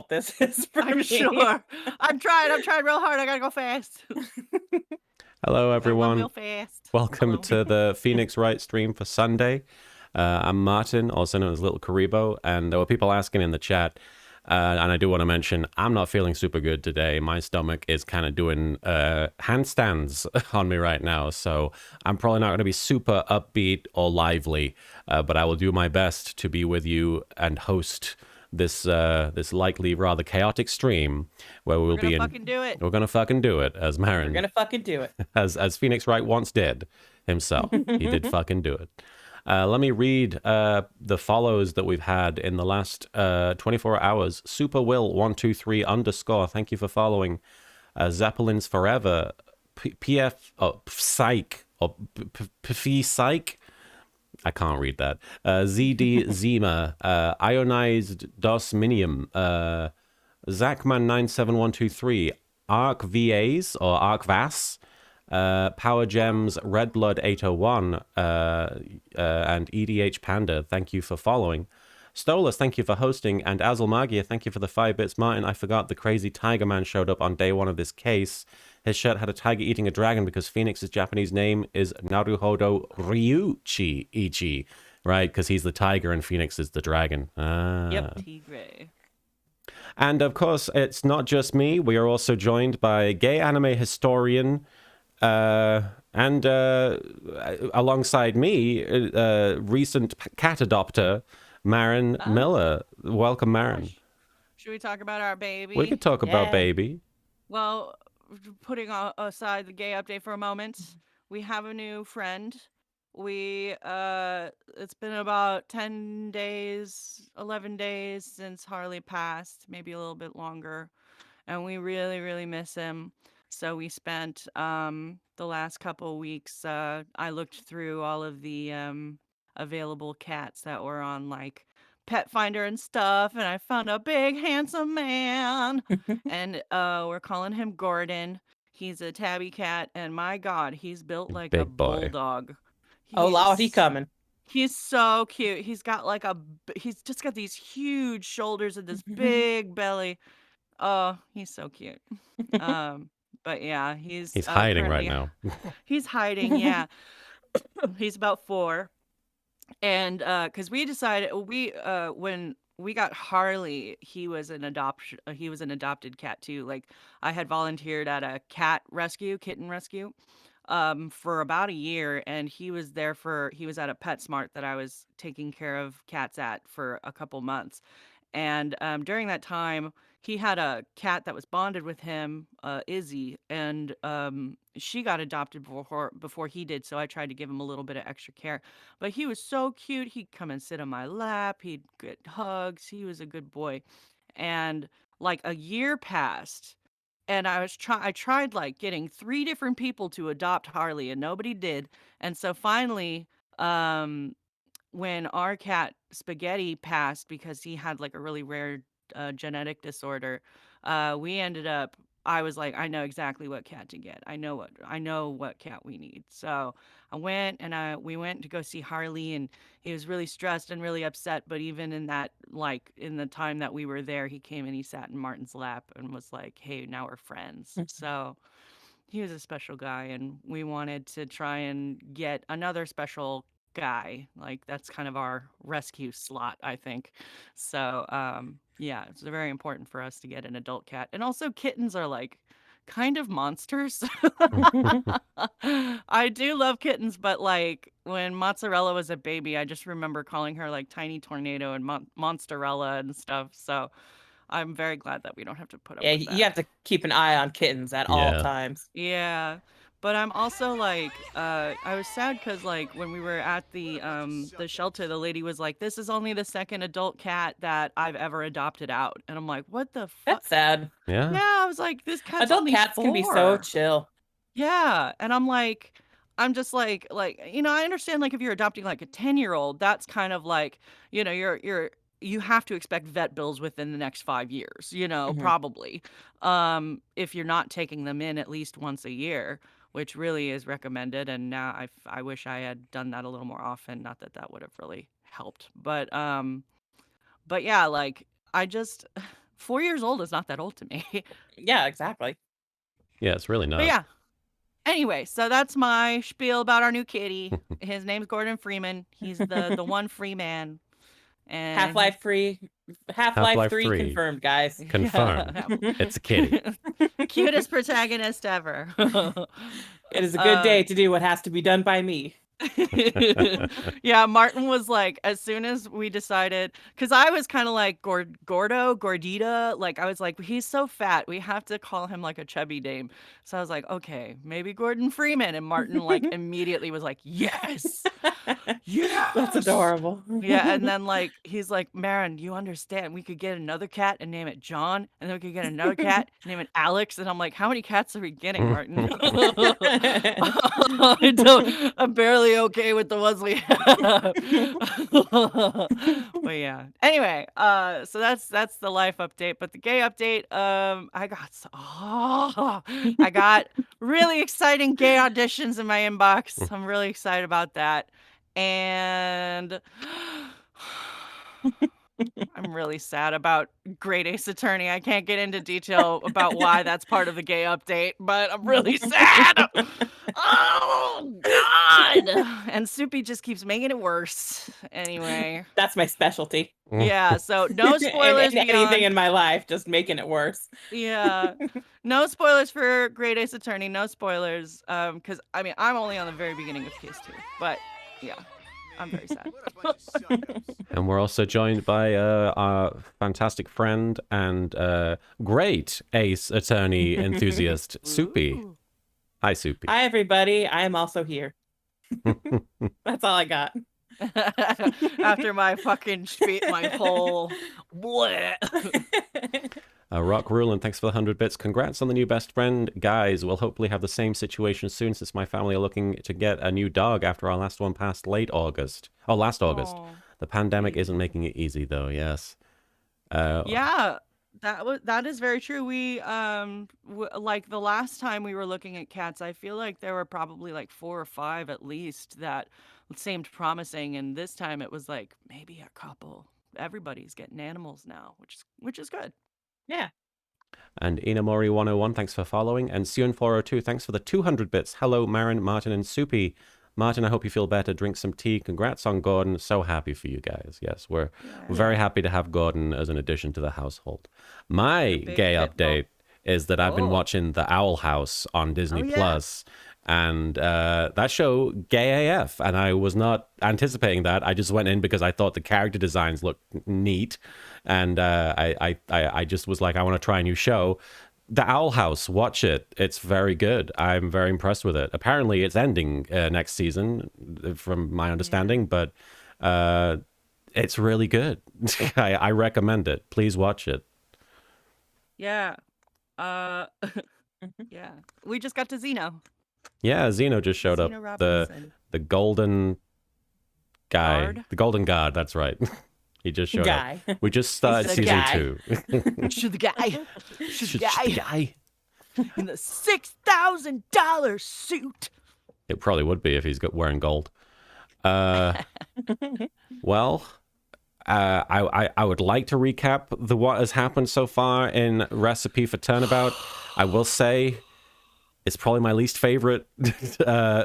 difficult this is for I'm me. sure. I'm trying real hard. I gotta go fast. Hello, Gotta run everyone. real fast. Welcome Hello. to the Phoenix Wright stream for Sunday. I'm Martin, also known as Little Karibo, and there were people asking in the chat, and I do want to mention, I'm not feeling super good today. My stomach is kind of doing handstands on me right now, so I'm probably not going to be super upbeat or lively, but I will do my best to be with you and host this likely rather chaotic stream where we'll be in. Fucking do it. We're gonna fucking do it, as Marin. We're gonna fucking do it. as Phoenix Wright once did himself. He did fucking do it. Let me read the follows that we've had in the last 24 hours. Super Will 123 _ thank you for following. Zeppelins Forever, PF Psych or Pfi Psych. I can't read that. ZD Zima, Ionized Dos Minium, Zachman97123, Arc VAs or Arc Vas, Power Gems, Red Blood 801, and EDH Panda, thank you for following. Stolas, thank you for hosting, and Azel Magia, thank you for the 5 bits. Martin, I forgot the crazy tiger man showed up on day 1 of this case. His shirt had a tiger eating a dragon because Phoenix's Japanese name is Naruhodo Ryuchi Ichi, right? Because he's the tiger and Phoenix is the dragon. Yep, Tigre. And of course, it's not just me. We are also joined by gay anime historian and alongside me, recent cat adopter, Marin Miller. Welcome, Marin. Should we talk about our baby? We could talk about baby. Well, putting aside the gay update for a moment, we have a new friend. It's been about 10 days, 11 days since Harley passed, maybe a little bit longer, and we really, really miss him. So we spent the last couple weeks, I looked through all of the available cats that were on like Pet Finder and stuff, and I found a big handsome man, and we're calling him Gordon. He's a tabby cat, and my God, he's built like Big a boy. bulldog. Oh, Lord, he coming. He's so cute. He's just got these huge shoulders and this big belly. Oh, he's so cute. But yeah, he's hiding right now. He's hiding, yeah. He's about 4. And because we decided when we got Harley, he was an adopted cat too. Like I had volunteered at a kitten rescue for about a year, and he was at a PetSmart that I was taking care of cats at for a couple months. And during that time, he had a cat that was bonded with him, Izzy, and she got adopted before he did. So I tried to give him a little bit of extra care. But he was so cute. He'd come and sit on my lap. He'd get hugs. He was a good boy. And like a year passed, and I tried like getting 3 different people to adopt Harley, and nobody did. And so finally, when our cat Spaghetti passed because he had like a really rare genetic disorder, we ended up. I was like, I know exactly what cat to get. I know what cat we need. So I went and we went to go see Harley, and he was really stressed and really upset. But even in that, like in the time that we were there, he came and he sat in Martin's lap and was like, "Hey, now we're friends." So he was a special guy, and we wanted to try and get another special guy. Like that's kind of our rescue slot, I think. So yeah, it's very important for us to get an adult cat. And also kittens are like kind of monsters. I do love kittens, but like when Mozzarella was a baby, I just remember calling her like Tiny Tornado and Monsterella and stuff. So I'm very glad that we don't have to put up with that. You have to keep an eye on kittens at all times. Yeah. But I'm also like, I was sad because like when we were at the shelter, the lady was like, "This is only the second adult cat that I've ever adopted out," and I'm like, "What the fuck?" That's sad. Yeah. Yeah, I was like, "This cat's adult only cats 4. can be so chill." Yeah, and I'm just like I understand like if you're adopting like a 10-year-old, that's kind of like you have to expect vet bills within the next 5 years, probably. If you're not taking them in at least once a year, which really is recommended. And now I wish I had done that a little more often. Not that would have really helped, but yeah, like I just 4 years old is not that old to me. Yeah, exactly. Yeah, it's really But not. yeah. Anyway, so that's my spiel about our new kitty. His name's Gordon Freeman. He's the one free man. And Half-Life 3, Half-Life Half-Life 3 3. confirmed, guys. Confirmed. Yeah. It's a kitty. Cutest protagonist ever. It is a good day to do what has to be done by me. Yeah, Martin was like, as soon as we decided, because I was kind of like Gordita, like I was like, he's so fat, we have to call him like a chubby name. So I was like, okay, maybe Gordon Freeman. And Martin like immediately was like, yes, yes, That's adorable. yeah. And then like he's like, Marin, you understand? We could get another cat and name it John, and then we could get another cat and name it Alex. And I'm like, how many cats are we getting, Martin? I'm barely okay with the ones we have. But yeah. Anyway, so that's the life update. But the gay update, I got really exciting gay auditions in my inbox. I'm really excited about that. And I'm really sad about Great Ace Attorney. I can't get into detail about why that's part of the gay update, but I'm really sad. Oh, God. And Soupy just keeps making it worse. Anyway. That's my specialty. Yeah, so no spoilers Anything beyond. in my life, just making it worse. Yeah. No spoilers for Great Ace Attorney. No spoilers. Because, I mean, I'm only on the very beginning of Case 2. But, yeah. I'm very sad. And we're also joined by our fantastic friend and great Ace Attorney enthusiast, Soupy. Hi, Soupy. Hi, everybody. I am also here. That's all I got. After my fucking my whole bleh. Rock Rulin, thanks for the 100 bits. Congrats on the new best friend. Guys, we'll hopefully have the same situation soon since my family are looking to get a new dog after our last one passed last August. Aww. The pandemic isn't making it easy, though, yes. Yeah, that is very true. We like the last time we were looking at cats, I feel like there were probably like 4 or 5 at least that seemed promising, and this time it was like maybe a couple. Everybody's getting animals now, which is good. Yeah. And Inamori101, thanks for following. And Sion402, thanks for the 200 bits. Hello, Marin, Martin, and Soupy. Martin, I hope you feel better. Drink some tea. Congrats on Gordon. So happy for you guys. Yes, we're very happy to have Gordon as an addition to the household. My gay update is that I've been watching The Owl House on Disney Plus. And that show, gay AF. And I was not anticipating that. I just went in because I thought the character designs looked neat. And I just was like, I want to try a new show. The Owl House, watch it. It's very good. I'm very impressed with it. Apparently, it's ending next season, from my understanding, but it's really good. I recommend it. Please watch it. Yeah. Yeah. We just got to Zeno. Yeah, Zeno just showed Zeno up. Robinson. The golden guy. Guard? The golden guard, that's right. He just showed Guy. up. We just started the season guy. 2. Should the guy. Should the The guy. In the $6,000 suit. It probably would be if he's wearing gold. Well, I would like to recap what has happened so far in Recipe for Turnabout. I will say it's probably my least favorite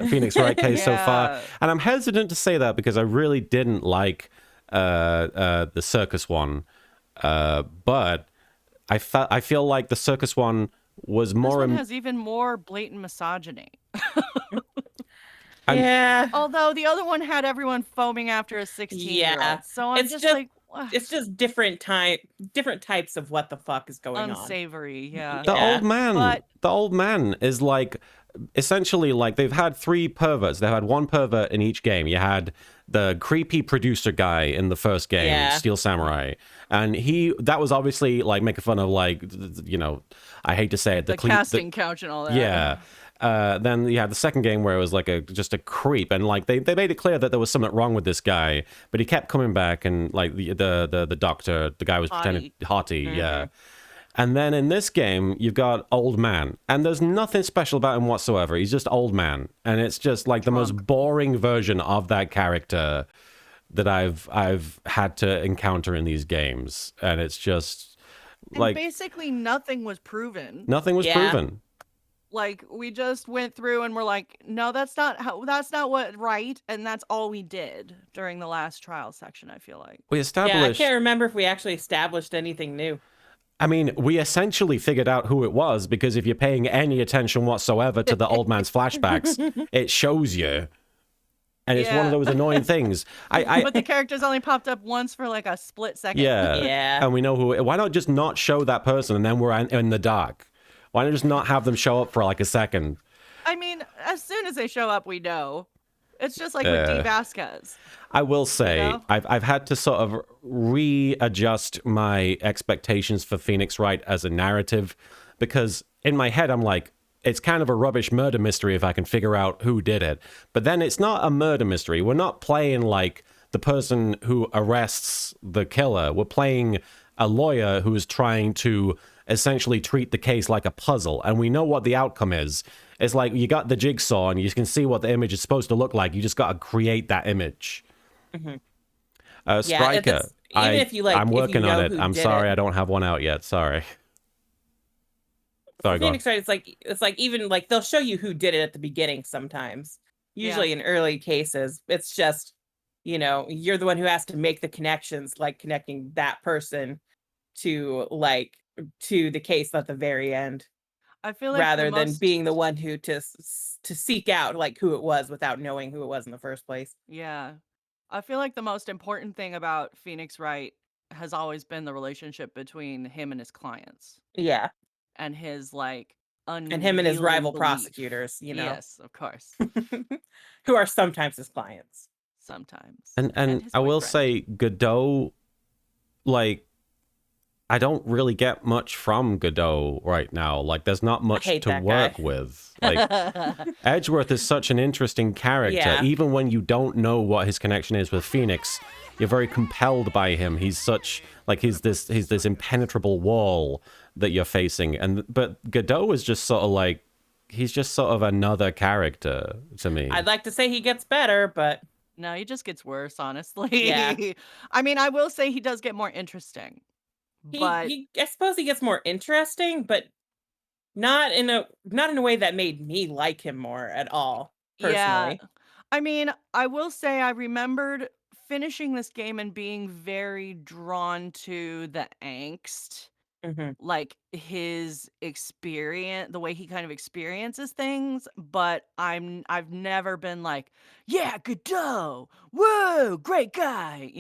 Phoenix Wright case so far. Yeah. And I'm hesitant to say that because I really didn't like the circus one. But I feel like the circus one was This more... one has even more blatant misogyny. Yeah. Although the other one had everyone foaming after a 16-year-old. Yeah. So I'm It's just just- like, "Ugh, It's just different types of what the fuck is going on. unsavory. Yeah. The Yeah, old man, but- the old man is like, essentially, like, they've had 3 perverts. They've had 1 pervert in each game. You had the creepy producer guy in the first game, Yeah. Steel Samurai, and that was obviously like making fun of, like, you know, I hate to say it, The casting couch and all that. yeah. Then you had the second game where it was like just a creep, and like they made it clear that there was something wrong with this guy, but he kept coming back, and like the doctor, the guy was pretending hottie, yeah. And then in this game, you've got old man, and there's nothing special about him whatsoever. He's just old man, and it's just like the most boring version of that character that I've had to encounter in these games, and it's just And Like, basically nothing was proven. nothing was Yeah. proven. Like, we just went through and we're like, no, that's not what right, and that's all we did during the last trial section, I feel like. We Yeah, I established. can't remember if we actually established anything new. I mean, we essentially figured out who it was because if you're paying any attention whatsoever to the old man's flashbacks, it shows you. And it's one of Yeah. those annoying things. But the characters only popped up once for like a split second. Yeah. Yeah. And we know who. Why not just not show that person and then we're in the dark? Why not just not have them show up for like a second? I mean, as soon as they show up, we know. It's just like with D. Vasquez. I will say, You know? I've had to sort of readjust my expectations for Phoenix Wright as a narrative because in my head, I'm like, it's kind of a rubbish murder mystery if I can figure out who did it. But then it's not a murder mystery. We're not playing like the person who arrests the killer. We're playing a lawyer who is trying to essentially treat the case like a puzzle. And we know what the outcome is. It's like you got the jigsaw and you can see what the image is supposed to look like. You just got to create that image. Mm-hmm. Striker, even if you, like, I'm if you working know on it. who I'm did sorry it. I don't have one out yet. Sorry. Sorry, go on. Phoenix Wright, it's like even like they'll show you who did it at the beginning sometimes. Usually in early cases, it's just, you're the one who has to make the connections, like connecting that person to the case at the very end, I feel like rather than being the one who to seek out like who it was without knowing who it was in the first place. Yeah. I feel like the most important thing about Phoenix Wright has always been the relationship between him and his clients Yeah. and his like And him and his rival belief. prosecutors, Yes, of course. who are sometimes his clients. Sometimes. And his I will boyfriend. say Godot, like, I don't really get much from Godot right now. Like, there's not much hate to that work guy. with. Like, Edgeworth is such an interesting character. Yeah. Even when you don't know what his connection is with Phoenix, you're very compelled by him. He's such, like, he's this impenetrable wall that you're facing. But Godot is just sort of like, he's just sort of another character to me. I'd like to say he gets better, but No, he just gets worse, honestly. Yeah. I mean, I will say he does get more interesting. But I suppose he gets more interesting, but not in a way that made me like him more at all. yeah. Personally. I mean, I will say I remembered finishing this game and being very drawn to the angst, Mhm. like his experience, the way he kind of experiences things, but I've never been like, yeah, Godot, whoa, great guy,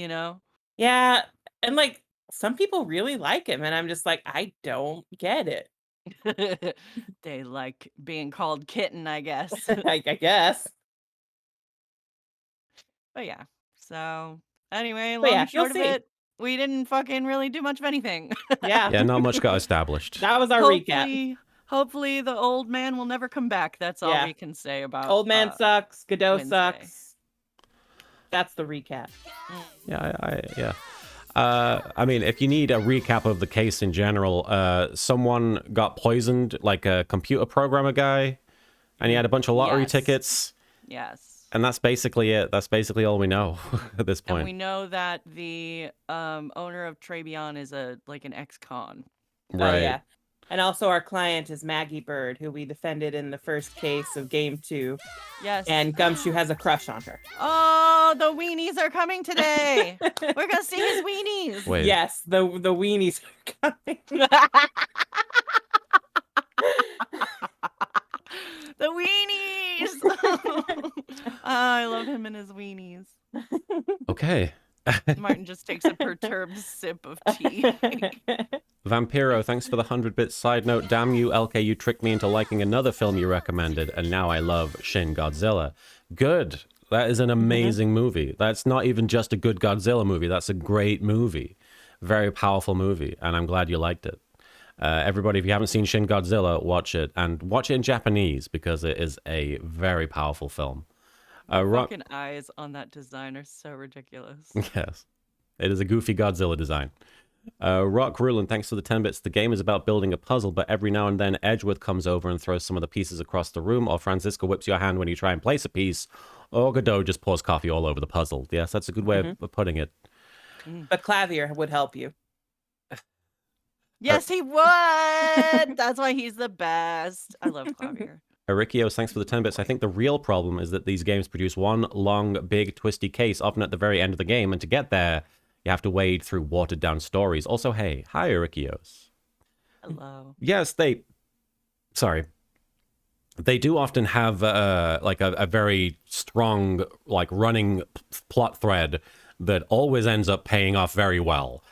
Yeah, and like some people really like him, and I'm just like, I don't get it. They like being called kitten, I guess. I guess. But yeah. So anyway, But long yeah, and you'll short of see. it, we didn't fucking really do much of anything. Yeah. Yeah, not much got established. That was our recap. Hopefully the old man will never come back. That's all Yeah. we can say about Old man sucks. Godot Wednesday. sucks. That's the recap. Yeah. I mean, if you need a recap of the case in general, someone got poisoned, like a computer programmer guy, and he had a bunch of lottery Yes. tickets, Yes. and that's basically it. That's basically all we know at this And we point. know that the owner of Trabion is an ex-con. Right. Oh, yeah. And also our client is Maggie Bird, who we defended in the first case of Game 2. Yes. And Gumshoe has a crush on her. Oh, the weenies are coming today. We're gonna see his weenies. Wait. Yes, the weenies are coming. The weenies. I love him and his weenies. Okay. Martin just takes a perturbed sip of tea. Vampiro, thanks for the 100-bit side note. Damn you, LK, you tricked me into liking another film you recommended, and now I love Shin Godzilla. Good. That is an amazing movie. That's not even just a good Godzilla movie. That's a great movie. Very powerful movie, and I'm glad you liked it. Everybody, if you haven't seen Shin Godzilla, watch it, and watch it in Japanese, because it is a very powerful film. Fucking eyes on that design are so ridiculous. Yes. It is a goofy Godzilla design. Rock Rulin, thanks for the 10 bits. The game is about building a puzzle, but every now and then Edgeworth comes over and throws some of the pieces across the room, or Francisco whips your hand when you try and place a piece, or Godot just pours coffee all over the puzzle. Yes, that's a good way of putting it. But Clavier would help you. Yes, he would. That's why he's the best. I love Clavier. Arikios, thanks for the 10 bits. I think the real problem is that these games produce one long, big, twisty case, often at the very end of the game, and to get there, you have to wade through watered-down stories. Also, hey, hi, Arikios. Hello. Yes, they do often have like a very strong, like, running plot thread that always ends up paying off very well,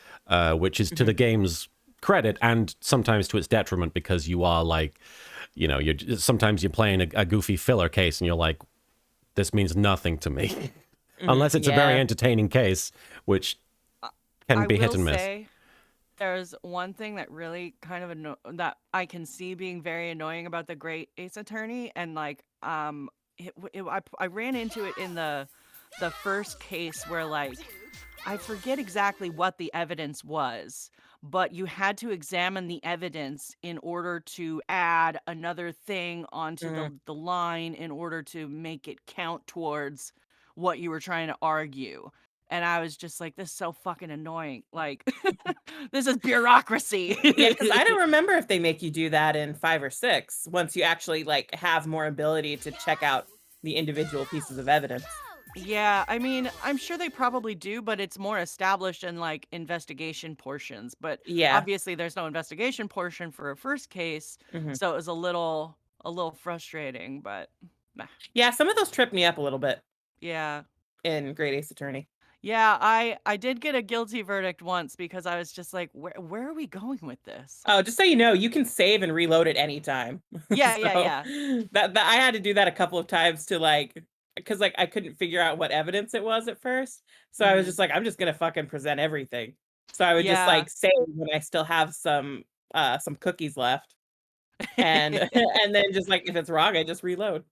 which is to the game's credit and sometimes to its detriment, because you are like, you know, sometimes you're playing a goofy filler case and you're like, this means nothing to me. Unless it's a very entertaining case, which can be hit and miss. Say, there's one thing that really kind of that I can see being very annoying about the Great Ace Attorney, and like I ran into it in the first case where, like, I forget exactly what the evidence was, but you had to examine the evidence in order to add another thing onto the line in order to make it count towards what you were trying to argue. And I was just like, this is so fucking annoying. Like, this is bureaucracy. Yeah, because I don't remember if they make you do that in 5 or 6, once you actually, like, have more ability to check out the individual pieces of evidence. Yeah, I mean, I'm sure they probably do, but it's more established in, like, investigation portions. But Yeah. obviously there's no investigation portion for a first case, so it was a little frustrating, but nah. Yeah, some of those tripped me up a little bit. Yeah. In Great Ace Attorney. Yeah, I did get a guilty verdict once because I was just like, where are we going with this? Oh, just so you know, you can save and reload at any time. Yeah, So, yeah. That I had to do that a couple of times to, like, because, like, I couldn't figure out what evidence it was at first. So I was just like, I'm just gonna fucking present everything. So I would just, like, save when I still have some cookies left. And and then just, like, if it's wrong, I just reload.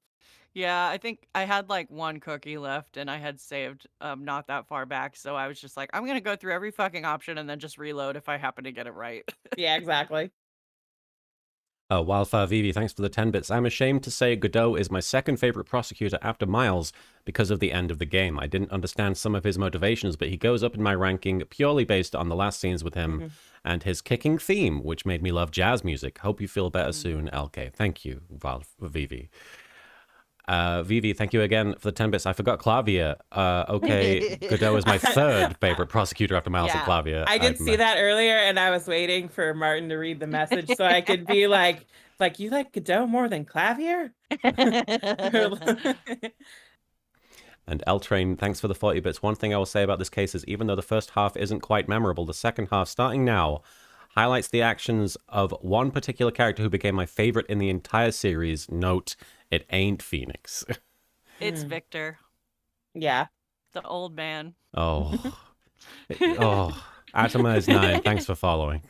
Yeah, I think I had like one cookie left and I had saved not that far back. So I was just like, I'm going to go through every fucking option and then just reload if I happen to get it right. Yeah, exactly. Wildfire Vivi, thanks for the 10 bits. I'm ashamed to say Godot is my second favorite prosecutor after Miles because of the end of the game. I didn't understand some of his motivations, but he goes up in my ranking purely based on the last scenes with him and his kicking theme, which made me love jazz music. Hope you feel better soon, LK. Thank you, Vivi. Vivi, thank you again for the 10 bits. I forgot Clavier. Okay, Godot is my third favorite prosecutor after Miles and Clavier. I did see that earlier, and I was waiting for Martin to read the message so I could be like, you like Godot more than Clavier? And L-Train, thanks for the 40 bits. One thing I will say about this case is even though the first half isn't quite memorable, the second half, starting now, highlights the actions of one particular character who became my favorite in the entire series. Note, it ain't Phoenix. It's Victor. Yeah. The old man. Oh. Atoma is 9. Thanks for following.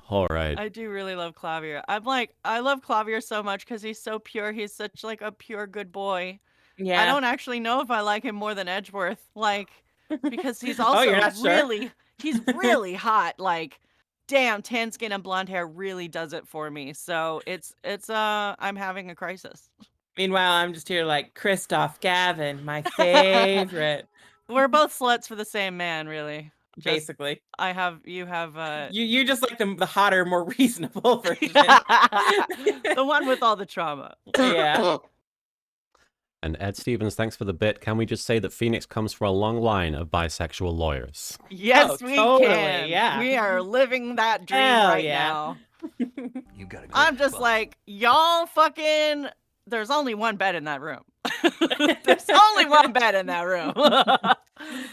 All right. I do really love Clavier. I'm like, I love Clavier so much because he's so pure. He's such like a pure good boy. Yeah. I don't actually know if I like him more than Edgeworth. Like, because he's also you're not really, he's really hot. Like, damn, tan skin and blonde hair really does it for me. So it's I'm having a crisis. Meanwhile, I'm just here like Christoph Gavin, my favorite. We're both sluts for the same man, really. Basically. You have you just like the hotter, more reasonable version. The one with all the trauma. Yeah. And Ed Stevens, thanks for the bit. Can we just say that Phoenix comes from a long line of bisexual lawyers? Yes, we totally, can. Yeah. We are living that dream now. You gotta go. I'm just like, y'all fucking, there's only one bed in that room. There's only one bed in that room.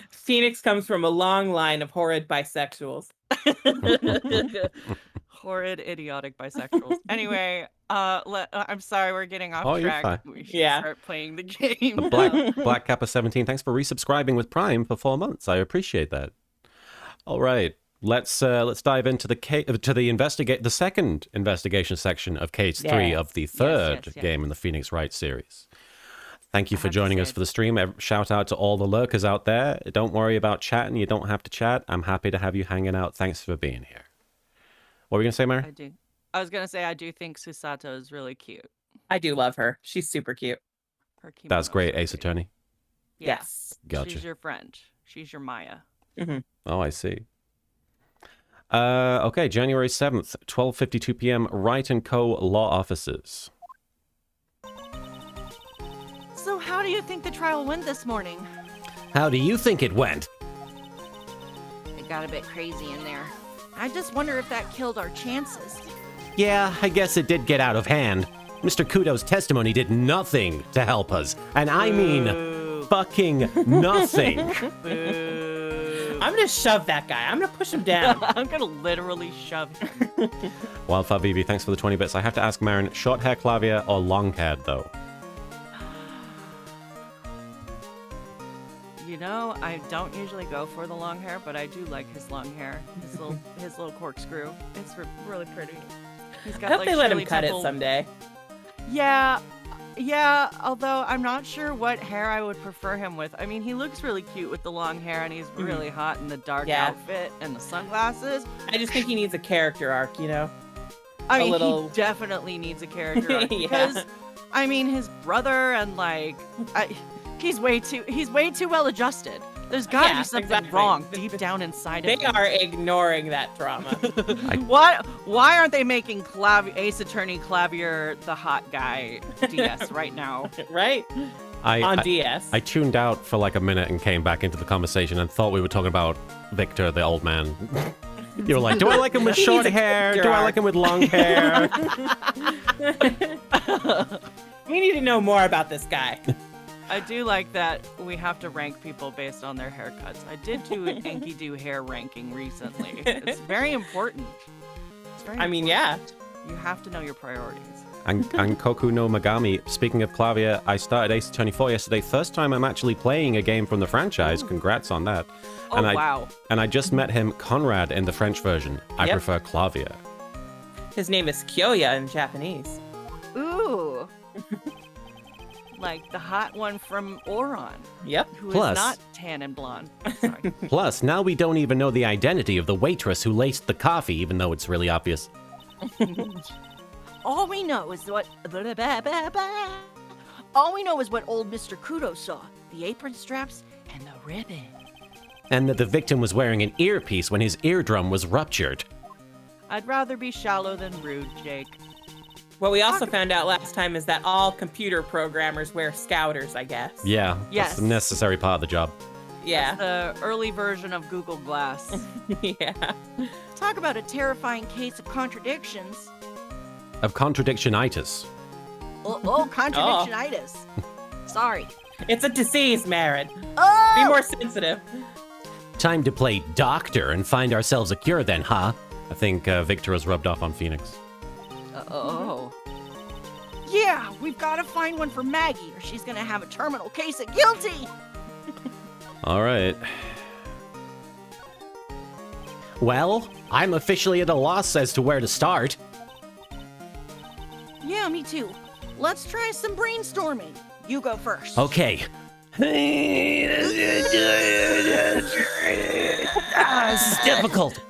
Phoenix comes from a long line of horrid bisexuals. Horrid, idiotic bisexuals. Anyway, I'm sorry we're getting off You're track. fine. We should start playing the game. Black Kappa 17, thanks for resubscribing with Prime for 4 months. I appreciate that. All right, let's dive into the second investigation section of case 3 of the third game in the Phoenix Wright series. Thank you for joining us for the stream. Shout out to all the lurkers out there. Don't worry about chatting. You don't have to chat. I'm happy to have you hanging out. Thanks for being here. What were you going to say, Marin? I do. I was going to say I do think Susato is really cute. I do love her. She's super cute. That's great, Ace Attorney. Yeah. Yes. Gotcha. She's your friend. She's your Maya. Mm-hmm. Oh, I see. Okay, January 7th, 12:52 p.m., Wright & Co. Law Offices. So how do you think the trial went this morning? How do you think it went? It got a bit crazy in there. I just wonder if that killed our chances. Yeah, I guess it did get out of hand. Mr. Kudo's testimony did nothing to help us. And I mean fucking nothing. I'm gonna shove that guy. I'm gonna push him down. I'm gonna literally shove him. Wildfire BB, thanks for the 20 bits. I have to ask Marin, short hair Clavier or long haired though? You know, I don't usually go for the long hair, but I do like his long hair. His little corkscrew. It's really pretty. He's I got hope like they let him Shirley cut Temple. it someday. Yeah, although I'm not sure what hair I would prefer him with. I mean, he looks really cute with the long hair, and he's really hot in the dark outfit and the sunglasses. I just think he needs a character arc, you know? I mean, little- he definitely needs a character arc Yeah. because, I mean, his brother and like, he's way too well adjusted. There's got to be something wrong deep down inside They of him. are ignoring that drama. What? Why aren't they making Ace Attorney Clavier the hot guy DS right now? Right? On DS. I tuned out for like a minute and came back into the conversation and thought we were talking about Victor, the old man. You were like, do I like him with short hair? Do I like him with long hair? We need to know more about this guy. I do like that we have to rank people based on their haircuts. I did do an Enkidu hair ranking recently. It's very important. It's very yeah. You have to know your priorities. And Koku no Megami, speaking of Clavier, I started Ace Attorney 4 yesterday. First time I'm actually playing a game from the franchise. Congrats on that. Oh, wow. And I just met him, Conrad, in the French version. I prefer Clavier. His name is Kyoya in Japanese. Ooh. Like the hot one from Oron. Yep. Who is Plus- not tan and blonde. Sorry. Plus, now we don't even know the identity of the waitress who laced the coffee, even though it's really obvious. All we know is what old Mr. Kudo saw. The apron straps and the ribbon. And that the victim was wearing an earpiece when his eardrum was ruptured. I'd rather be shallow than rude, Jake. What we also found out last time is that all computer programmers wear scouters, I guess. Yeah, Yes. that's a necessary part of the job. Yeah. The early version of Google Glass. Yeah. Talk about a terrifying case of contradictions. Of contradictionitis. Oh, contradictionitis. Sorry. It's a disease, Marin. Oh! Be more sensitive. Time to play doctor and find ourselves a cure then, huh? I think Victor has rubbed off on Phoenix. Oh. Yeah, we've got to find one for Maggie or she's going to have a terminal case of guilty. All right. Well, I'm officially at a loss as to where to start. Yeah, me too. Let's try some brainstorming. You go first. Okay. This is difficult.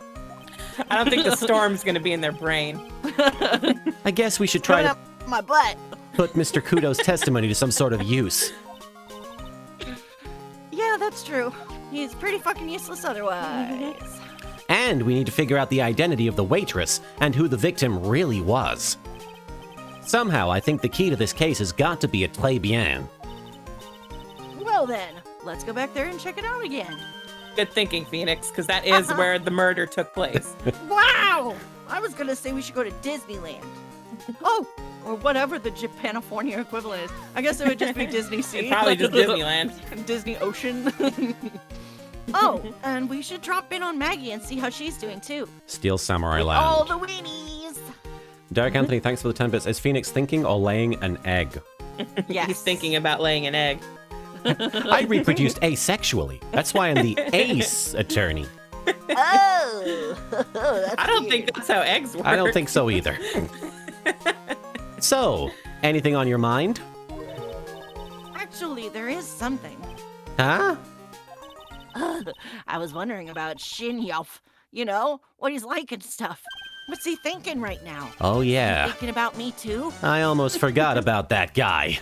I don't think the storm's going to be in their brain. I guess we should try Coming to up my butt. put Mr. Kudo's testimony to some sort of use. Yeah, that's true. He's pretty fucking useless otherwise. And we need to figure out the identity of the waitress and who the victim really was. Somehow, I think the key to this case has got to be a très bien. Well then, let's go back there and check it out again. Good thinking, Phoenix, because that is where the murder took place. Wow! I was gonna say we should go to Disneyland. Oh, or whatever the Japanifornia equivalent is. I guess it would just be Disney Sea. Probably just Disneyland. Disney Ocean. Oh, and we should drop in on Maggie and see how she's doing too. Steel Samurai With Land. all the weenies. Derek Anthony, thanks for the 10 bits. Is Phoenix thinking or laying an egg? Yes. He's thinking about laying an egg. I reproduced asexually. That's why I'm the ace attorney. Oh, that's I don't cute. think that's how eggs work. I don't think so either. So, anything on your mind? Actually, there is something. Huh? I was wondering about Shin Yof. You know, what he's like and stuff. What's he thinking right now? Oh, yeah. Thinking about me too? I almost forgot about that guy.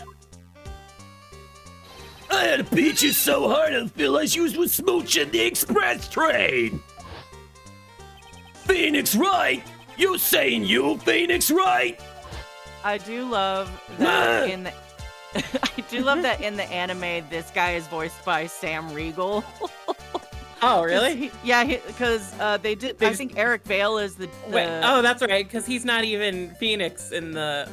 I had to beat you so hard I feel like you was smooching the express train. Phoenix Wright? You saying you Phoenix Wright? I do love that in the I do love that in the anime this guy is voiced by Sam Riegel. Oh, really? Yeah, because they did. I think Eric Vale is the. Wait, oh, that's right, because he's not even Phoenix in the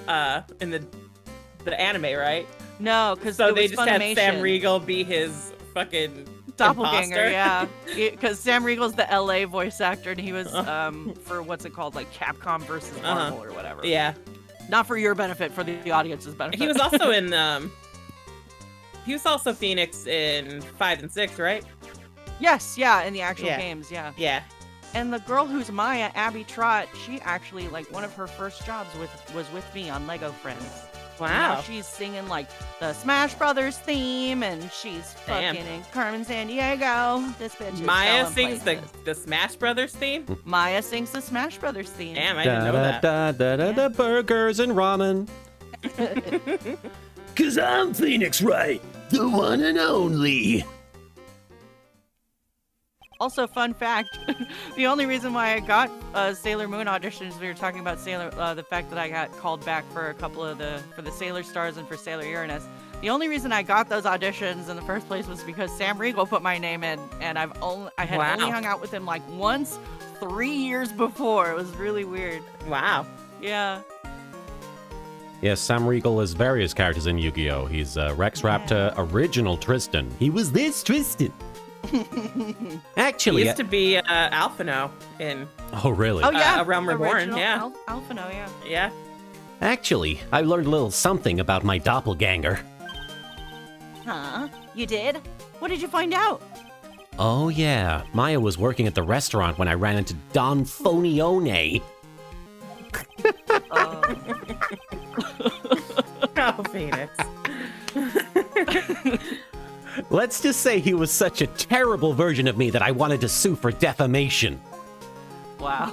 anime, right? No, because So they just had Sam Riegel be his fucking doppelganger. imposter. Yeah, because Sam Riegel's the LA voice actor, and he was for what's it called, like Capcom versus Marvel or whatever. Yeah. Not for your benefit, for the audience's benefit. He was also in he was also Phoenix in 5 and 6, right? Yes, yeah, in the actual Yeah. games, yeah. Yeah. And the girl who's Maya, Abby Trott, she actually, like, one of her first jobs was with me on Lego Friends. And now Wow. she's singing, like, the Smash Brothers theme, and she's Damn. fucking in Carmen Sandiego. This bitch is Maya selling sings places. the Smash Brothers theme? Maya sings the Smash Brothers theme. Damn, I didn't know that. Burgers and ramen. 'Cause I'm Phoenix Wright, the one and only. Also, fun fact, the only reason why I got Sailor Moon auditions, we were talking about the fact that I got called back for a couple of for the Sailor Stars and for Sailor Uranus. The only reason I got those auditions in the first place was because Sam Riegel put my name in, and I had Wow. only hung out with him like once 3 years before. It was really weird. Wow. Yeah. Yes, Sam Riegel is various characters in Yu-Gi-Oh! He's Rex Raptor, original Tristan. He was this Tristan. He Actually, used to be Alphino in oh really? Oh yeah. A Realm Reborn, Original yeah. Alphino, yeah. Yeah. Actually, I learned a little something about my doppelganger. Huh? You did? What did you find out? Oh yeah, Maya was working at the restaurant when I ran into Don Fonione. Oh, Phoenix. Let's just say he was such a terrible version of me that I wanted to sue for defamation. Wow.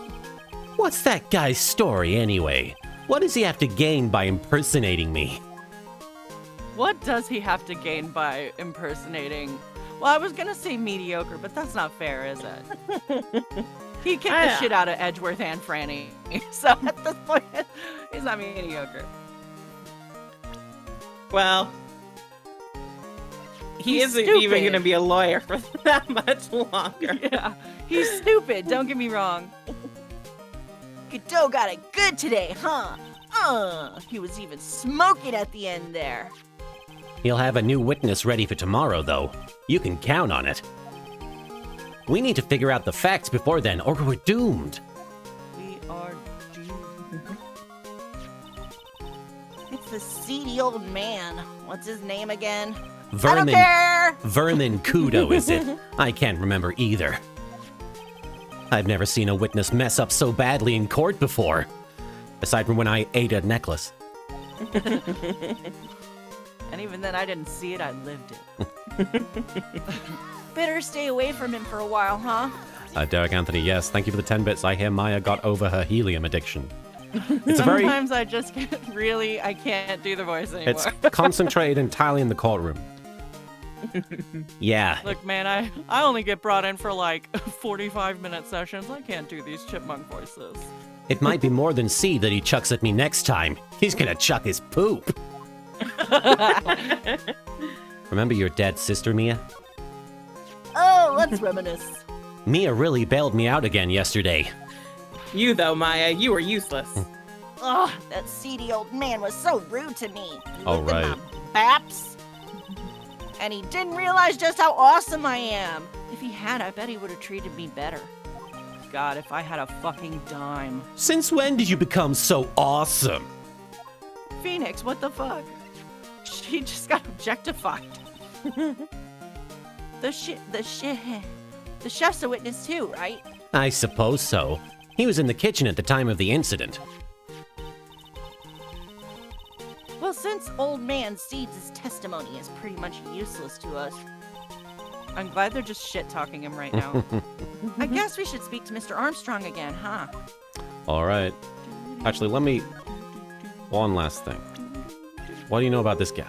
What's that guy's story anyway? What does he have to gain by impersonating me? What does he have to gain by impersonating? Well, I was gonna say mediocre, but that's not fair, is it? He kicked the shit out of Edgeworth and Franny, so at this point, he's not mediocre. Well, he He's isn't even stupid. going to be a lawyer for that much longer. Yeah, he's stupid. Don't get me wrong. Godot got it good today, huh? He was even smoking at the end there. He'll have a new witness ready for tomorrow, though. You can count on it. We need to figure out the facts before then, or we're doomed. We are doomed. It's the seedy old man. What's his name again? I don't Vermin. care! Vermin Kudo, is it? I can't remember either. I've never seen a witness mess up so badly in court before. Aside from when I ate a necklace. And even then, I didn't see it. I lived it. Better stay away from him for a while, huh? Derek Anthony, yes. Thank you for the 10 bits. I hear Maya got over her helium addiction. It's a very... Sometimes I just can't I can't do the voice anymore. It's concentrated entirely in the courtroom. Yeah. Look, man, I only get brought in for like 45-minute sessions. I can't do these chipmunk voices. It might be more than seed that he chucks at me next time. He's gonna chuck his poop. Remember your dead sister, Mia? Oh, let's reminisce. Mia really bailed me out again yesterday. You, though, Maya, you were useless. Oh, that seedy old man was so rude to me. He Oh, looked at right. my baps. And he didn't realize just how awesome I am. If he had, I bet he would have treated me better. God, if I had a fucking dime. Since when did you become so awesome? Phoenix, what the fuck? She just got objectified. The chef's a witness too, right? I suppose so. He was in the kitchen at the time of the incident. Well, since old man Seeds' testimony is pretty much useless to us, I'm glad they're just shit-talking him right now. I guess we should speak to Mr. Armstrong again, huh? All right. Actually, let me... One last thing. What do you know about this guy?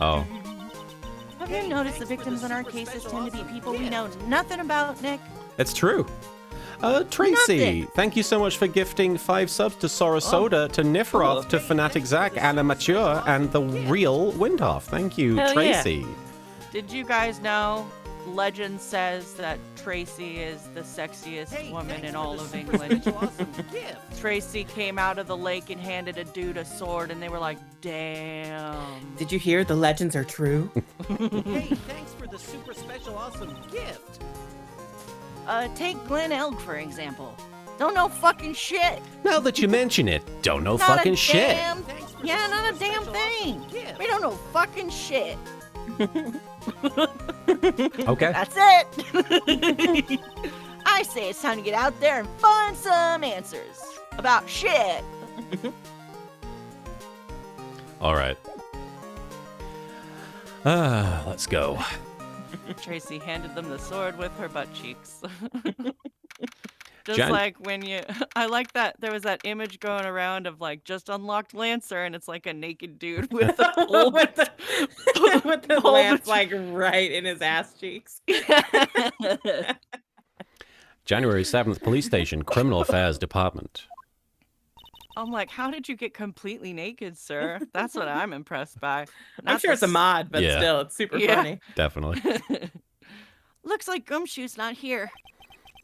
Oh. Have you noticed the victims in our cases tend to be people we know nothing about, Nick? It's true. Tracy, Nothing. thank you so much for gifting 5 subs to Sorasoda, to Nifroth, to Fanatic Zach, and Amateur, and the real Windhoff. Thank you, Hell yeah. Tracy. Did you guys know legend says that Tracy is the sexiest woman in all of England? Tracy came out of the lake and handed a dude a sword, and they were like, damn. Did you hear the legends are true? Hey, thanks for the super special awesome gift. Take Glenn Elg, for example. Don't know fucking shit. Now that you mention it, don't know Not fucking a shit. damn, yeah, not a damn thing. We don't know fucking shit. Okay. That's it. I say it's time to get out there and find some answers about shit. All right. Let's go. Tracy handed them the sword with her butt cheeks. Just Jan- like when you, I like that there was that image going around of like just unlocked Lancer, and it's like a naked dude with a pole. with the, with the Pole lance like right in his ass cheeks. January 7th, Police Station, Criminal Affairs Department. I'm like, how did you get completely naked, sir? That's what I'm impressed by. I'm Not sure it's a the mod, but Yeah. still, it's super Yeah. funny. Definitely. Looks like Gumshoe's not here.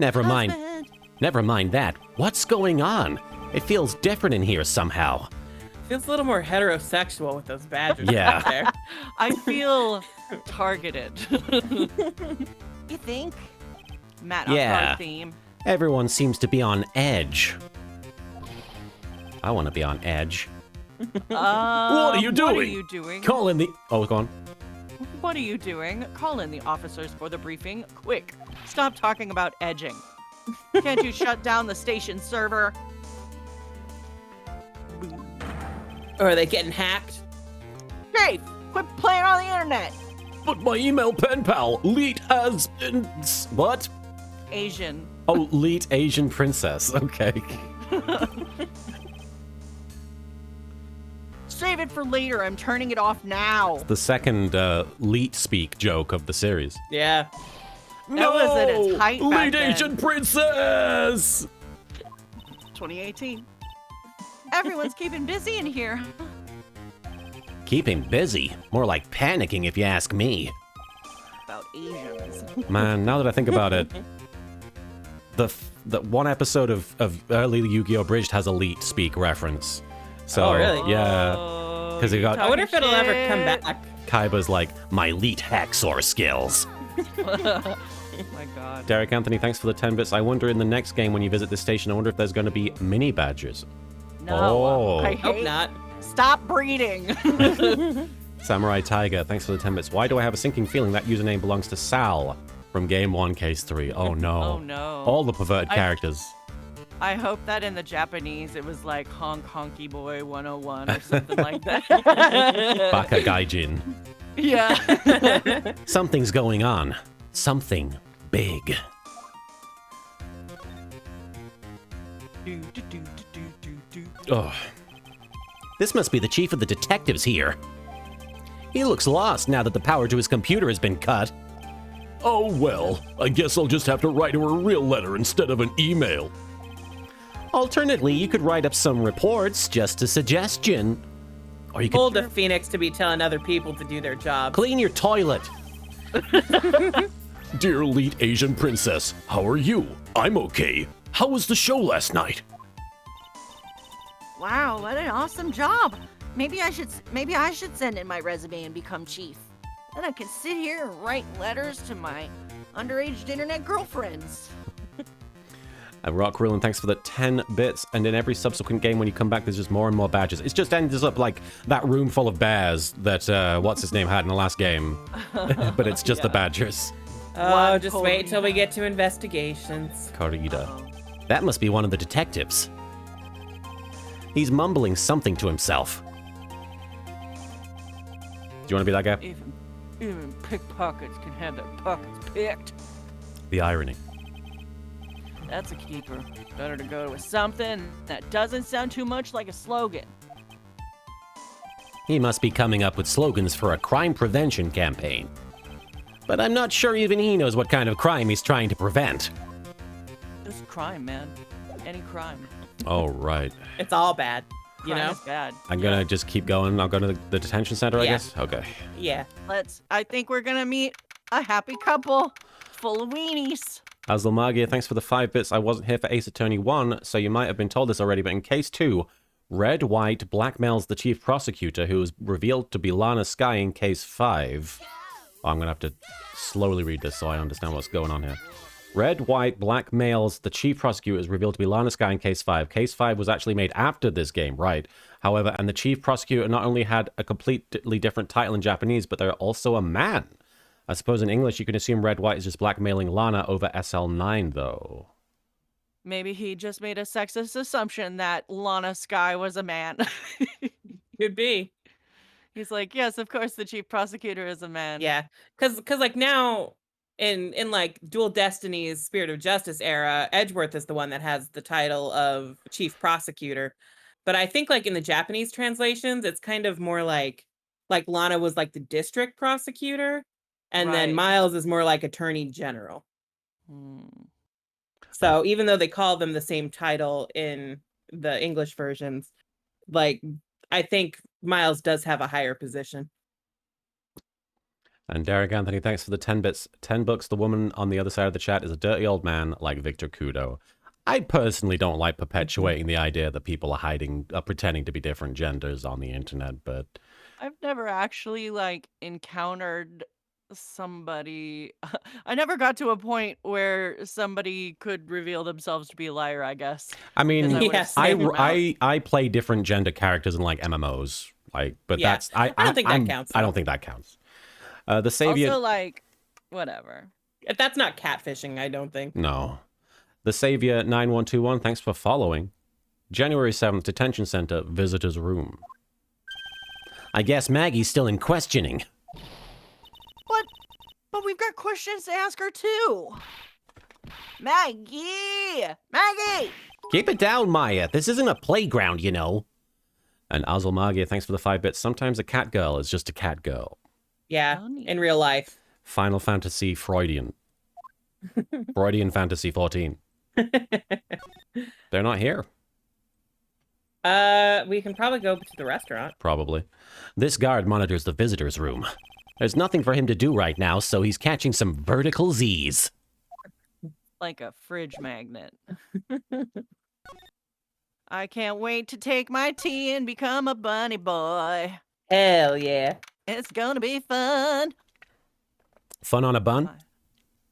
Never mind. Husband. Never mind that. What's going on? It feels different in here somehow. Feels a little more heterosexual with those badgers Yeah. out there. I feel targeted. You think? Matt Yeah. Card theme. Everyone seems to be on edge. I want to be on edge. What are you What are doing? you doing? Call in the... Oh, go on. What are you doing? Call in the officers for the briefing. Quick. Stop talking about edging. Can't you shut down the station server? Or are they getting hacked? Dave, quit playing on the internet. But my email pen pal, Leet, has been... What? Asian. Oh, lead Asian princess. Okay. Save it for later. I'm turning it off now. The second leet speak joke of the series. Yeah. That was at its height back Leet then. Asian princess! 2018. Everyone's keeping busy in here. Keeping busy. More like panicking if you ask me. About Asians. Man, now that I think about it, the one episode of early Yu-Gi-Oh! Bridged has a leet speak reference. So, Oh, really? yeah. Oh, 'Cause it you got- I wonder if it'll ever come talking back. Kaiba's like, my leet hacksaw skills. shit. Oh my god. Derek Anthony, thanks for the 10 bits. I wonder in the next game when you visit this station, I wonder if there's going to be mini badgers. No. Oh. I Hope hate. not. Stop breeding. Samurai Tiger, thanks for the 10 bits. Why do I have a sinking feeling that username belongs to Sal from Game 1 Case 3? Oh no. Oh no. All the perverted I- characters. I hope that in the Japanese it was like Honk Honky Boy 101 or something like that. Baka Gaijin. Yeah. Something's going on. Something big. Oh. This must be the chief of the detectives here. He looks lost now that the power to his computer has been cut. Oh well, I guess I'll just have to write her a real letter instead of an email. Alternately, you could write up some reports, just a suggestion. Or you could Bold of Phoenix to be telling other people to do their job. clean your toilet. Dear Leet Asian princess, how are you? I'm okay. How was the show last night? Wow, what an awesome job. Maybe I should send in my resume and become chief. Then I can sit here and write letters to my underage internet girlfriends. Rock Ruin, thanks for the 10 bits. And in every subsequent game, when you come back, there's just more and more badges. It just ends up like that room full of bears that what's his name had in the last game, but it's just the badgers. Oh, One just wait till we get to investigations. Corrida. That must be one of the detectives. He's mumbling something to himself. Do you want to be that guy? Even pickpockets can have their pockets picked. The irony. That's a keeper. Better to go with something that doesn't sound too much like a slogan. He must be coming up with slogans for a crime prevention campaign. But I'm not sure even he knows what kind of crime he's trying to prevent. Just crime, man. Any crime. Oh, right. It's all bad, you Crime know? is bad. I'm gonna just keep going. I'll go to the detention center, I Yeah. guess? Okay. Yeah. I think we're gonna meet a happy couple full of weenies. Azulmagia, thanks for the 5 bits. I wasn't here for Ace Attorney 1, so you might have been told this already, but in case 2, Red White blackmails the chief prosecutor, who is revealed to be Lana Skye in case 5. Oh, I'm gonna have to slowly read this so I understand what's going on here. Red White blackmails the chief prosecutor, is revealed to be Lana Skye in case 5. Case 5 was actually made after this game, right? However, and the chief prosecutor not only had a completely different title in Japanese, but they're also a man. I suppose in English you can assume Red White is just blackmailing Lana over SL9, though. Maybe he just made a sexist assumption that Lana Skye was a man. Could be. He's like, yes, of course the chief prosecutor is a man. Yeah. Cause like now in like Dual Destiny's Spirit of Justice era, Edgeworth is the one that has the title of chief prosecutor. But I think like in the Japanese translations, it's kind of more like Lana was like the district prosecutor. And then Right. Miles is more like attorney general. Hmm. So even though they call them the same title in the English versions, like I think Miles does have a higher position. And Derek Anthony, thanks for the 10 bits. 10 bucks. The woman on the other side of the chat is a dirty old man like Victor Kudo. I personally don't like perpetuating the idea that people are pretending to be different genders on the internet, but I've never actually like encountered somebody. I never got to a point where somebody could reveal themselves to be a liar, I guess. I mean, 'Cause I would've Yes. snaked them out. I play different gender characters in like MMOs, like, but Yeah. that's I don't think that counts, I though. don't think that counts. The savior, Also, like, whatever. That's not catfishing, I don't think. no, the savior 9121. Thanks for following. January 7th, detention center, visitors room. I guess Maggie's still in questioning. But we've got questions to ask her too. Maggie! Maggie! Keep it down, Maya. This isn't a playground, you know. And Azulmagia, thanks for the 5 bits. Sometimes a cat girl is just a cat girl. Yeah, Funny. in real life. Final Fantasy Freudian. Freudian Fantasy 14. They're not here, We can probably go to the restaurant. probably. This guard monitors the visitors room. There's nothing for him to do right now, so he's catching some vertical Z's. Like a fridge magnet. I can't wait to take my tea and become a bunny boy. Hell yeah. It's gonna be fun. Fun on a bun?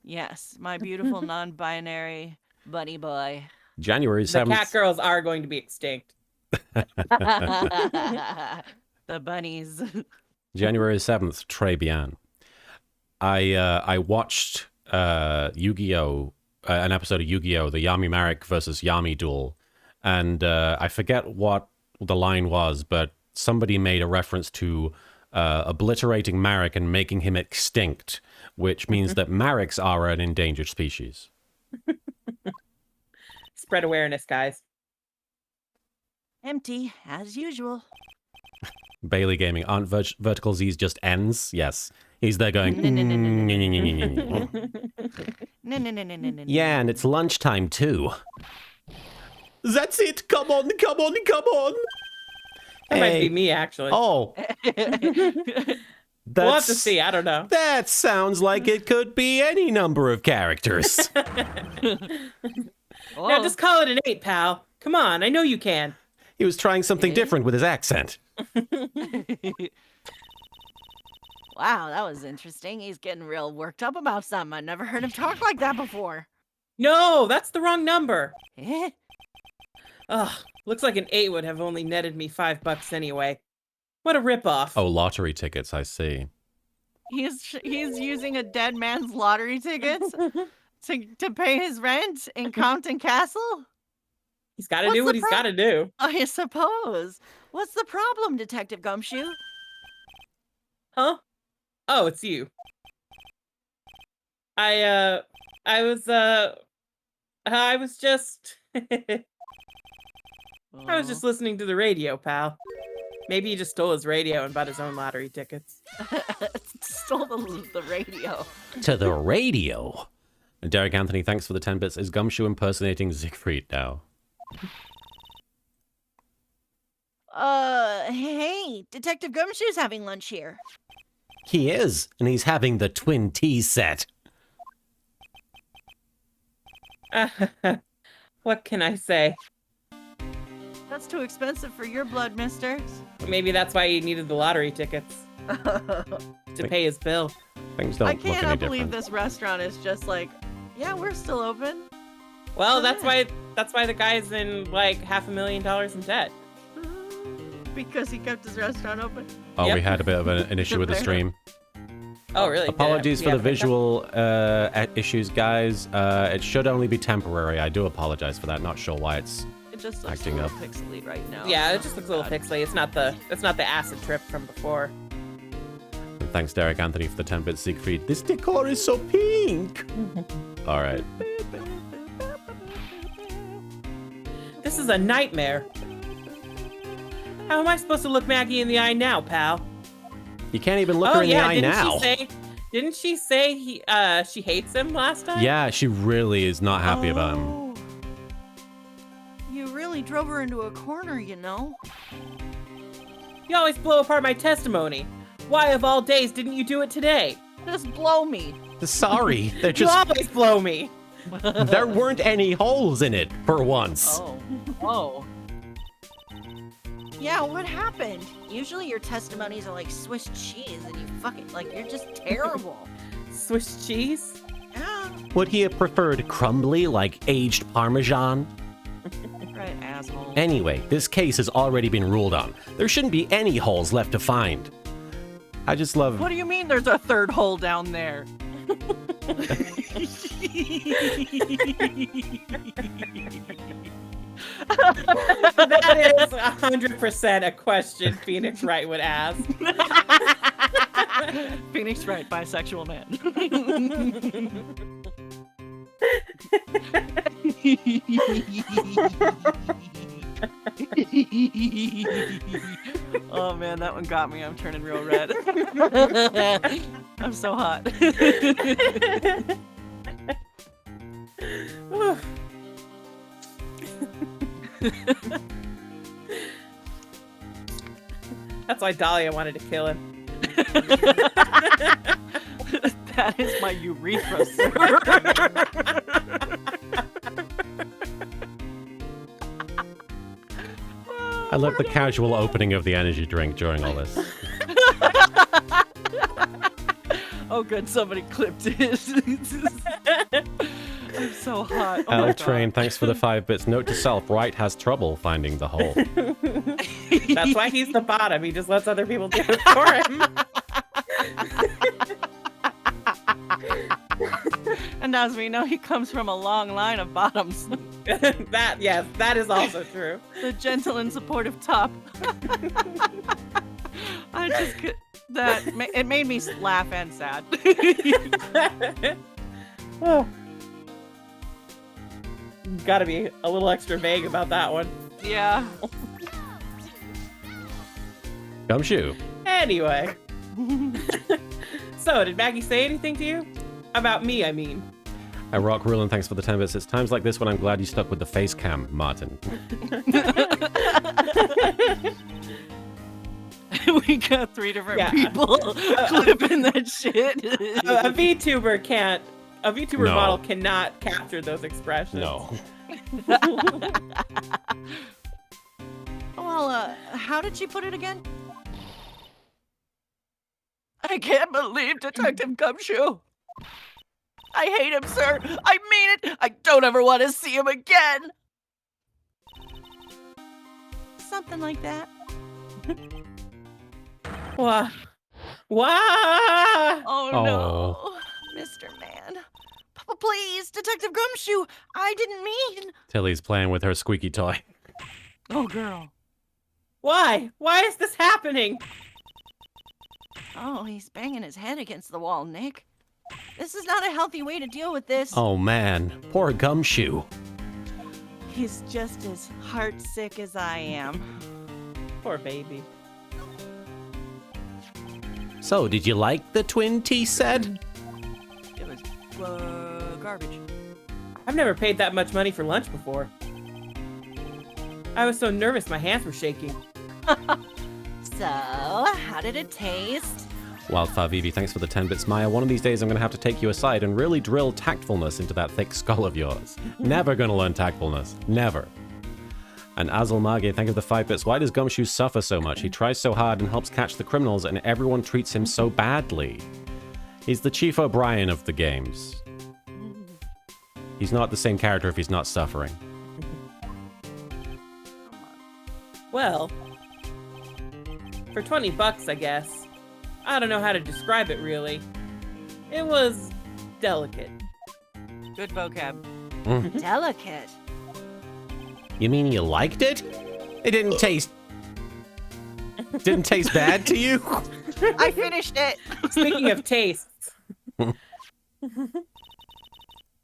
Yes, my beautiful non-binary bunny boy. January The 7th. cat girls are going to be extinct. The bunnies. January 7th, Très bien. I watched Yu-Gi-Oh! An episode of Yu-Gi-Oh! The Yami Marek versus Yami duel. And I forget what the line was, but somebody made a reference to obliterating Marek and making him extinct, which means that Mareks are an endangered species. Spread awareness, guys. Empty, as usual. Bailey Gaming, aren't vertical Z's just N's? Yes. He's there going, No. yeah, and it's lunchtime too. That's it. Come on, come on, come on. That might Hey. be me, actually. Oh, We'll have to see. I don't know. That sounds like it could be any number of characters. Now just call it an 8, pal. Come on, I know you can. He was trying something different with his accent. Wow, that was interesting. He's getting real worked up about something. I've never heard him talk like that before. No, that's the wrong number. Eh? Ugh, looks like an 8 would have only netted me $5 anyway. What a ripoff. Oh, lottery tickets, I see. He's using a dead man's lottery tickets to pay his rent in Compton Castle? He's got to What's do what the he's got to do. I suppose. What's the problem, Detective Gumshoe? Huh? Oh, it's you. I was just I was just listening to the radio, pal. Maybe he just stole his radio and bought his own lottery tickets. Stole the radio. To the radio. And Derek Anthony, thanks for the 10 bits. Is Gumshoe impersonating Siegfried now? Hey, Detective Gumshoe's having lunch here. He is, and he's having the twin tea set. What can I say? That's too expensive for your blood, mister. Maybe that's why he needed the lottery tickets to pay his bill. Things don't I look any cannot believe different. this restaurant is just like, yeah, we're still open. Well, Go that's why the guy's in like $500,000 in debt. Because he kept his restaurant open. Oh, we Yep. had a bit of an issue with the stream. Oh, really? Apologies for Yeah, the visual issues, guys. It should only be temporary. I do apologize for that. Not sure why it's... It just looks Acting a up. little pixely right now. Yeah, it just looks a little God. pixely. It's not the acid trip from before. And thanks, Derek Anthony, for the 10 bits, Siegfried. This decor is so pink. All right. This is a nightmare. How am I supposed to look Maggie in the eye now, pal? You can't even look her in the eye now. Didn't she say she hates him last time? Yeah, she really is not happy about him. Oh. You really drove her into a corner, you know? You always blow apart my testimony. Why of all days didn't you do it today? Just blow me. Sorry, they're You just... always blow me. There weren't any holes in it, for once. Oh. Oh. Yeah, what happened? Usually your testimonies are like Swiss cheese and you fucking, like, you're just terrible. Swiss cheese? Yeah. Would he have preferred crumbly, like aged Parmesan? Right, asshole. Anyway, this case has already been ruled on. There shouldn't be any holes left to find. I just love... What do you mean there's a third hole down there? That is 100% a question Phoenix Wright would ask. Phoenix Wright, bisexual man. Oh man, that one got me. I'm turning real red. I'm so hot. That's why Dahlia wanted to kill him. That is my urethra, sir. I love the casual opening of the energy drink during all this. Oh, good. Somebody clipped it. I'm so hot. Oh my L Train, thanks for the 5 bits. Note to self, Wright has trouble finding the hole. That's why he's the bottom. He just lets other people do it for him. And as we know, he comes from a long line of bottoms. That is also true. The gentle and supportive top. I just could. It made me laugh and sad. Oh. Gotta be a little extra vague about that one. Yeah. Gumshoe. Anyway. So, did Maggie say anything to you? About me, I mean. Rock Rulin, thanks for the 10 bits. It's times like this when I'm glad you stuck with the face cam, Martin. We got 3 different Yeah. people clipping that shit. A VTuber can't. A VTuber No. model cannot capture those expressions. No. Well, how did she put it again? I can't believe Detective Gumshoe. I hate him, sir. I mean it. I don't ever want to see him again. Something like that. Wah. Wah! Oh, Oh. no. Mr. Man. Papa, please, Detective Gumshoe. I didn't mean. Tilly's playing with her squeaky toy. Oh, girl. Why? Why is this happening? Oh, he's banging his head against the wall, Nick. This is not a healthy way to deal with this. Oh man, poor Gumshoe. He's just as heartsick as I am. Poor baby. So, did you like the twin tea set? It was garbage. I've never paid that much money for lunch before. I was so nervous my hands were shaking. So, how did it taste? Wildfire Vivi, thanks for the 10 bits. Maya, one of these days I'm going to have to take you aside and really drill tactfulness into that thick skull of yours. Never going to learn tactfulness. Never. And Azul Mage, thank you for the 5 bits. Why does Gumshoe suffer so much? He tries so hard and helps catch the criminals, and everyone treats him so badly. He's the Chief O'Brien of the games. He's not the same character if he's not suffering. Well, for 20 bucks, I guess. I don't know how to describe it, really. It was delicate. Good vocab. Delicate. You mean you liked it? It didn't taste bad to you? I finished it. Speaking of tastes,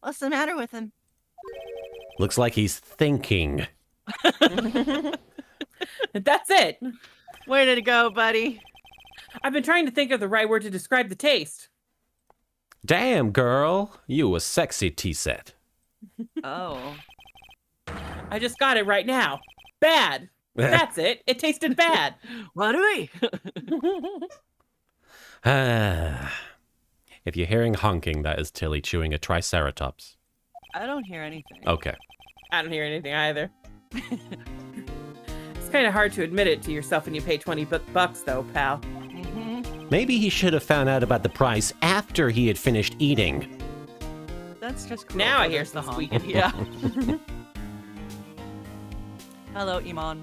What's the matter with him? Looks like he's thinking. that's it. Way to go, buddy. I've been trying to think of the right word to describe the taste. Damn, girl. You a sexy tea set. Oh. I just got it right now. Bad. That's it. It tasted bad. What do we? If you're hearing honking, that is Tilly chewing a triceratops. I don't hear anything. Okay. I don't hear anything either. It's kind of hard to admit it to yourself when you pay 20 bucks, though, pal. Maybe he should have found out about the price after he had finished eating. That's just cool. Now I Oh, hear there's the some honk. squeaking. Yeah. Hello, Iman.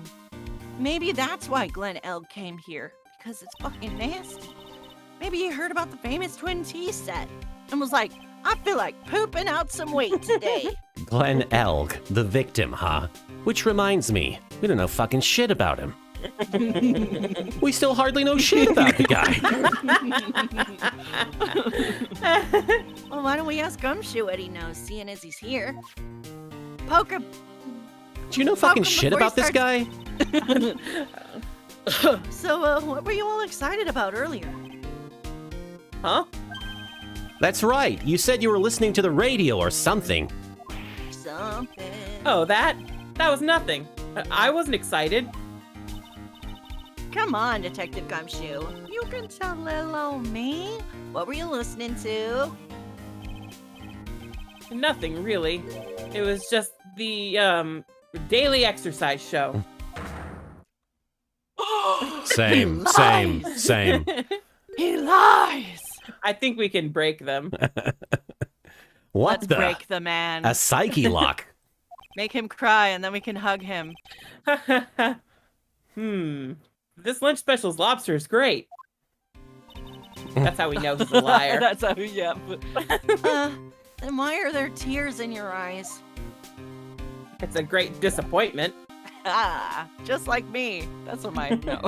Maybe that's why Glen Elg came here. Because it's fucking nasty. Maybe he heard about the famous Twin Tea set and was like, I feel like pooping out some weight today. Glen Elg, the victim, huh? Which reminds me, we don't know fucking shit about him. We still hardly know shit about the guy. Well, why don't we ask Gumshoe what he knows, seeing as he's here? Poke him. Do you know fucking Welcome shit before he about this guy? So, what were you all excited about earlier? Huh? That's right. You said you were listening to the radio or something. Something. Oh, that? That was nothing. I wasn't excited. Come on, Detective Gumshoe. You can tell little old me. What were you listening to? Nothing, really. It was just the, daily exercise show. Same. He lies. I think we can break them. What Let's the? break the man. A psyche lock. Make him cry, and then we can hug him. This lunch special's lobster is great. That's how we know he's a liar. That's how. Yeah. Then why are there tears in your eyes? It's a great disappointment. Ah, just like me. That's what mine. No.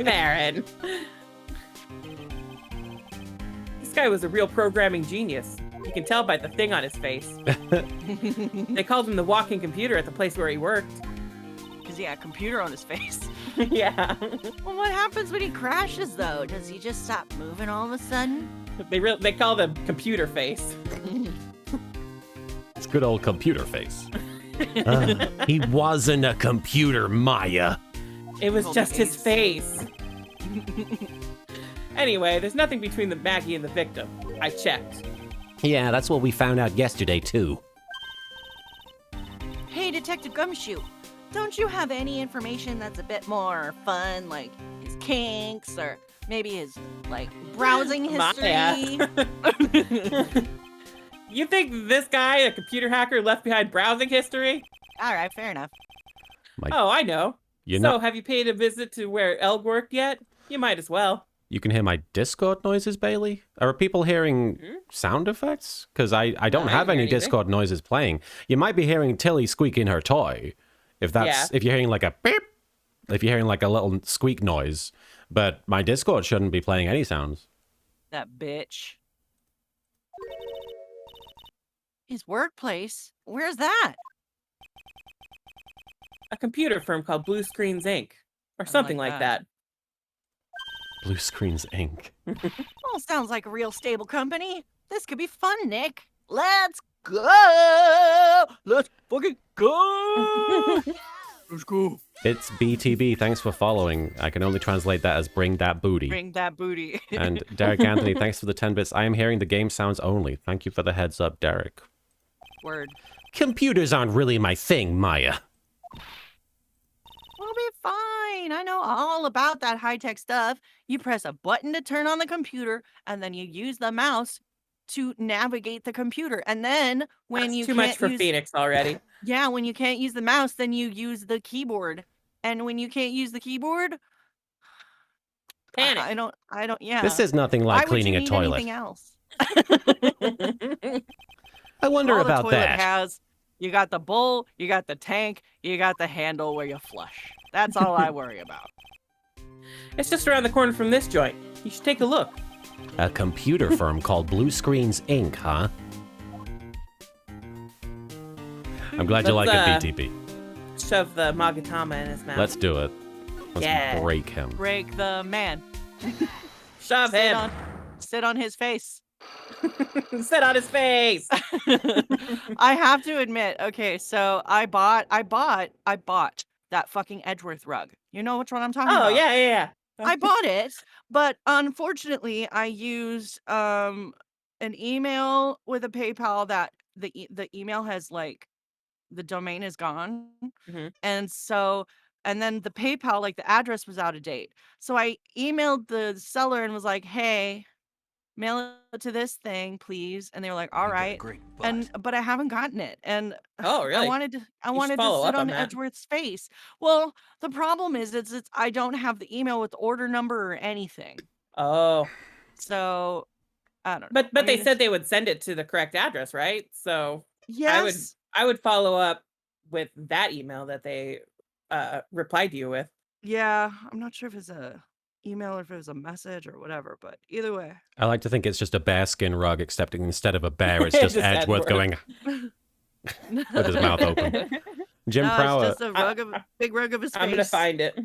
Marin. This guy was a real programming genius. You can tell by the thing on his face. They called him the walking computer at the place where he worked. Because he had a computer on his face. Yeah. Well, what happens when he crashes, though? Does he just stop moving all of a sudden? They call them computer face. It's good old computer face. He wasn't a computer, Maya. It was Golden just his Ace. face. Anyway, there's nothing between the Maggie and the victim. I checked. Yeah, that's what we found out yesterday, too. Hey, Detective Gumshoe, don't you have any information that's a bit more fun, like his kinks or maybe his, like, browsing My history? You think this guy, a computer hacker, left behind browsing history? All right, fair enough. Oh, I know. You So, know, have you paid a visit to where Elg worked yet? You might as well. you can hear my Discord noises, Bailey. Are people hearing sound effects? Because I don't I have didn't any hear anything. Discord noises playing. You might be hearing Tilly squeaking her toy. If you're hearing like a beep, if you're hearing like a little squeak noise. But my Discord shouldn't be playing any sounds. That bitch. His workplace? Where's that? A computer firm called Blue Screens Inc. Or something like like that. that. Blue Screens Inc. Well, sounds like a real stable company. This could be fun, Nick. Let's go. Let's fucking go. Let's go. It's BTB. Thanks for following. I can only translate that as bring that booty. Bring that booty. And Derek Anthony, thanks for the 10 bits. I am hearing the game sounds only. Thank you for the heads up, Derek. Word. Computers aren't really my thing, Maya. We'll be fine. I know all about that high-tech stuff. You press a button to turn on the computer, and then you use the mouse to navigate the computer. And then when That's you too can't much for use, Phoenix already. yeah, when you can't use the mouse, then you use the keyboard. And when you can't use the keyboard, Panic. I don't. Yeah. This is nothing Why like would cleaning you a need toilet. anything else? I wonder All about the toilet that. has, you got the bowl, you got the tank, you got the handle where you flush. That's all I worry about. It's just around the corner from this joint. You should take a look. A computer firm called Blue Screens Inc., huh? I'm glad you like Let's, it, BTB. Shove the Magatama in his mouth. Let's do it. Let's Yeah. break him. Break the man. shove him. Sit on his face. Sit on his face. I have to admit, okay, so I bought that fucking Edgeworth rug. You know which one I'm talking Oh about? yeah. I bought it. But unfortunately, I used an email with a PayPal that the email has like the domain is gone. Mhm. And so and then the PayPal, like the address was out of date. So I emailed the seller and was like, "Hey, mail it to this thing, please." And they were like, "All right." But I haven't gotten it. And Oh really? I wanted to follow sit up on on that. Edgeworth's face. Well, the problem is it's I don't have the email with the order number or anything. Oh, So I don't know. but I they mean, said they would send it to the correct address, right? So yes. I would follow up with that email that they replied to you with. Yeah, I'm not sure if it's a email or if it was a message or whatever, but either way. I like to think it's just a bearskin rug, except instead of a bear, it's just Just Edgeworth going with his mouth open. Jim No, Prower. it's just a big rug of his face. I'm gonna find it.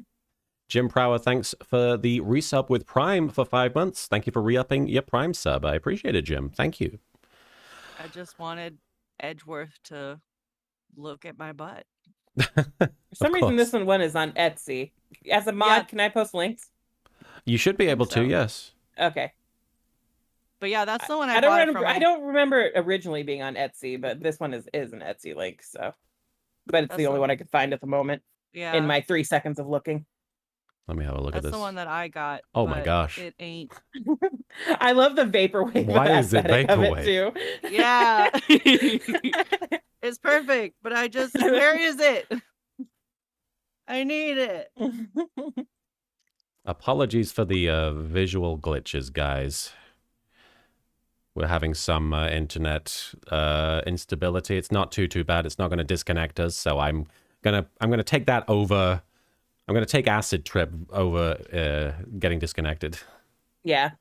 Jim Prower, thanks for the resub with Prime for 5 months. Thank you for re-upping your Prime sub. I appreciate it, Jim. Thank you. I just wanted Edgeworth to look at my butt. For some reason, course. this one is on Etsy. As a mod, Yeah. can I post links? You should be able to, So. yes. Okay. But yeah, that's the one I, I don't bought remember. from. I don't remember it originally being on Etsy, but this one is an Etsy link. So, but it's That's the only the- one I could find at the moment Yeah, in my 3 seconds of looking. Let me have a look that's at the this. one that I got. Oh my but gosh. It ain't. I love the vaporwave. Why is it aesthetic of vaporwave? too. Yeah. It's perfect, but where is it? I need it. Apologies for the visual glitches, guys. We're having some internet instability. It's not too bad. It's not going to disconnect us, so I'm gonna take that over. I'm gonna take acid trip over getting disconnected. Yeah.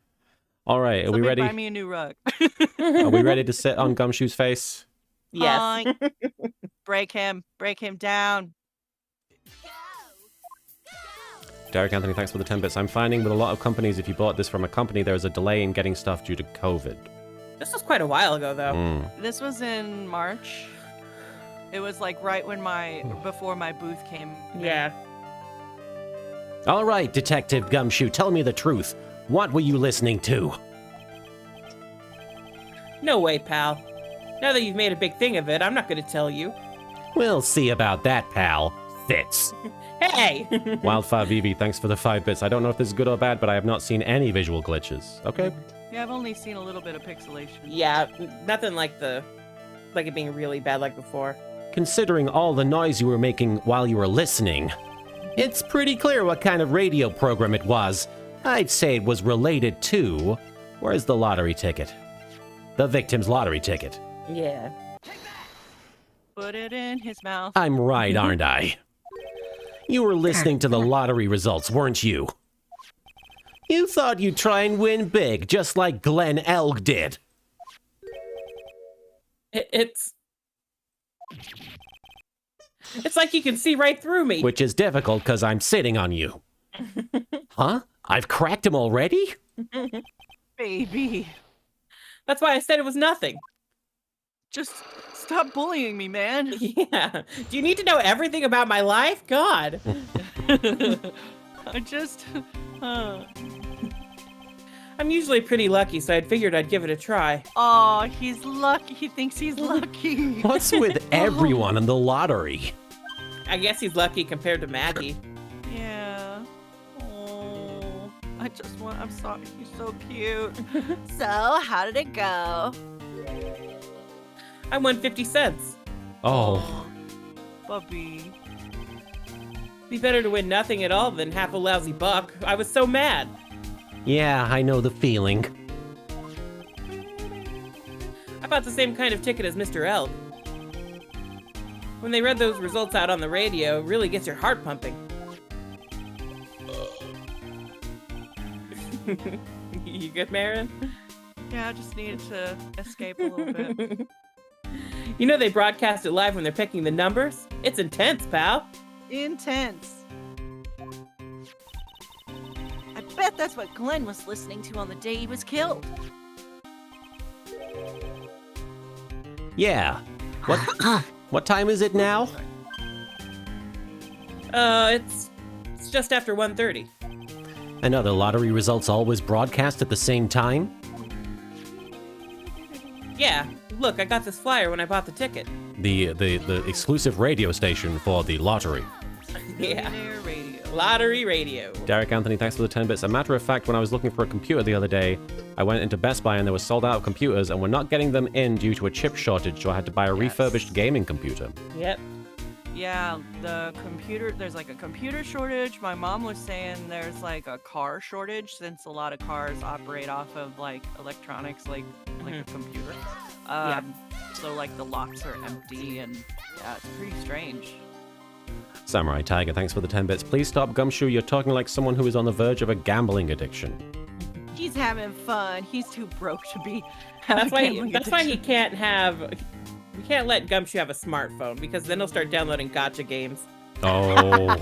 All right, are we Somebody ready? Buy me a new rug. Are we ready to sit on Gumshoe's face? Yes. Fine. Break him down. Derek Anthony, thanks for the 10 bits. I'm finding with a lot of companies, if you bought this from a company, there is a delay in getting stuff due to COVID. This was quite a while ago, though. Mm. This was in March. It was like right when before my booth came. in. Yeah. All right, Detective Gumshoe, tell me the truth. What were you listening to? No way, pal. Now that you've made a big thing of it, I'm not going to tell you. We'll see about that, pal. Fitz. Hey! Wildfire Vivi, thanks for the 5 bits. I don't know if this is good or bad, but I have not seen any visual glitches. Okay. Yeah, I've only seen a little bit of pixelation. Yeah, nothing like it being really bad like before. Considering all the noise you were making while you were listening, it's pretty clear what kind of radio program it was. I'd say it was related to... Where's the lottery ticket? The victim's lottery ticket. Yeah. Put it in his mouth. I'm right, aren't I? You were listening to the lottery results, weren't you? You thought you'd try and win big, just like Glenn Elg did. It's like you can see right through me. Which is difficult because I'm sitting on you. Huh? I've cracked him already? Baby. That's why I said it was nothing. Just stop bullying me, man. Yeah. Do you need to know everything about my life? God. I just. Uh... I'm usually pretty lucky, so I figured I'd give it a try. Oh, he's lucky. He thinks he's lucky. What's with everyone in the lottery? I guess he's lucky compared to Maggie. Yeah. Oh, I'm sorry. He's so cute. So, how did it go? I won 50 cents. Oh, Bubby. Be better to win nothing at all than half a lousy buck. I was so mad. yeah, I know the feeling. I bought the same kind of ticket as Mr. Elk. When they read those results out on the radio, it really gets your heart pumping. You good, Marin? Yeah, I just needed to escape a little bit. You know they broadcast it live when they're picking the numbers? It's intense, pal. Intense. I bet that's what Glenn was listening to on the day he was killed. Yeah. What time is it now? It's just after 1:30. And are the lottery results always broadcast at the same time? Yeah, look, I got this flyer when I bought the ticket. The exclusive radio station for the lottery. Yeah, Millionaire radio. lottery radio. Derek Anthony, thanks for the 10 bits. A matter of fact, when I was looking for a computer the other day, I went into Best Buy and they were sold out of computers and we're not getting them in due to a chip shortage, so I had to buy a refurbished gaming computer. Yep. Yeah, there's like a computer shortage. My mom was saying there's like a car shortage since a lot of cars operate off of like electronics, like a computer. Yeah. So like the locks are empty and yeah, it's pretty strange. Samurai Tiger, thanks for the 10 bits. Please stop, Gumshoe. You're talking like someone who is on the verge of a gambling addiction. He's having fun. He's too broke to be. That's why he can't have. We can't let Gumshoe have a smartphone because then he'll start downloading gotcha games. Oh.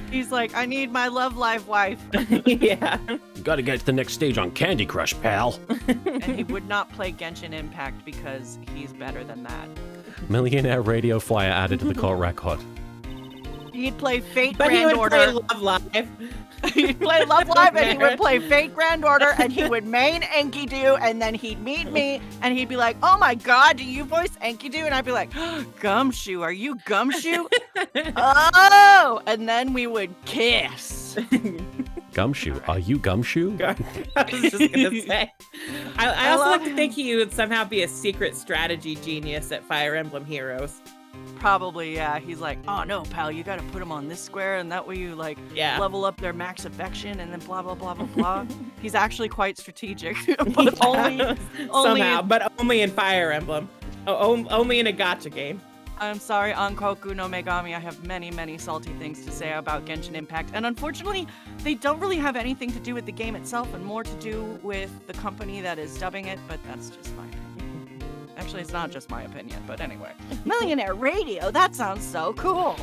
He's like, I need my Love Live wife. Yeah. Gotta get to the next stage on Candy Crush, pal. And he would not play Genshin Impact because he's better than that. Millionaire radio flyer added to the court record. He'd play Fate But he Grand would play Order. Love Live. He'd play Love Live and he would play Fate Grand Order and he would main Enkidu and then he'd meet me and he'd be like, oh my god, do you voice Enkidu? And I'd be like, Gumshoe, are you Gumshoe? Oh! And then we would kiss. Gumshoe, are you Gumshoe? I was just gonna say. I also like to think he would somehow be a secret strategy genius at Fire Emblem Heroes. Probably, yeah. He's like, oh no, pal, you gotta put them on this square and that way you like level up their max affection and then blah blah blah blah blah. He's actually quite strategic. But only Somehow, but only in Fire Emblem. Only in a gotcha game. I'm sorry, Ankoku no Megami. I have many, many salty things to say about Genshin Impact. And unfortunately, they don't really have anything to do with the game itself and more to do with the company that is dubbing it, but that's just my opinion. Actually, it's not just my opinion, but anyway. Millionaire radio? That sounds so cool.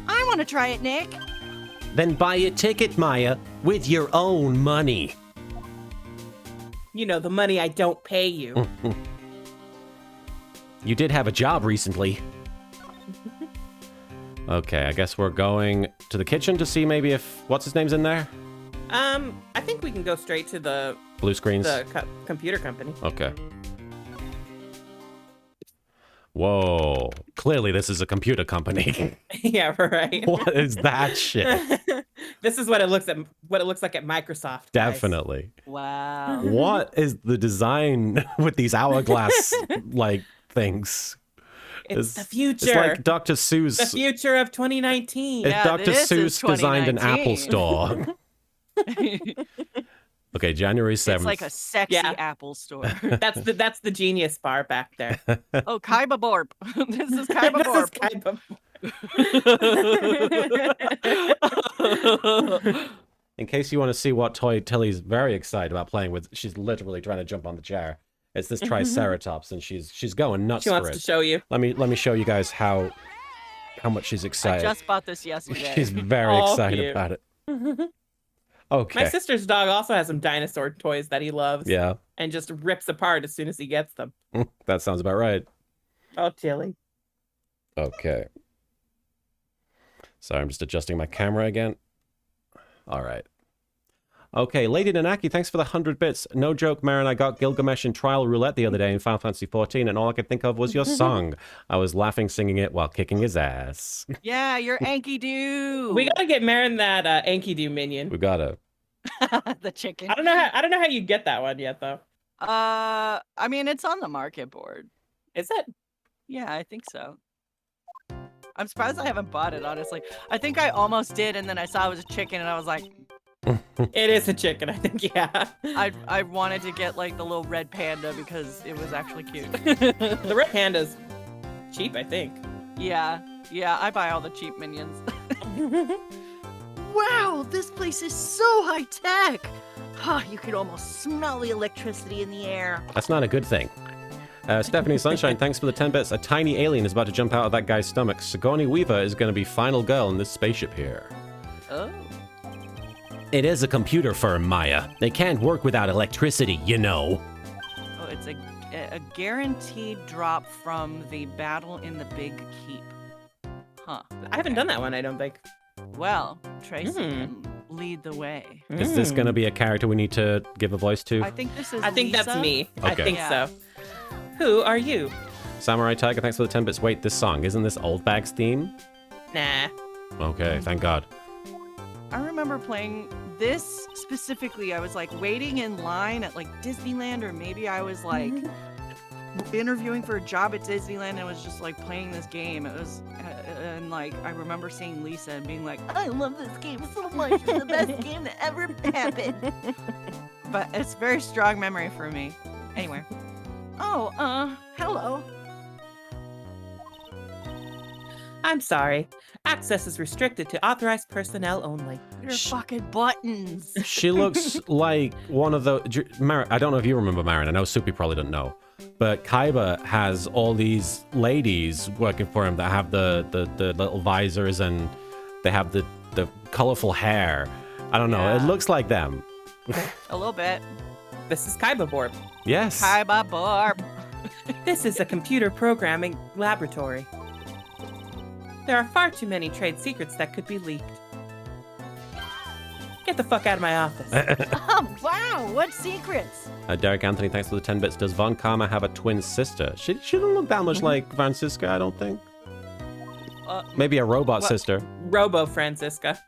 I want to try it, Nick. Then buy a ticket, Maya, with your own money. You know, the money I don't pay you. You did have a job recently. Okay, I guess we're going to the kitchen to see maybe if what's his name's in there. I think we can go straight to the Blue screens. computer company. Okay. Whoa! Clearly, this is a computer company. Yeah, right. What is that shit? This is what it looks like at Microsoft. Guys. Definitely. Wow. What is the design with these hourglass like things? It's the future. It's like Dr. Seuss. The future of 2019. If Yeah, Dr. this is Seuss designed an 2019. Apple store. Okay, January 7th. It's like a sexy Apple store. That's the genius bar back there. Oh, Kaiba Borp. This is Kaiba This is Borp. In case you want to see what toy Tilly's very excited about playing with, she's literally trying to jump on the chair. It's this Triceratops, and she's going nuts She for wants it. to show you. Let me show you guys how much she's I excited. just bought this yesterday. She's very Oh, excited cute. about it. Okay. My sister's dog also has some dinosaur toys that he loves. Yeah, And just rips apart as soon as he gets them. that sounds about right. Oh, Tilly. Okay. Sorry, I'm just adjusting my camera again. All right. Okay, Lady Nanaki, thanks for the 100 bits. No joke, Marin, I got Gilgamesh in Trial Roulette the other day in Final Fantasy XIV, and all I could think of was your song. I was laughing singing it while kicking his ass. Yeah, you're Enkidu. We gotta get Marin that Enkidu minion. We gotta. The chicken. I don't know how you get that one yet though. I mean, it's on the market board. Is it? Yeah, I think so. I'm surprised I haven't bought it, honestly. I think I almost did, and then I saw it was a chicken, and I was like, It is a chicken, I think, yeah. I wanted to get like the little red panda because it was actually cute. The red panda's cheap, I think. Yeah, I buy all the cheap minions. Wow, this place is so high tech. Oh, you could almost smell the electricity in the air. That's not a good thing. Stephanie Sunshine, thanks for the 10 bits. A tiny alien is about to jump out of that guy's stomach. Sigourney Weaver is going to be final girl in this spaceship here. Oh. It is a computer firm, Maya. They can't work without electricity, you know. Oh, it's a guaranteed drop from the battle in the Big Keep. Huh. I haven't done that one, I don't think. Well, Tracy can lead the way. Is this going to be a character we need to give a voice to? I think this is I think that's Lisa. me. I Okay. think Yeah. so. Who are you? Samurai Tiger, thanks for the 10 bits. Wait, this song, isn't this Old Bag's theme? Nah. Okay, thank God. I remember playing this specifically. I was like waiting in line at like Disneyland, or maybe I was like interviewing for a job at Disneyland and was just like playing this game. It was, and like I remember seeing Lisa and being like, I love this game so much. It's the best game that ever happened. but it's a very strong memory for me. Anyway, Oh, hello. I'm sorry. Access is restricted to authorized personnel only. Your fucking buttons. She looks like one of the... Marin, I don't know if you remember Marin. I know Soupy probably doesn't know. But Kaiba has all these ladies working for him that have the little visors and they have the colorful hair. I don't know. Yeah. It looks like them. a little bit. This is Kaiba Borb. Yes. Hi, Bob Barb. This is a computer programming laboratory. There are far too many trade secrets that could be leaked. Get the fuck out of my office. Oh, wow, what secrets? Derek Anthony, thanks for the 10 bits. Does Von Karma have a twin sister? She don't look that much like Francisca, I don't think. Maybe a robot what? sister. Robo Francisca.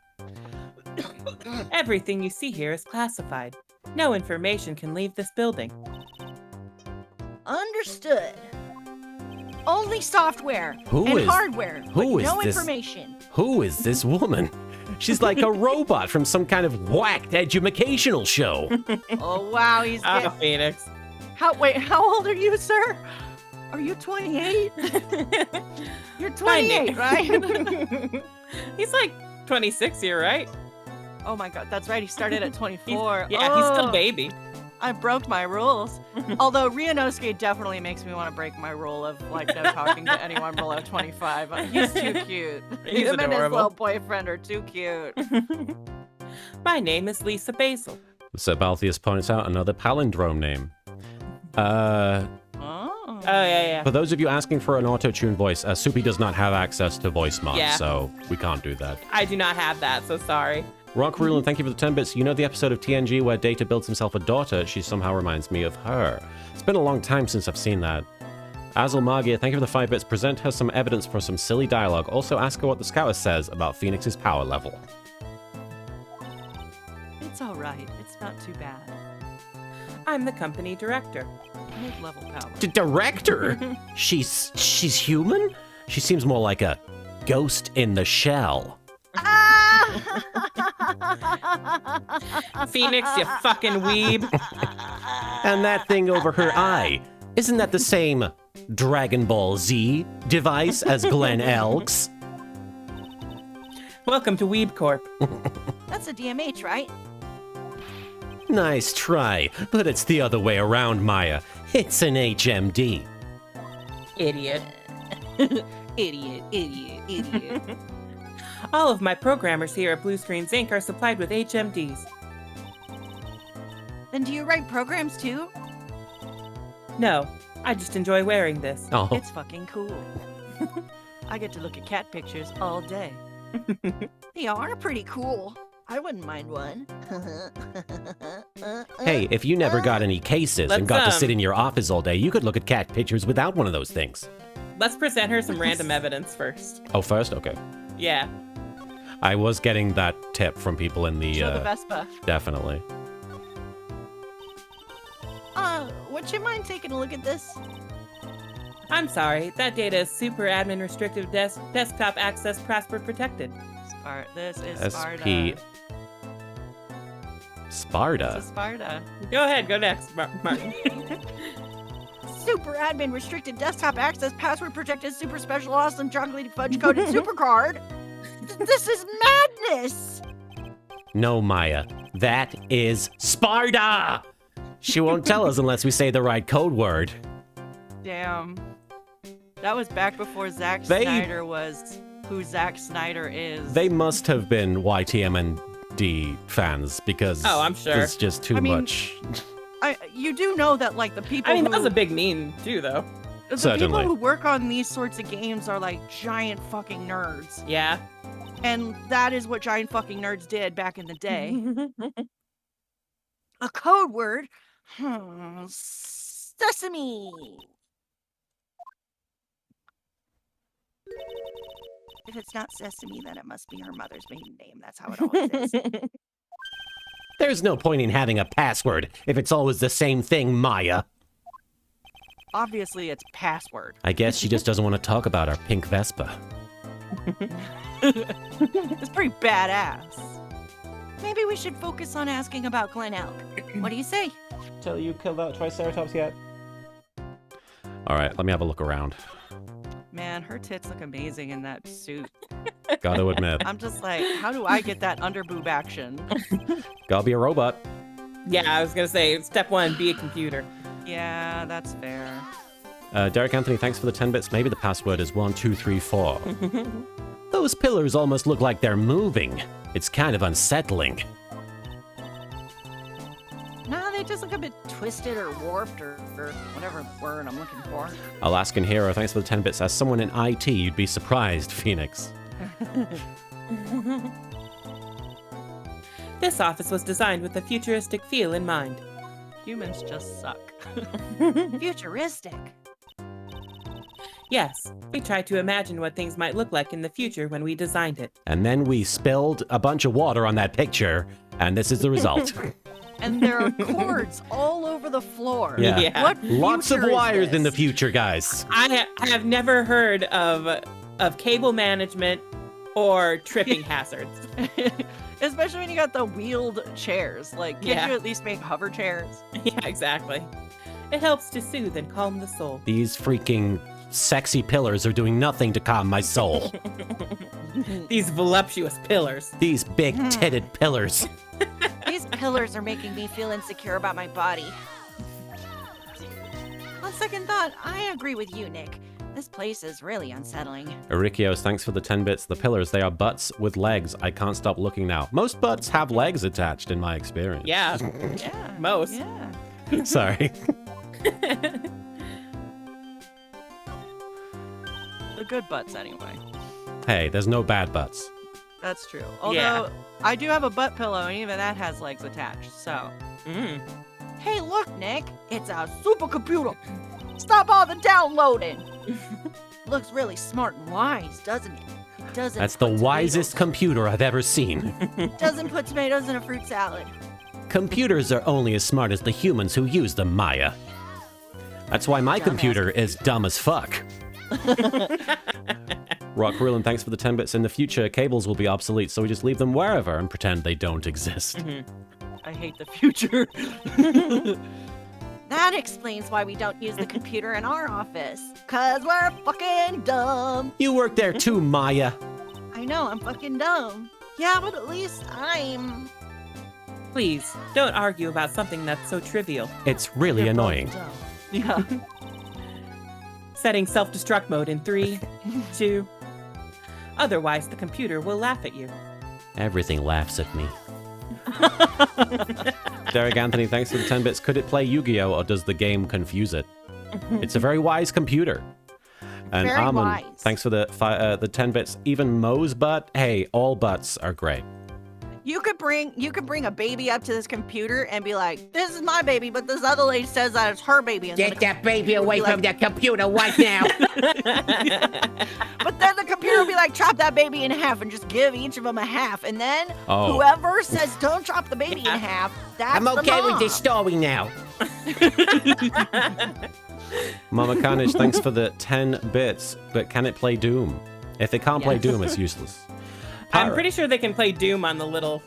Everything you see here is classified. No information can leave this building. Understood. Only software Who and is- hardware, who but is no this? information. Who is this woman? She's like a robot from some kind of Whacked educational show. Oh wow, he's Ah, getting... Phoenix. How old are you, sir? Are you 28? You're 28, right? He's like 26 here, right? Oh my god, that's right. He started at 24. He's still Oh, a baby. I broke my rules. Although Ryunosuke definitely makes me want to break my rule of like no talking to anyone below 25. He's too cute. He's Him and his adorable. little boyfriend are too cute. My name is Lisa Basil. Sir Balthius points out another palindrome name. Oh. Oh, yeah. For those of you asking for an auto-tune voice, Soupy does not have access to voice mod, Yeah. so we can't do that. I do not have that, so sorry. Rock Rulin, thank you for the 10 bits. You know the episode of TNG where Data builds himself a daughter? She somehow reminds me of her. It's been a long time since I've seen that. Azel Magia, thank you for the 5 bits. Present her some evidence for some silly dialogue. Also ask her what the Scouter says about Phoenix's power level. It's all right. It's not too bad. I'm the company director. Mid-level power. Director? She's human? She seems more like a ghost in the shell. Phoenix, you fucking weeb. And that thing over her eye, isn't that the same Dragon Ball Z device as Glenn Elks? Welcome to Weeb Corp. That's a DMH, right? Nice try, but it's the other way around, Maya. It's an HMD. Idiot. Idiot. All of my programmers here at Blue Screens Inc. are supplied with HMDs. Then do you write programs too? No, I just enjoy wearing this. Oh, It's fucking cool. I get to look at cat pictures all day. They are pretty cool. I wouldn't mind one. hey, if you never got any cases and got to Let's, sit in your office all day, you could look at cat pictures without one of those things. Let's present her some random evidence first. Oh, first? Okay. Yeah. I was getting that tip from people in the, Show the Vespa. definitely. Would you mind taking a look at this? I'm sorry, that data is super admin restrictive desktop access password protected. This is Sparta. SP. Sparta? This is Sparta. Go ahead, go next, Martin. Super admin restricted desktop access password protected super special awesome chocolate fudge coated super card. This is madness. No, Maya. That is Sparta! She won't tell us unless we say the right code word. Damn. That was back before Zack They- Snyder was who Zack Snyder is. They must have been YTMND fans because Oh, I'm sure. there's just too I mean, much. You do know that like the people I mean, who, that was a big meme, too, though. the Certainly. people who work on these sorts of games are like giant fucking nerds. Yeah. And that is what giant fucking nerds did back in the day. A code word? Sesame. If it's not Sesame, then it must be her mother's maiden name. That's how it always is. There's no point in having a password if it's always the same thing, Maya. Obviously, it's password. I guess she just doesn't want to talk about our pink Vespa. It's pretty badass. Maybe we should focus on asking about Glen Elk. What do you say? Till you killed that Triceratops yet? All right, let me have a look around. Man, her tits look amazing in that suit. Gotta admit. I'm just like, how do I get that underboob action? Gotta be a robot. Yeah, I was going to say, step one, be a computer. Yeah, that's fair. Derek Anthony, thanks for the 10 bits. Maybe the password is 1234. Those pillars almost look like they're moving. It's kind of unsettling. No, they just look a bit twisted or warped or whatever word I'm looking for. Alaskan Hero, thanks for the 10 bits. As someone in IT, you'd be surprised, Phoenix. This office was designed with a futuristic feel in mind. Humans just suck. Futuristic. Yes, we tried to imagine what things might look like in the future when we designed it. And then we spilled a bunch of water on that picture, and this is the result. And there are cords all over the floor. Yeah. Yeah. What Lots of future is wires in the this? future, guys. I have never heard of cable management or tripping hazards. Especially when you got the wheeled chairs. Like, can't Yeah. you at least make hover chairs? Yeah, exactly. It helps to soothe and calm the soul. These freaking sexy pillars are doing nothing to calm my soul. These voluptuous pillars. These big-titted pillars. These pillars are making me feel insecure about my body. On second thought, I agree with you, Nick. This place is really unsettling. Erikios, thanks for the 10 bits. The pillars, they are butts with legs. I can't stop looking now. Most butts have legs attached, in my experience. Yeah, Yeah. most. Yeah. Sorry. The good butts, anyway. Hey, there's no bad butts. That's true. Although, Yeah. I do have a butt pillow, and even that has legs attached, so. Mm. Hey, look, Nick. It's a supercomputer. Stop all the downloading. Looks really smart and wise, doesn't it? It doesn't. That's the put wisest computer I've ever seen. Doesn't put tomatoes in a fruit salad. Computers are only as smart as the humans who use them, Maya. That's why my Dumbass computer is dumb as fuck. Rock Rulan, thanks for the 10 bits. In the future, cables will be obsolete, so we just leave them wherever and pretend they don't exist. I hate the future. That explains why we don't use the computer in our office. 'Cause we're fucking dumb. You work there too, Maya. I know, I'm fucking dumb. Yeah, but at least I'm... Please, don't argue about something that's so trivial. It's really You're both annoying. dumb. Yeah. Setting self-destruct mode in 3, 2. Otherwise, the computer will laugh at you. Everything laughs at me. Derek Anthony, thanks for the 10 bits. Could it play Yu-Gi-Oh, or does the game confuse it? It's a very wise computer. And Very Armin, wise. thanks for the 10 bits. Even Mo's butt. Hey, all butts are great. You could bring a baby up to this computer and be like, "This is my baby," but this other lady says that it's her baby. And Get that baby away from the computer right now. But then the computer will be like, "Chop that baby in half and just give each of them a half." And then Oh. whoever says don't chop the baby in half, that's I'm the okay with mom. this story now. Mama Carnage, thanks for the 10 bits. But can it play Doom? If it can't play Yes. Doom, it's useless. I'm pretty sure they can play Doom on the little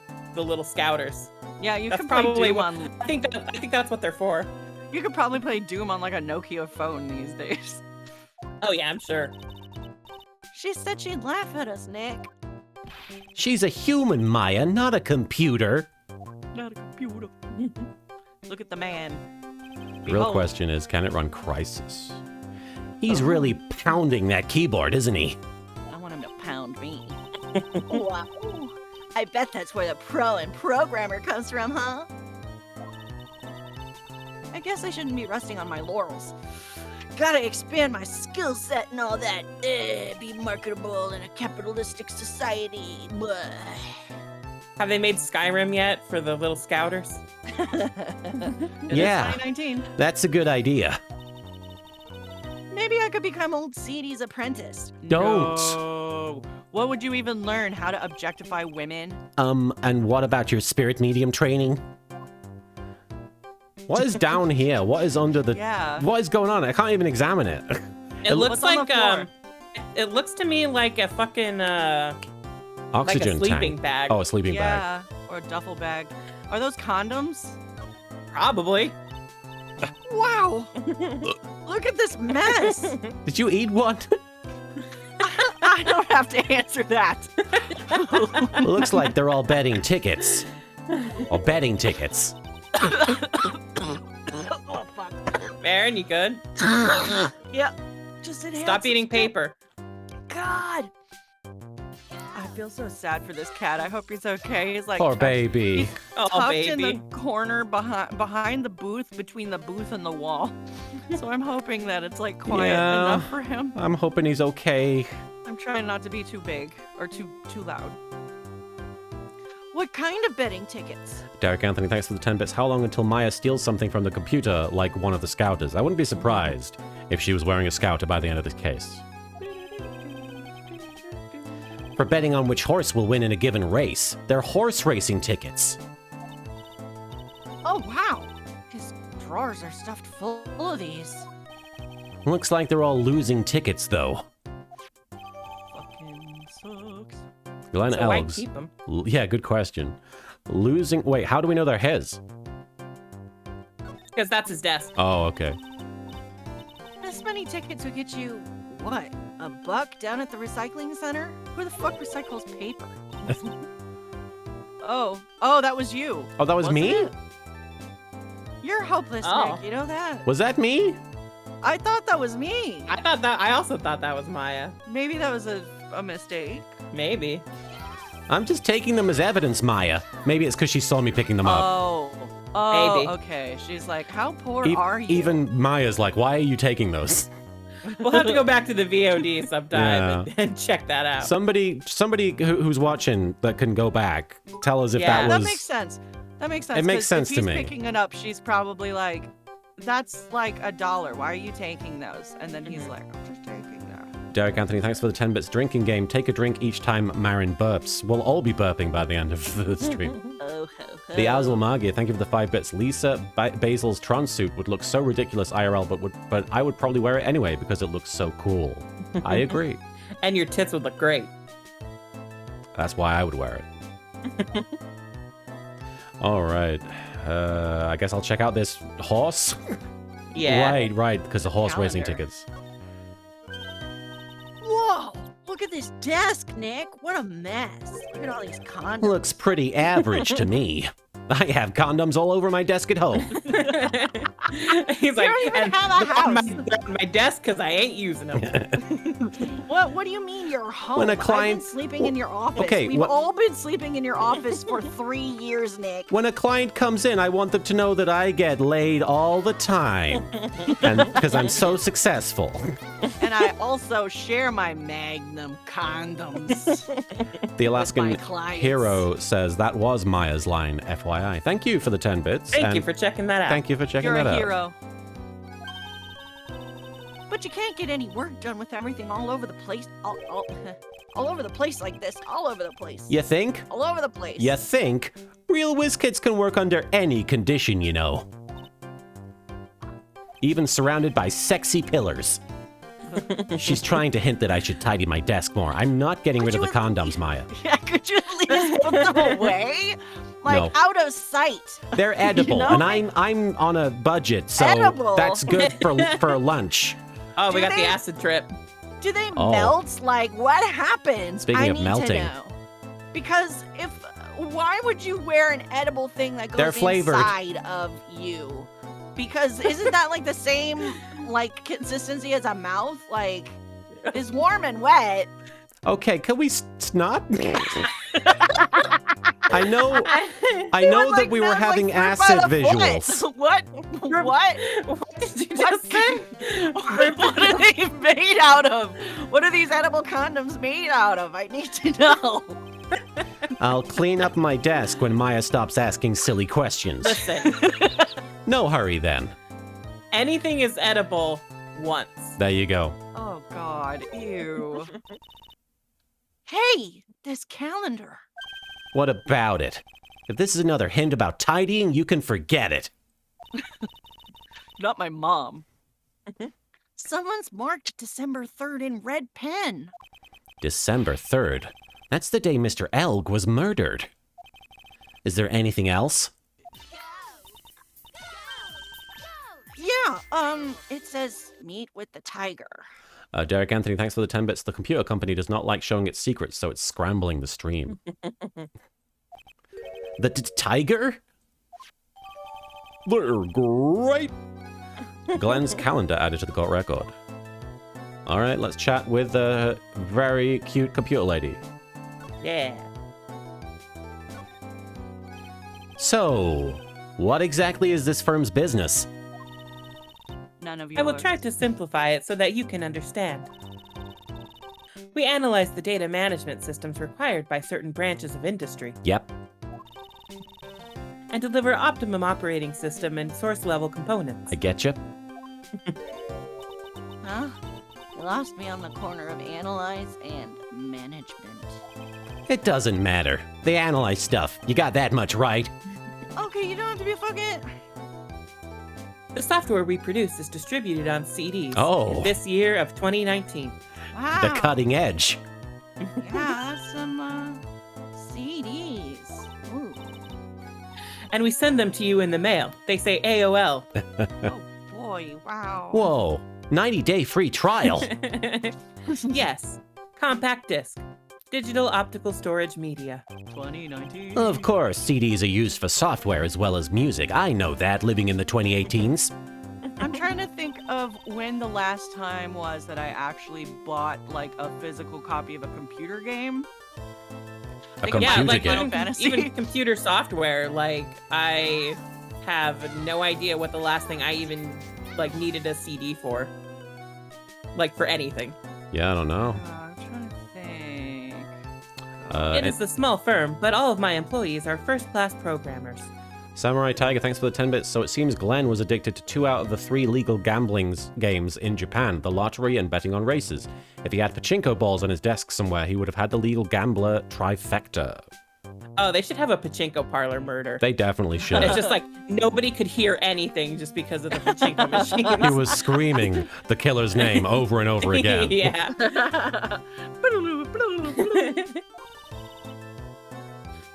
scouters. Yeah, you That's can play probably Doom what, on. I think that's what they're for. You could probably play Doom on like a Nokia phone these days. Oh yeah, I'm sure. She said she'd laugh at us, Nick. She's a human, Maya, not a computer. Not a computer. Look at the man. The real Behold. question is, can it run Crisis? He's really pounding that keyboard, isn't he? I want him to pound me. Wow. I bet that's where the pro and programmer comes from, huh? I guess I shouldn't be resting on my laurels. Gotta expand my skill set and all that. Be marketable in a capitalistic society. Blah. Have they made Skyrim yet for the little scouters? It is Yeah. 2019. That's a good idea. Maybe I could become old Seedy's apprentice. Don't. No. What would you even learn? How to objectify women? And what about your spirit medium training? What is down here? What is under the... Yeah. What is going on? I can't even examine it. It looks What's on the like floor? it looks to me like a fucking Oxygen like a sleeping tank. bag. Oh, a sleeping bag. Yeah, or a duffel bag. Are those condoms? Probably. Wow! Look at this mess! Did you eat one? I don't have to answer that. Looks like they're all betting tickets. Or betting tickets. Oh, fuck. Marin, you good? Yep. Just inhaled Stop some eating spit. paper. God! I feel so sad for this cat. I hope he's okay. He's like Poor tucked- baby. Oh, tucked in baby. the corner behind the booth, between the booth and the wall. So I'm hoping that it's like quiet Yeah. enough for him. I'm hoping he's okay. I'm trying not to be too big or too loud. What kind of betting tickets? Derek Anthony, thanks for the 10 bits. How long until Maya steals something from the computer like one of the scouters? I wouldn't be surprised if she was wearing a scouter by the end of this case. For betting on which horse will win in a given race. They're horse racing tickets. Oh, wow! His drawers are stuffed full of these. Looks like they're all losing tickets, though. Fucking sucks. Glenn So why Elves. keep them? Yeah, good question. Losing... Wait, how do we know they're his? Because that's his desk. Oh, okay. This many tickets would get you, what, $1 down at the recycling center? Who the fuck recycles paper? Oh, that was you. Oh, that was Wasn't me? it? You're hopeless, Oh. Nick. You know that? Was that me? I thought that was me. I also thought that was Maya. Maybe that was a mistake. Maybe. I'm just taking them as evidence, Maya. Maybe it's because she saw me picking them up. Oh, Maybe. okay. She's like, how poor E- are you? Even Maya's like, why are you taking those? We'll have to go back to the VOD sometime Yeah. and check that out. Somebody who's watching that can go back, tell us if Yeah. that that was... makes sense. That makes sense. It makes 'cause sense if to he's me. picking it up, she's probably like, that's like $1. Why are you taking those? And then he's like, I'm just taking that. Derek Anthony, thanks for the 10 bits drinking game. Take a drink each time Marin burps. We'll all be burping by the end of the stream. Oh, ho, ho. The Azel Magia, thank you for the 5 bits. Lisa Basil's trans suit would look so ridiculous IRL, but I would probably wear it anyway because it looks so cool. I agree. And your tits would look great. That's why I would wear it. All right. I guess I'll check out this horse. Yeah. Right, because the horse racing Calendar. tickets. Whoa! Look at this desk, Nick. What a mess. Look at all these condoms. Looks pretty average to me. I have condoms all over my desk at home. He's like, don't even and have a they're on house." they're on my desk because I ain't using them. What do you mean you're home? When a I've client- been sleeping in your office. Okay, We've what- all been sleeping in your office for 3 years, Nick. When a client comes in, I want them to know that I get laid all the time. And because I'm so successful. And I also share my Magnum condoms. The Alaskan my clients. hero says that was Maya's line, FYI. Thank you for the 10 bits. Thank you and for checking that out. Thank you for checking You're that a out. hero. But you can't get any work done with everything all over the place. All over the place like this. All over the place. You think? All over the place. You think? Real WizKids can work under any condition, you know. Even surrounded by sexy pillars. She's trying to hint that I should tidy my desk more. I'm not getting rid of the condoms, Maya. Yeah, could you at least put them away? Like, No. out of sight. They're edible, know? and I'm on a budget, so Edible? that's good for lunch. Oh, we Do got the they- acid trip. Do they Oh. melt? Like, what happens? Speaking I of need melting. to know. Because why would you wear an edible thing that They're goes flavored. inside of you? Because isn't that like the same like consistency as a mouth? Like, it's warm and wet. Okay, can we not? I know They know would, that we were melt, having fruit by acid the visuals. foot. What? What? What did you just say? What are they made out of? What are these edible condoms made out of? I need to know. I'll clean up my desk when Maya stops asking silly questions. Listen, No hurry then. anything is edible once. There you go. Oh God, ew. Hey, this calendar. What about it? If this is another hint about tidying, you can forget it. Not my mom. Someone's marked December 3rd in red pen. December 3rd. That's the day Mr. Elg was murdered. Is there anything else? Yeah, it says meet with the tiger. Derek Anthony, thanks for the 10 bits. The computer company does not like showing its secrets, so it's scrambling the stream. The tiger? They're great. Glenn's calendar added to the GOT record. All right, let's chat with a very cute computer lady. Yeah. So, what exactly is this firm's business? None of you. I will try to simplify it so that you can understand. We analyze the data management systems required by certain branches of industry Yep. and deliver optimum operating system and source level components. I get you. Huh? You lost me on the corner of analyze and management. It doesn't matter. They analyze stuff. You got that much right. Okay, you don't have to be fucking... The software we produce is distributed on CDs Oh. in this year of 2019. Wow. The cutting edge. Yeah, that's some, CDs. Ooh. And we send them to you in the mail. They say AOL. Oh boy, wow. Whoa. 90-day free trial. Yes. Compact disc. Digital optical storage media. 2019. Of course, CDs are used for software as well as music. I know that, living in the 2018s. I'm trying to think of when the last time was that I actually bought like a physical copy of a computer game. A Think of computer Yeah, like game. Final even, Fantasy. even computer software. Like I have no idea what the last thing I even like needed a CD for. Like for anything. Yeah, I don't know. I'm trying to think. It is a small firm, but all of my employees are first-class programmers. Samurai Tiger, thanks for the 10 bits. So it seems Glenn was addicted to 2 out of the 3 legal gambling games in Japan, the lottery and betting on races. If he had pachinko balls on his desk somewhere, he would have had the legal gambler trifecta. Oh, they should have a pachinko parlor murder. They definitely should. It's just like nobody could hear anything just because of the pachinko machines. He was screaming the killer's name over and over again. Yeah.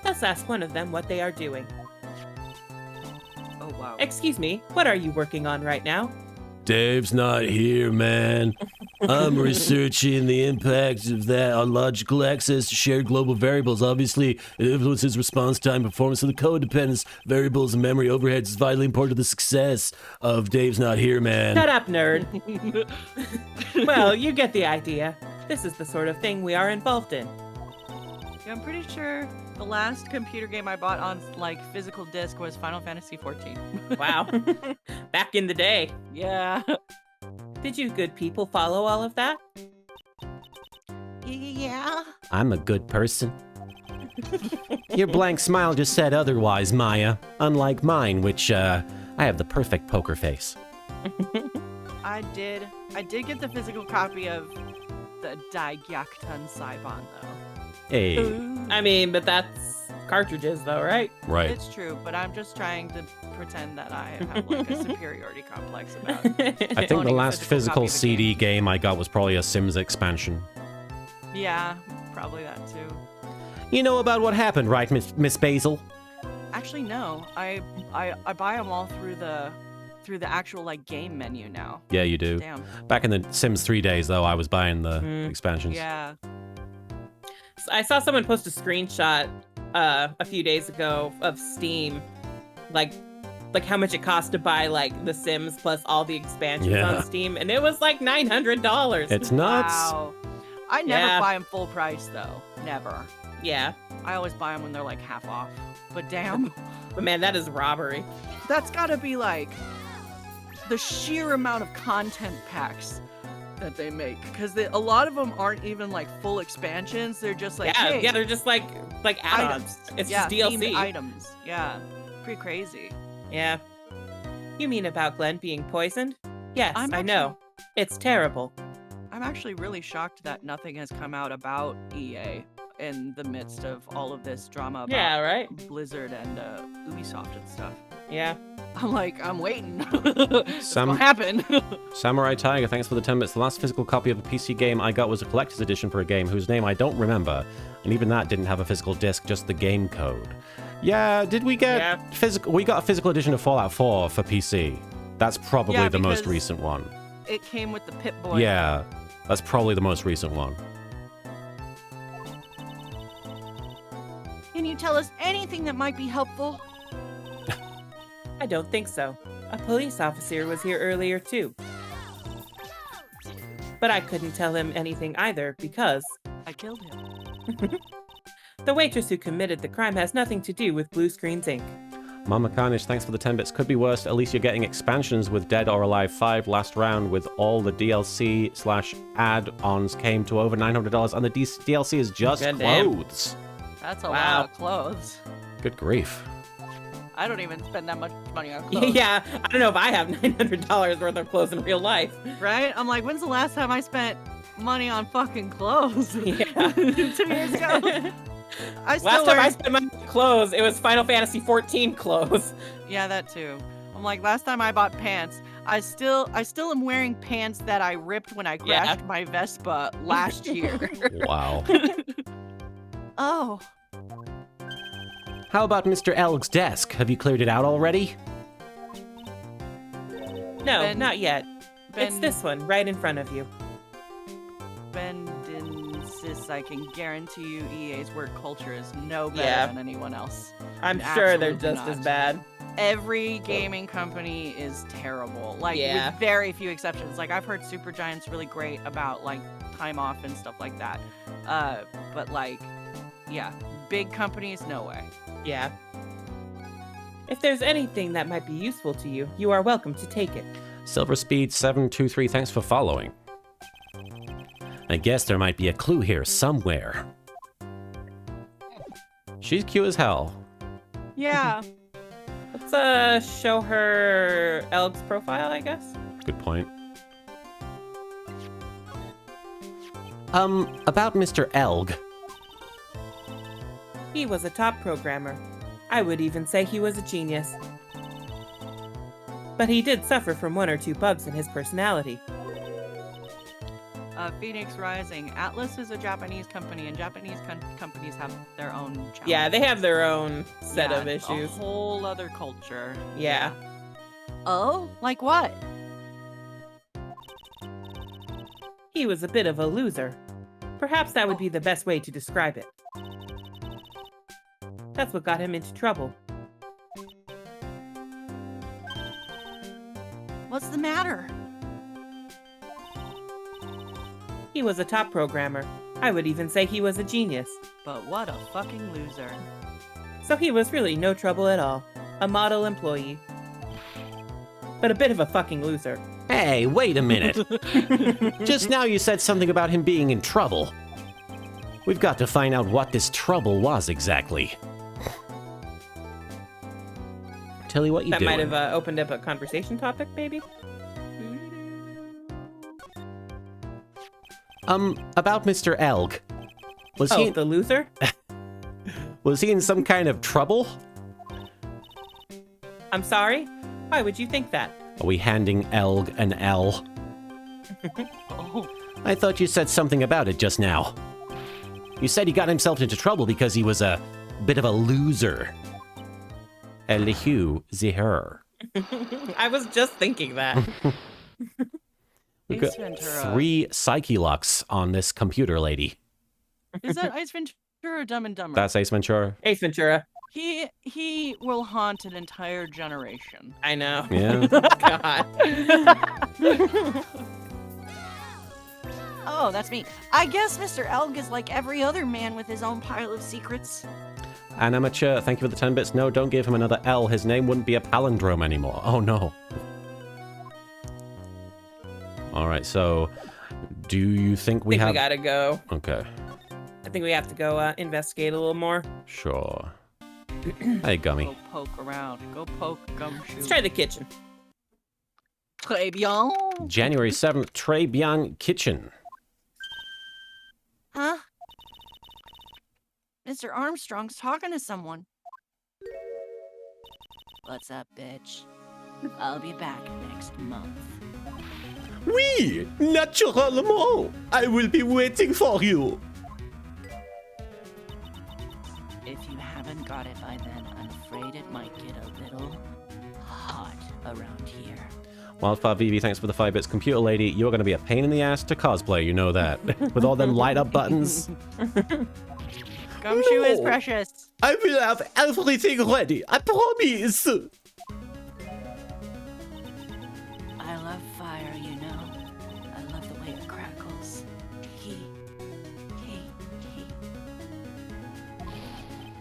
Let's ask one of them what they are doing. Oh wow. Excuse me, what are you working on right now? Dave's not here, man. I'm researching the impact of that on logical access to shared global variables. Obviously, it influences response time, performance of the code dependence, variables, and memory overheads is vitally important to the success of Dave's not here, man. Shut up, nerd. Well, you get the idea. This is the sort of thing we are involved in. Yeah, I'm pretty sure the last computer game I bought on like physical disc was Final Fantasy 14. Wow. Back in the day. Yeah. Did you good people follow all of that? Yeah. I'm a good person. Your blank smile just said otherwise, Maya. Unlike mine, which, I have the perfect poker face. I did get the physical copy of the Daegyaktan Saibon though. Hey. I mean, but that's cartridges though, right? Right. It's true, but I'm just trying to pretend that I have like a superiority complex about it. I think the owning a last physical physical copy of the CD game I got was probably a Sims expansion. Yeah, probably that too. You know about what happened, right, Miss Basil? Actually, no. I buy them all through the actual like game menu now. Yeah, you do. Damn. Back in the Sims 3 days, though, I was buying the expansions. Yeah. I saw someone post a screenshot a few days ago of Steam, like how much it cost to buy like The Sims plus all the expansions on Steam, and it was like $900. It's nuts. Wow. I never Yeah. buy them full price though. Never. Yeah, I always buy them when they're like half off. But damn, but man, that is robbery. that's gotta be like the sheer amount of content packs that they make, because a lot of them aren't even like full expansions. They're just like, Yeah, hey, yeah, they're just like add-ons. It's yeah, just DLC. themed items. Yeah, pretty crazy. Yeah. You mean about Glenn being poisoned? Yes, I'm I know. It's terrible. I'm actually really shocked that nothing has come out about EA in the midst of all of this drama about Yeah, right? Blizzard and Ubisoft and stuff. Yeah. I'm like, I'm waiting. It's Sam- gonna happen. Samurai Tiger, thanks for the 10 bits. The last physical copy of a PC game I got was a collector's edition for a game whose name I don't remember. And even that didn't have a physical disc, just the game code. Yeah, did we get physical? We got a physical edition of Fallout 4 for PC. That's probably Yeah, the most because recent one. It came with the Pip-Boy. Yeah, that's probably the most recent one. Can you tell us anything that might be helpful? I don't think so. A police officer was here earlier too. But I couldn't tell him anything either because I killed him. the waitress who committed the crime has nothing to do with Blue Screens Inc. Mama Carnage, thanks for the 10 bits. Could be worse. At least you're getting expansions with Dead or Alive 5 last round with all the DLC/add-ons came to over $900 and the DLC is just Goddamn. clothes. That's a Wow. lot of clothes. Good grief. I don't even spend that much money on clothes. Yeah, I don't know if I have $900 worth of clothes in real life. Right? I'm like, when's the last time I spent money on fucking clothes? Yeah. 2 years ago. I still Last time wear... I spent money on clothes, it was Final Fantasy 14 clothes. Yeah, that too. I'm like, last time I bought pants, I still am wearing pants that I ripped when I crashed my Vespa last year. Wow. Oh, How about Mr. Elg's desk? Have you cleared it out already? No, Ben- not yet. It's Ben- this one, right in front of you. Bendensis, I can guarantee you EA's work culture is no better Yeah. than anyone else. I'm sure they're Absolutely just as not. bad. Every gaming company is terrible. Like, Yeah. with very few exceptions. Like, I've heard Supergiant's really great about, like, time off and stuff like that. But, like, yeah, big companies, no way. Yeah. If there's anything that might be useful to you, you are welcome to take it. SilverSpeed723, thanks for following. I guess there might be a clue here somewhere. She's cute as hell. Yeah. Let's show her Elg's profile, I guess. Good point. About Mr. Elg. He was a top programmer. I would even say he was a genius. But he did suffer from one or two bugs in his personality. Phoenix Rising. Atlas is a Japanese company, and Japanese companies have their own challenges. Yeah, they have their own set of A issues. whole other culture. Yeah. oh, like what? He was a bit of a loser. Perhaps that would be the best way to describe it. That's what got him into trouble. What's the matter? He was a top programmer. I would even say he was a genius. But what a fucking loser. So he was really no trouble at all. A model employee. But a bit of a fucking loser. Hey, wait a minute. Just now you said something about him being in trouble. We've got to find out what this trouble was exactly. Tilly, what you That doing? might have opened up a conversation topic, maybe? About Mr. Elg. Was Oh, he the loser? was he in some kind of trouble? I'm sorry? Why would you think that? Are we handing Elg an L? Oh, I thought you said something about it just now. You said he got himself into trouble because he was a bit of a loser. Elihu Zihur. I was just thinking that. We've Ace got Ventura. 3 Psyche Locks on this computer lady. Is that Ice Ventura or Dumb and Dumber? That's Ace Ventura. Ace Ventura. He will haunt an entire generation. I know. Yeah. God. Oh, that's me. I guess Mr. Elg is like every other man with his own pile of secrets. Animature, thank you for the 10 bits. No, don't give him another L. His name wouldn't be a palindrome anymore. Oh, no. All right, so do you think I think have... we gotta go. Okay, I think we have to go investigate a little more. sure. Hey, Gummy. Go poke around. Go poke Gumshoe. Let's try the kitchen. Très bien. January 7th, Très Bien Kitchen. Huh? Mr. Armstrong's talking to someone. What's up, bitch? I'll be back next month. Oui, naturellement. I will be waiting for you. If you haven't got it by then, I'm afraid it might get a little hot around here. Wildfire VV, thanks for the 5 bits. Computer lady, you're going to be a pain in the ass to cosplay, you know that. With all them light up buttons. Gumshoe is No. precious. I will have everything ready. I promise. I love fire, you know. I love the way it crackles. He.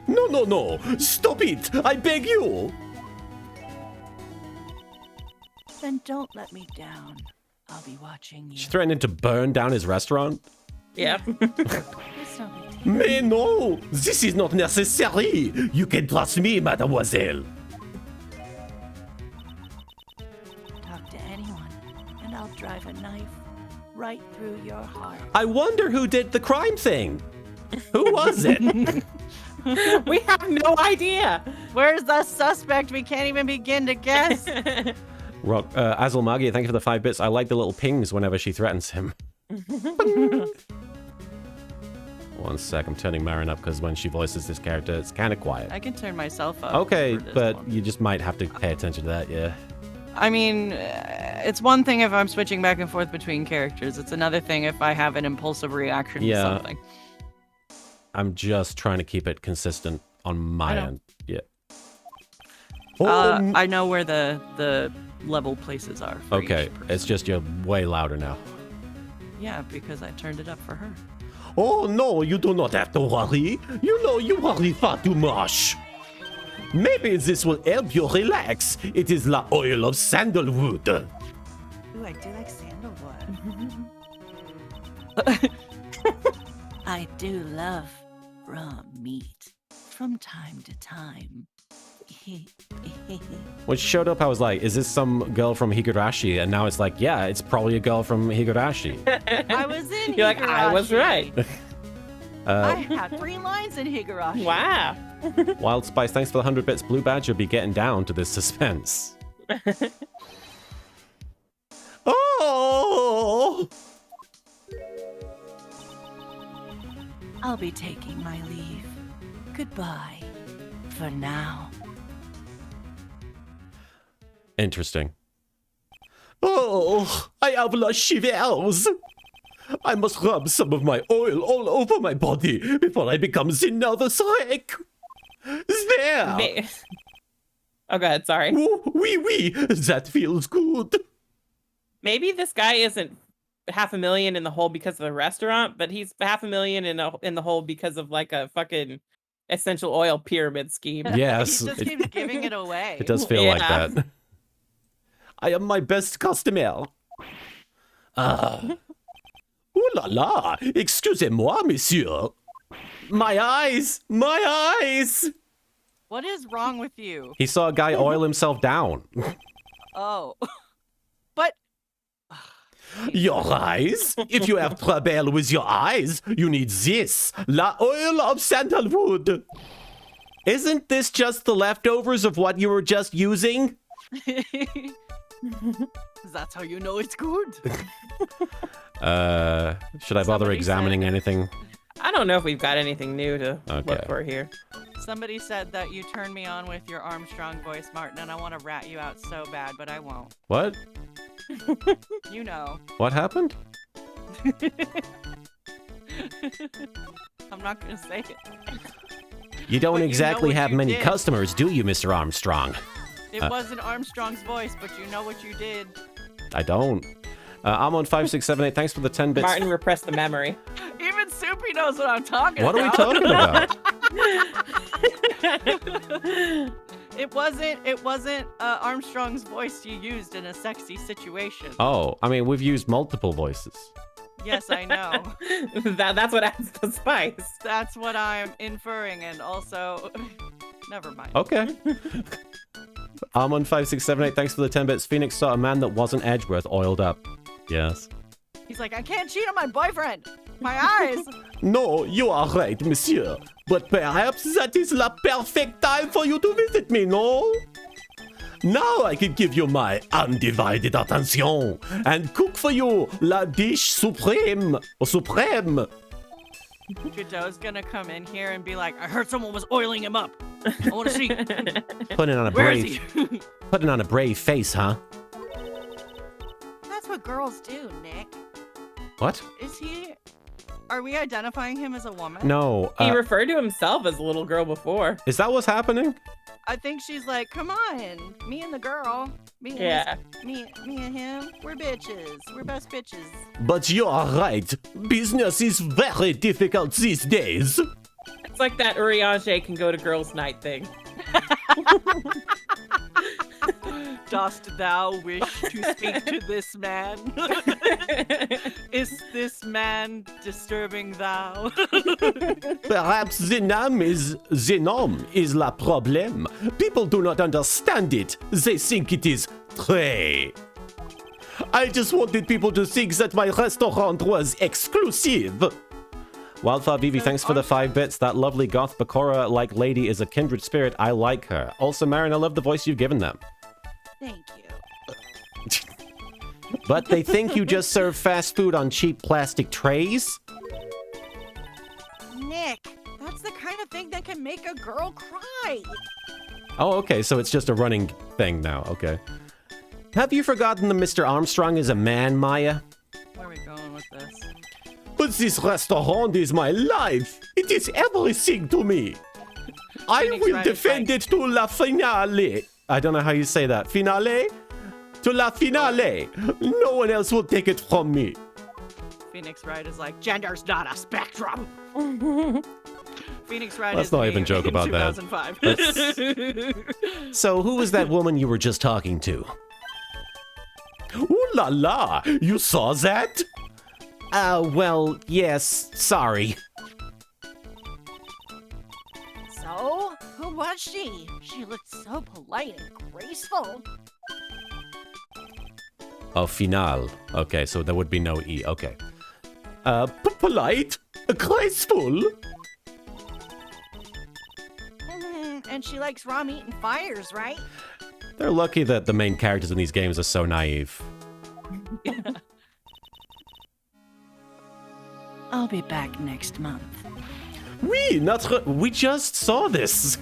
No. Stop it. I beg you. Then don't let me down. I'll be watching you. She threatened to burn down his restaurant. Yeah. It's no big deal. Mais no, this is not necessary. You can trust me, mademoiselle. Talk to anyone, and I'll drive a knife right through your heart. I wonder who did the crime thing. Who was it? We have no idea. Where's the suspect? We can't even begin to guess. Azel Magia, thank you for the 5 bits. I like the little pings whenever she threatens him. 1 sec, I'm turning Marin up because when she voices this character, it's kind of quiet. I can turn myself up. Okay, for this but one. you just might have to pay attention to that, yeah. I mean, it's one thing if I'm switching back and forth between characters. It's another thing if I have an impulsive reaction Yeah. to something. I'm just trying to keep it consistent on my I know. end. Yeah. I know where the level places are. For Okay, each person. it's just you're way louder now. Yeah, because I turned it up for her. Oh no, you do not have to worry. You know you worry far too much. Maybe this will help you relax. It is the oil of sandalwood. Ooh, I do like sandalwood. I do love raw meat from time to time. When she showed up, I was like, is this some girl from Higurashi? And now it's like, yeah, it's probably a girl from Higurashi. I was in You're like, I was right. I had 3 lines in Higurashi. Wow. Wild Spice, thanks for the 100 bits. Blue Badger be getting down to this suspense. Oh! I'll be taking my leave. Goodbye. For now. Interesting. Oh, I have the shivers. I must rub some of my oil all over my body before I become the nervous wreck. There. Oh, go ahead. Sorry. Oui, that feels good. Maybe this guy isn't $500,000 in the hole because of the restaurant, but he's $500,000 in the hole because of like a fucking essential oil pyramid scheme. Yes, He just keeps giving it away. it does feel like Yeah. that. I am my best customer. Ooh la la! Excusez-moi, monsieur. My eyes! My eyes! What is wrong with you? He saw a guy oil himself down. Oh. But Your eyes? If you have trouble with your eyes, you need this. La oil of sandalwood. Isn't this just the leftovers of what you were just using? that's how you know it's good. Should I bother Somebody examining said- anything? I don't know if we've got anything new to Okay. look for here. Somebody said that you turned me on with your Armstrong voice, Martin, and I want to rat you out so bad, but I won't. What? You know. What happened? I'm not gonna say it. You don't But you know exactly what have you many did. customers, do you, Mr. Armstrong? It wasn't Armstrong's voice, but you know what you did. I don't. I'm on 5678. Thanks for the 10 bits. Martin repressed the memory. Even Soupy knows what I'm talking What are we about. talking about? It wasn't Armstrong's voice you used in a sexy situation. Oh, I mean, we've used multiple voices. Yes, I know. That's what adds the spice. That's what I'm inferring, and also, never mind. Okay. I'm on 5678. Thanks for the 10 bits. Phoenix saw a man that wasn't Edgeworth oiled up. Yes. He's like, I can't cheat on my boyfriend. My eyes. No, you are right, monsieur. But perhaps that is the perfect time for you to visit me, no? Now I can give you my undivided attention and cook for you la dish supreme. Supreme. Trudeau's gonna come in here and be like, I heard someone was oiling him up. I want to see. Putting on a Where is brave, he? putting on a brave face, huh? That's what girls do, Nick. What? Is he? Are we identifying him as a woman? No. He referred to himself as a little girl before. Is that what's happening? I think she's like, come on, me and the girl, me and Yeah. me and him, we're bitches, we're best bitches. But you are right. Business is very difficult these days. It's like that Urianger can go to girls' night thing. Dost thou wish to speak to this man? Is this man disturbing thou? Perhaps the name is la problem. People do not understand it. They think it is très. I just wanted people to think that my restaurant was exclusive. Wildfire Vivi, thanks for the 5 bits. That lovely goth Bakura-like lady is a kindred spirit. I like her. Also, Marin, I love the voice you've given them. Thank you. But they think you just serve fast food on cheap plastic trays? Nick, that's the kind of thing that can make a girl cry. Oh, okay, so it's just a running thing now. Okay. Have you forgotten that Mr. Armstrong is a man, Maya? Where are we going with this? But this restaurant is my life. It is everything to me. I Phoenix will Wright is defend right. it to la finale. I don't know how you say that. Finale? To la finale. No one else will take it from me. Phoenix Wright is like, gender's not a spectrum. Phoenix Wright Let's is not me even joke in about that. 2005. So who was that woman you were just talking to? Ooh la la. You saw that? Well, yes, sorry. So, who was she? She looked so polite and graceful. Oh, final. Okay, so there would be no E. Okay. Polite? Graceful? And she likes raw meat and fires, right? They're lucky that the main characters in these games are so naive. I'll be back next month. We just saw this.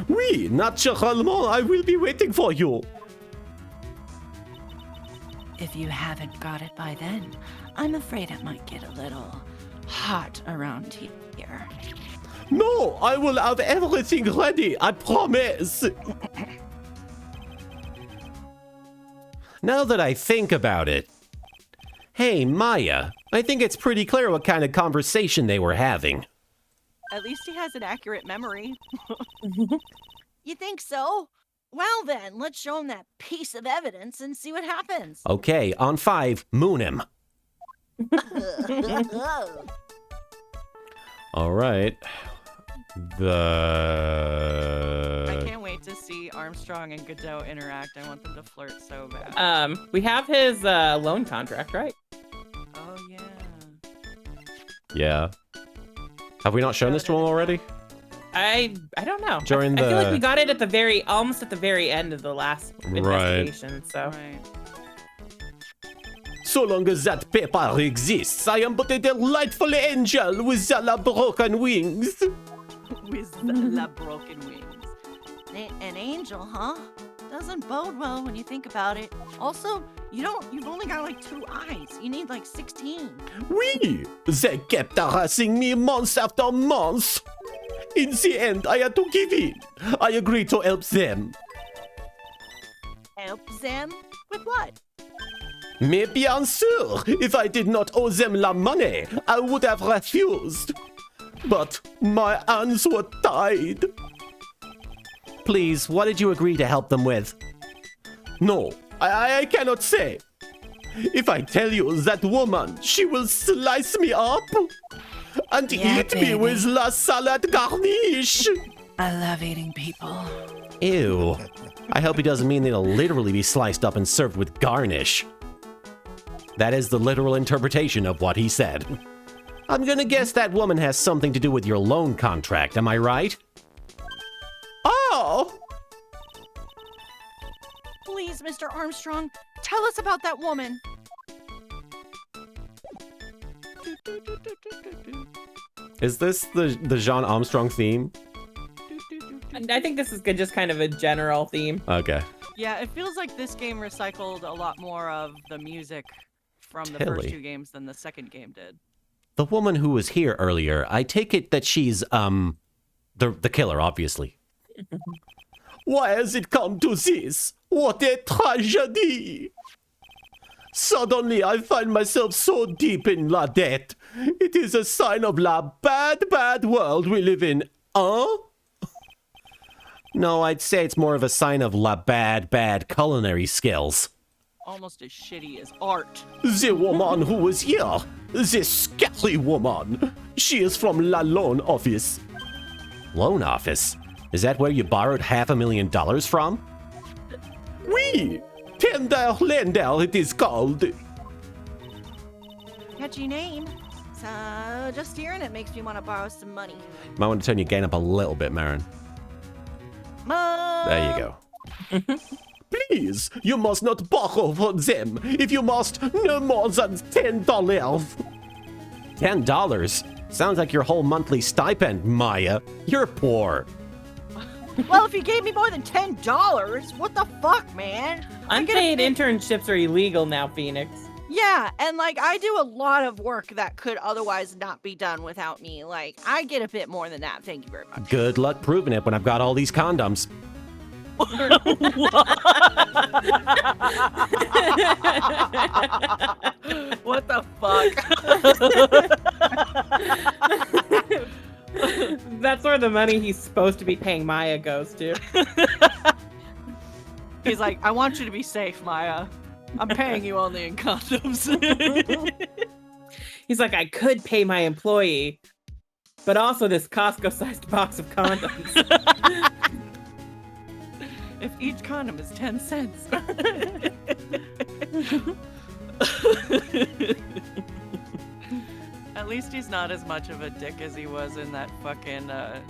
Oui, naturellement, I will be waiting for you. If you haven't got it by then, I'm afraid it might get a little hot around here. No, I will have everything ready, I promise. Now that I think about it, hey, Maya, I think it's pretty clear what kind of conversation they were having. At least he has an accurate memory. You think so? Well then, let's show him that piece of evidence and see what happens. Okay, on 5, moon him. All right. I can't wait to see Armstrong and Godot interact. I want them to flirt so bad. We have his loan contract, right? Oh, yeah. Yeah. Have we not shown this to him already? I don't know. During I feel like the- we got it almost at the very end of the last investigation. So Right. So long as that paper exists, I am but a delightful angel with the broken wings. With the broken wings. An angel, huh? Doesn't bode well when you think about it. Also, you've only got like 2 eyes. You need like 16. Oui, they kept harassing me months after months. In the end, I had to give in. I agreed to help them. Help them? With what? Mais bien sûr, if I did not owe them la money, I would have refused. But my hands were tied. Please, what did you agree to help them with? No, I cannot say. If I tell you that woman, she will slice me up and Yeah, eat me baby. with la salad garnish. I love eating people. Ew. I hope he doesn't mean they'll literally be sliced up and served with garnish. That is the literal interpretation of what he said. I'm gonna guess that woman has something to do with your loan contract, am I right? Oh, Please, Mr. Armstrong, tell us about that woman. Is this the Jean Armstrong theme? And I think this is good, just kind of a general theme. Okay. Yeah, it feels like this game recycled a lot more of the music from the Tilly. first 2 games than the second game did. The woman who was here earlier, I take it that she's, the killer, obviously. why has it come to this? What a tragedy! Suddenly I find myself so deep in la debt. It is a sign of la bad world we live in, huh? No, I'd say it's more of a sign of la bad culinary skills. Almost as shitty as art. The woman who was here, the scary woman, she is from la loan office. Loan office? Is that where you borrowed $500,000 from? Oui, tender lender it is called. Catchy name. So just hearing it makes me want to borrow some money. Might want to turn your gain up a little bit, Marin. There you go. Please, you must not borrow from them. If you must, no more than $10. $10? Sounds like your whole monthly stipend, Maya. You're poor. Well, if you gave me more than $10, what the fuck, man? Unpaid internships are illegal now, Phoenix. Yeah, and like I do a lot of work that could otherwise not be done without me. Like I get a bit more than that. Thank you very much. Good luck proving it when I've got all these condoms. What the fuck? That's where the money he's supposed to be paying Maya goes to. He's like, I want you to be safe, Maya. I'm paying you only in condoms. He's like, I could pay my employee, but also this Costco-sized box of condoms. If each condom is 10 cents. At least he's not as much of a dick as he was in that fucking the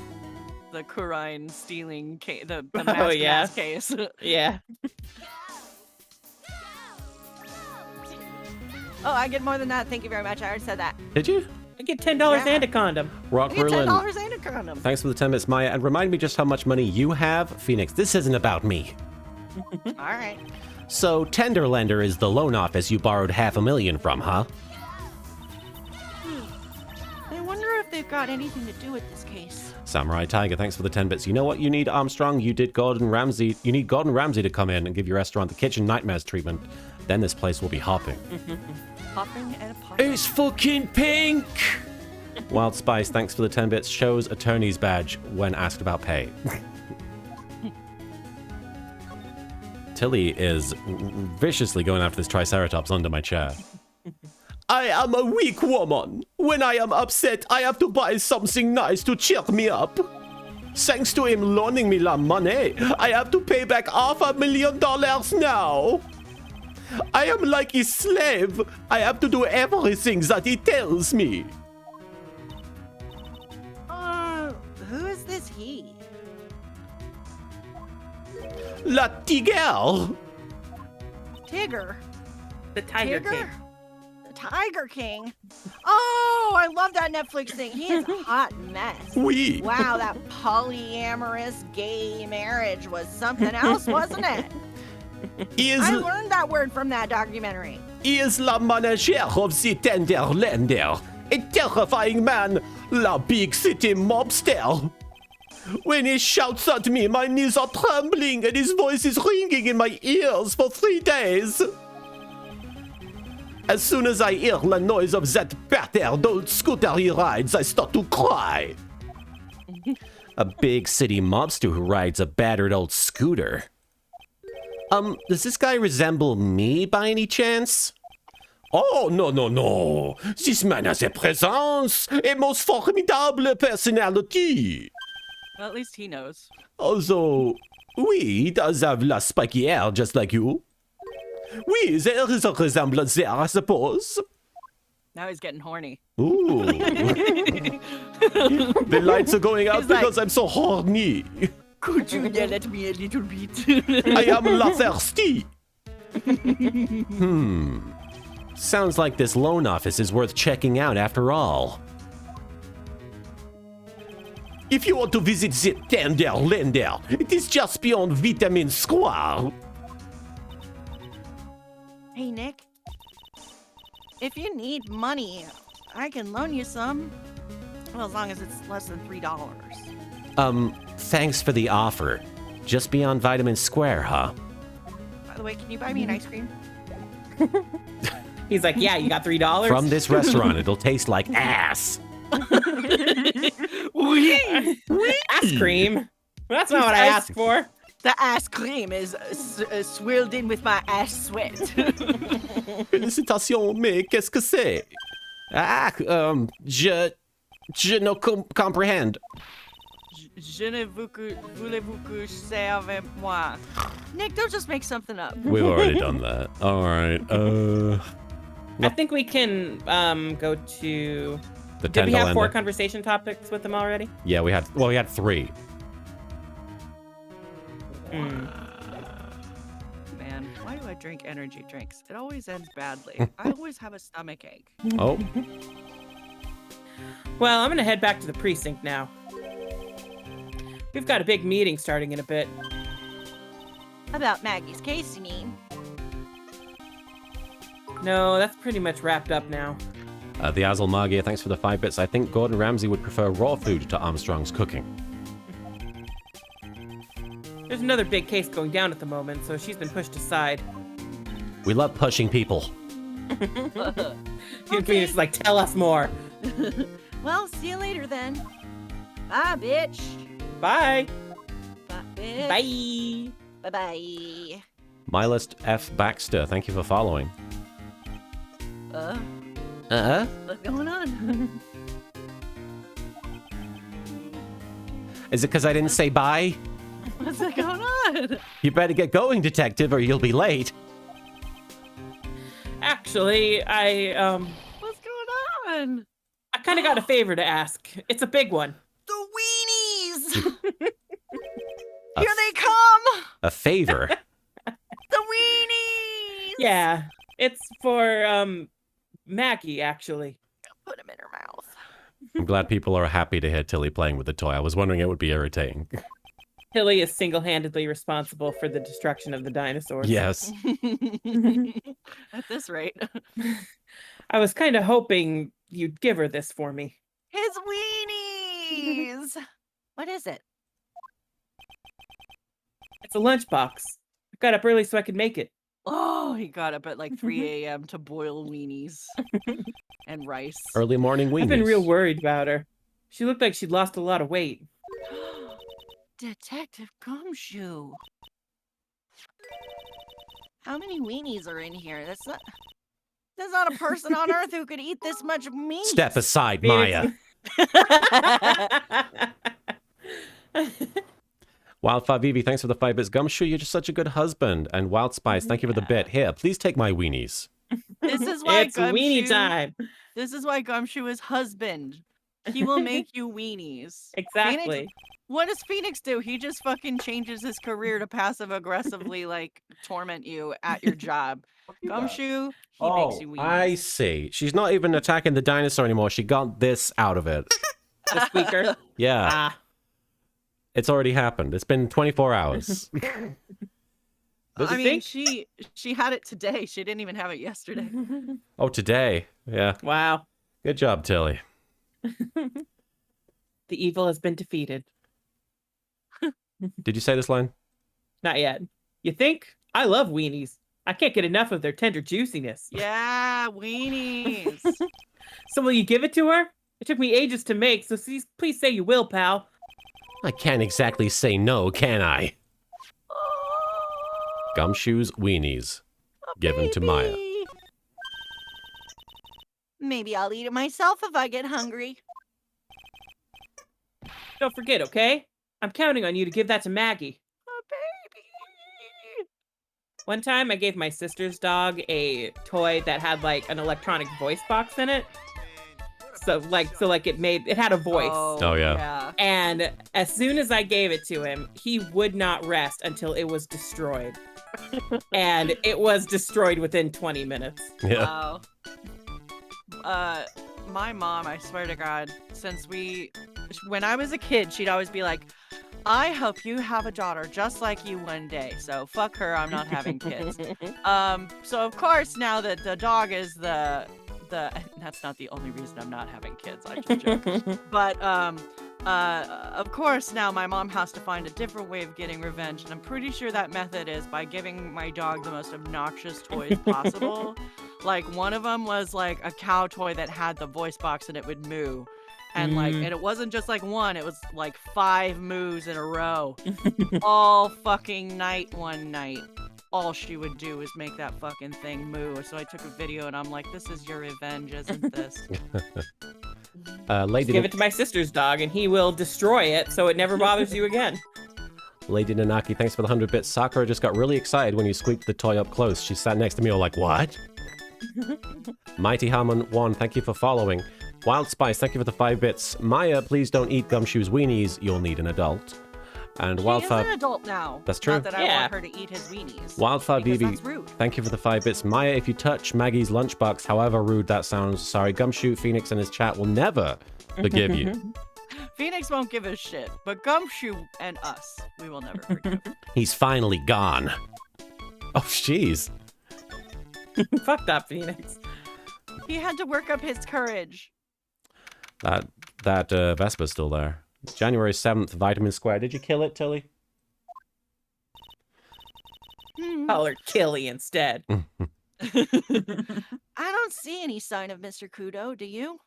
Kurine stealing the mask yeah. mask case. Yeah. Oh, I get more than that. Thank you very much. I already said that. Did you? I get $10 Yeah. and a condom. Rock I get Merlin. $10 and a condom. Thanks for the 10 minutes, Maya. And remind me just how much money you have. Phoenix, this isn't about me. All right. So Tenderlender is the loan office you borrowed $500,000 from, huh? I wonder if they've got anything to do with this case. Samurai Tiger, thanks for the 10 bits. You know what you need, Armstrong? You need Gordon Ramsay to come in and give your restaurant the kitchen nightmares treatment. Then this place will be hopping. Hopping and a popping. It's fucking pink. Wild Spice, thanks for the 10 bits. Shows attorney's badge when asked about pay. Tilly is viciously going after this Triceratops under my chair. I am a weak woman. When I am upset, I have to buy something nice to cheer me up. Thanks to him loaning me la money, I have to pay back $500,000 now. I am like a slave. I have to do everything that he tells me. Who is this he? La Tigre. Tigger? The Tiger Tigger? King. The Tiger King? Oh, I love that Netflix thing. He is a hot mess. Oui. Wow, that polyamorous gay marriage was something else, wasn't it? He is, I learned that word from that documentary. he is la manager of the Tenderlander. A terrifying man, la big city mobster. When he shouts at me, my knees are trembling and his voice is ringing in my ears for 3 days. As soon as I hear the noise of that battered old scooter he rides, I start to cry. A big city mobster who rides a battered old scooter. Does this guy resemble me by any chance? Oh, no, no, no. This man has a presence, a most formidable personality. Well, at least he knows. Although, oui, he does have la spiky hair just like you. Oui, there is a resemblance there, I suppose. Now he's getting horny. Ooh. The lights are going out He's like- because I'm so horny. Could you yell at me a little bit? I am la thirsty. Sounds like this loan office is worth checking out after all. If you want to visit the Tenderlander, it is just beyond Vitamin Square. Hey, Nick. If you need money, I can loan you some. Well, as long as it's less than $3. Thanks for the offer. Just beyond Vitamin Square, huh? By the way, can you buy me an ice cream? He's like, yeah, you got $3 From this restaurant, it'll taste like ass. Ass cream. That's not what I asked for. The ice cream is swirled in with my ass sweat. Félicitations, mais qu'est-ce que c'est? Ah, je ne comprehend. Je ne voulez-vous coucher avec moi? Nick, don't just make something up. We've already done that. All right. I think we can go to. The Did we have 4 Tenderlander. conversation topics with them already? Yeah, we had 3. Hmm. Man, why do I drink energy drinks? It always ends badly. I always have a stomach ache. Oh, Well, I'm gonna head back to the precinct now. We've got a big meeting starting in a bit. About Maggie's case, you mean? No, that's pretty much wrapped up now. the Azel Magia, thanks for the 5 bits. I think Gordon Ramsay would prefer raw food to Armstrong's cooking. There's another big case going down at the moment, so she's been pushed aside. We love pushing people. It's like, tell us more. Well, see you later then. Bye, bitch. Bye. Bye, bitch. Bye. Bye-bye. Mylist F. Baxter, thank you for following. What's going on? Is it because I didn't say bye? What's going on? You better get going, detective, or you'll be late. Actually, What's going on? I kind of got a favor to ask. It's a big one. The weenies! A Here they come! A favor. The weenies! Yeah, it's for Maggie, actually. Put them in her mouth. I'm glad people are happy to hear Tilly playing with the toy. I was wondering it would be irritating. Tilly is single-handedly responsible for the destruction of the dinosaurs. Yes. At this rate. I was kind of hoping you'd give her this for me. His weenies. What is it? It's a lunchbox. I got up early so I could make it. Oh, he got up at like 3 a.m. to boil weenies and rice. Early morning weenies. I've been real worried about her. She looked like she'd lost a lot of weight. Detective Gumshoe. How many weenies are in here? There's not a person on earth who could eat this much meat. Step aside, Phoenix- Maya. Wildfire Vivi, thanks for the 5 bits. Gumshoe, you're just such a good husband. And Wild Spice, thank you for the bit. Here, please take my weenies. This is why It's weenie time. This is why Gumshoe is husband. He will make you weenies. Exactly. Phoenix, what does Phoenix do? He just fucking changes his career to passive aggressively like torment you at your job. Gumshoe, he makes you weenies. I see. She's not even attacking the dinosaur anymore. She got this out of it. The squeaker. Yeah. Ah. It's already happened. It's been 24 hours. Does I it mean, think? she had it today. She didn't even have it yesterday. Oh, today. Yeah. Wow. Good job, Tilly. The evil has been defeated. Did you say this line? Not yet. You think? I love weenies. I can't get enough of their tender juiciness. Yeah, weenies. So will you give it to her? It took me ages to make, so please say you will, pal. I can't exactly say no, can I? Gumshoe's weenies. Given to Maya. Baby. Maybe I'll eat it myself if I get hungry. Don't forget, okay? I'm counting on you to give that to Maggie. Oh, baby. One time I gave my sister's dog a toy that had like an electronic voice box in it. So it had a voice. Oh, yeah. And as soon as I gave it to him, he would not rest until it was destroyed. And it was destroyed within 20 minutes. Yeah. Wow. My mom, I swear to God, when I was a kid, she'd always be like, I hope you have a daughter just like you one day. So fuck her, I'm not having kids. So of course, now that the dog is that's not the only reason I'm not having kids. I just joke. But of course, now my mom has to find a different way of getting revenge, and I'm pretty sure that method is by giving my dog the most obnoxious toys possible. Like one of them was like a cow toy that had the voice box and it would moo. And and it wasn't just like one, it was like 5 moos in a row. All fucking night one night. All she would do is make that fucking thing moo. So I took a video and I'm like, this is your revenge, isn't this? Lady Give it to my sister's dog and he will destroy it so it never bothers you again. Lady Nanaki, thanks for the 100 bits. Sakura just got really excited when you squeaked the toy up close. She sat next to me all like, what? Mighty Harmon 1, thank you for following. Wild Spice, thank you for the 5 bits. Maya, please don't eat Gumshoe's weenies. You'll need an adult. And She is an Wildfire, adult now. That's true. Not that I Yeah. want her to eat his weenies. Wildfire because BB, that's rude. thank you for the 5 bits. Maya, if you touch Maggie's lunchbox, however rude that sounds, sorry, Gumshoe, Phoenix, and his chat will never forgive you. Phoenix won't give a shit, but Gumshoe and us, we will never forgive. He's finally gone. Oh, jeez. Fuck that, Phoenix. He had to work up his courage. That Vespa's still there. January 7th, Vitamin Square. Did you kill it, Tilly? Call her Killy instead. I don't see any sign of Mr. Kudo, do you?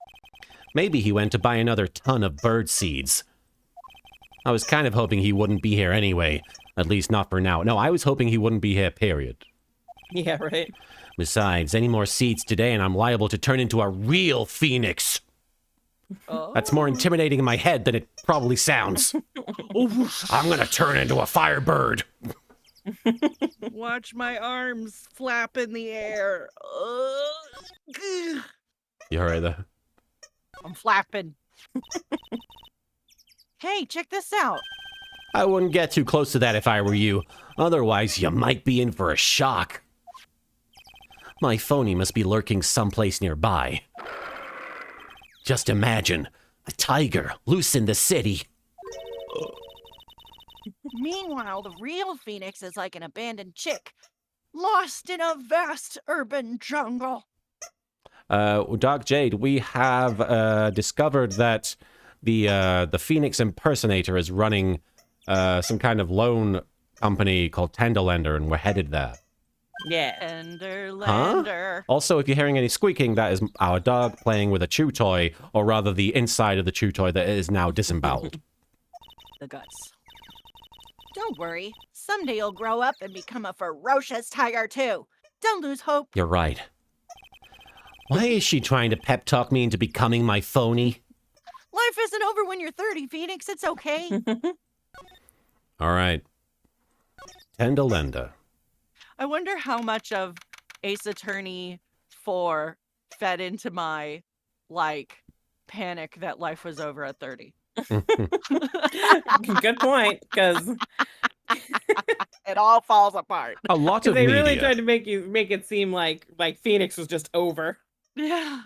Maybe he went to buy another ton of bird seeds. I was kind of hoping he wouldn't be here anyway. At least not for now. No, I was hoping he wouldn't be here, period. Yeah, right. Besides, any more seeds today and I'm liable to turn into a real phoenix. Oh. That's more intimidating in my head than it probably sounds. I'm gonna turn into a firebird. Watch my arms flap in the air. You alright there? I'm flapping. Hey, check this out. I wouldn't get too close to that if I were you. Otherwise, you might be in for a shock. My phony must be lurking someplace nearby. Just imagine, a tiger loose in the city. Meanwhile, the real Phoenix is like an abandoned chick, lost in a vast urban jungle. Dark Jade, we have discovered that the Phoenix impersonator is running some kind of loan company called Tenderlander, and we're headed there. Yeah. Enderlander. Also, if you're hearing any squeaking, that is our dog playing with a chew toy, or rather the inside of the chew toy that is now disemboweled. The guts. Don't worry, someday you'll grow up and become a ferocious tiger too. Don't lose hope. You're right. Why is she trying to pep talk me into becoming my phony? Life isn't over when you're 30, Phoenix. It's okay. All right. Tenderlander. I wonder how much of Ace Attorney 4 fed into my, like, panic that life was over at 30. Good point, because It all falls apart. A lot of they media. really tried to make it seem like Phoenix was just over. Yeah.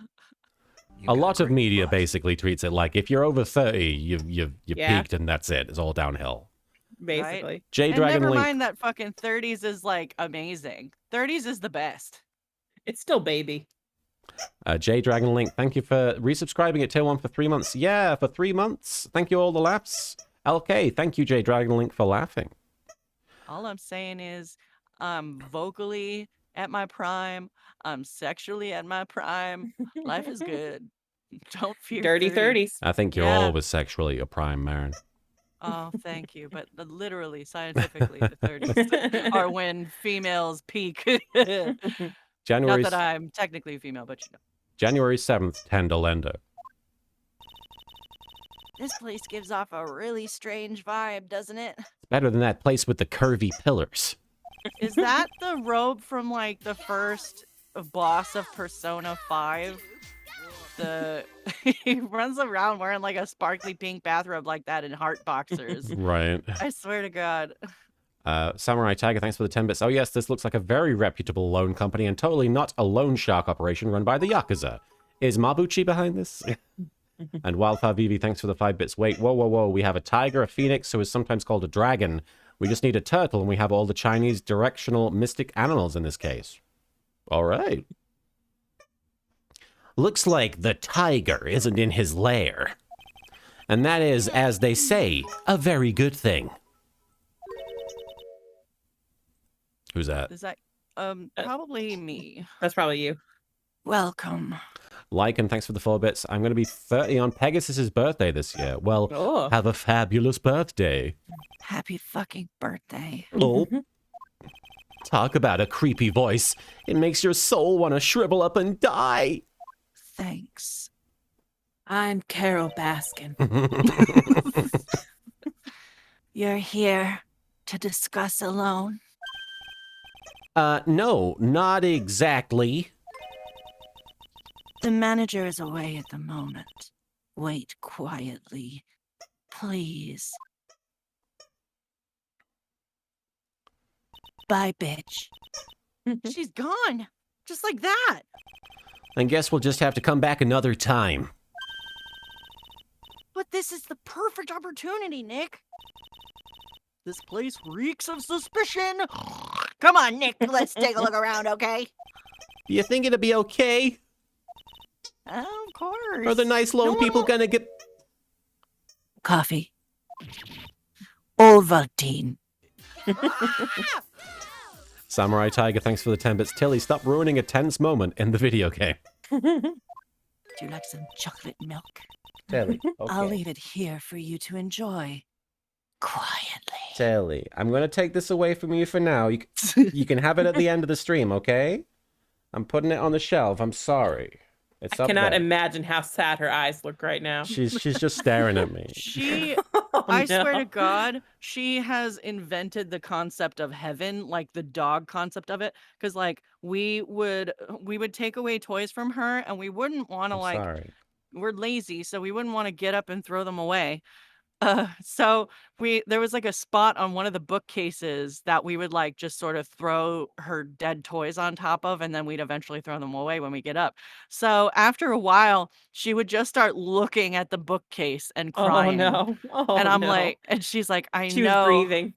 A lot of media basically treats it like if you're over 30, you've Yeah. peaked and that's it. It's all downhill. Basically. J And Dragon never Link. mind that fucking 30s is, like, amazing. 30s is the best. It's still baby. J Dragon Link, thank you for resubscribing at tier 1 for 3 months. Yeah, for 3 months. Thank you all the laughs. LK, thank you J Dragon Link for laughing. All I'm saying is I'm vocally at my prime. I'm sexually at my prime. Life is good. Don't fear Dirty 30. 30s. I think you're Yeah. always sexually a prime, Marin. Oh, thank you. But literally, scientifically, the 30s are when females peak. Not January that I'm technically female, but you know. January 7th, Tenderlander. This place gives off a really strange vibe, doesn't it? It's better than that place with the curvy pillars. Is that the robe from like the first boss of Persona 5? He runs around wearing like a sparkly pink bathrobe like that in heart boxers. Right. I swear to God. Samurai Tiger, thanks for the 10 bits. Oh yes, this looks like a very reputable loan company and totally not a loan shark operation run by the Yakuza. Is Mabuchi behind this? And Wildfire Vivi, thanks for the 5 bits. Wait, whoa. We have a tiger, a phoenix, who is sometimes called a dragon. We just need a turtle, and we have all the Chinese directional mystic animals in this case. All right. Looks like the tiger isn't in his lair. And that is, as they say, a very good thing. Who's that? Is that probably me? That's probably you. Welcome. Lycan, thanks for the 4 bits. I'm going to be 30 on Pegasus's birthday this year. Well, Oh. have a fabulous birthday. Happy fucking birthday. Oh. Talk about a creepy voice. It makes your soul want to shrivel up and die. Thanks. I'm Carol Baskin. You're here to discuss a loan? No, not exactly. The manager is away at the moment. Wait quietly, please. Bye, bitch. She's gone. Just like that. I guess we'll just have to come back another time. But this is the perfect opportunity, Nick. This place reeks of suspicion. Come on, Nick, let's take a look around, okay? Do you think it'll be okay? Of course. Are the nice loan No one people will- gonna get... Coffee. Ovaltine. Samurai Tiger, thanks for the 10 bits. Tilly, stop ruining a tense moment in the video game. Do you like some chocolate milk? Tilly, I'll leave it here for you to enjoy. Quietly. Tilly, I'm gonna take this away from you for now. You can have it at the end of the stream, okay? I'm putting it on the shelf. I'm sorry. It's I up cannot there. imagine how sad her eyes look right now. She's just staring at me. She, Oh, I swear no. to God, she has invented the concept of heaven, like the dog concept of it. Because like we would take away toys from her, and we wouldn't want to I'm like sorry. we're lazy, so we wouldn't want to get up and throw them away. So there was like a spot on one of the bookcases that we would like just sort of throw her dead toys on top of, and then we'd eventually throw them away when we get up. So after a while, she would just start looking at the bookcase and Oh crying. no. Oh And I'm no. like, and she's like, I She was know breathing.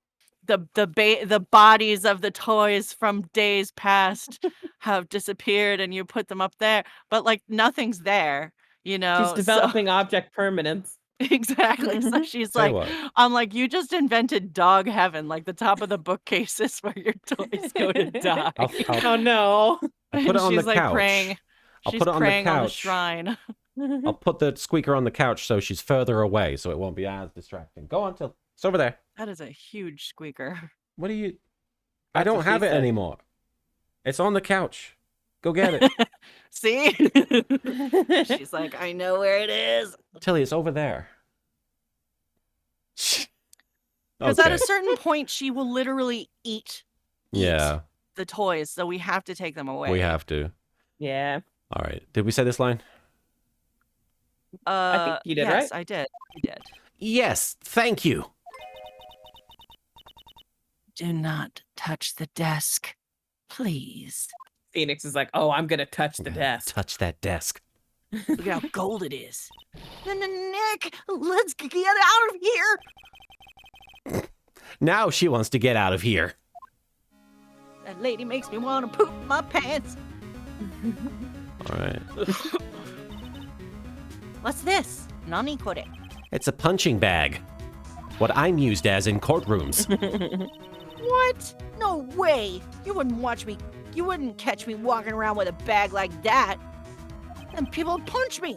the bodies of the toys from days past have disappeared, and you put them up there, but like nothing's there, She's So developing object permanence. exactly. So she's Tell you like, what. I'm like, you just invented dog heaven, like the top of the bookcase is where your toys go to die. Oh no. I'll put it on the She's like couch. praying. I'll She's put it on the praying on the couch. shrine. I'll put the squeaker on the couch so she's further away, so it won't be as distracting. Go on, Till. It's over there. That is a huge squeaker. What are you? I That's don't what she have it said. anymore. It's on the couch. Go get it. See? She's like, I know where it is. Tilly, it's over there. Because at a certain point, she will literally eat Yeah, the toys, so we have to take them away. we have to. Yeah. All right. Did we say this line? I think you did, yes, right? I did. I did. Yes, thank you. Do not touch the desk, please. Phoenix is like, oh, I'm gonna touch the desk. Touch that desk. Look at how gold it is. Nick, let's get out of here. Now she wants to get out of here. That lady makes me want to poop my pants. All right. What's this? Nani kore? It's a punching bag. What I'm used as in courtrooms. What? No way. You wouldn't catch me walking around with a bag like that. And people would punch me.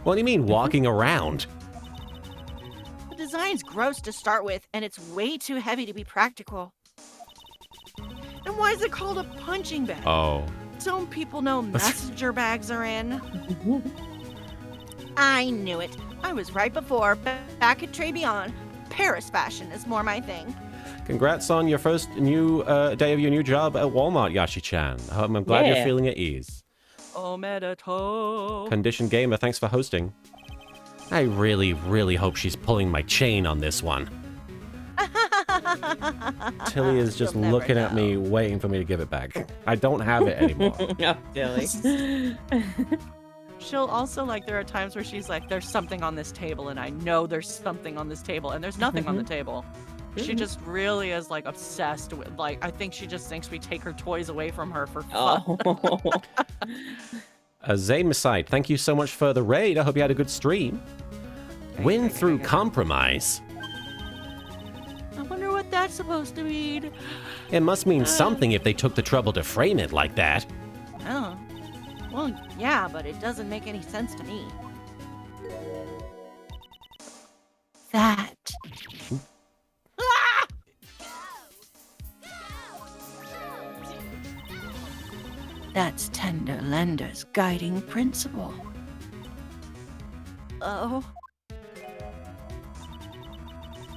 What do you mean walking around? The design's gross to start with, and it's way too heavy to be practical. And why is it called a punching bag? Oh. Don't people know messenger bags are in? I knew it. I was right before, back at Tribulations. Paris fashion is more my thing. Congrats on your first new day of your new job at Walmart, Yashi-chan. I'm glad you're Yeah. feeling at ease. Omedeto. Condition Gamer, thanks for hosting. I really, really hope she's pulling my chain on this one. Tilly is just You'll never looking at me, waiting for me to give it back. I don't have it anymore. Oh, silly. She'll also, like, there are times where she's like, there's something on this table, and I know there's something on this table, and there's nothing on the table. She just really is, like, obsessed with, like, I think she just thinks we take her toys away from her for fun. Oh. Zaymeside, thank you so much for the raid. I hope you had a good stream. Win through compromise. I wonder what that's supposed to mean. It must mean something if they took the trouble to frame it like that. Oh. Well, yeah, but it doesn't make any sense to me. That. Ah! That's Tender Lender's guiding principle. Oh.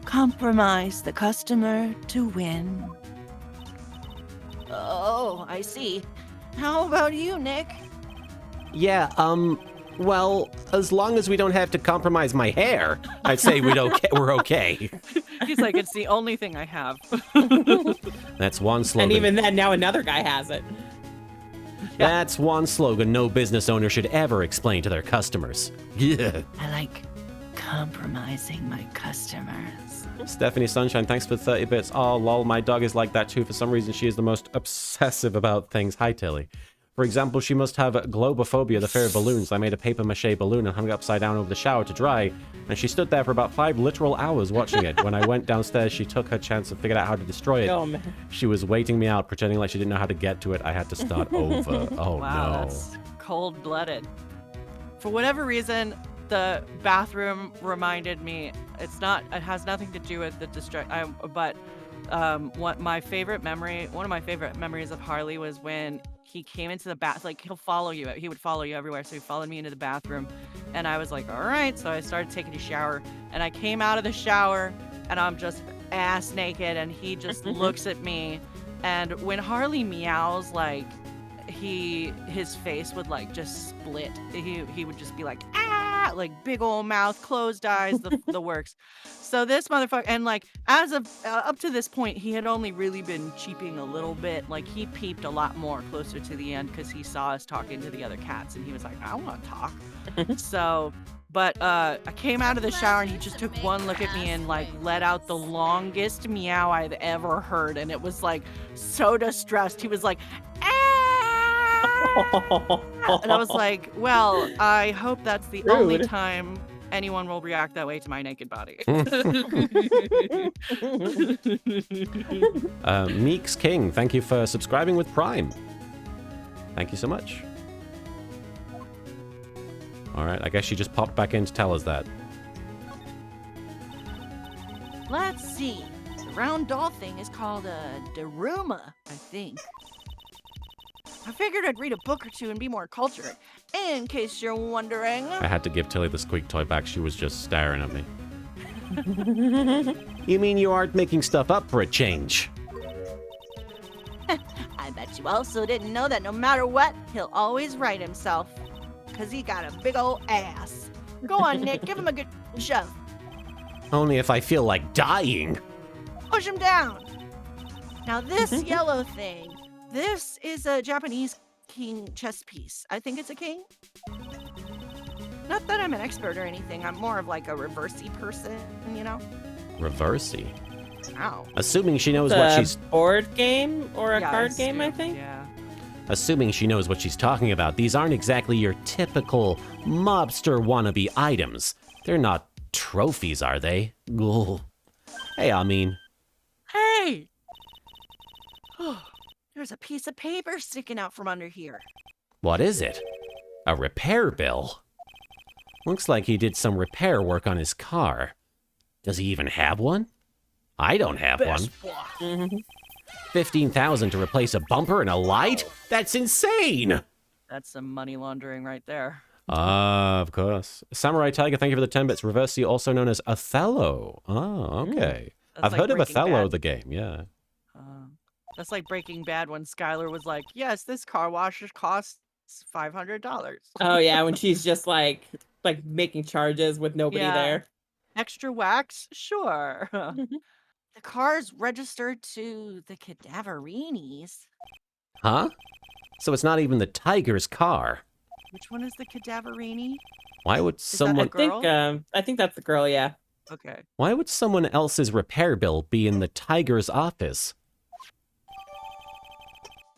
Compromise the customer to win. Oh, I see. How about you, Nick? Yeah, well, as long as we don't have to compromise my hair, I'd say we're okay. He's like, it's the only thing I have. That's one slogan. And even then, now another guy has it. That's one slogan no business owner should ever explain to their customers. Yeah. I like compromising my customers. Stephanie Sunshine, thanks for 30 bits. Oh, lol, my dog is like that too. For some reason, she is the most obsessive about things. Hi, Tilly. For example, she must have globophobia, the fear of balloons. I made a papier-mâché balloon and hung it upside down over the shower to dry, and she stood there for about 5 literal hours watching it. When I went downstairs, she took her chance and figured out how to destroy it. Oh, man. She was waiting me out, pretending like she didn't know how to get to it. I had to start over. Oh, Wow, no. that's cold-blooded. For whatever reason, the bathroom reminded me. It has nothing to do with the one of my favorite memories of Harley was when he came into the bath. Like, he would follow you everywhere. So he followed me into the bathroom, and I was like, all right. So I started taking a shower, and I came out of the shower, and I'm just ass naked, and he just looks at me. And when Harley meows, like, his face would like just split. He would just be like, ah, cat, like big old mouth, closed eyes, the works. So this motherfucker, and like as of up to this point, he had only really been cheeping a little bit. Like he peeped a lot more closer to the end because he saw us talking to the other cats, and he was like, I want to talk. So, but I came out of the shower and he just took one look at me and like let out the longest meow I've ever heard, and it was like so distressed. He was like, and I was like, well, I hope that's the only Rude. time anyone will react that way to my naked body. Meeks King, thank you for subscribing with Prime. Thank you so much. All right, I guess she just popped back in to tell us that. Let's see. The round doll thing is called a Daruma, I think. I figured I'd read a book or two and be more cultured, in case you're wondering. I had to give Tilly the squeak toy back. She was just staring at me. You mean you aren't making stuff up for a change? I bet you also didn't know that no matter what, he'll always right himself. Because he got a big old ass. Go on, Nick, give him a good shove. Only if I feel like dying. Push him down. Now this yellow thing, this is a Japanese king chess piece. I think it's a king. Not that I'm an expert or anything. I'm more of like a reversey person, you know? Reversey. Ow. Assuming she knows It's what a she's board game or a Yeah, card game, I assume, think. Yeah. assuming she knows what she's talking about. These aren't exactly your typical mobster wannabe items. They're not trophies, are they? Ugh. Hey, I mean, Hey! There's a piece of paper sticking out from under here. what is it? A repair bill? Looks like he did some repair work on his car. Does he even have one? I don't have one. 15,000 to replace a bumper and a light? That's insane! That's some money laundering right there. Of course. Samurai Tiger, thank you for the 10 bits. Reversi, also known as Othello. Oh, okay. That's I've like heard of Breaking Othello, Bad. the game, yeah. That's like Breaking Bad when Skylar was like, yes, this car wash costs $500. Oh yeah, when she's just like making charges with nobody Yeah. there. Extra wax? Sure. The car's registered to the Cadaverinis. Huh? So it's not even the Tiger's car. Which one is the Cadaverini? Why would that someone I think that's the girl, yeah. Okay. Why would someone else's repair bill be in the Tiger's office?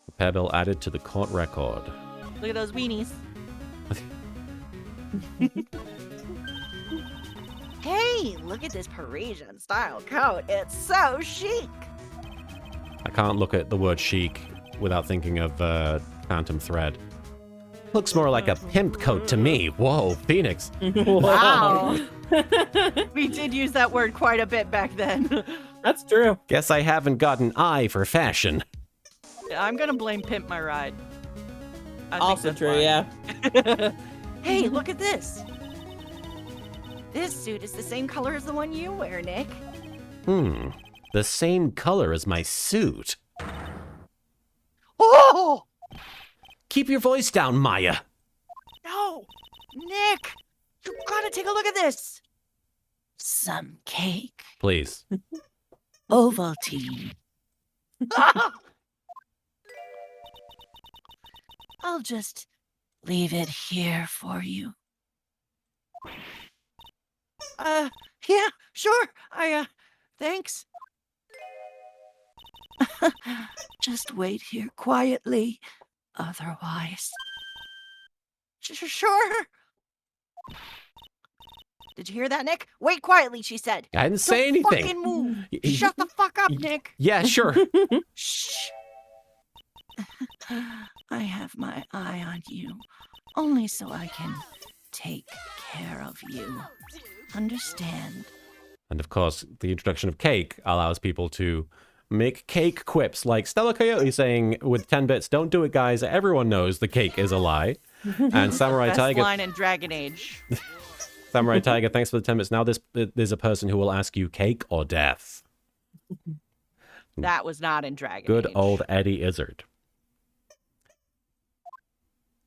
Repair bill added to the court record. Look at those weenies. Hey, look at this Parisian style coat. It's so chic. I can't look at the word chic without thinking of Phantom Thread. Looks more like a pimp coat to me. Whoa, Phoenix. Wow. We did use that word quite a bit back then. That's true. Guess I haven't got an eye for fashion. I'm gonna blame Pimp My Ride. I think Also that's true, why. yeah. Hey, look at this. This suit is the same color as the one you wear, Nick. The same color as my suit. Oh! Keep your voice down, Maya. No! Nick! You gotta take a look at this! Some cake. Please. Ovaltine. I'll just leave it here for you. Yeah, sure. Thanks. Just wait here quietly. Otherwise. Sure. Did you hear that, Nick? Wait quietly, she said. I didn't say Don't anything. fucking move. Y- Shut the fuck up, Nick. Yeah, sure. Shh. I have my eye on you, only so I can take care of you. Understand? And of course, the introduction of cake allows people to make cake quips like Stella Coyote saying with 10 bits, don't do it, guys. Everyone knows the cake is a lie. And Samurai Best Tiger, line in Dragon Age. Samurai Tiger, thanks for the 10 bits. Now there's a person who will ask you cake or death. That was not in Dragon Good Age. old Eddie Izzard.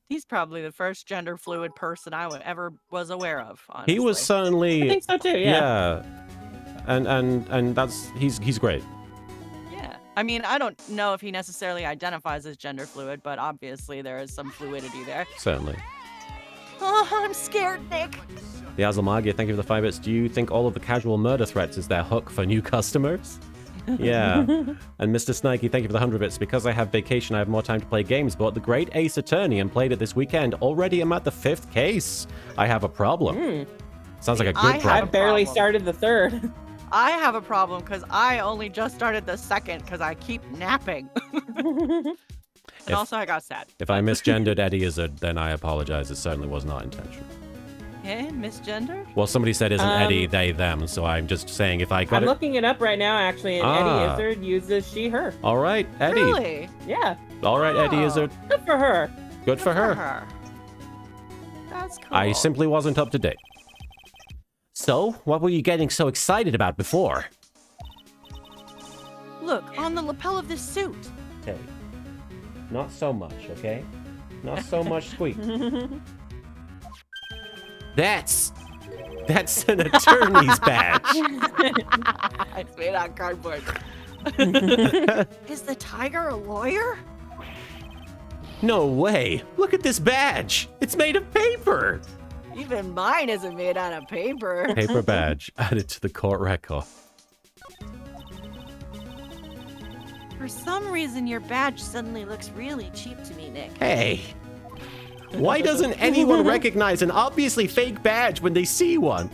He's probably the first gender fluid person I ever was aware of. Honestly. He was I certainly, think so too. Yeah. and that's he's great. Yeah. I mean, I don't know if he necessarily identifies as gender fluid, but obviously there is some fluidity there. Certainly. Oh, I'm scared, Nick. The Azalmagia, thank you for the 5 bits. Do you think all of the casual murder threats is their hook for new customers? Yeah. And Mr. Snikey, thank you for the 100 bits. Because I have vacation, I have more time to play games. Bought the Great Ace Attorney and played it this weekend. Already am at the 5th case. I have a problem. Sounds like a good I have problem. I barely problem. started the third. I have a problem because I only just started the second because I keep napping. And also I got sad. If I misgendered Eddie Izzard, then I apologize. It certainly was not intentional. Eh? Misgendered? Well, somebody said isn't Eddie, they, them, so I'm just saying if I got I'm it... looking it up right now, actually, and Ah. Eddie Izzard uses she, her. All right, Eddie. Really? Yeah, All right, Eddie Oh. Izzard. good for her. Good for her. That's cool. I simply wasn't up to date. So, what were you getting so excited about before? Look, on the lapel of this suit. Okay. Not so much, okay? Not so much squeak. That's an attorney's badge. It's made on cardboard. Is the tiger a lawyer? No way. Look at this badge. It's made of paper. Even mine isn't made out of paper. Paper badge added to the court record. For some reason, your badge suddenly looks really cheap to me, Nick. Hey. Why doesn't anyone recognize an obviously fake badge when they see one?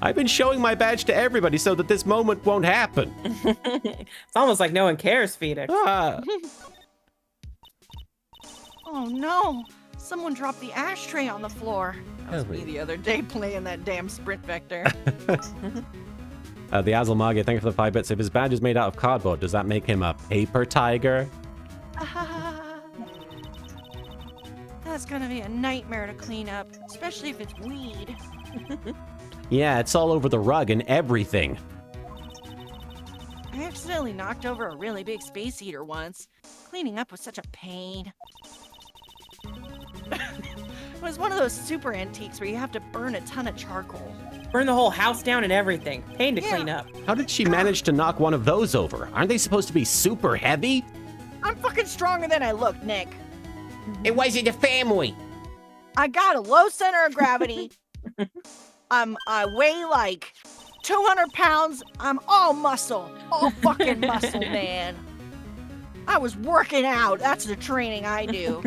I've been showing my badge to everybody so that this moment won't happen. It's almost like no one cares, Phoenix. Ah. Oh no! Someone dropped the ashtray on the floor. That was me the other day playing that damn Sprint Vector. The Azalmagia, thank you for the 5 bits. If his badge is made out of cardboard, does that make him a paper tiger? That's gonna be a nightmare to clean up, especially if it's weed. Yeah, it's all over the rug and everything. I accidentally knocked over a really big space heater once. Cleaning up was such a pain. It was one of those super antiques where you have to burn a ton of charcoal. Burn the whole house down and everything. Pain to clean up. How did she manage to knock one of those over? Aren't they supposed to be super heavy? I'm fucking stronger than I look, Nick. It wasn't a family. I got a low center of gravity. I weigh like 200 pounds. I'm all muscle. All fucking muscle, man. I was working out. That's the training I do.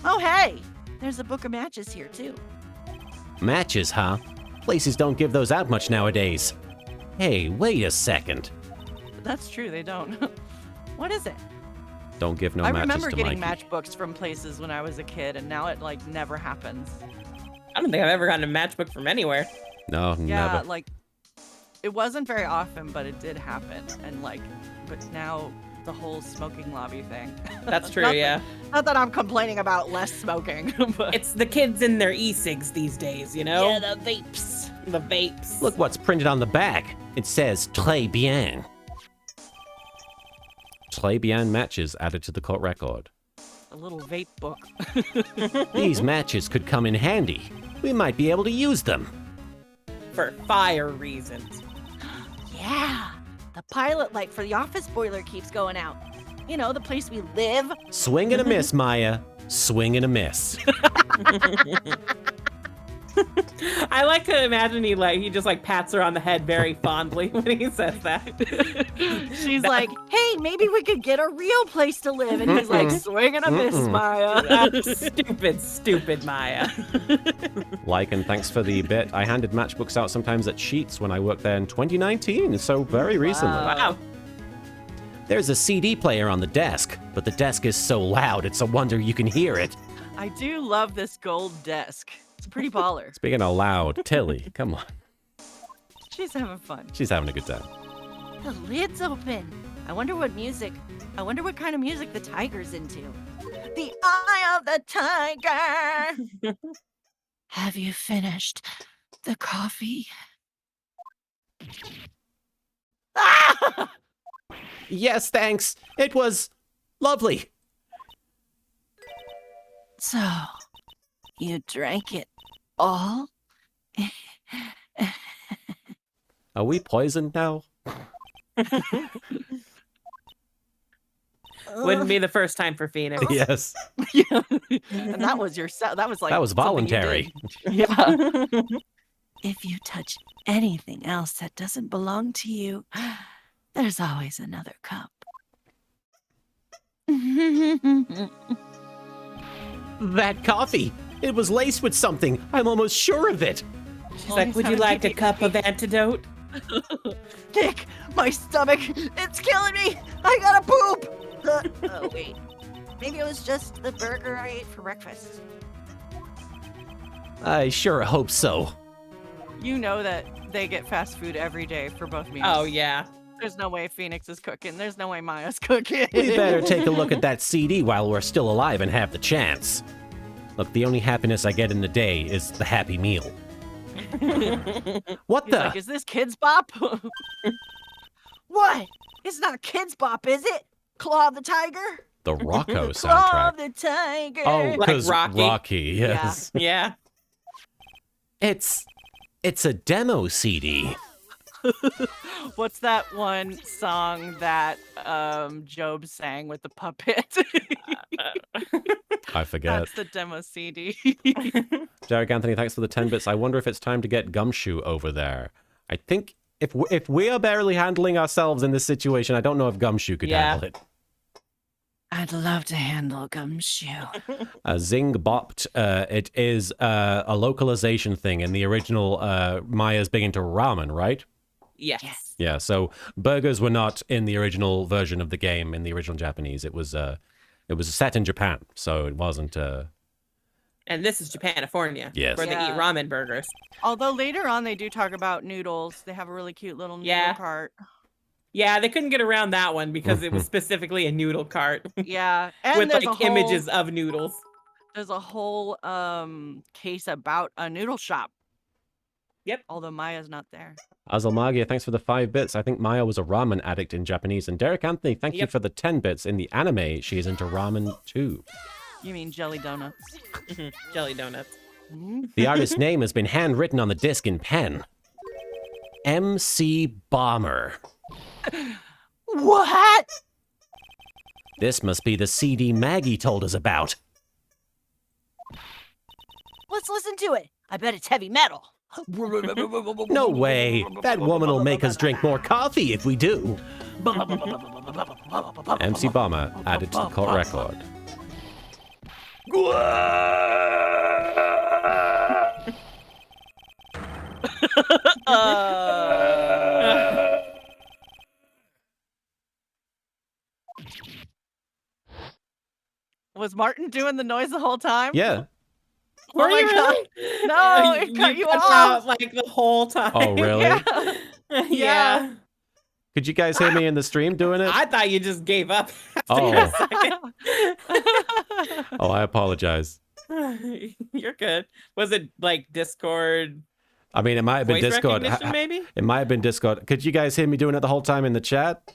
Oh, hey. There's a book of matches here, too. Matches, huh? Places don't give those out much nowadays. Hey, wait a second. That's true, they don't. What is it? Don't give no I matches remember to getting Mikey. matchbooks from places when I was a kid, and now it like never happens. I don't think I've ever gotten a matchbook from anywhere. No, Yeah, never. like it wasn't very often, but it did happen, and like, but now the whole smoking lobby thing. That's true, Not that- yeah. Not that I'm complaining about less smoking, but It's the kids in their e-cigs these days, you know? Yeah, the vapes. The vapes. Look what's printed on the back. It says Très bien. Très bien matches added to the court record. a little vape book. These matches could come in handy. We might be able to use them. For fire reasons. Yeah. The pilot light for the office boiler keeps going out. You know, the place we live. Swing and a miss, Maya. Swing and a miss. I like to imagine he just like pats her on the head very fondly when he says that. She's like, hey, maybe we could get a real place to live. And he's like, swing and a miss, Maya. Stupid Maya. Like and thanks for the bit. I handed matchbooks out sometimes at Sheets when I worked there in 2019, so very recently. Wow. There's a CD player on the desk, but the desk is so loud it's a wonder you can hear it. I do love this gold desk. It's pretty baller. Speaking of loud, Tilly, come on. She's having fun. She's having a good time. The lid's open. I wonder what kind of music the tiger's into. The eye of the tiger. Have you finished the coffee? Ah! Yes, thanks. It was lovely. So, you drank it all? Are we poisoned now? Wouldn't be the first time for Phoenix. Yes. Yeah. And that was that was like That was something you voluntary. did. Yeah. If you touch anything else that doesn't belong to you, there's always another cup. That coffee. It was laced with something. I'm almost sure of it. She's like, would you like a cup of antidote? Dick, my stomach, it's killing me. I gotta poop. Oh, wait. Maybe it was just the burger I ate for breakfast. I sure hope so. You know that they get fast food every day for both meals. Oh, yeah. There's no way Phoenix is cooking. There's no way Maya's cooking. We better take a look at that CD while we're still alive and have the chance. Look, the only happiness I get in the day is the Happy Meal. What He's the? like, is this Kids Bop? What? It's not Kids Bop, is it? Claw of the Tiger? The Rocco Claw of soundtrack. the Tiger. Oh, Like because Rocky. Rocky, yes. Yeah. It's a demo CD. What's that one song that Job sang with the puppet? I forget. That's the demo CD. Derek Anthony, thanks for the 10 bits. I wonder if it's time to get Gumshoe over there. I think if we are barely handling ourselves in this situation, I don't know if Gumshoe could Yeah. handle it. I'd love to handle Gumshoe. Zing bopped. It is a localization thing. In the original, Maya's big into ramen, right? Yes. Yeah, so burgers were not in the original version of the game, in the original Japanese. It was set in Japan, so it wasn't... And this is Japanifornia. Yes. Where they Yeah. eat ramen burgers. Although later on they do talk about noodles. They have a really cute little noodle Yeah. cart. Yeah, they couldn't get around that one because it was specifically a noodle cart Yeah. And with there's like a whole, images of noodles. There's a whole case about a noodle shop. Yep. Although Maya's not there. Azalmagia, thanks for the 5 bits. I think Maya was a ramen addict in Japanese. And Derek Anthony, thank you Yep. for the 10 bits. In the anime, she is into ramen too. You mean jelly donuts? Jelly donuts. The artist's name has been handwritten on the disc in pen. MC Bomber. What? This must be the CD Maggie told us about. Let's listen to it. I bet it's heavy metal. No way. That woman will make us drink more coffee if we do. MC Bomber added to the court record. Was Martin doing the noise the whole time? Yeah. Were my you God. really? No, it cut you cut off. out, like the whole time. Oh, really? Yeah. Yeah. Could you guys hear me in the stream doing it? I thought you just gave up. Oh. After a second. Oh, I apologize. You're good. Was it like Discord I mean, it might have been voice Discord. recognition, maybe? It might have been Discord. Could you guys hear me doing it the whole time in the chat?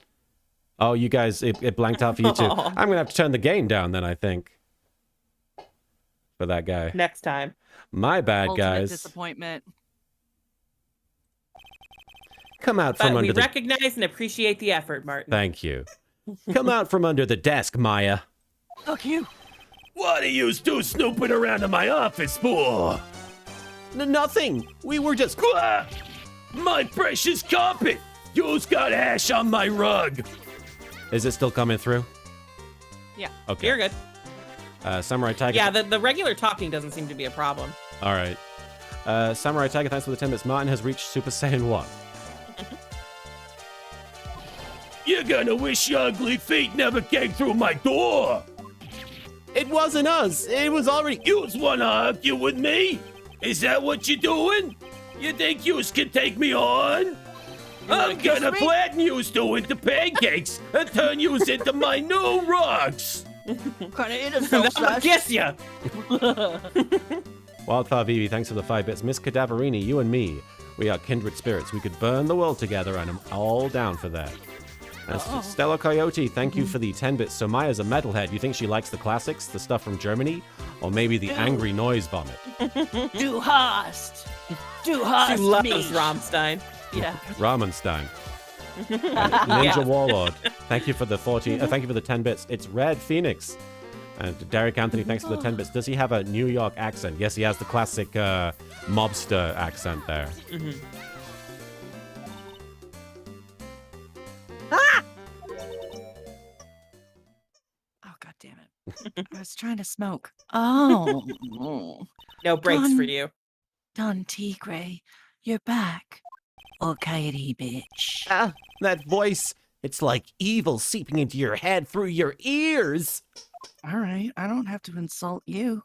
Oh, you guys, it blanked out for you too. Aw. I'm going to have to turn the gain down then, I think. For that guy. Next time. My bad, Ultimate guys. disappointment. Come out But from we under the... recognize and appreciate the effort, Martin. Thank you. Come out from under the desk, Maya. Fuck you. What are you two snooping around in my office for? Nothing. We were just... Ah! My precious carpet! You's got ash on my rug! Is it still coming through? Yeah. Okay. You're good. Samurai Tiger... Yeah, the regular talking doesn't seem to be a problem. All right. Samurai Tiger, thanks for the 10 bits. Martin has reached Super Saiyan 1. You're gonna wish your ugly feet never came through my door! It wasn't us. It was already... Yous wanna argue with me? Is that what you're doing? You think yous can take me on? I'm kiss gonna me? flatten yous two into pancakes and turn yous into my new rugs! Kind of innocent, I'ma kiss ya. Wildfire Vivi, thanks for the 5 bits. Miss Cadaverini, you and me, we are kindred spirits. We could burn the world together, and I'm all down for that. Stella Coyote, thank you for the 10 bits. So Maya's a metalhead. You think she likes the classics, the stuff from Germany? Or maybe the angry noise vomit? Du hast. Du hast She loves mich. Rammstein. Yeah. Ramenstein. Ninja Warlord, thank you for the thank you for the 10 bits. It's Red Phoenix. And Derek Anthony, thanks for the 10 bits. Does he have a New York accent? Yes, he has the classic mobster accent there. Oh, God damn it. I was trying to smoke. Oh. No breaks for Done. you. Don Tigre, you're back. Oh, coyote bitch. Ah, that voice. It's like evil seeping into your head through your ears. All right, I don't have to insult you.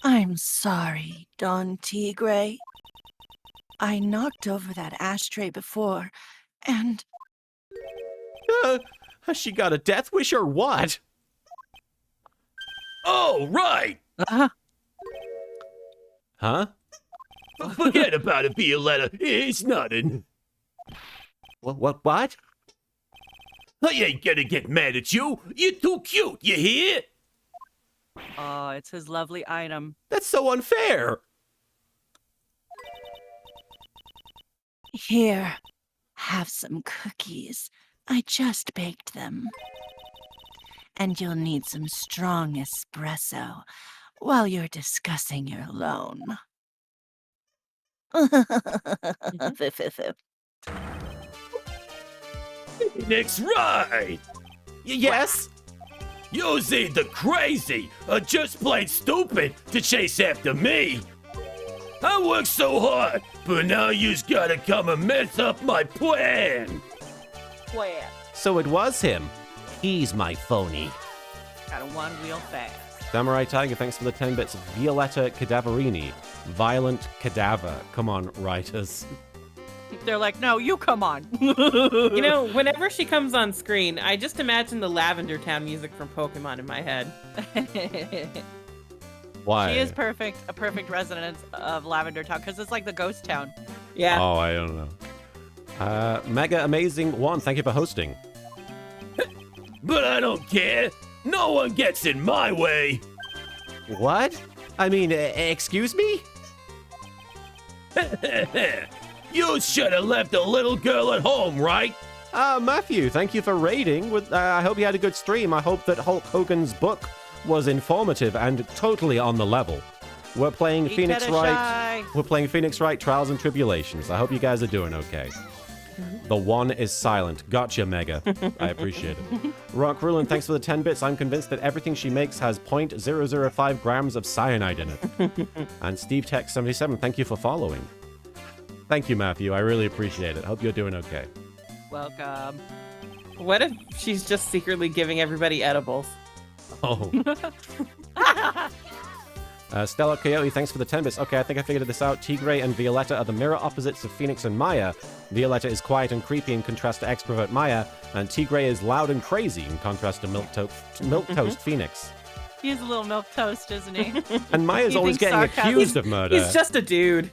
I'm sorry, Don Tigre. I knocked over that ashtray before, and Has she got a death wish or what? Oh, right. Huh? Forget about it, Violetta. It's nothing. What? I ain't gonna get mad at you. You're too cute, you hear? Oh, it's his lovely item. That's so unfair. here, have some cookies. I just baked them. And you'll need some strong espresso while you're discussing your loan. Phoenix Wright! Yes? You's either crazy or just plain stupid to chase after me. I worked so hard, but now you's gotta come and mess up my plan. So it was him. He's my phony. Got a one wheel fast. Samurai Tiger, thanks for the 10 bits. Violetta Cadaverini. Violent cadaver. Come on, writers. They're like, no, you come on. You know, whenever she comes on screen, I just imagine the Lavender Town music from Pokemon in my head. Why? She is perfect, a perfect resident of Lavender Town, because it's like the ghost town. Yeah. Oh, I don't know. Mega Amazing One, thank you for hosting. But I don't care. No one gets in my way. What? I mean, excuse me? You should have left the little girl at home, right? Matthew, thank you for raiding. I hope you had a good stream. I hope that Hulk Hogan's book was informative and totally on the level. We're playing Phoenix Wright. We're playing Phoenix Wright Trials and Tribulations. I hope you guys are doing okay. The one is silent. Gotcha, Mega. I appreciate it. Rock Rulin, thanks for the 10 bits. I'm convinced that everything she makes has 0.005 grams of cyanide in it. And Steve Tech 77, thank you for following. Thank you, Matthew. I really appreciate it. Hope you're doing okay. Welcome. What if she's just secretly giving everybody edibles? Oh. Stella Coyote, thanks for the 10 bits. Okay, I think I figured this out. Tigre and Violetta are the mirror opposites of Phoenix and Maya. Violetta is quiet and creepy in contrast to extrovert Maya, and Tigre is loud and crazy in contrast to milquetoast Phoenix. He's a little milk toast, isn't he? And Maya's He always thinks getting sarcasm- accused of murder. He's just a dude.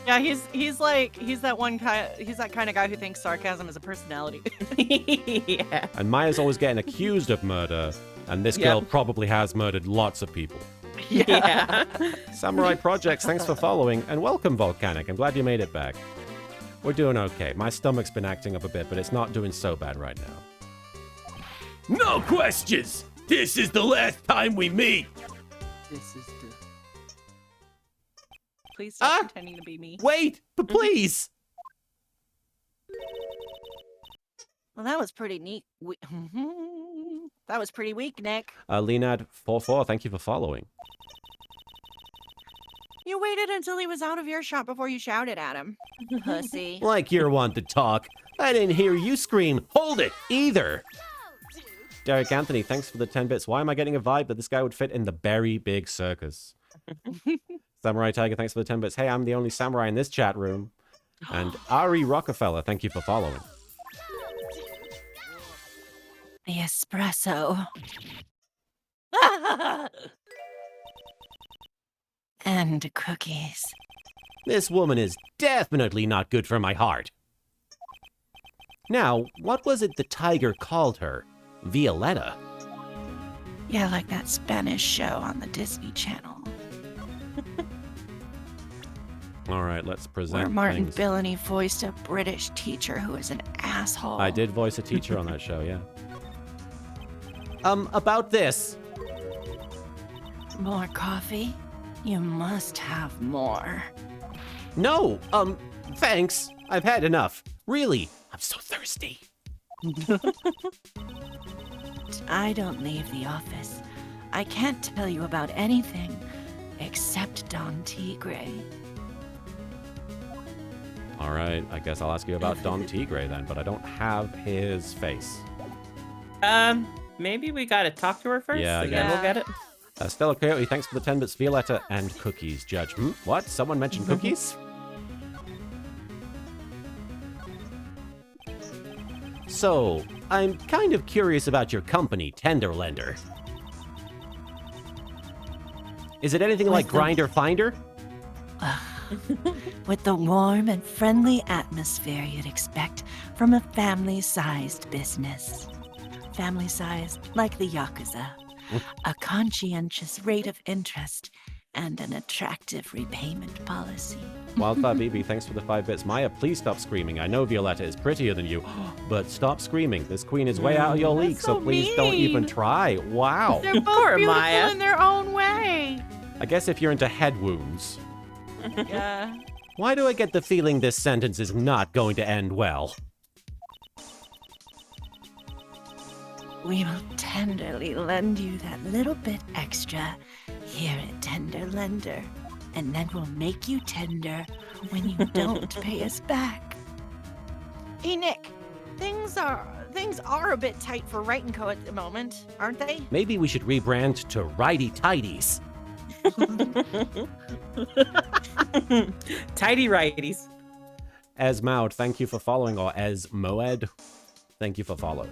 Yeah, he's that kind of guy who thinks sarcasm is a personality. Yeah. And Maya's always getting accused of murder, and this girl probably has murdered lots of people. Yeah. Samurai Projects, thanks for following, and welcome, Volcanic. I'm glad you made it back. We're doing okay. My stomach's been acting up a bit, but it's not doing so bad right now. No questions. This is the last time we meet. This is the... Please stop pretending to be me. Wait, but please! Well, that was pretty neat. That was pretty weak, Nick. Lenad44, thank you for following. You waited until he was out of earshot before you shouted at him. Pussy. Like you're one to talk. I didn't hear you scream, hold it, either. Derek Anthony, thanks for the 10 bits. Why am I getting a vibe that this guy would fit in the very big circus? Samurai Tiger, thanks for the 10 bits. Hey, I'm the only samurai in this chat room. And Ari Rockefeller, thank you for following. The espresso. And cookies. This woman is definitely not good for my heart. Now, what was it the tiger called her? Violetta. Yeah, like that Spanish show on the Disney Channel. All right, let's present Where Martin things. Billany voiced a British teacher who was an asshole. I did voice a teacher on that show, yeah. About this. More coffee? You must have more. No, thanks. I've had enough. Really, I'm so thirsty. I don't leave the office. I can't tell you about anything except Don Tigre. All right, I guess I'll ask you about Don Tigre then, but I don't have his face. Maybe we gotta talk to her first. Yeah, and yeah. then we'll get it. Stella Coyote, thanks for the 10 bits. Violetta and cookies, Judge. What? Someone mentioned cookies? So, I'm kind of curious about your company, Tenderlender. Is it anything like With the- Grinder Finder? With the warm and friendly atmosphere you'd expect from a family-sized business. Family-sized, like the Yakuza. A conscientious rate of interest and an attractive repayment policy. Wildfire BB, thanks for the 5 bits. Maya, please stop screaming. I know Violetta is prettier than you, but stop screaming. This queen is way out of your league, That's so so please don't even mean. try. Wow. They're both Poor beautiful Maya. in their own way. I guess if you're into head wounds. Yeah. Why do I get the feeling this sentence is not going to end well? We will tenderly lend you that little bit extra here at Tenderlender, and then we'll make you tender when you don't pay us back. Hey, Nick, things are a bit tight for Wright & Co. at the moment, aren't they? Maybe we should rebrand to Righty Tighties. Tidy righties. Esmaud, thank you for following, or Esmoed, thank you for following.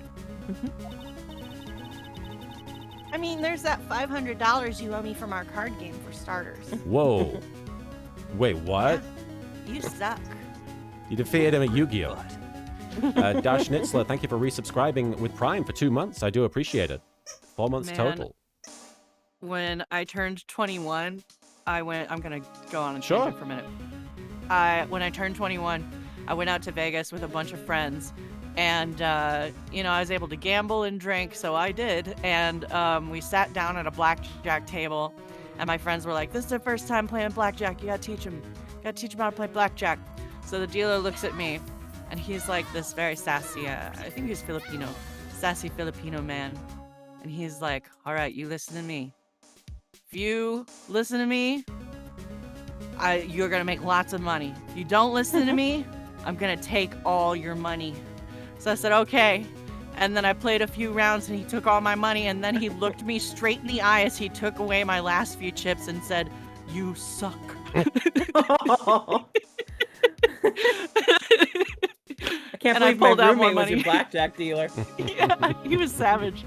I mean, there's that $500 you owe me from our card game for starters. Whoa. Wait, what? You suck. You defeated him at Yu-Gi-Oh! Dash Nitzler, thank you for resubscribing with Prime for 2 months. I do appreciate it. 4 months Man. total. When I turned 21, I'm gonna go on a Sure. tangent for a minute. When I turned 21, I went out to Vegas with a bunch of friends, and I was able to gamble and drink, so I did. And we sat down at a blackjack table, and my friends were like, "This is their first time playing blackjack. You gotta teach them how to play blackjack." So the dealer looks at me, and he's like this very sassy, I think he's Filipino, sassy Filipino man, and he's like, "All right, you listen to me. If you listen to me, you're gonna make lots of money. If you don't listen to me, I'm gonna take all your money." So I said, "Okay." And then I played a few rounds and he took all my money, and then he looked me straight in the eye as he took away my last few chips and said, "You suck." I can't And I believe my pulled out more roommate was your money. blackjack dealer. Yeah, he was savage.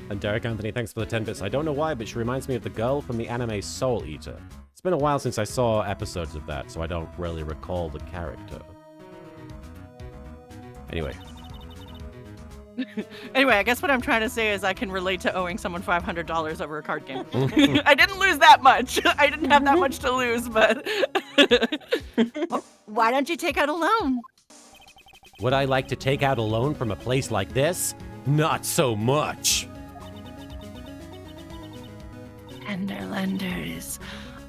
And Derek Anthony, thanks for the 10 bits. I don't know why, but she reminds me of the girl from the anime Soul Eater. It's been a while since I saw episodes of that, so I don't really recall the character. Anyway. Anyway, I guess what I'm trying to say is I can relate to owing someone $500 over a card game. I didn't lose that much. I didn't have that much to lose, but Why don't you take out a loan? Would I like to take out a loan from a place like this? Not so much. Tenderlender is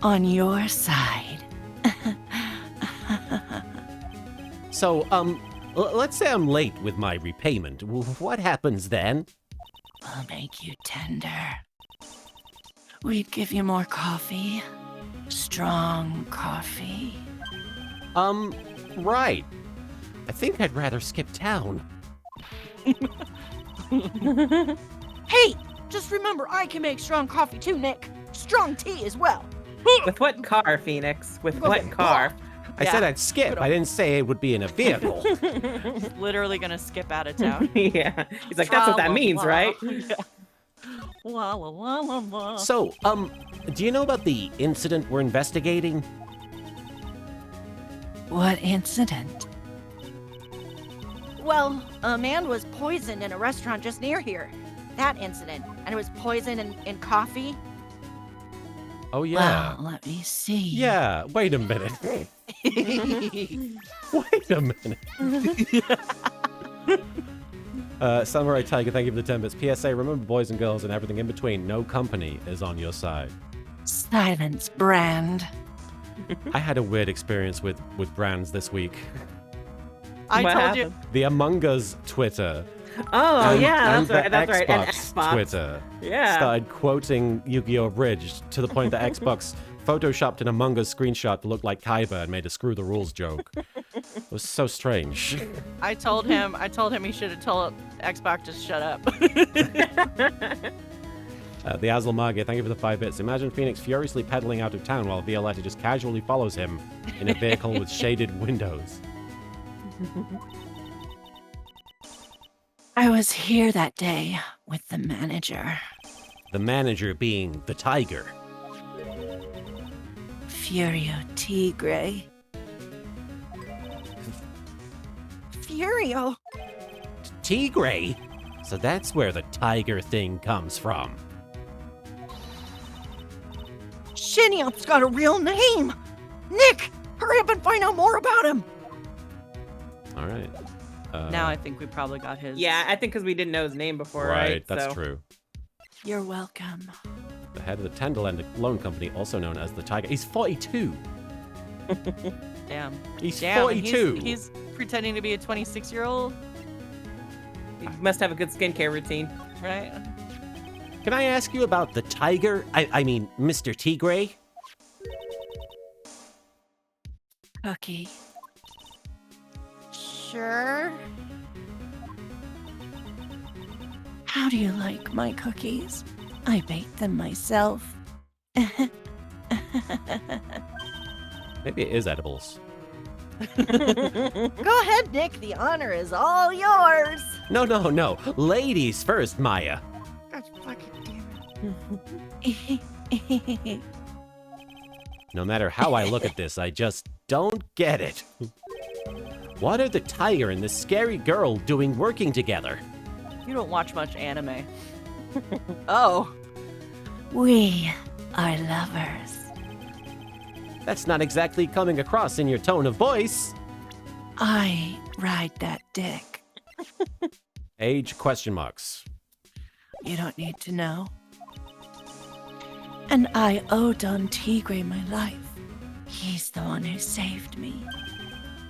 on your side. So, let's say I'm late with my repayment. What happens then? We'll make you tender. We'd give you more coffee. Strong coffee. Right. I think I'd rather skip town. Hey, just remember I can make strong coffee too, Nick. Strong tea as well. With what car, Phoenix? With Go what ahead. car? I said I'd skip. I didn't say it would be in a vehicle. literally gonna skip out of town. Yeah. He's like, that's what that means, right? Yeah. La la la la la. So, do you know about the incident we're investigating? What incident? Well, a man was poisoned in a restaurant just near here. That incident. And it was poison in coffee. Oh, yeah. Well, let me see. Yeah, wait a minute. Wait a minute. Samurai Tiger, thank you for the 10 bits. PSA, remember boys and girls and everything in between. No company is on your side. Silence, Brand. I had a weird experience with brands this week. I What told you. happened? The Among Us Twitter Oh, and, yeah, and that's right. the That's right. And Xbox Xbox. Twitter Yeah. started quoting Yu-Gi-Oh! Bridge to the point that Xbox photoshopped an Among Us screenshot to look like Kaiba and made a screw the rules joke. It was so strange. I told him he should have told Xbox to shut up. The Azalmagia, thank you for the 5 bits. Imagine Phoenix furiously pedaling out of town while Violetta just casually follows him in a vehicle with shaded windows. I was here that day with the manager. The manager being the tiger. Furio Tigre. Furio? Tigre? So that's where the tiger thing comes from. Shinyop's got a real name! Nick! Hurry up and find out more about him! All right. Now I think we probably got his. Yeah, I think because we didn't know his name before, right? That's So- true. You're welcome. The head of the Tenderland Loan Company, also known as the Tiger. He's 42. Damn. He's Damn. 42. He's pretending to be a 26-year-old, He must have a good skincare routine. right? Can I ask you about the tiger? I mean, Mr. Tigre? Cookie. Sure. How do you like my cookies? I bake them myself. Maybe it is edibles. Go ahead, Nick. The honor is all yours. No. Ladies first, Maya. God fucking damn it. No matter how I look at this, I just don't get it. What are the tiger and the scary girl doing working together? You don't watch much anime. Oh. We are lovers. That's not exactly coming across in your tone of voice. I ride that dick. Age question marks. You don't need to know. And I owe Don Tigre my life. He's the one who saved me.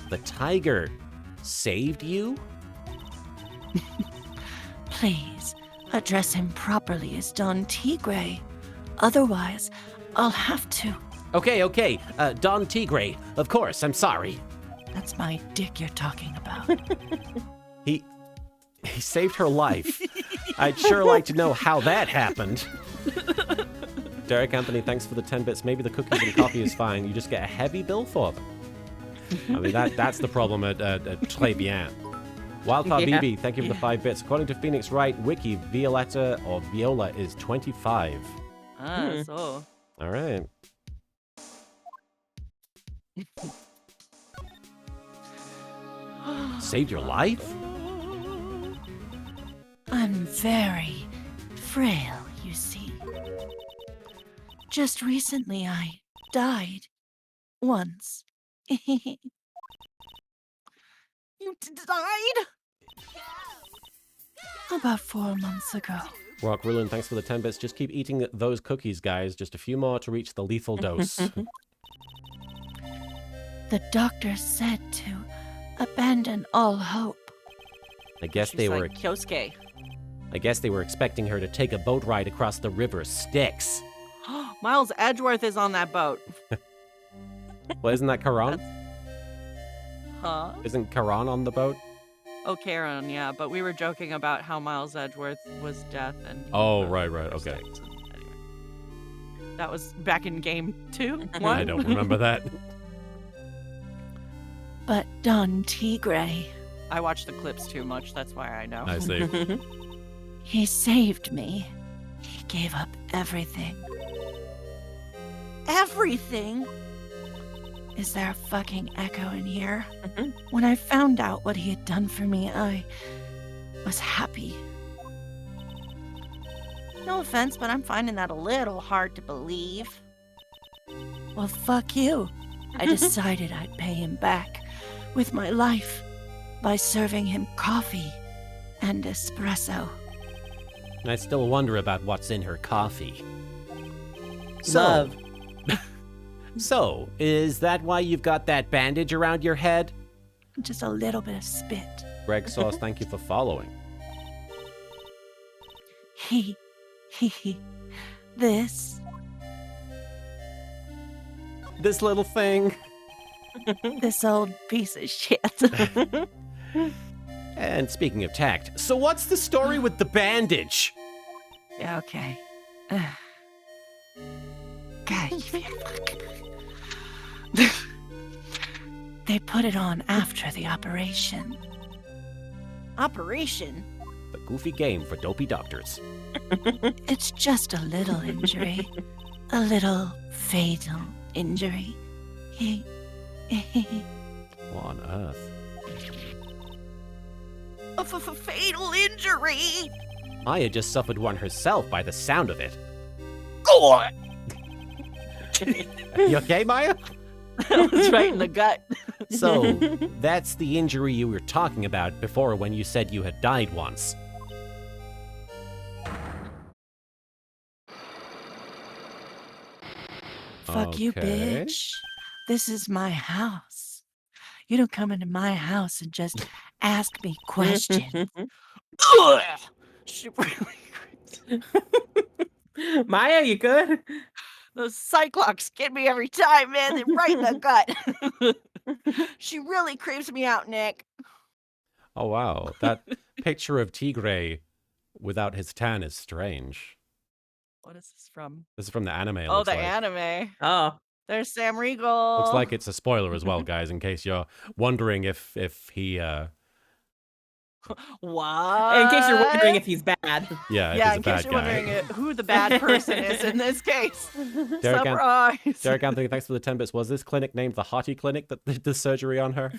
The tiger saved you? Please, address him properly as Don Tigre. Otherwise, I'll have to. Okay. Don Tigre. Of course, I'm sorry. That's my dick you're talking about. He saved her life. I'd sure like to know how that happened. Derek Anthony, thanks for the 10 bits. Maybe the cookies and coffee is fine. You just get a heavy bill for them. I mean, that's the problem at Très Bien. Wildfire Yeah. BB, thank you for the 5 bits. According to Phoenix Wright Wiki, Violetta or Viola is 25. So. All right. Saved your life? I'm very frail, you see. Just recently I died. Once. You died? About 4 months ago. Rock Ruin, thanks for the 10 bits. Just keep eating those cookies, guys. Just a few more to reach the lethal dose. The doctor said to abandon all hope. I guess She's they like were Kyosuke. I guess they were expecting her to take a boat ride across the river Styx. Miles Edgeworth is on that boat. Well, isn't that Karan? Huh? Isn't Karan on the boat? Oh, Karen, yeah. But we were joking about how Miles Edgeworth was death and. Oh, right, okay. Anyway. That was back in game 2. I don't remember that. But Don Tigre, I watched the clips too much. That's why I know. I see. he saved me. He gave up everything. Everything? Is there a fucking echo in here? Mhm. When I found out what he had done for me, I was happy. No offense, but I'm finding that a little hard to believe. Well, fuck you. I decided I'd pay him back with my life by serving him coffee and espresso. And I still wonder about what's in her coffee. Love. So, is that why you've got that bandage around your head? Just a little bit of spit. Greg Sauce, thank you for following. He. This. This little thing. This old piece of shit. And speaking of tact, so what's the story with the bandage? Yeah, okay. God, they put it on after the operation. Operation? The goofy game for dopey doctors. It's just a little injury. A little fatal injury. What on earth? A fatal injury? Maya just suffered one herself by the sound of it. You okay, Maya? That was right in the gut. So, that's the injury you were talking about before when you said you had died once. Fuck you, Okay. bitch. This is my house. You don't come into my house and just ask me questions. She really creeps. Maya, you good? Those cyclops get me every time, man. They're right in the gut. She really creeps me out, Nick. Oh, wow. That picture of Tigre without his tan is strange. What is this from? This is from the anime. it Oh, looks the like. anime. Oh. There's Sam Riegel. Looks like it's a spoiler as well, guys, in case you're wondering if he, What? In case you're wondering if he's bad. yeah, if Yeah, he's a in bad case you're guy. wondering who the bad person is in this case. Derek, Surprise. Derek Anthony, thanks for the 10 bits. Was this clinic named the Hottie Clinic that did the surgery on her?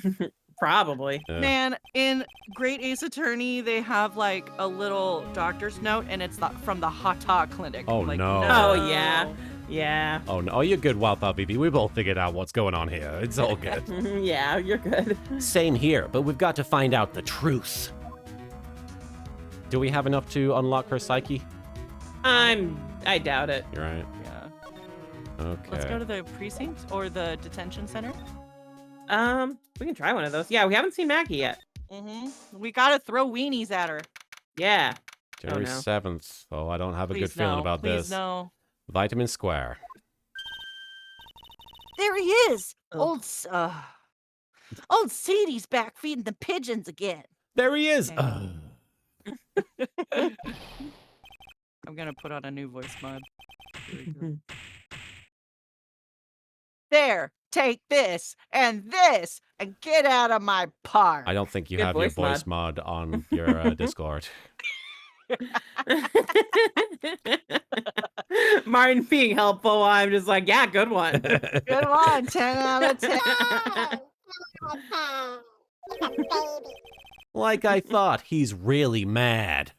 Probably. Yeah. Man, in Great Ace Attorney, they have like a little doctor's note, and it's from the Hata Clinic. Oh, like, no. Oh, yeah. Yeah. Oh, no. Oh, you're good, Wildfire BB. We both figured out what's going on here. It's all good. Yeah, you're good. Same here, but we've got to find out the truth. Do we have enough to unlock her psyche? I doubt it. You're right. Yeah. Okay. Let's go to the precinct or the detention center. We can try one of those. Yeah, we haven't seen Maggie yet. We gotta throw weenies at her. Yeah. January no. 7th. Oh, I don't have a Please good feeling no. about Please this. no. Vitamin Square. There he is. Oh. Old Sadie's back feeding the pigeons again. There he is. Okay. I'm gonna put on a new voice mod. Here we go. There, take this and get out of my park. I don't think you Good have your voice voice mod on your Discord. Marin being helpful. I'm just like, yeah, good one. Good one, 10 out of 10. Like I thought, he's really mad.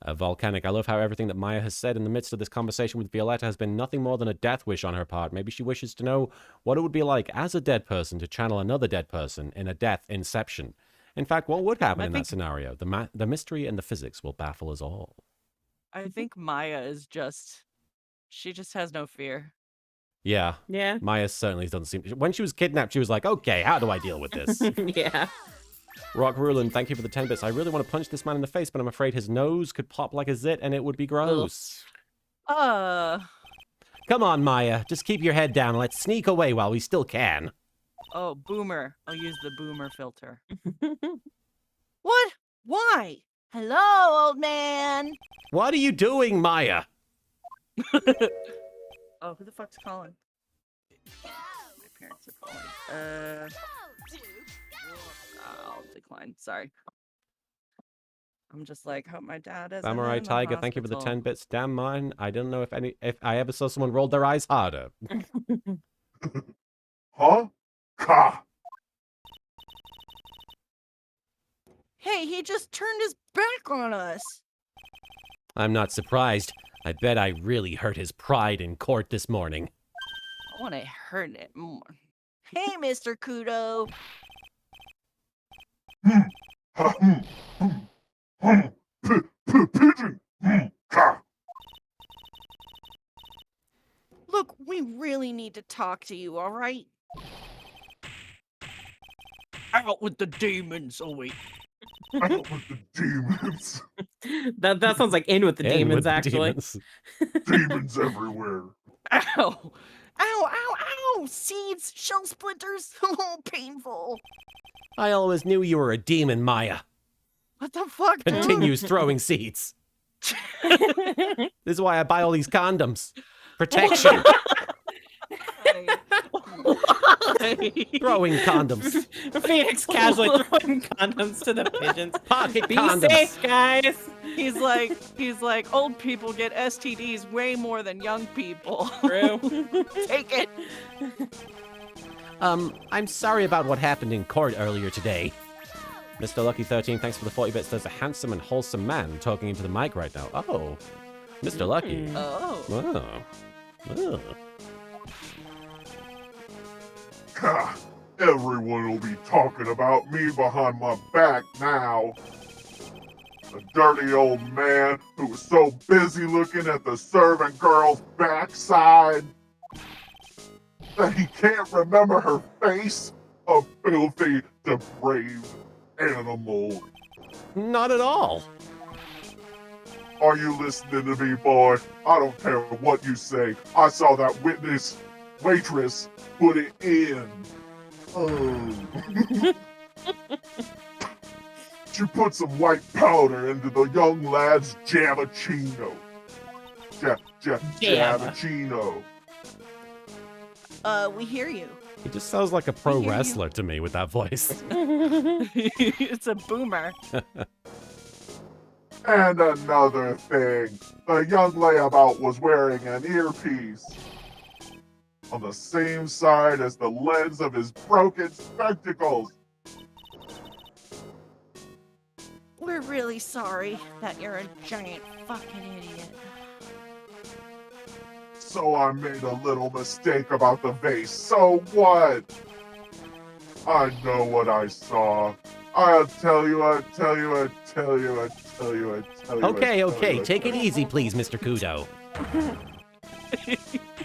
Volcanic, I love how everything that Maya has said in the midst of this conversation with Violetta has been nothing more than a death wish on her part. Maybe she wishes to know what it would be like as a dead person to channel another dead person in a death inception. In fact, what would happen in that scenario? The mystery and the physics will baffle us all. I think Maya is she just has no fear. Yeah. Yeah. Maya certainly doesn't seem... When she was kidnapped, she was like, okay, how do I deal with this? Yeah. Rock Rulin, thank you for the 10 bits. I really want to punch this man in the face, but I'm afraid his nose could pop like a zit and it would be gross. Uh. Come on, Maya. Just keep your head down and let's sneak away while we still can. Oh, boomer. I'll use the boomer filter. What? Why? Hello, old man. What are you doing, Maya? Oh, who the fuck's calling? My parents are calling. I'll decline. Sorry. I'm just like, hope my dad is. Samurai Tiger, thank you for the 10 bits. Damn mine. I don't know if I ever saw someone roll their eyes harder. Huh? Ka! Hey, he just turned his back on us. I'm not surprised. I bet I really hurt his pride in court this morning. I want to hurt it more. Hey, Mr. Kudo. Pigeon! Ka! Look, we really need to talk to you, all right? Out with the demons, oh wait. Out with the demons. That sounds like In with the In Demons, with the actually. demons. Demons everywhere. Ow! Ow, ow, ow! Seeds, shell splinters. Oh, painful. I always knew you were a demon, Maya. What the fuck, dude? Continues throwing seeds. This is why I buy all these condoms. Protection. Throwing condoms. Phoenix casually throwing condoms to the pigeons. Pocket Be condoms. safe, guys. He's like, old people get STDs way more than young people. True. Take it. I'm sorry about what happened in court earlier today. Mr. Lucky 13, thanks for the 40 bits. There's a handsome and wholesome man talking into the mic right now. Oh, Mr. Lucky. Oh. Oh. Oh. Ka! Everyone will be talking about me behind my back now. The dirty old man who was so busy looking at the servant girl's backside that he can't remember her face. A filthy, depraved animal. Not at all. Are you listening to me, boy? I don't care what you say. I saw that waitress put it in. Oh. She put some white powder into the young lad's jamachino. Jamachino. We hear you. He just sounds like a pro hear you. wrestler to me with that voice. It's a boomer. And another thing, the young layabout was wearing an earpiece on the same side as the lens of his broken spectacles. We're really sorry that you're a giant fucking idiot. So I made a little mistake about the vase. So what? I know what I saw. I'll tell you. Okay, take it easy, please, Mr. Kudo.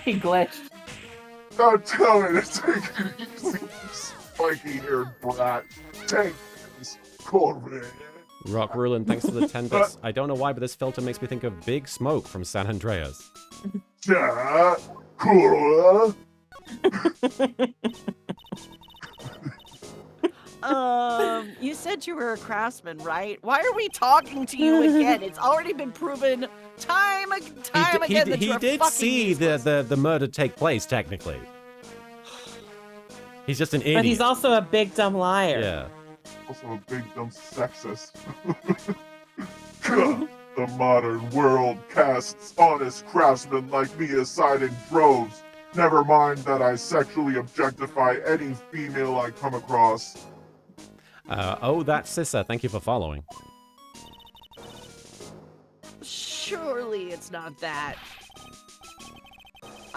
He glitched. Don't tell me to take it easy, spiky-haired brat. Take this, Corbin. Rock Rulin, thanks for the 10 bits. I don't know why, but this filter makes me think of Big Smoke from San Andreas. Ja, cool. You said you were a craftsman, right? Why are we talking to you again? It's already been proven time again that He you're did fucking see useless. the murder take place, technically. He's just an idiot. But he's also a big dumb liar. Yeah. Also a big dumb sexist. The modern world casts honest craftsmen like me aside in droves. Never mind that I sexually objectify any female I come across. Oh, that's Sissa. Thank you for following. Surely it's not that.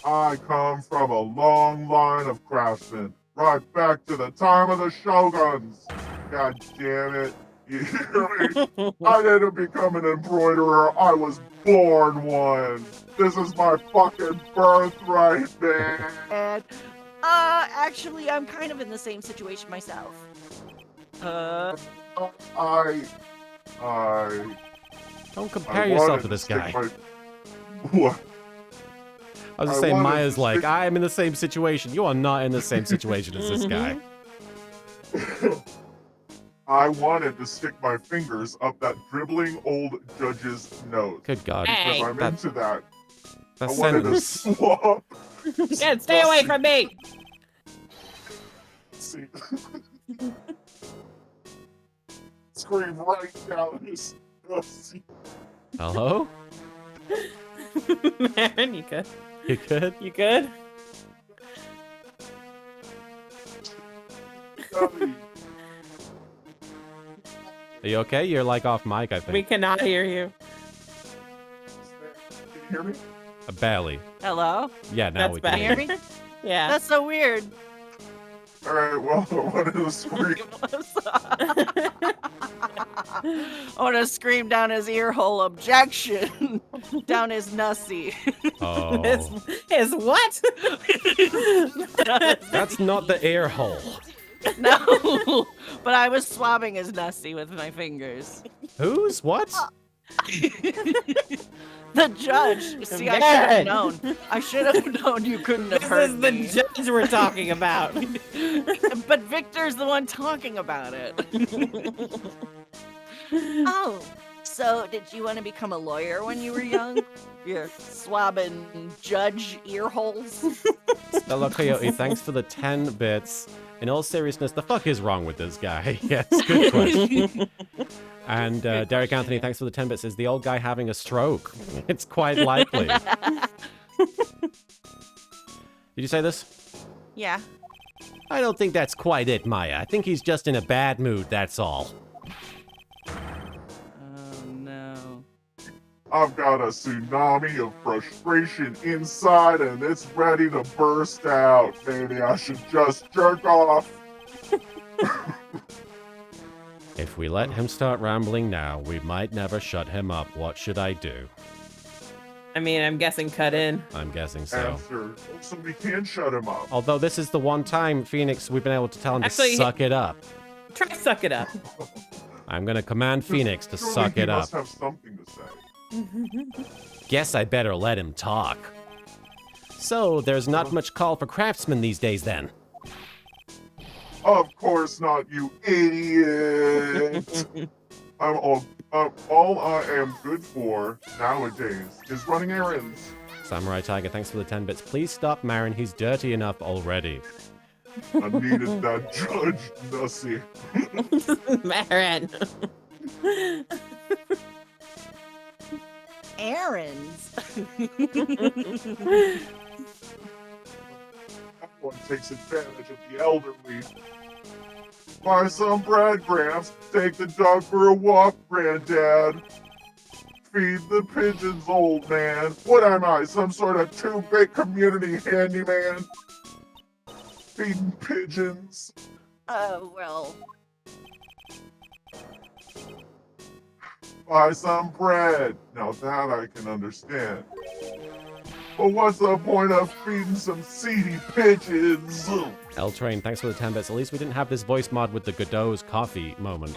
I come from a long line of craftsmen, right back to the time of the shoguns. God damn it. You hear me? I didn't become an embroiderer, I was born one. This is my fucking birthright, man. And, actually, I'm kind of in the same situation myself. I Don't compare yourself to this guy. What? I was just I saying, wanted Maya's to like, stick- I am in the same situation. You are not in the same situation as this guy. I wanted to stick my fingers up that dribbling old judge's nose. Good God. Hey. Because I'm That- into that. That I wanted to sentence. swap. Yeah, stay away from me. See. Scream right down his pussy. Hello? Marin, you good? You good? You good? Daddy. Are you okay? You're like off mic, I We think. cannot hear you. Can you hear me? Barely. Hello? Yeah, now That's we better. can Can hear you hear me? Yeah. That's so weird. All right, well, what is scream? I want to scream down his ear hole, objection, down his nussy. Oh. His what? That's not the ear hole. No, but I was swabbing his nussy with my fingers. Who's? What? The judge. See, I should Marin. have known. I should have known you couldn't have This heard is the me. judge we're talking about. But Victor's the one talking about it. Oh, so did you want to become a lawyer when you were young? You're swabbing judge ear holes. Stella Coyote, thanks for the 10 bits. In all seriousness, the fuck is wrong with this guy? Yes, good question. And Derek Anthony, thanks for the 10 bits. Is the old guy having a stroke? It's quite likely. Did you say this? Yeah. I don't think that's quite it, Maya. I think he's just in a bad mood, that's all. Oh no. I've got a tsunami of frustration inside and it's ready to burst out. Maybe I should just jerk off. If we let him start rambling now, we might never shut him up. What should I do? I mean, I'm guessing cut in. I'm guessing so. Answer. So we can shut him up. Although this is the one time, Phoenix, we've been able to tell him Actually, to suck it up. Try to suck it up. I'm gonna command Phoenix to Surely suck he it up. must have something to say. Guess I better let him talk. So, there's not much call for craftsmen these days then. Of course not, you idiot. All I am good for nowadays is running errands. Samurai Tiger, thanks for the 10 bits. Please stop, Marin. He's dirty enough already. I needed that Judge Nussy. Marin. Errands. Everyone takes advantage of the elderly. Buy some bread, Gramps. Take the dog for a walk, Granddad. Feed the pigeons, old man. What am I, some sort of 2-bit community handyman? Feeding pigeons. Oh, well. Buy some bread. Now that I can understand. But what's the point of feeding some seedy pigeons? L-Train, thanks for the 10 bits. At least we didn't have this voice mod with the Godot's coffee moment.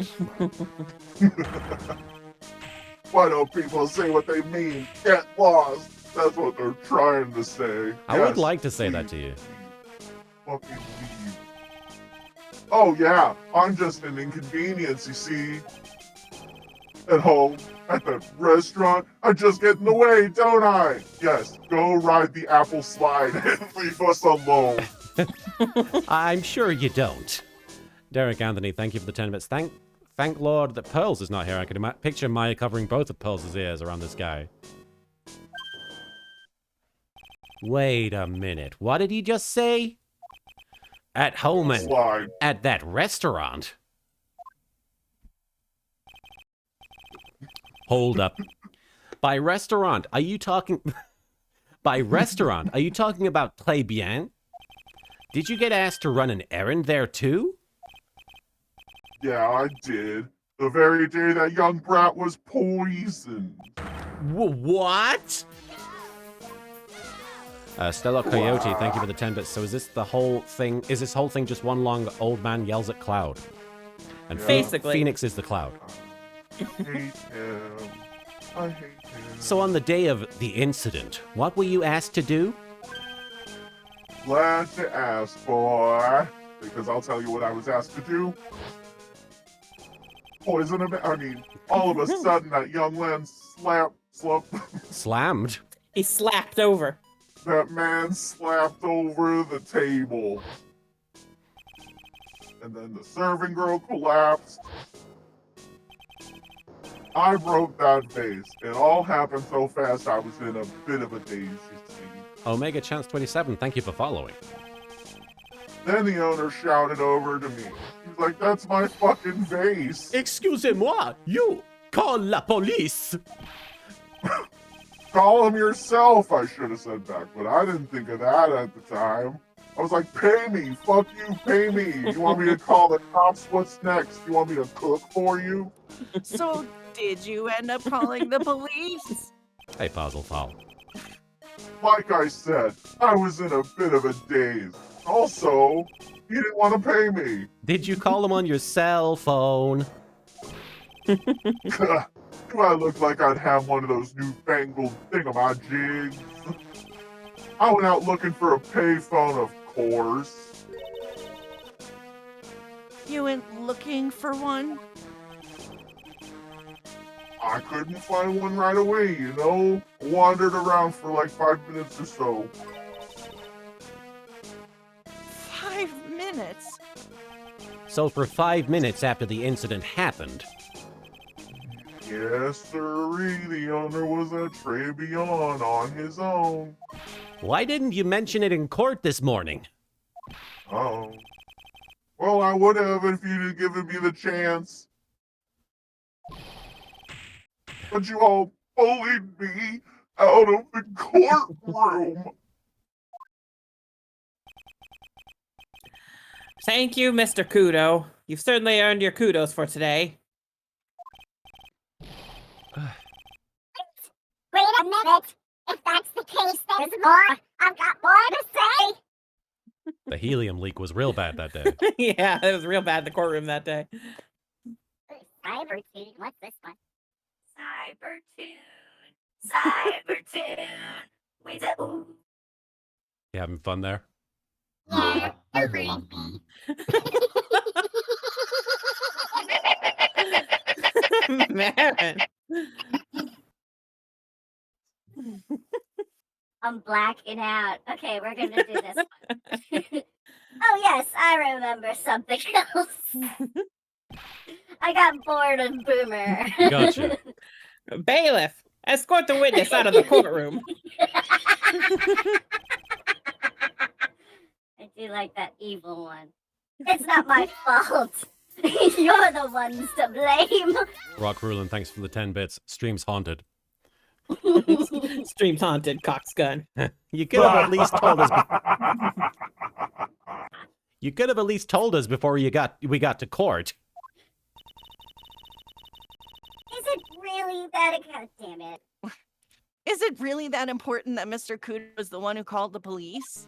Why don't people say what they mean? Get lost. That's what they're trying to say. I would like to say that to you. Fucking leave. Oh yeah, I'm just an inconvenience, you see. At home, at the restaurant, I just get in the way, don't I? Yes, go ride the apple slide and leave us alone. I'm sure you don't. Derek Anthony, thank you for the 10 bits. Thank Lord that Pearls is not here. I could picture Maya covering both of Pearls' ears around this guy. Wait a minute. What did he just say? At home and Slide. at that restaurant? Hold up. By restaurant, are you talking... By restaurant, are you talking about Très Bien? Did you get asked to run an errand there too? Yeah, I did. The very day that young brat was poisoned. What? Stella Coyote, thank you for the 10 bits. So is this the whole thing? Is this whole thing just one long old man yells at cloud? And Basically. Phoenix is the cloud. I hate him. I hate him. So on the day of the incident, what were you asked to do? Glad to ask, boy. Because I'll tell you what I was asked to do. Poison him. I mean, all of a sudden that young man Slammed? He slapped over. that man slapped over the table. And then the serving girl collapsed. I broke that vase. It all happened so fast I was in a bit of a daze, you see. Omega Chance 27, thank you for following. Then the owner shouted over to me. He's like, that's my fucking base. Excusez-moi, you call la police. Call him yourself, I should have said back, but I didn't think of that at the time. I was like, pay me, fuck you, pay me. You want me to call the cops? What's next? You want me to cook for you? So, did you end up calling the police? Hey, Puzzlefowl. Like I said, I was in a bit of a daze. Also, he didn't want to pay me. Did you call him on your cell phone? Do I look like I'd have one of those newfangled thingamajigs? I went out looking for a payphone, of course. You went looking for one? I couldn't find one right away, you know? Wandered around for like 5 minutes or so. 5 minutes? So for 5 minutes after the incident happened, Yes, sirree, the owner was a Tribulation on his own. why didn't you mention it in court this morning? Oh. Well, I would have if you'd have given me the chance. But you all bullied me out of the courtroom. Thank you, Mr. Kudo. You've certainly earned your kudos for today. Wait a minute. If that's the case, there's more. I've got more to say. The helium leak was real bad that day. Yeah, it was real bad in the courtroom that day. Cybertune. What's this one? Cybertune. Wait a ooh. You having fun there? Yeah, agreed. Marin. I'm blacking out. Okay, we're gonna do this one. Oh yes, I remember something else. I got bored of Boomer. Gotcha. Bailiff, escort the witness out of the courtroom. I do like that evil one. It's not my fault. You're the ones to blame. Rock Rulin, thanks for the 10 bits. Stream's haunted. Stream's haunted, cocksgun. You could have at least told us. You could have at least told us before we got to court. Is it really that? God damn it. Is it really that important that Mr. Kudo was the one who called the police?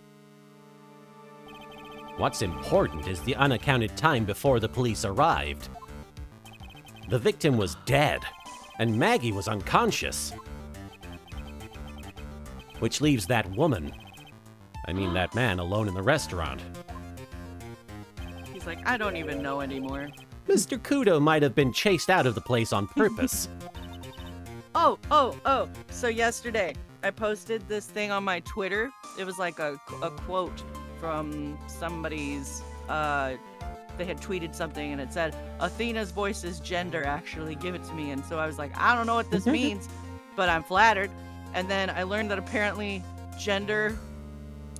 What's important is the unaccounted time before the police arrived. The victim was dead, and Maggie was unconscious. Which leaves that woman, that man, alone in the restaurant. He's like, I don't even know anymore. Mr. Kudo might have been chased out of the place on purpose. Oh. So yesterday, I posted this thing on my Twitter. It was like a quote from somebody's, they had tweeted something and it said, Athena's voice is gender, actually, give it to me. And so I was like, I don't know what this means, but I'm flattered. And then I learned that apparently gender,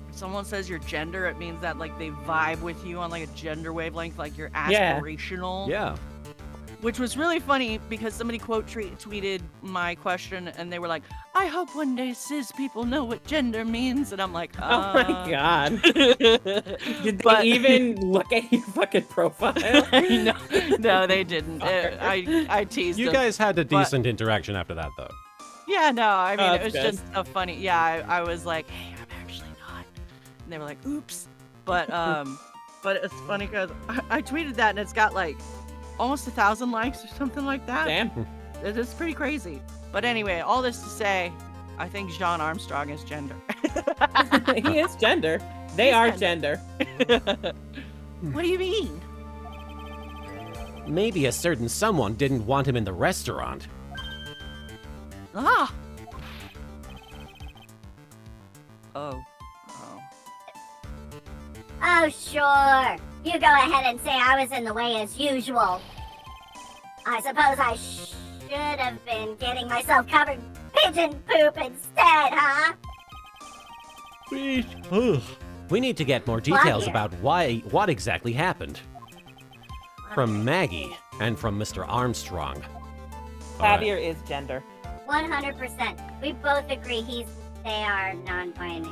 if someone says your gender, it means that like they vibe with you on like a gender wavelength, like you're aspirational. Yeah. Which was really funny because somebody tweeted my question and they were like, I hope one day cis people know what gender means. And I'm like, Oh my god. Did But- they even look at your fucking profile? No, they didn't. I teased You them. guys had a but- decent interaction after that, though. Yeah, no, I mean, Oh, it was that's just a funny, I was like, hey, I'm actually not. And they were like, oops. But it's funny because I tweeted that and it's got like almost 1,000 likes or something like that. Damn. It is pretty crazy. But anyway, all this to say, I think Jean Armstrong is gender. He is gender. They He's are gender. What do you mean? Maybe a certain someone didn't want him in the restaurant. Ah, Oh. Oh, sure. You go ahead and say I was in the way as usual. I suppose I should have been getting myself covered in pigeon poop instead, huh? We need to get more details here. about what exactly happened. From Maggie and from Mr. Armstrong. All right. Claudia is gender. 100%. We both agree they are non-binary.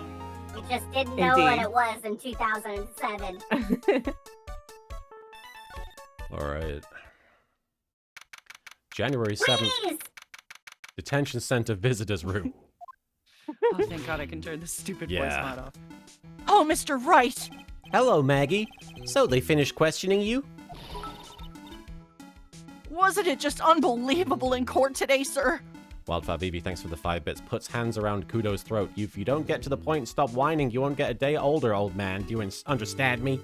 We just didn't know what Indeed. it was in 2007. All right. January 7th, Please! detention center visitors room. Oh, thank God I can turn this stupid voice Yeah. mod off. Oh, Mr. Wright. Hello, Maggie. So they finished questioning you? Wasn't it just unbelievable in court today, sir? Wildfire BB, thanks for the 5 bits. Puts hands around Kudo's throat. If you don't get to the point and stop whining, you won't get a day older, old man. Do you understand me?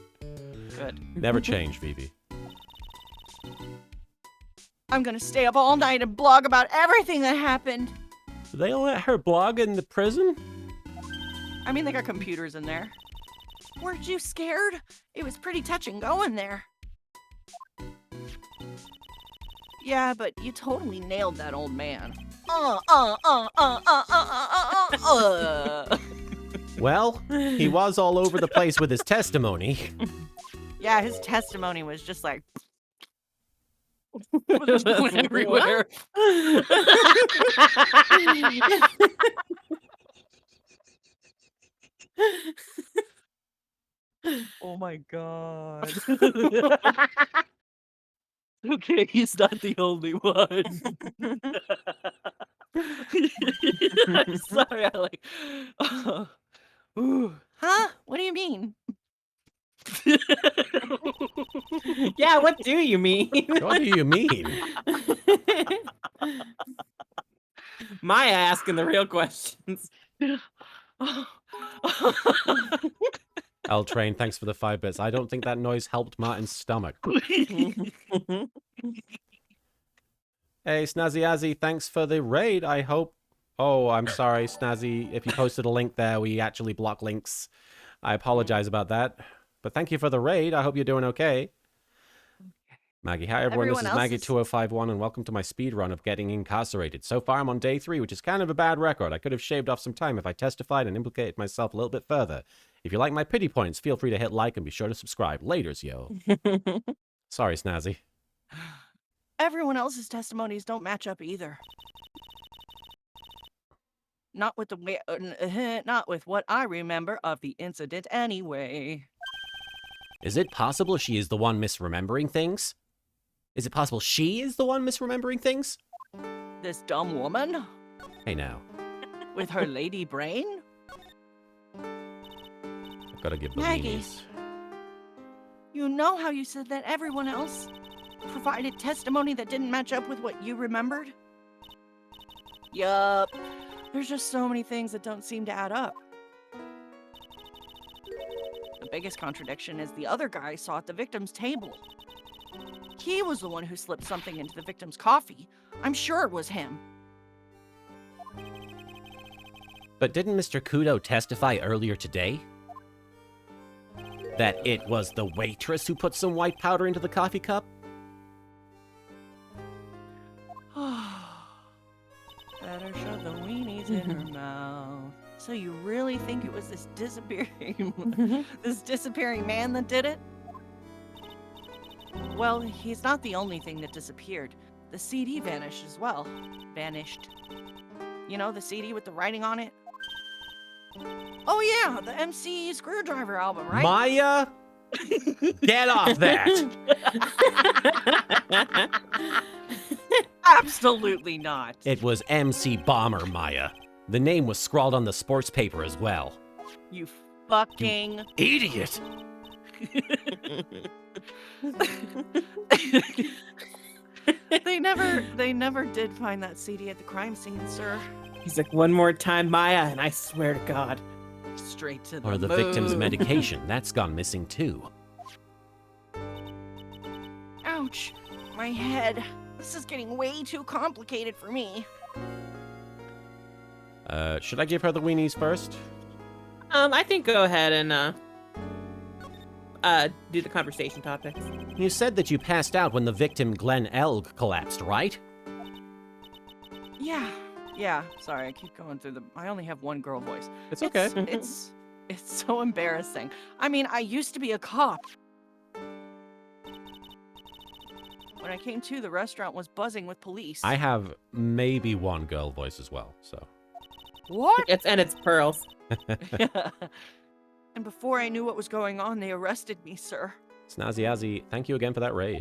Good. Never change, BB. I'm gonna stay up all night and blog about everything that happened. Do they let her blog in the prison? I mean, they got computers in there. Weren't you scared? It was pretty touch and go in there. Yeah, but you totally nailed that old man. Well, he was all over the place with his testimony. Yeah, his testimony was just like. It was just going everywhere. Oh my God. Okay, he's not the only one. I'm sorry, I like. Ooh. Huh? What do you mean? Yeah, what do you mean? What do you mean? Maya asking the real questions. L Train, thanks for the 5 bits. I don't think that noise helped Martin's stomach. Hey, Snazzy Azzy, thanks for the raid. I hope. Oh, I'm sorry, Snazzy. If you posted a link there, we actually block links. I apologize about that. But thank you for the raid. I hope you're doing okay. Maggie, hi everyone. Everyone This else is is- Maggie2051, and welcome to my speed run of getting incarcerated. So far, I'm on day 3, which is kind of a bad record. I could have shaved off some time if I testified and implicated myself a little bit further. If you like my pity points, feel free to hit like and be sure to subscribe. Laters, yo. Sorry, Snazzy. Everyone else's testimonies don't match up either. Not with the way, not with what I remember of the incident anyway. Is it possible she is the one misremembering things? Is it possible she is the one misremembering things? This dumb woman Hey now, with her lady brain? I've got to give the Maggie. weenies. You know how you said that everyone else provided testimony that didn't match up with what you remembered? Yup. There's just so many things that don't seem to add up. The biggest contradiction is the other guy saw at the victim's table. He was the one who slipped something into the victim's coffee. I'm sure it was him. But didn't Mr. Kudo testify earlier today that it was the waitress who put some white powder into the coffee cup? Better shove the weenies in her mouth. So you really think it was this disappearing man that did it? Well, he's not the only thing that disappeared. The CD vanished as well. Vanished. You know, the CD with the writing on it? Oh yeah, the MC Screwdriver album, right? Maya? Get off that! Absolutely not. It was MC Bomber, Maya. The name was scrawled on the sports paper as well. You fucking Idiot! they never did find that CD at the crime scene, sir. He's like, one more time, Maya, and I swear to God. Straight to the Or the victim's moon. medication. That's gone missing too. Ouch. My head. This is getting way too complicated for me. Should I give her the weenies first? I think go ahead and do the conversation topics. You said that you passed out when the victim Glenn Elg collapsed, right? Yeah. Sorry, I keep going through the. I only have one girl voice. It's okay. It's It's so embarrassing. I mean, I used to be a cop. When I came to, the restaurant was buzzing with police. I have maybe one girl voice as well, so. What? It's pearls. And before I knew what was going on, they arrested me, sir. Snazzy Azzy, thank you again for that raid.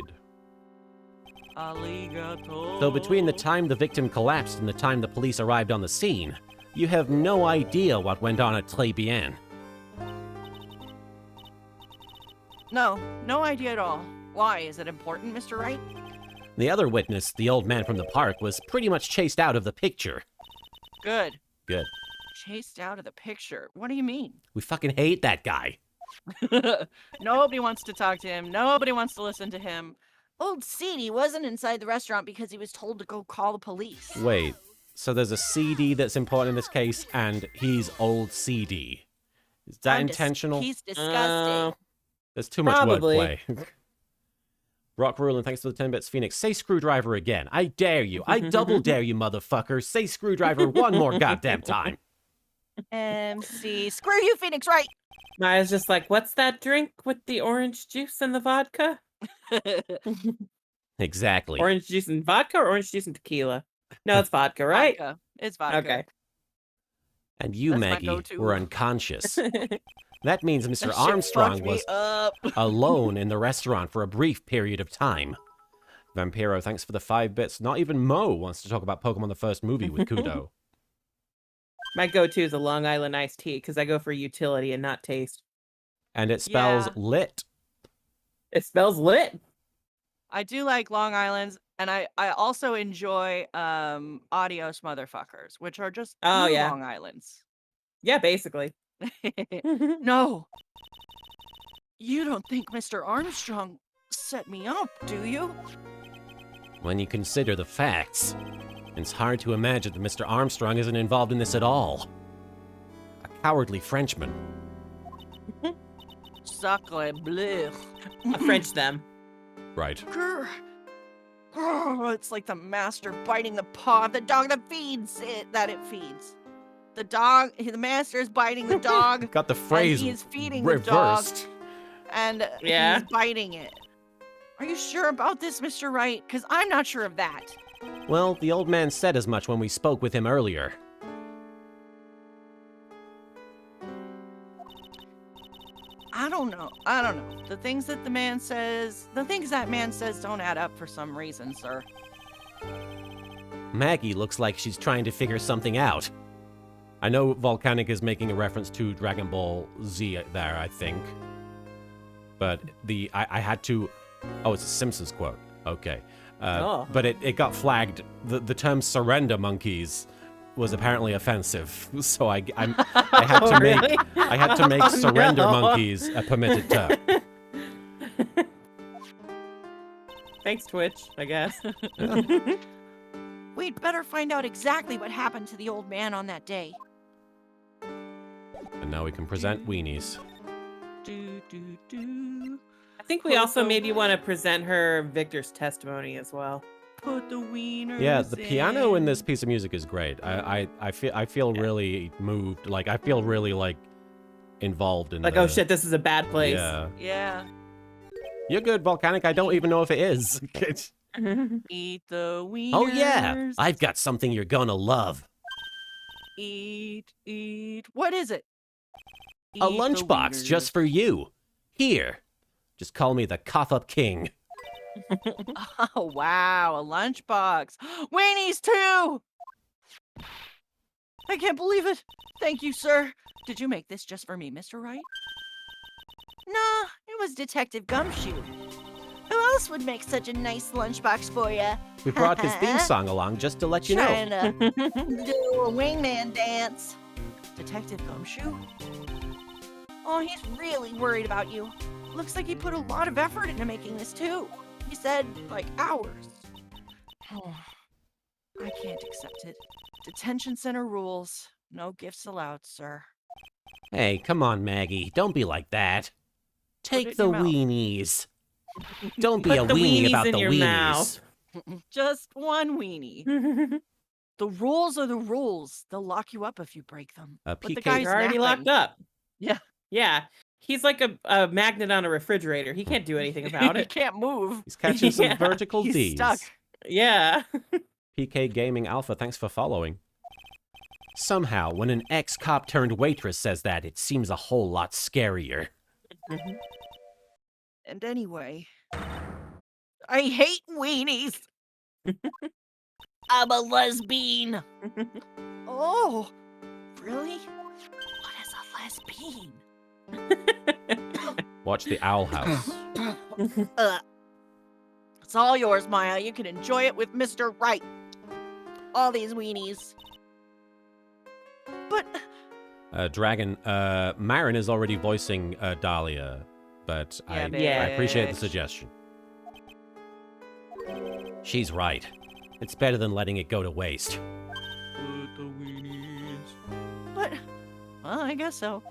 Arigato. So between the time the victim collapsed and the time the police arrived on the scene, you have no idea what went on at Tribulations. No idea at all. Why? Is it important, Mr. Wright? The other witness, the old man from the park, was pretty much chased out of the picture. Good. Good. Chased out of the picture. What do you mean? We fucking hate that guy. Nobody wants to talk to him. Nobody wants to listen to him. Old CD wasn't inside the restaurant because he was told to go call the police. Wait, so there's a CD that's important in this case, and he's old CD. Is that intentional? He's disgusting. There's too much Probably. wordplay. Rock Rulin, thanks for the 10 bits. Phoenix, say screwdriver again. I dare you. I double dare you, motherfucker. Say screwdriver one more goddamn time. MC, screw you, Phoenix Wright. I was just like, what's that drink with the orange juice and the vodka? Exactly. Orange juice and vodka or orange juice and tequila? No, it's vodka, right? Vodka. It's vodka. Okay. And you, That's my Maggie, go-to. were unconscious. That means Mr. That shit Armstrong fucked me was up. alone in the restaurant for a brief period of time. Vampiro, thanks for the 5 bits. Not even Mo wants to talk about Pokemon the first movie with Kudo. My go-to is a Long Island iced tea because I go for utility and not taste. And it spells Yeah. lit. It spells lit. I do like Long Island's, and I also enjoy Adios Motherfuckers, which are just Oh, blue yeah. Long Islands. Yeah, basically. No. You don't think Mr. Armstrong set me up, do you? When you consider the facts, it's hard to imagine that Mr. Armstrong isn't involved in this at all. A cowardly Frenchman. Sacre bleu. I French them. Right. Grr. Oh, it's like the master biting the paw of the dog that feeds it, feeds. The master is biting the dog. Got the phrase he is feeding reversed. the dog, and Yeah. he's biting it. Are you sure about this, Mr. Wright? Because I'm not sure of that. Well, the old man said as much when we spoke with him earlier. I don't know. The things that man says don't add up for some reason, sir. Maggie looks like she's trying to figure something out. I know Volcanic is making a reference to Dragon Ball Z there, I think. But I had to... Oh, it's a Simpsons quote. Okay. But it got flagged. The term surrender monkeys was apparently offensive. So I had to make Really? I had to make Oh, surrender no. monkeys a permitted term. Thanks, Twitch, I guess. We'd better find out exactly what happened to the old man on that day. And now we can present weenies. Do, do, do. I think we also maybe want to present her Victor's testimony as well. Put the wieners Yeah, the piano in in. this piece of music is great. I feel really moved. Like I feel really like involved in. Like, oh shit, this is a bad place. Yeah, Yeah. you're good, Volcanic. I don't even know if it is. Eat the wieners. Oh yeah, I've got something you're gonna love. Eat. What is it? A Eat the lunchbox wieners. just for you. Here, just call me the Cough Up King. Oh wow, a lunchbox. Weenies too. I can't believe it. Thank you, sir. Did you make this just for me, Mr. Wright? Nah, it was Detective Gumshoe. Who else would make such a nice lunchbox for you? We brought his theme song along just to let you know. Trying to do a wingman dance. Detective Gumshoe? Oh, he's really worried about you. Looks like he put a lot of effort into making this too. He said, like, hours. I can't accept it. Detention center rules. No gifts allowed, sir. Hey, come on, Maggie. Don't be like that. it Take in the your mouth. weenies. Don't be Put a the weenie weenies about in the your weenies. mouth. Just one weenie. The rules are the rules. They'll lock you up if you break them. A But the PK guy's You're already napping. locked up. Yeah. He's like a magnet on a refrigerator. He can't do anything about He it. can't move. He's catching some Yeah, vertical He's D's. stuck. Yeah. PK Gaming Alpha, thanks for following. Somehow, when an ex-cop turned waitress says that, it seems a whole lot scarier. And anyway, I hate weenies. I'm a lesbian. Oh, really? What is a lesbian? Watch the Owl House. It's all yours, Maya. You can enjoy it with Mr. Wright. All these weenies. But Dragon, Marin is already voicing Dahlia, but I appreciate the bitch. suggestion. She's right. It's better than letting it go to waste. well, I guess so.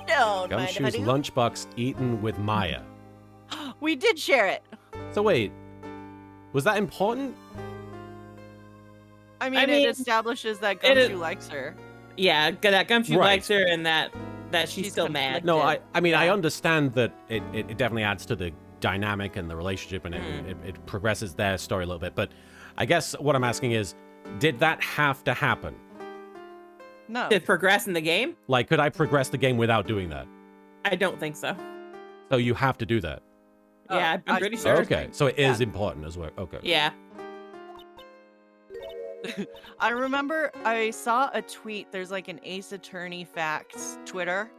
Don't mind if I Gumshoe's do. lunchbox eaten with Maya. We did share it. So wait, was that important? I mean, mean, it establishes that it is- Gumshoe likes her. Yeah, that Gumshoe Right. likes her and that she's She's still mad. No, I mean, I Yeah. understand that it definitely adds to the dynamic and the relationship, and it progresses their story a little bit. But I guess what I'm asking is, did that have to happen? No. To progress in the game? Like, could I progress the game without doing that? I don't think so. So you have to do that. Yeah, I'm I- pretty sure. Okay, so it is important as well. Okay. Yeah. I remember I saw a tweet. There's like an Ace Attorney Facts Twitter.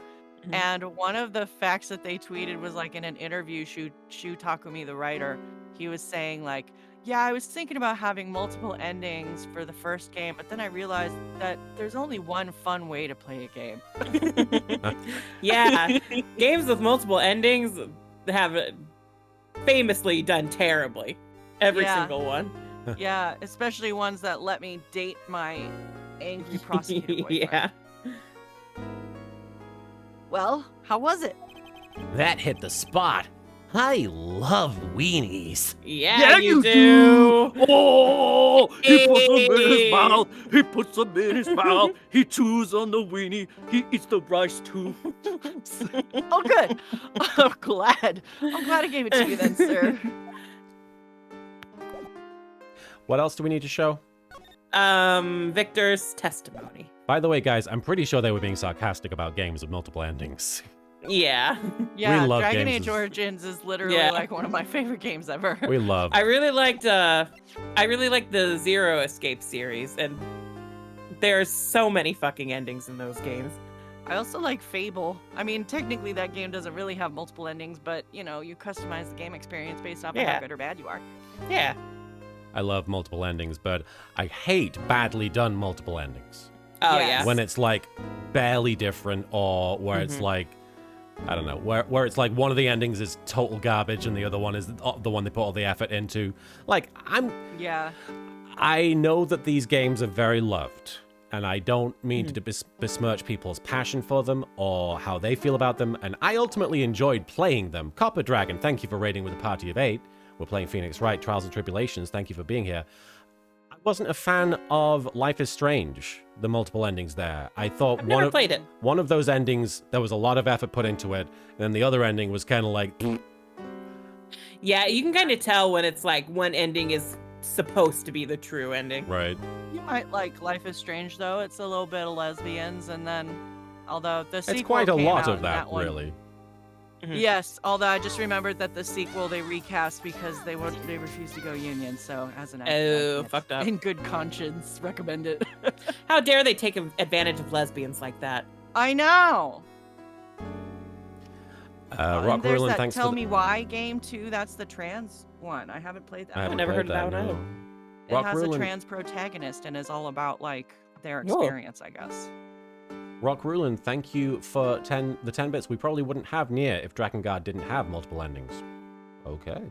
Mhm. And one of the facts that they tweeted was like in an interview, Shu Takumi, the writer, he was saying like, yeah, I was thinking about having multiple endings for the first game, but then I realized that there's only one fun way to play a game. Yeah. Games with multiple endings have famously done terribly. Every Yeah. single one. Yeah, especially ones that let me date my angry prosecutor boyfriend. Yeah. Well, how was it? That hit the spot. I love weenies. Yeah, you do. Oh, he puts them in his mouth. He puts them in his mouth. He chews on the weenie. He eats the rice too. Oh, good. I'm glad. I'm glad I gave it to you then, sir. What else do we need to show? Victor's testimony. By the way, guys, I'm pretty sure they were being sarcastic about games with multiple endings. Yeah. Yeah, love Dragon games Age as- Origins is literally Yeah. like one of my favorite games ever. We love. I really liked the Zero Escape series, and there's so many fucking endings in those games. I also like Fable. I mean, technically that game doesn't really have multiple endings, but you know, you customize the game experience based off of Yeah. how good or bad you are. Yeah. I love multiple endings, but I hate badly done multiple endings. Oh Yes. yeah. When it's like barely different, or where it's like, I don't know, where it's like one of the endings is total garbage and the other one is the one they put all the effort into. Like, Yeah. I know that these games are very loved, and I don't mean to besmirch people's passion for them or how they feel about them, and I ultimately enjoyed playing them. Copper Dragon, thank you for raiding with a party of 8. We're playing Phoenix Wright, Trials and Tribulations. Thank you for being here. I wasn't a fan of Life is Strange, the multiple endings there. I thought I've never played it. one of those endings, there was a lot of effort put into it, and then the other ending was kind of like, Yeah, you can kind of tell when it's like one ending is supposed to be the true ending. right. You might like Life is Strange though. It's a little bit of lesbians, and then although the sequel It's quite a came lot out of and that, one- really. Yes, although I just remembered that the sequel they recast because they refused to go union. So as an actor, I Oh, can't, fucked up. in good conscience, recommend it. How dare they take advantage of lesbians like that? I know. Rock And there's Rulen, that thanks Tell for Me Why game too. That's the trans one. I haven't played that. I one. haven't never played heard of that one no. either. It Rock has Rulen- a trans protagonist and is all about like their Whoa. experience, I guess. Rock Rulen, thank you for the 10 bits we probably wouldn't have near if Drakengard didn't have multiple endings. Okay.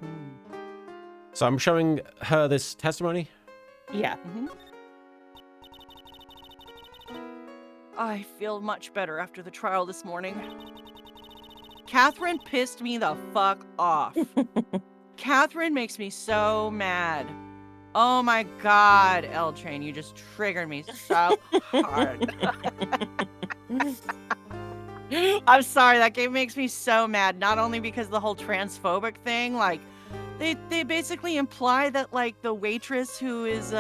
So I'm showing her this testimony. Yeah. I feel much better after the trial this morning. Catherine pissed me the fuck off. Catherine makes me so mad. Oh my god, L Train, you just triggered me so hard. I'm sorry, that game makes me so mad. Not only because the whole transphobic thing, like they basically imply that like the waitress who is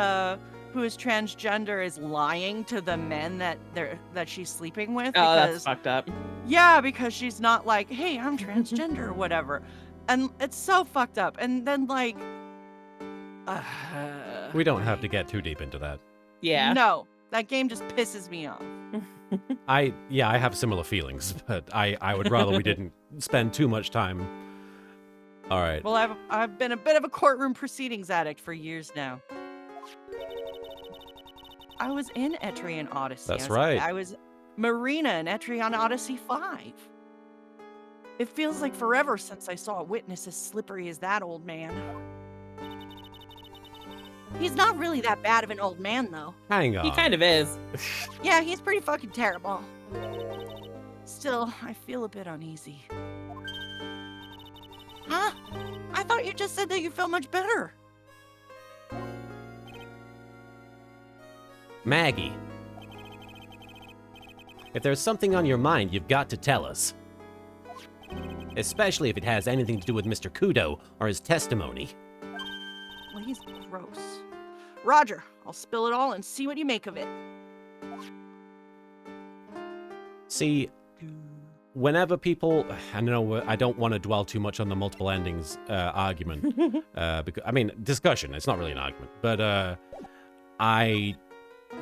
transgender is lying to the men that she's sleeping with. Oh, that's Because fucked up. yeah, because she's not like, hey, I'm transgender or whatever. And it's so fucked up. And then like We don't have to get too deep into that. Yeah. no, that game just pisses me off. I have similar feelings, but I would rather we didn't spend too much time. All right. Well, I've been a bit of a courtroom proceedings addict for years now. I was in Etrian Odyssey. That's right. I was Marina in Etrian Odyssey 5. It feels like forever since I saw a witness as slippery as that old man. He's not really that bad of an old man, though. Hang on. He kind of is. Yeah, he's pretty fucking terrible. Still, I feel a bit uneasy. Huh? I thought you just said that you felt much better. Maggie. If there's something on your mind, you've got to tell us. Especially if it has anything to do with Mr. Kudo or his testimony. Well, he's gross. Roger, I'll spill it all and see what you make of it. See, whenever people, I know I don't want to dwell too much on the multiple endings argument, because I mean discussion. It's not really an argument, but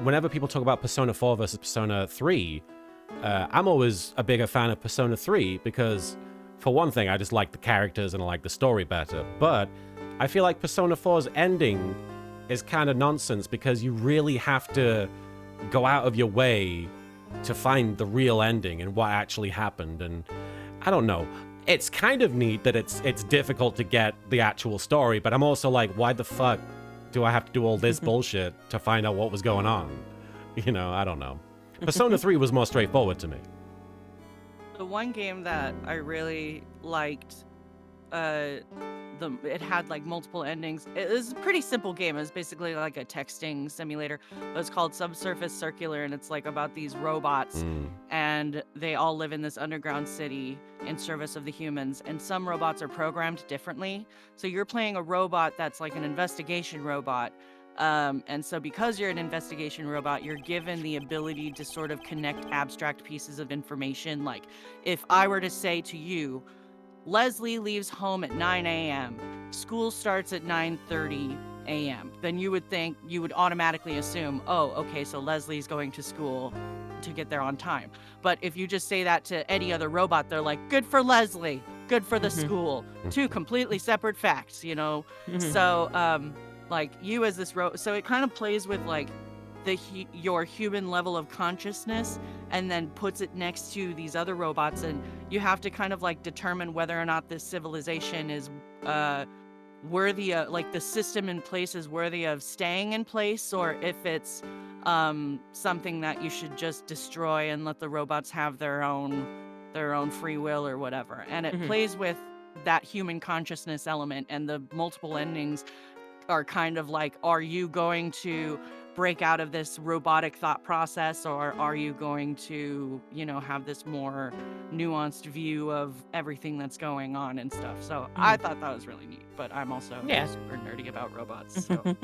whenever people talk about Persona 4 versus Persona 3, I'm always a bigger fan of Persona 3 because, for one thing, I just like the characters and I like the story better. But I feel like Persona 4's ending is kind of nonsense because you really have to go out of your way to find the real ending and what actually happened. And I don't know. It's kind of neat that it's difficult to get the actual story, but I'm also like, why the fuck do I have to do all this bullshit to find out what was going on? You know, I don't know. Persona 3 was more straightforward to me. The one game that I really liked, it had like multiple endings. It was a pretty simple game. It was basically like a texting simulator. It was called Subsurface Circular, and it's like about these robots, and they all live in this underground city in service of the humans. And some robots are programmed differently. So you're playing a robot that's like an investigation robot. And so because you're an investigation robot, you're given the ability to sort of connect abstract pieces of information. Like if I were to say to you, Leslie leaves home at 9 a.m., school starts at 9:30 a.m., then you would automatically assume, oh, okay, so Leslie's going to school to get there on time. But if you just say that to any other robot, they're like, good for Leslie, good for the school. Two completely separate facts, you know? So, like you as this so it kind of plays with like your human level of consciousness and then puts it next to these other robots, and you have to kind of like determine whether or not this civilization is worthy of, like the system in place is worthy of staying in place, or if it's something that you should just destroy and let the robots have their own free will or whatever. And it plays with that human consciousness element, and the multiple endings are kind of like, are you going to break out of this robotic thought process, or are you going to, you know, have this more nuanced view of everything that's going on and stuff. So I thought that was really neat, but I'm also super nerdy about robots. So.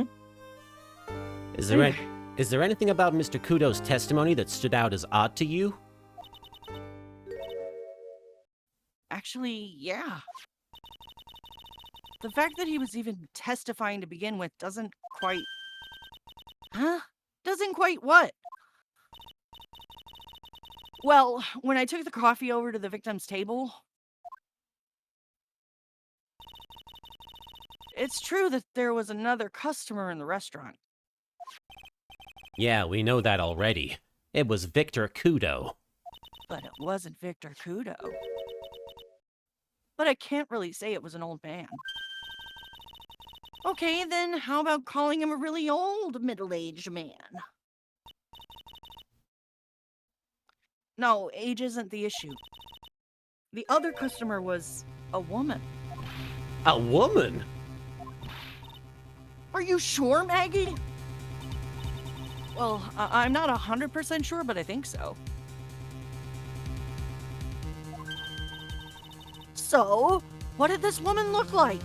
Is there anything about Mr. Kudo's testimony that stood out as odd to you? Actually, yeah. The fact that he was even testifying to begin with doesn't quite... Huh? Doesn't quite what? Well, when I took the coffee over to the victim's table, it's true that there was another customer in the restaurant. Yeah, we know that already. It was Victor Kudo. But it wasn't Victor Kudo. But I can't really say it was an old man. Okay, then how about calling him a really old middle-aged man? No, age isn't the issue. The other customer was a woman. A woman? Are you sure, Maggie? Well, I'm not 100% sure, but I think so. So, what did this woman look like?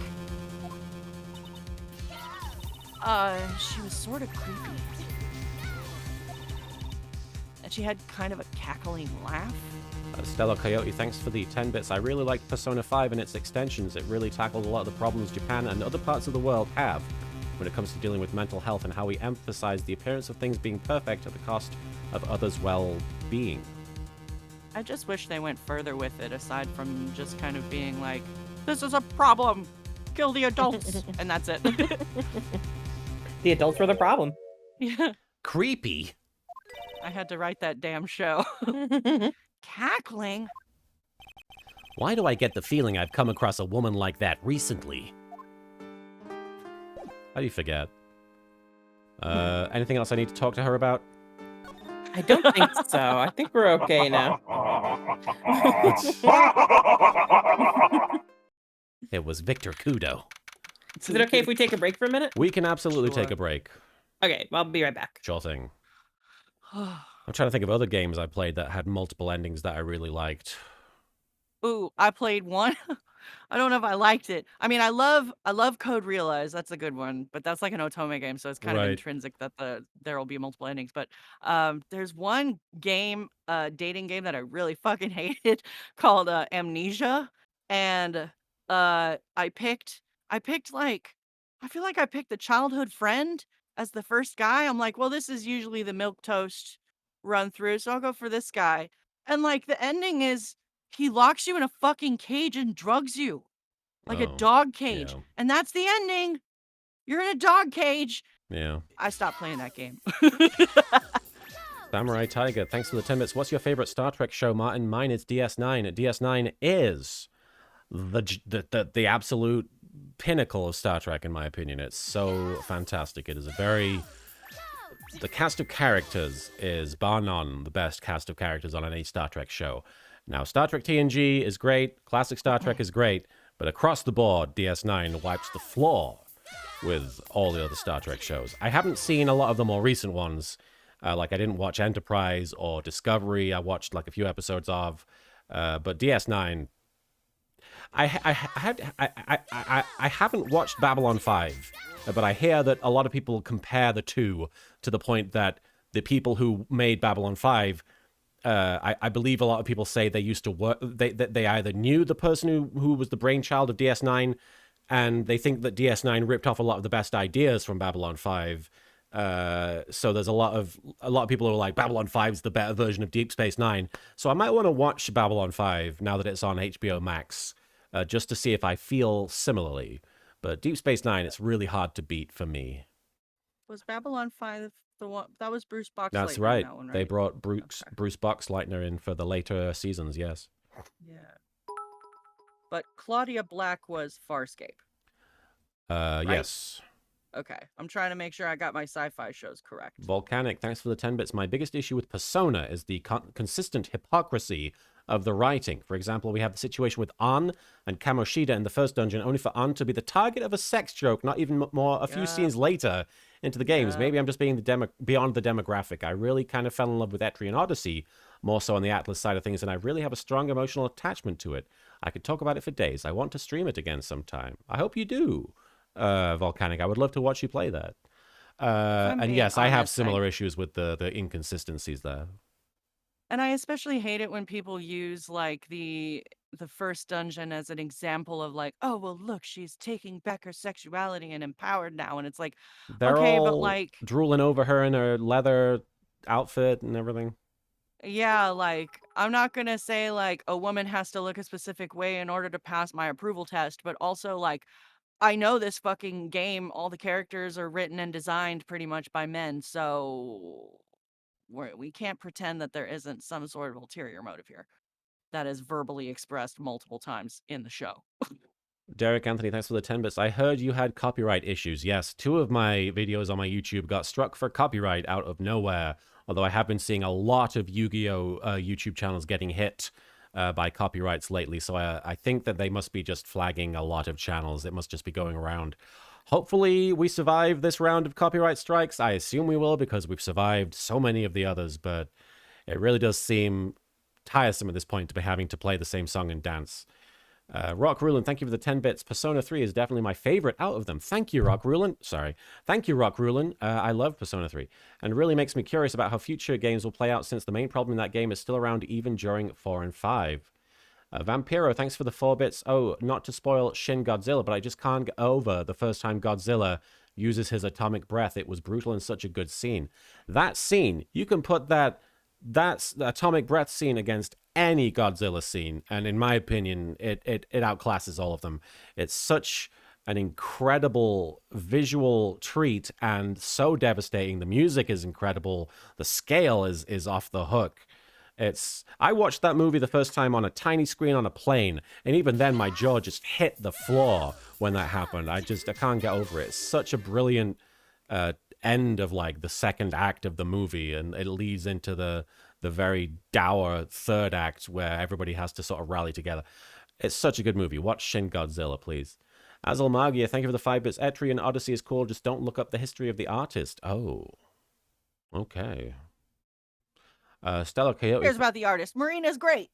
She was sort of creepy. And she had kind of a cackling laugh. Stella Coyote, thanks for the 10 bits. I really liked Persona 5 and its extensions. It really tackled a lot of the problems Japan and other parts of the world have when it comes to dealing with mental health and how we emphasize the appearance of things being perfect at the cost of others' well-being. I just wish they went further with it, aside from just kind of being like, this is a problem, kill the adults, and that's it. The adults were the problem. Yeah, Creepy. I had to write that damn show. Cackling? Why do I get the feeling I've come across a woman like that recently? How do you forget? Anything else I need to talk to her about? I don't think so. I think we're okay now. It was Victor Kudo. Is it okay if we take a break for a minute? We can absolutely take Sure. a break. Okay, well, I'll be right back. Sure thing. I'm trying to think of other games I played that had multiple endings that I really liked. Ooh, I played one. I don't know if I liked it. I mean, I love Code Realize. That's a good one, but that's like an Otome game, so it's kind of Right. intrinsic that there will be multiple endings. But there's one game, dating game that I really fucking hated called Amnesia, and I picked like I feel like I picked the childhood friend as the first guy. I'm like, well, this is usually the milquetoast run through, so I'll go for this guy. And like the ending is he locks you in a fucking cage and drugs you like a Oh, dog cage. yeah. And that's the ending. You're in a dog cage. Yeah. I stopped playing that game. Samurai Tiger, thanks for the 10 bits. What's your favorite Star Trek show, Martin? Mine is DS9. DS9 is the absolute pinnacle of Star Trek, in my opinion. It's so fantastic. It is a very... The cast of characters is, bar none, the best cast of characters on any Star Trek show. Now, Star Trek TNG is great, classic Star Trek is great, but across the board, DS9 wipes the floor with all the other Star Trek shows. I haven't seen a lot of the more recent ones. Like, I didn't watch Enterprise or Discovery. I watched, like, a few episodes of. But DS9... I haven't watched Babylon 5, but I hear that a lot of people compare the two to the point that the people who made Babylon 5, I believe a lot of people say they used to work, they either knew the person who was the brainchild of DS9, and they think that DS9 ripped off a lot of the best ideas from Babylon 5. So there's a lot of people who are like, Babylon 5 is the better version of Deep Space Nine. So I might want to watch Babylon 5 now that it's on HBO Max. Just to see if I feel similarly. But Deep Space Nine, it's really hard to beat for me. Was Babylon 5 the one? That was Bruce Boxleitner. That's in right. that one, right? They brought Bruce Okay. Boxleitner in for the later seasons, yes. Yeah. But Claudia Black was Farscape. Yes. Okay. I'm trying to make sure I got my sci-fi shows correct. Volcanic, thanks for the 10 bits. My biggest issue with Persona is the consistent hypocrisy of the writing. For example, we have the situation with An and Kamoshida in the first dungeon, only for An to be the target of a sex joke, not even a few scenes later into the games. Yeah. Maybe I'm just being beyond the demographic. I really kind of fell in love with Etrian Odyssey, more so on the Atlas side of things, and I really have a strong emotional attachment to it. I could talk about it for days. I want to stream it again sometime. I hope you do, Volcanic. I would love to watch you play that. And being yes, I have honest, similar issues with the inconsistencies there. And I especially hate it when people use like the first dungeon as an example of like, oh well, look, she's taking back her sexuality and empowered now, and it's like, They're okay, all but like, drooling over her in her leather outfit and everything. yeah, like I'm not gonna say like a woman has to look a specific way in order to pass my approval test, but also like I know this fucking game, all the characters are written and designed pretty much by men, so we can't pretend that there isn't some sort of ulterior motive here that is verbally expressed multiple times in the show. Derek Anthony, thanks for the 10 bits. I heard you had copyright issues. Yes, 2 of my videos on my YouTube got struck for copyright out of nowhere. Although I have been seeing a lot of Yu-Gi-Oh! YouTube channels getting hit by copyrights lately. So I think that they must be just flagging a lot of channels. It must just be going around. Hopefully we survive this round of copyright strikes. I assume we will because we've survived so many of the others. But it really does seem tiresome at this point to be having to play the same song and dance. Rock Rulin, thank you for the 10 bits. Persona 3 is definitely my favorite out of them. Thank you, Rock Rulin. Sorry. Thank you, Rock Rulin. I love Persona 3. And really makes me curious about how future games will play out since the main problem in that game is still around even during 4 and 5. Vampiro, thanks for the 4 bits. Oh, not to spoil Shin Godzilla, but I just can't get over the first time Godzilla uses his atomic breath. It was brutal and such a good scene. That scene, you can put that's the atomic breath scene against any Godzilla scene, and in my opinion, it outclasses all of them. It's such an incredible visual treat and so devastating. The music is incredible. The scale is off the hook. I watched that movie the first time on a tiny screen on a plane, and even then my jaw just hit the floor when that happened. I can't get over it. It's such a brilliant end of like the second act of the movie, and it leads into the very dour third act where everybody has to sort of rally together. It's such a good movie. Watch Shin Godzilla, please. Azul Magia, thank you for the 5 bits. Etrian Odyssey is cool, just don't look up the history of the artist. Oh, okay. Stella Coyote. Here's about the artist. Marin is great.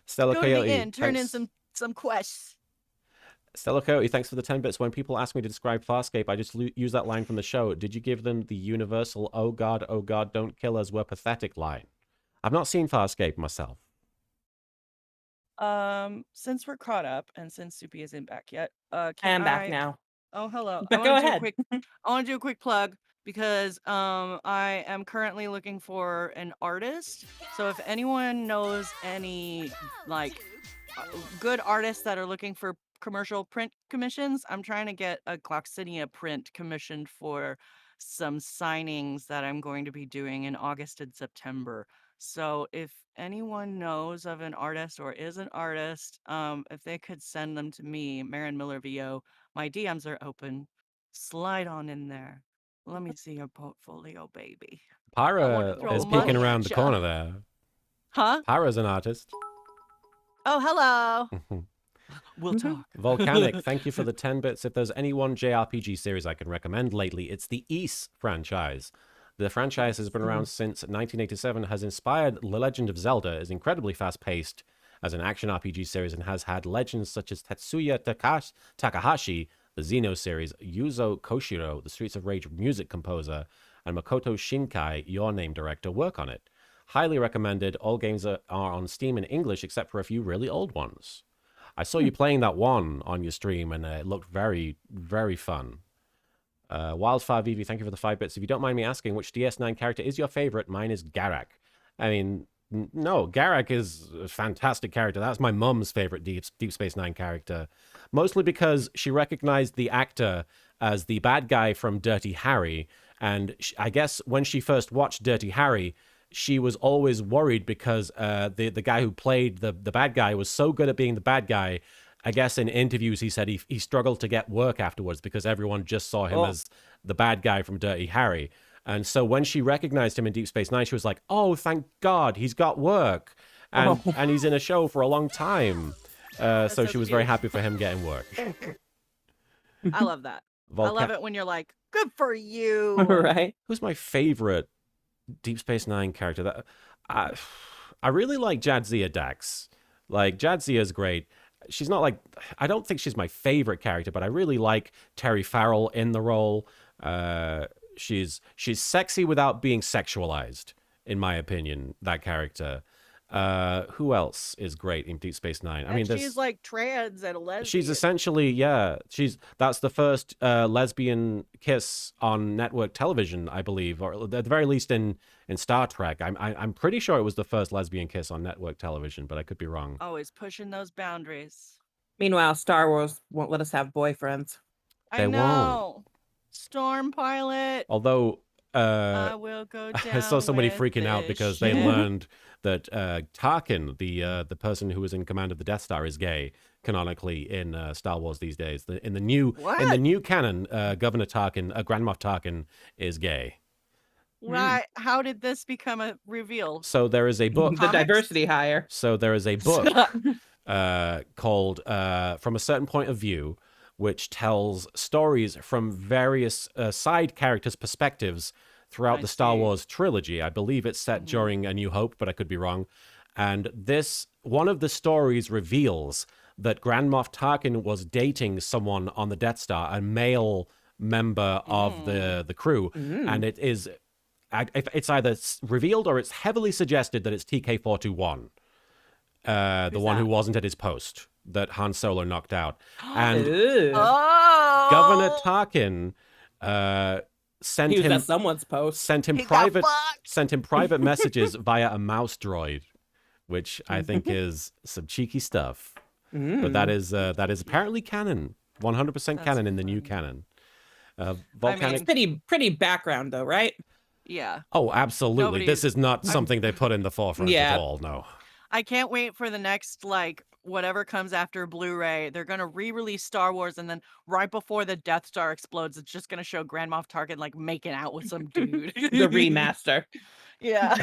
Stella Go Coyote. to the end, turn thanks. in some quests. Stella Coyote, thanks for the 10 bits. When people ask me to describe Farscape, I just use that line from the show. Did you give them the universal, oh God, don't kill us, we're pathetic line? I've not seen Farscape myself. Since we're caught up and since Soupy isn't back yet, I am back now. Oh, hello. But go ahead. I want to do a quick plug because I am currently looking for an artist. So if anyone knows any like good artists that are looking for commercial print commissions, I'm trying to get a Gloxinia print commissioned for some signings that I'm going to be doing in August and September. So if anyone knows of an artist or is an artist, if they could send them to me, Marin Miller VO, my DMs are open. Slide on in there. Let me see your portfolio, baby. I wanna Pyra throw is money peeking at around the ya. corner there. Huh? Pyra's an artist. Oh, hello. We'll talk. Volcanic, thank you for the 10 bits. If there's any one JRPG series I can recommend lately, it's the Ys franchise. The franchise has been around since 1987, has inspired The Legend of Zelda, is incredibly fast-paced as an action RPG series, and has had legends such as Tetsuya Takahashi, the Xeno series, Yuzo Koshiro, the Streets of Rage music composer, and Makoto Shinkai, Your Name director, work on it. Highly recommended. All games are on Steam in English, except for a few really old ones. I saw you playing that one on your stream, and it looked very, very fun. Wildfire Vivi, thank you for the 5 bits. If you don't mind me asking, which DS9 character is your favorite? Mine is Garak. I mean, no, Garak is a fantastic character. That's my mum's favorite Deep Space Nine character. Mostly because she recognized the actor as the bad guy from Dirty Harry. And I guess when she first watched Dirty Harry, she was always worried because the guy who played the bad guy was so good at being the bad guy. I guess in interviews he said he struggled to get work afterwards because everyone just saw him as the bad guy from Dirty Harry. And so when she recognized him in Deep Space Nine, she was like, oh, thank God, he's got work. And and he's in a show for a long time. So she was very happy for him getting work. I love that. I love it when you're like, Good for you. Right? Who's my favorite Deep Space Nine character? That I really like Jadzia Dax. Like, Jadzia is great. She's not like, I don't think she's my favorite character, but I really like Terry Farrell in the role. She's sexy without being sexualized, in my opinion, that character. Who else is great in Deep Space Nine? I mean, she's like trans and a lesbian. she's essentially, that's the first lesbian kiss on network television, I believe, or at the very least in Star Trek. I'm pretty sure it was the first lesbian kiss on network television, but I could be wrong. always pushing those boundaries. Meanwhile, Star Wars won't let us have boyfriends. They I won't. know. Storm pilot. Although I will go down. I saw somebody with freaking out this because they ship. learned that Tarkin, the person who was in command of the Death Star, is gay canonically in Star Wars these days. In the new canon, Governor Tarkin, Grand Moff Tarkin, is gay. Why? How did this become a reveal? So there is a book. The diversity hire. So there is a book called From a Certain Point of View, which tells stories from various side characters' perspectives throughout the Star Wars trilogy. I believe it's set during A New Hope, but I could be wrong. And this one of the stories reveals that Grand Moff Tarkin was dating someone on the Death Star, a male member of the crew, and it is it's either revealed or it's heavily suggested that it's TK-421, the one who wasn't at his post that Han Solo knocked out, and Oh, Governor Tarkin sent He was him at someone's post. sent him He got private fucked. sent him private messages via a mouse droid, which I think is some cheeky stuff. But that is apparently canon, 100% canon in the new canon. Volcanic. It's pretty background though, right? Yeah. Oh, absolutely. Nobody- This is not something they put in the forefront Yeah. at all. No. I can't wait for the next, like, whatever comes after Blu-ray. They're going to re-release Star Wars, and then right before the Death Star explodes, it's just going to show Grand Moff Tarkin, like, making out with some dude. The remaster. Yeah.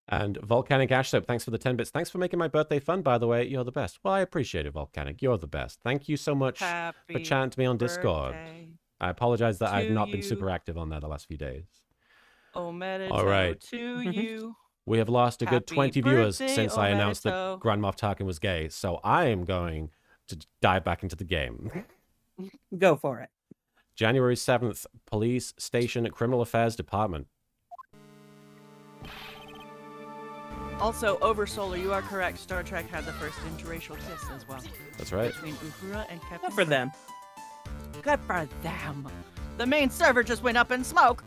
And Volcanic Ash Soap, thanks for the 10 bits. Thanks for making my birthday fun, by the way. You're the best. Well, I appreciate it, Volcanic. You're the best. Thank you so much for Happy chatting to me on Discord. birthday. I apologize that I've to not been you. super active on there the last few days. Oh, Medito All right. to you. We have lost a good Happy 20 viewers birthday, since I announced that Omedeto. Grand Moff Tarkin was gay, so I am going to dive back into the game. Go for it. January 7th, Police Station Criminal Affairs Department. Also, Oversolar, you are correct. Star Trek had the first interracial kiss as well. That's right. Between Uhura and Captain. Good for them. Good for them. The main server just went up in smoke.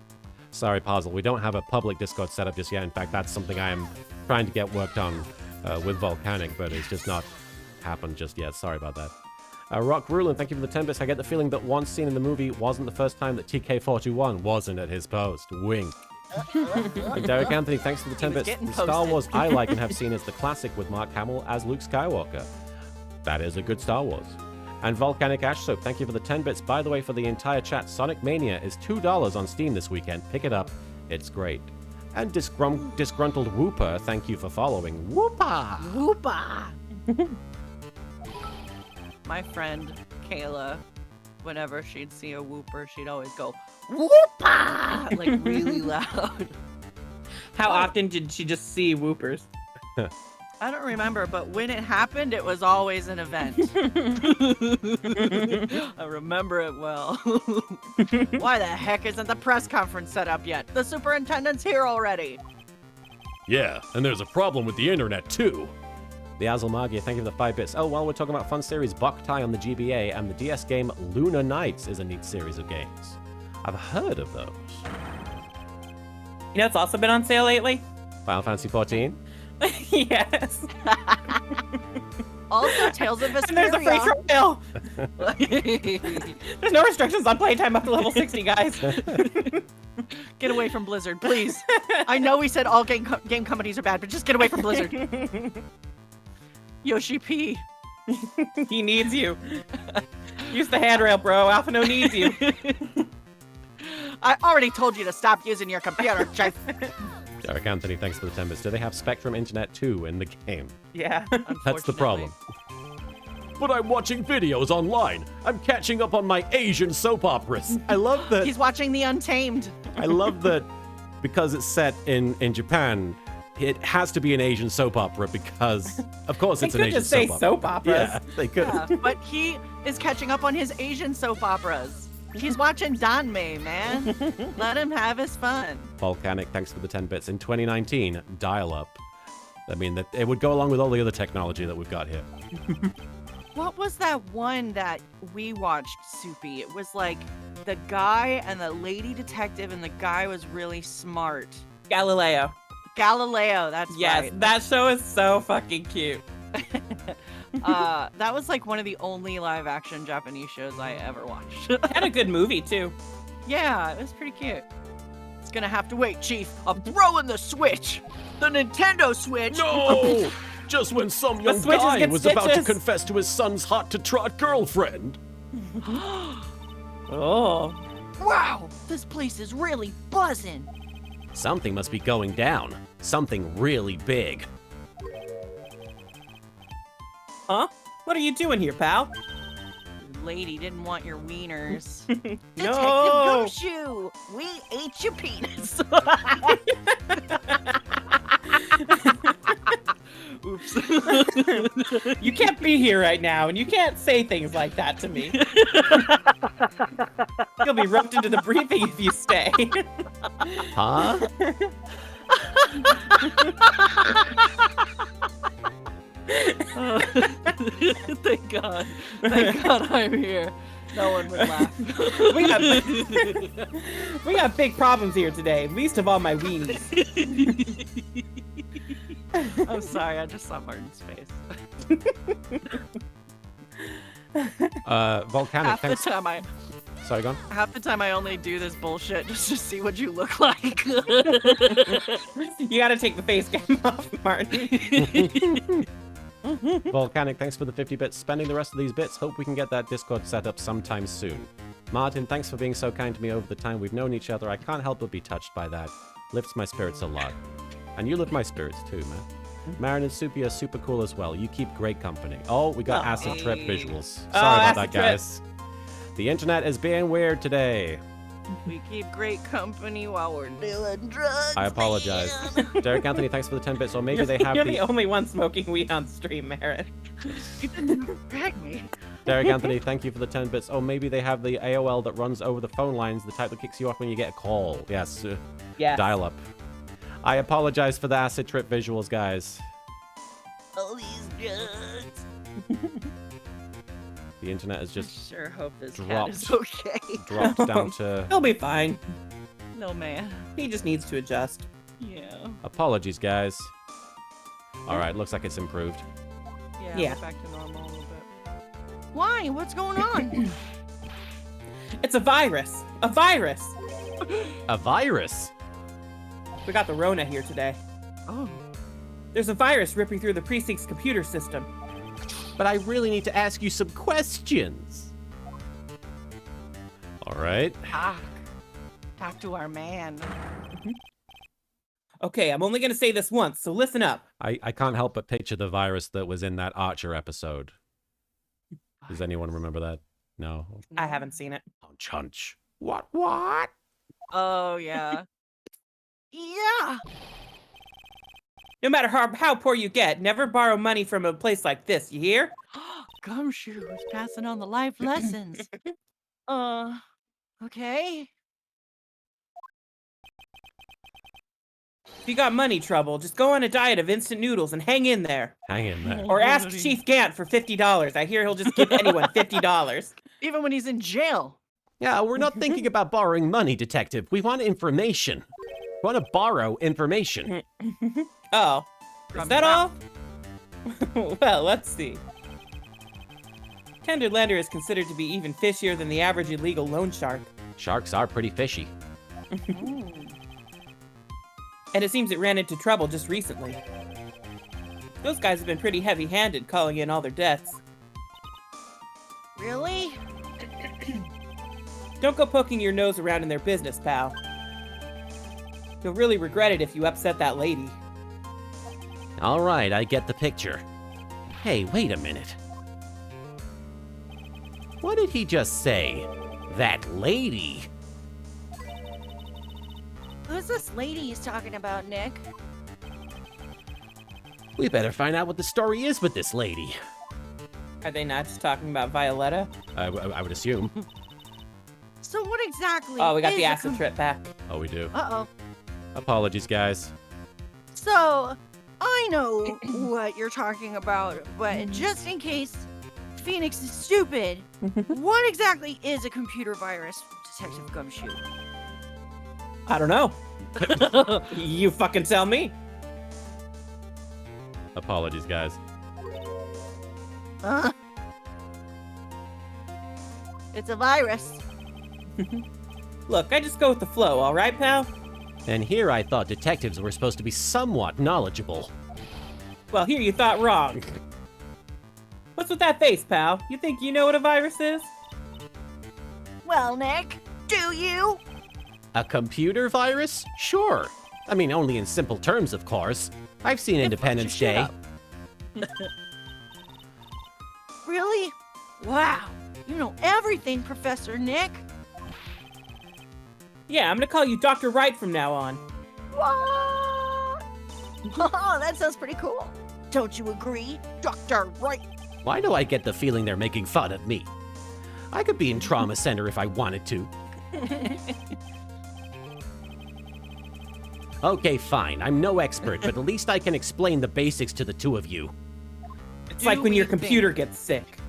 Sorry, Puzzle, we don't have a public Discord set up just yet. In fact, that's something I am trying to get worked on with Volcanic, but it's just not happened just yet. Sorry about that. Rock Rulin, thank you for the 10 bits. I get the feeling that one scene in the movie wasn't the first time that TK-421 wasn't at his post. Wink. And Derek Anthony, thanks for the 10 was bits. getting The Star posted. Wars I like and have seen is the classic with Mark Hamill as Luke Skywalker. That is a good Star Wars. And Volcanic Ash Soap, thank you for the 10 bits. By the way, for the entire chat, Sonic Mania is $2 on Steam this weekend. Pick it up. It's great. And Disgruntled Whooper, thank you for following. Whoopa! Whoopa. My friend Kayla, whenever she'd see a whooper, she'd always go, Whoopa. like really loud. How often did she just see whoopers? I don't remember, but when it happened, it was always an event. I remember it well. Why the heck isn't the press conference set up yet? The superintendent's here already. Yeah, and there's a problem with the internet too. The Azalmagia, thank you for the 5 bits. Oh, while we're talking about fun series, Boktai on the GBA and the DS game Lunar Nights is a neat series of games. I've heard of those. You know, it's also been on sale lately. Final Fantasy 14? Yes. Also, Tales of And there's a free Vesperia. trial. Vesperia. There's no restrictions on playtime up to level 60, guys. Get away from Blizzard, please. I know we said all game companies are bad, but just get away from Blizzard. Yoshi P. He needs you. Use the handrail, bro. Alphino needs you. I already told you to stop using your computer, Chief. Derek Anthony, thanks for the 10 bits. Do they have Spectrum Internet 2 in the game? Yeah. That's the problem. But I'm watching videos online. I'm catching up on my Asian soap operas. I love that. He's watching The Untamed. I love that because it's set in Japan, it has to be an Asian soap opera because, of course, They it's an could Asian just say soap opera. soap operas. Yeah, they could. Yeah, but he is catching up on his Asian soap operas. He's watching Danmei, man. Let him have his fun. Volcanic, thanks for the 10 bits. In 2019, dial-up. I mean, that it would go along with all the other technology that we've got here. What was that one that we watched, Soupy? It was like the guy and the lady detective, and the guy was really smart. Galileo. Galileo, that's Yes, right. that show is so fucking cute. That was like one of the only live action Japanese shows I ever watched. Had a good movie too. Yeah, it was pretty cute. It's gonna have to wait, Chief. I'm throwing the Switch! The Nintendo Switch! No! Just when some young Switches guy get was about to stitches. confess to his son's hot-to-trot girlfriend. Oh. Wow, this place is really buzzing. Something must be going down. Something really big. Huh? What are you doing here, pal? Lady didn't want your wieners. Detective No. Gumshoe, we ate your penis. Oops. You can't be here right now, and you can't say things like that to me. You'll be roped into the briefing if you stay. Huh? Thank God. Thank God I'm here. No one would laugh. We got big problems here today, least of all my weenies. I'm sorry, I just saw Martin's face. Volcanic, Half the thanks. time Sorry, go on. Half the time I only do this bullshit just to see what you look like. You gotta take the face cam off, Martin. Volcanic, thanks for the 50 bits. Spending the rest of these bits. Hope we can get that Discord set up sometime soon. Martin, thanks for being so kind to me over the time we've known each other. I can't help but be touched by that. Lifts my spirits a lot. And you lift my spirits too, man. Marin and Soupy are super cool as well. You keep great company. Oh, we got acid trip visuals. Sorry about that, acid trip. guys. The internet is being weird today. We keep great company while we're doing drugs. I apologize. Derek Anthony, thanks for the 10 bits. Or maybe they have You're the... the only one smoking weed on stream, Marin. You didn't drag me. Derek Anthony, thank you for the 10 bits. Oh, maybe they have the AOL that runs over the phone lines, the type that kicks you off when you get a call. Yes. Yes. Dial up. I apologize for the acid trip visuals, guys. All these drugs. The internet has just Sure hope this cat dropped. is okay. dropped down to... He'll be fine. No man. He just needs to adjust. Yeah. Apologies, guys. Alright, looks like it's improved. Yeah. We're back to normal a little bit. Why? What's going on? It's a virus. A virus. A virus? We got the Rona here today. Oh. There's a virus ripping through the precinct's computer system. But I really need to ask you some questions. Alright. Talk to our man. Okay, I'm only gonna say this once, so listen up. I can't help but picture the virus that was in that Archer episode. Does anyone remember that? No. I haven't seen it. Hunch, hunch. What? Oh yeah. Yeah. No matter how poor you get, never borrow money from a place like this, you hear? Gumshoe is passing on the life lessons. Okay. If you got money trouble, just go on a diet of instant noodles and hang in there. Hang in there. Or ask Chief Gant for $50. I hear he'll just give anyone $50. Even when he's in jail. Yeah, we're not thinking about borrowing money, Detective. We want information. We want to borrow information. Oh, is From that Ralph. all? Well, let's see. Tender lender is considered to be even fishier than the average illegal loan shark. Sharks are pretty fishy. And it seems it ran into trouble just recently. Those guys have been pretty heavy-handed calling in all their debts. Really? Don't go poking your nose around in their business, pal. You'll really regret it if you upset that lady. All right, I get the picture. Hey, wait a minute. What did he just say? That lady? Who's this lady he's talking about, Nick? We better find out what the story is with this lady. Are they not just talking about Violetta? I would assume. So what exactly? Oh, we got is the a acid trip back. Oh, we do. Uh-oh. Apologies, guys. So, I know what you're talking about, but just in case Phoenix is stupid, what exactly is a computer virus, Detective Gumshoe? I don't know. You fucking tell me. Apologies, guys. It's a virus. Look, I just go with the flow, all right, pal? And here I thought detectives were supposed to be somewhat knowledgeable. Well, here you thought wrong. What's with that face, pal? You think you know what a virus is? Well, Nick, do you? A computer virus? Sure. I mean, only in simple terms, of course. I've seen Independence your shit Day. up. Really? Wow. You know everything, Professor Nick. Yeah, I'm gonna call you Dr. Wright from now on. What? Oh, that sounds pretty cool. Don't you agree, Dr. Wright? Why do I get the feeling they're making fun of me? I could be in trauma center if I wanted to. Okay, fine. I'm no expert, but at least I can explain the basics to the two of you. It's like when your computer gets sick.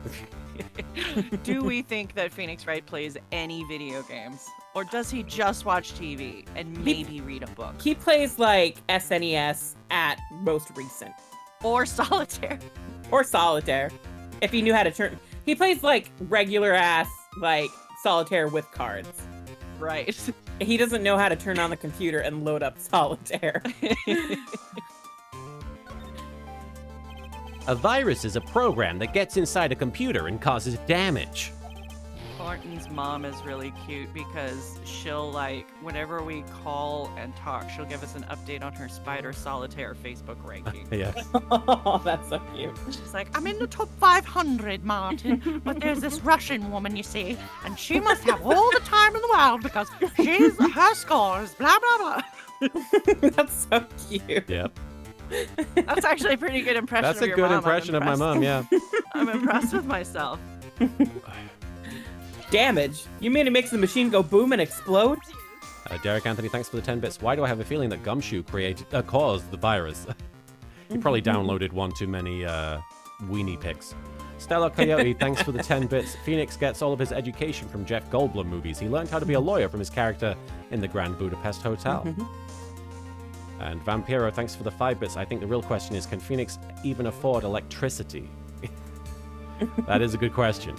Do we think that Phoenix Wright plays any video games? Or does he just watch TV and maybe read a book? He plays like SNES at most recent. Or solitaire. Or solitaire. If he knew how to turn. He plays like regular ass, like solitaire with cards. Right. He doesn't know how to turn on the computer and load up solitaire. A virus is a program that gets inside a computer and causes damage. Thornton's mom is really cute because she'll, like, whenever we call and talk, she'll give us an update on her Spider Solitaire Facebook ranking. Yes. Oh, that's so cute. She's like, I'm in the top 500, Martin, but there's this Russian woman, you see, and she must have all the time in the world because her scores, blah, blah, blah. That's so cute. Yep. That's actually a pretty good impression That's of a your good mom. impression of my mom, yeah. I'm impressed with myself. Damage? You mean it makes the machine go boom and explode? Derek Anthony, thanks for the 10 bits. Why do I have a feeling that Gumshoe caused the virus? You probably downloaded one too many weenie pics. Stella Coyote, thanks for the 10 bits. Phoenix gets all of his education from Jeff Goldblum movies. He learned how to be a lawyer from his character in the Grand Budapest Hotel. And Vampiro, thanks for the 5 bits. I think the real question is, can Phoenix even afford electricity? That is a good question.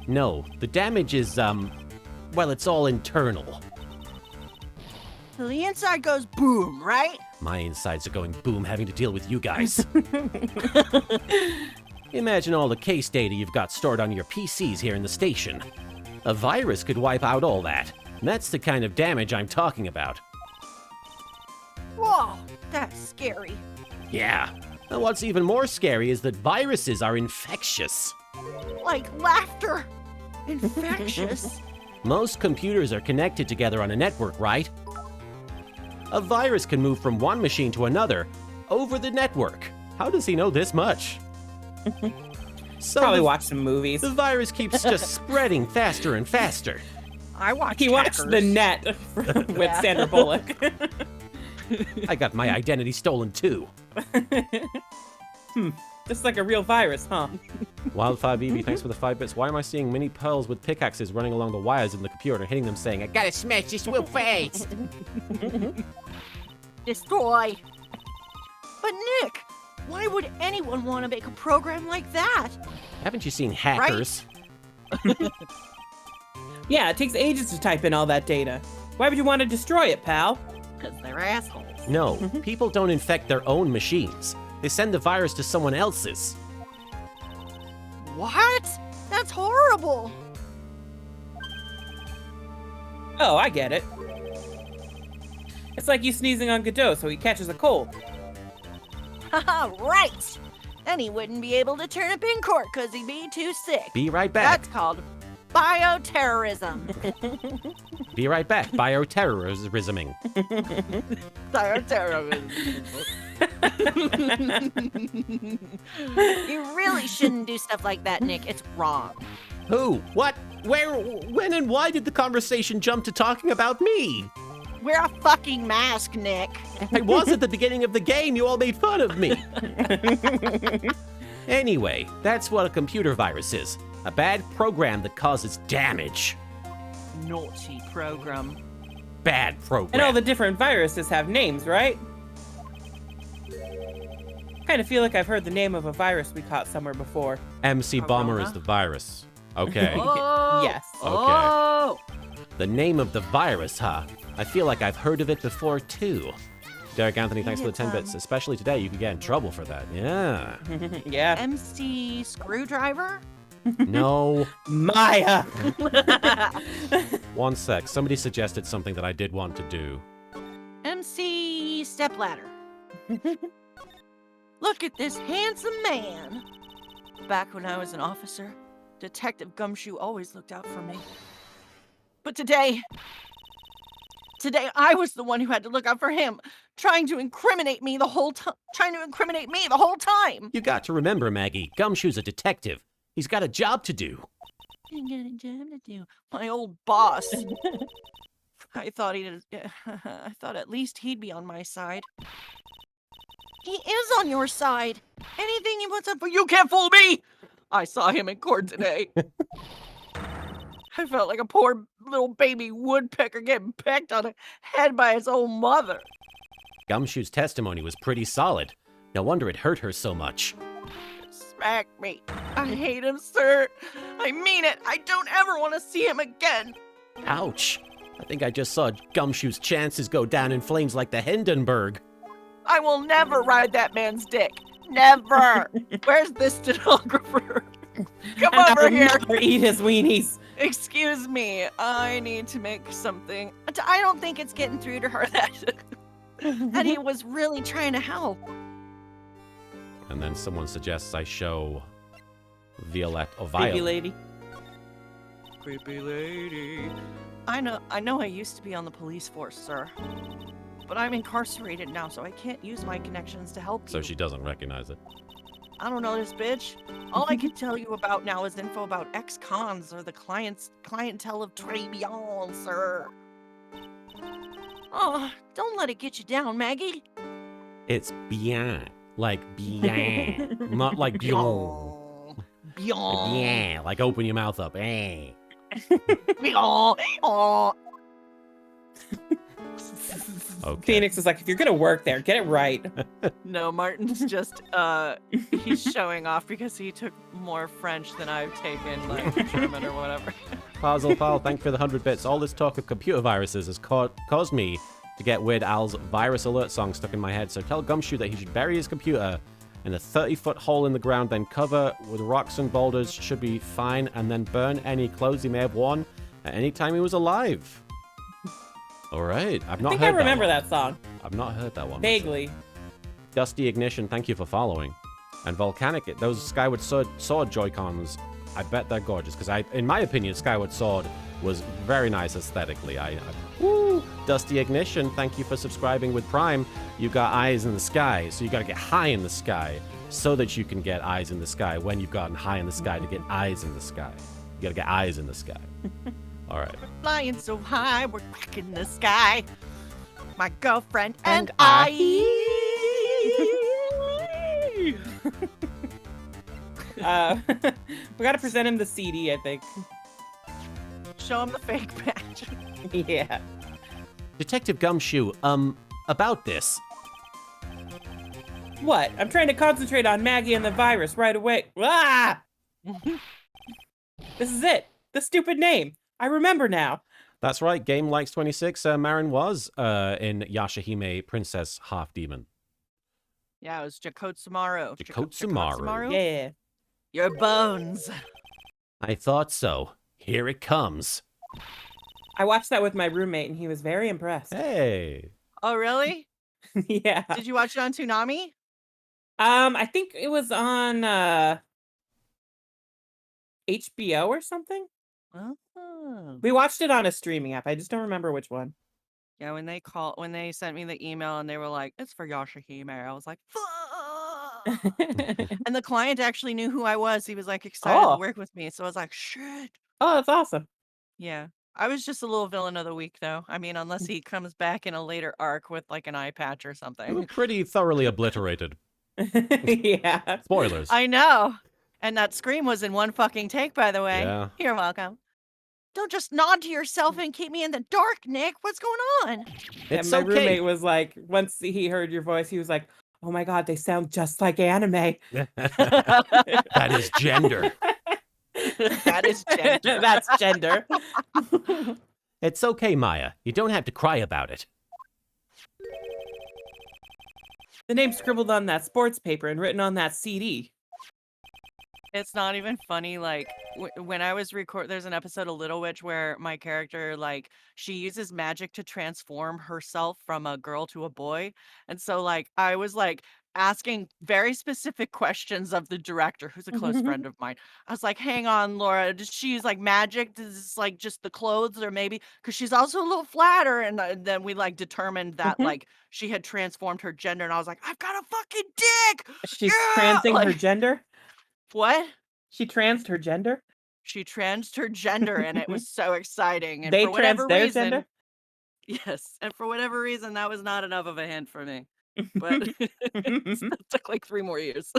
No, the damage is, well, it's all internal. So the inside goes boom, right? My insides are going boom having to deal with you guys. Imagine all the case data you've got stored on your PCs here in the station. A virus could wipe out all that. And that's the kind of damage I'm talking about. Whoa, that's scary. Yeah. And what's even more scary is that viruses are infectious. Like laughter. Infectious. Most computers are connected together on a network, right? A virus can move from one machine to another over the network. How does he know this much? So Probably watch some movies. The virus keeps just spreading faster and faster. I watch He watched The Net with Sandra Bullock. I got my identity stolen too. Just like a real virus, huh? Wildfire BB, thanks for the 5 bits. Why am I seeing mini pearls with pickaxes running along the wires in the computer and hitting them saying, I Gotta smash this real fast. Destroy. But Nick, why would anyone want to make a program like that? Haven't you seen Hackers? Yeah, it takes ages to type in all that data. Why would you want to destroy it, pal? Because they're assholes. No, people don't infect their own machines. They send the virus to someone else's. What? That's horrible. Oh, I get it. It's like you sneezing on Godot so he catches a cold. Haha, right. Then he wouldn't be able to turn up in court because he'd be too sick. Be right back. That's called bioterrorism. Be right back. Bioterrorisming. Bioterrorism. You really shouldn't do stuff like that, Nick. It's wrong. Who? What? Where? When and why did the conversation jump to talking about me? Wear a fucking mask, Nick. I was at the beginning of the game. You all made fun of me. Anyway, that's what a computer virus is. A bad program that causes damage. Naughty program. Bad program. And all the different viruses have names, right? Kind of feel like I've heard the name of a virus we caught somewhere before. MC Bomber Corona? is the virus. Okay. Oh! Yes. Oh! The name of the virus, huh? I feel like I've heard of it before, too. Derek Anthony, thanks for the 10 bits. Especially today, you could get in trouble for that. Yeah. Yeah. MC Screwdriver? No. Maya. One sec. Somebody suggested something that I did want to do. MC Stepladder. Look at this handsome man. Back when I was an officer, Detective Gumshoe always looked out for me. But today I was the one who had to look out for him. trying to incriminate me the whole time. You got to remember, Maggie, Gumshoe's a detective. He's got a job to do. My old boss. I thought at least he'd be on my side. He is on your side. Anything he puts up for you can't fool me. I saw him in court today. I felt like a poor little baby woodpecker getting pecked on the head by his own mother. Gumshoe's testimony was pretty solid. No wonder it hurt her so much. Smack me. I hate him, sir. I mean it. I don't ever want to see him again. Ouch. I think I just saw Gumshoe's chances go down in flames like the Hindenburg. I will never ride that man's dick. Never. Where's this stenographer? Come over here. Never eat his weenies. Excuse me. I need to make something. I don't think it's getting through to her that he was really trying to help. And then someone suggests I show Violette or Baby Violet. lady. Creepy lady. I know I used to be on the police force, sir. But I'm incarcerated now, so I can't use my connections to help So you. she doesn't recognize it. I don't know this bitch. All I can tell you about now is info about ex-cons or the clientele of Tribulations, sir. Oh, don't let it get you down, Maggie. It's bien. Like bien. Not like bien. Beyond. Yeah, like open your mouth up. Eh. Beyond. Oh. Okay. Phoenix is like, if you're gonna work there, get it right. No, Martin's just he's showing off because he took more French than I've taken, like German or whatever. Puzzle Pal, thank you for the 100 bits. All this talk of computer viruses has caused me to get Weird Al's virus alert song stuck in my head. So tell Gumshoe that he should bury his computer in a 30-foot hole in the ground, then cover with rocks and boulders should be fine, and then burn any clothes he may have worn at any time he was alive. All right, I've not I think heard I remember that one. that song. I've not heard that one. Vaguely. Dusty Ignition, thank you for following. And Volcanic, those Skyward Sword Joy-Cons, I bet they're gorgeous, because in my opinion, Skyward Sword was very nice aesthetically. Woo! Dusty Ignition, thank you for subscribing with Prime. You got eyes in the sky, so you gotta get high in the sky so that you can get eyes in the sky when you've gotten high in the sky to get eyes in the sky. You gotta get eyes in the sky. All right. Flying so high, we're back in the sky. My girlfriend and And I. We gotta present him the CD, I think. Show him the fake badge. Yeah. Detective Gumshoe, about this. What? I'm trying to concentrate on Maggie and the virus right away. Ah! This is it. The stupid name. I remember now. That's right, Game Likes 26, Marin was in Yashahime Princess Half Demon. Yeah, it was Jakotsumaru. Jakotsumaru. Yeah. Your bones. I thought so. Here it comes. I watched that with my roommate and he was very impressed. Hey. Oh, really? Yeah. Did you watch it on Toonami? I think it was on HBO or something. Oh. We watched it on a streaming app. I just don't remember which one. Yeah, when they sent me the email and they were like, "It's for Yashahime," I was like, "Fuck!" And the client actually knew who I was. He was like excited Oh. to work with me, so I was like, "Shit!" Oh, that's awesome. Yeah, I was just a little villain of the week, though. I mean, unless he comes back in a later arc with like an eye patch or You were something. pretty thoroughly obliterated. Yeah. Spoilers. I know. And that scream was in one fucking take, by the way. Yeah. You're welcome. Don't just nod to yourself and keep me in the dark, Nick. What's going on? It's And my okay. roommate was like, once he heard your voice, he was like, "Oh my god, they sound just like anime." That is gender. That is gender. That's gender. It's okay, Maya. You don't have to cry about it. The name scribbled on that sports paper and written on that CD. It's not even funny. Like when I was there's an episode of Little Witch where my character, like, she uses magic to transform herself from a girl to a boy. And so, like, I was like asking very specific questions of the director, who's a close friend of mine. I was like, hang on, Laura, does she use like magic? Does this like just the clothes or maybe because she's also a little flatter? And then we like determined that like she had transformed her gender. And I was like, I've got a fucking dick. She's Yeah! transing her Like, gender. what? She transed her gender. She transed her gender and it was so exciting. And They for whatever trans their reason, gender. yes. And for whatever reason, that was not enough of a hint for me. But it still took like 3 more years.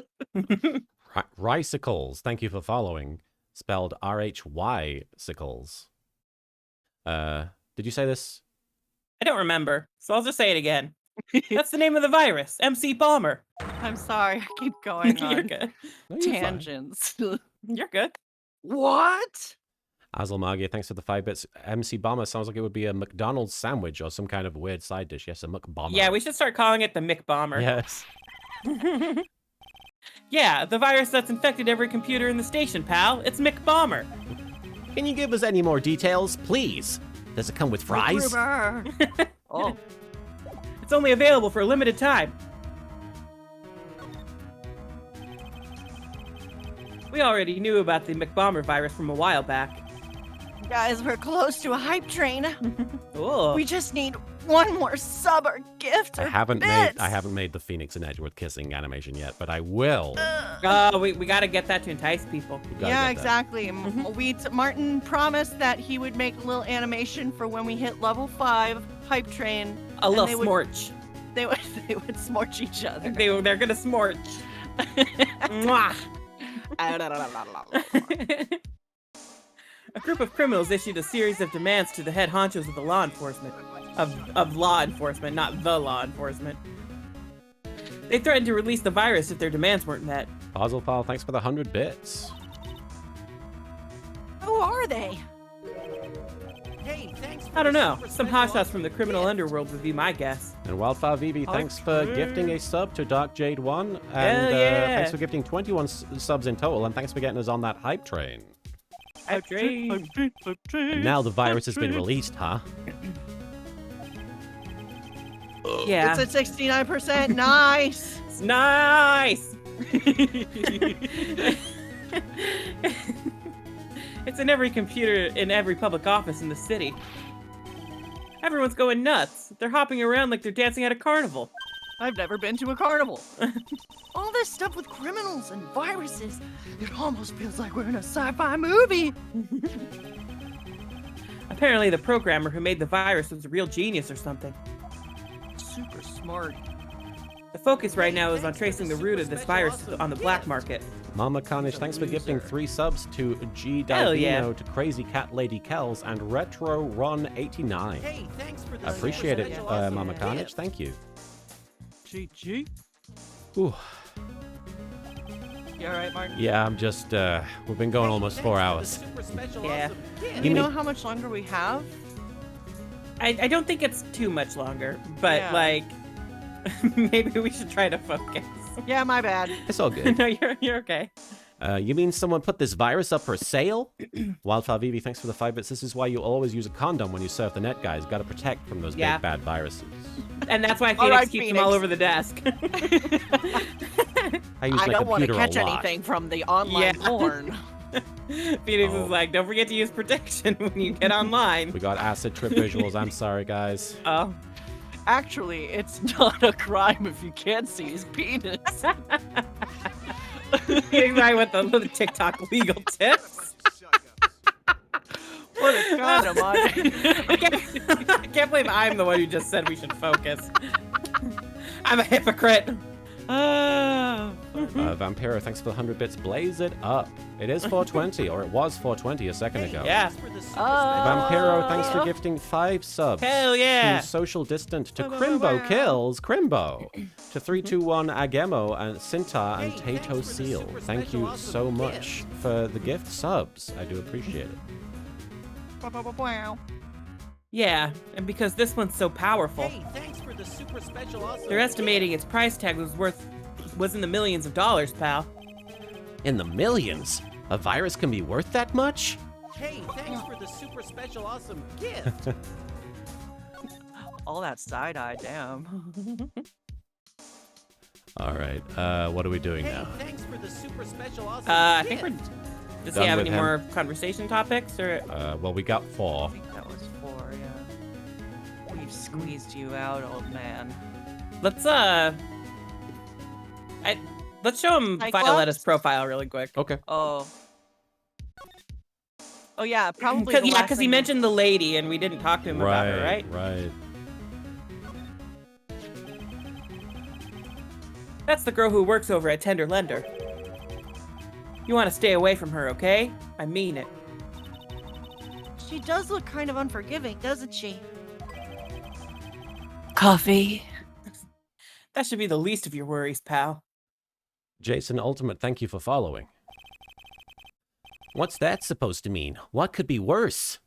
Ricicles, thank you for following. Spelled RHY-cicles. Did you say this? I don't remember, so I'll just say it again. That's the name of the virus, MC Balmer. I'm sorry, I keep going You're on good. No, you're fine. tangents. You're good. What? Azalmagia, thanks for the 5 bits. MC Bomber sounds like it would be a McDonald's sandwich or some kind of weird side dish. Yes, a McBomber. Yeah, we should start calling it the McBomber. Yes. Yeah, the virus that's infected every computer in the station, pal. It's McBomber. Can you give us any more details, please? Does it come with fries? Oh, It's only available for a limited time. We already knew about the McBomber virus from a while back. Guys, we're close to a hype train. Oh, We just need one more sub or gift. I Or haven't bits. made the Phoenix and Edgeworth kissing animation yet, but I will. we gotta get that to entice people. We gotta yeah, get that. exactly. Martin promised that he would make a little animation for when we hit level 5 hype train. A and little they would- smorch. They would smorch each other. They're gonna smorch. Mwah. A group of criminals issued a series of demands to the head honchos of the law enforcement. Of law enforcement, not the law enforcement. They threatened to release the virus if their demands weren't met. Ozilpal, thanks for the 100 bits. Who are they? Hey, thanks. I don't know. Some hotshots from the criminal underworld would be my guess. And Wildfire Vivi, thanks for gifting a sub to Dark Jade 1. And Hell yeah. thanks for gifting 21 subs in total. And thanks for getting us on that hype train. Hype train. And now the virus has been released, huh? Yeah. It's at 69%. Nice. It's nice. It's in every computer in every public office in the city. Everyone's going nuts. They're hopping around like they're dancing at a carnival. I've never been to a carnival. All this stuff with criminals and viruses. It almost feels like we're in a sci-fi movie. Apparently the programmer who made the virus was a real genius or something. Super smart. The focus right now is on tracing the root of this virus on the black market. Mama Carnage, thanks for gifting 3 subs to G Hell Divino, yeah. to Crazy Cat Lady Kells, and Retro Ron 89. Hey, thanks for the I appreciate it, special Mama gift. Carnage. Thank you. GG. Ooh. You alright, Martin? Yeah, I'm just, we've been going almost 4 hours. Yeah. Do you know how much longer we have? I don't think it's too much longer, but Yeah. like maybe we should try to focus. Yeah, my bad. It's all good. No, you're okay. You mean someone put this virus up for sale? Wildfire Vivi, thanks for the 5 bits. This is why you always use a condom when you surf the net, guys. Got to protect from those Yeah. big bad viruses. And that's why Phoenix Alright, keeps them all Phoenix. over the desk. I use I my don't want to computer catch a lot. anything from the online Yeah. porn. Phoenix Oh. is like, don't forget to use protection when you get online. We got acid trip visuals. I'm sorry, guys. Oh. Actually, it's not a crime if you can't see his penis. Phoenix right with the TikTok legal tips. What a kind of money. I can't believe I'm the one who just said we should focus. I'm a hypocrite. Vampiro, thanks for the 100 bits. Blaze it up. It is 420, or it was 420 a second ago. Yeah. Vampiro, thanks for gifting 5 subs. Hell yeah. To Social Distant, to Crimbo Kills, Crimbo, to 321 Agemo, and Sintar, and Tato Seal. Thank you so much for the gift subs. I do appreciate it. Yeah, and because this one's so powerful, Hey, thanks for the super special awesome. they're estimating its price tag was in the millions of dollars, pal. In the millions? A virus can be worth that much? Hey, thanks for the super special awesome gift. All that side eye, damn. All right. What are we doing Hey, now? thanks for the super special awesome I think gift. does Done he have with any him. more conversation topics or? Well, we got I 4. think that was 4, yeah. We've squeezed you out, old man. Let's let's show him Cyclops? Violetta's profile really quick. Okay. Oh. Oh yeah, probably. Because he mentioned the lady, and we didn't talk to him about her, right? Right. That's the girl who works over at Tender Lender. You want to stay away from her, okay? I mean it. She does look kind of unforgiving, doesn't she? Coffee. That should be the least of your worries, pal. Jason Ultimate, thank you for following. What's that supposed to mean? What could be worse?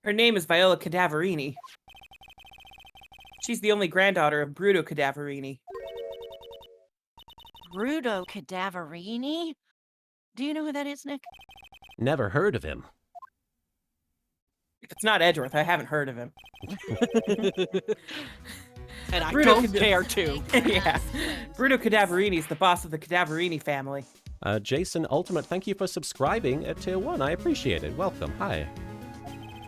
Her name is Viola Cadaverini. She's the only granddaughter of Bruto Cadaverini. Bruto Cadaverini? Do you know who that is, Nick? Never heard of him. If it's not Edgeworth, I haven't heard of him. And I Bruto don't care to. Yeah. Bruto Cadaverini is the boss of the Cadaverini family. Jason Ultimate, thank you for subscribing at Tier 1. I appreciate it. Welcome. Hi.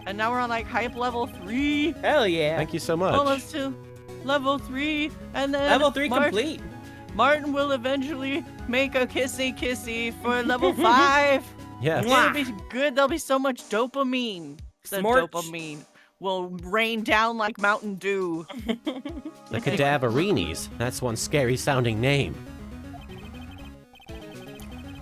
And now we're on like hype level 3. Hell yeah. Thank you so much. Almost to level 3. And then Level 3 complete. Martin will eventually make a kissy for level 5. Yes. It'll be good. There'll be so much dopamine. The Smorch. dopamine will rain down like Mountain Dew. The Cadaverinis. That's one scary sounding name.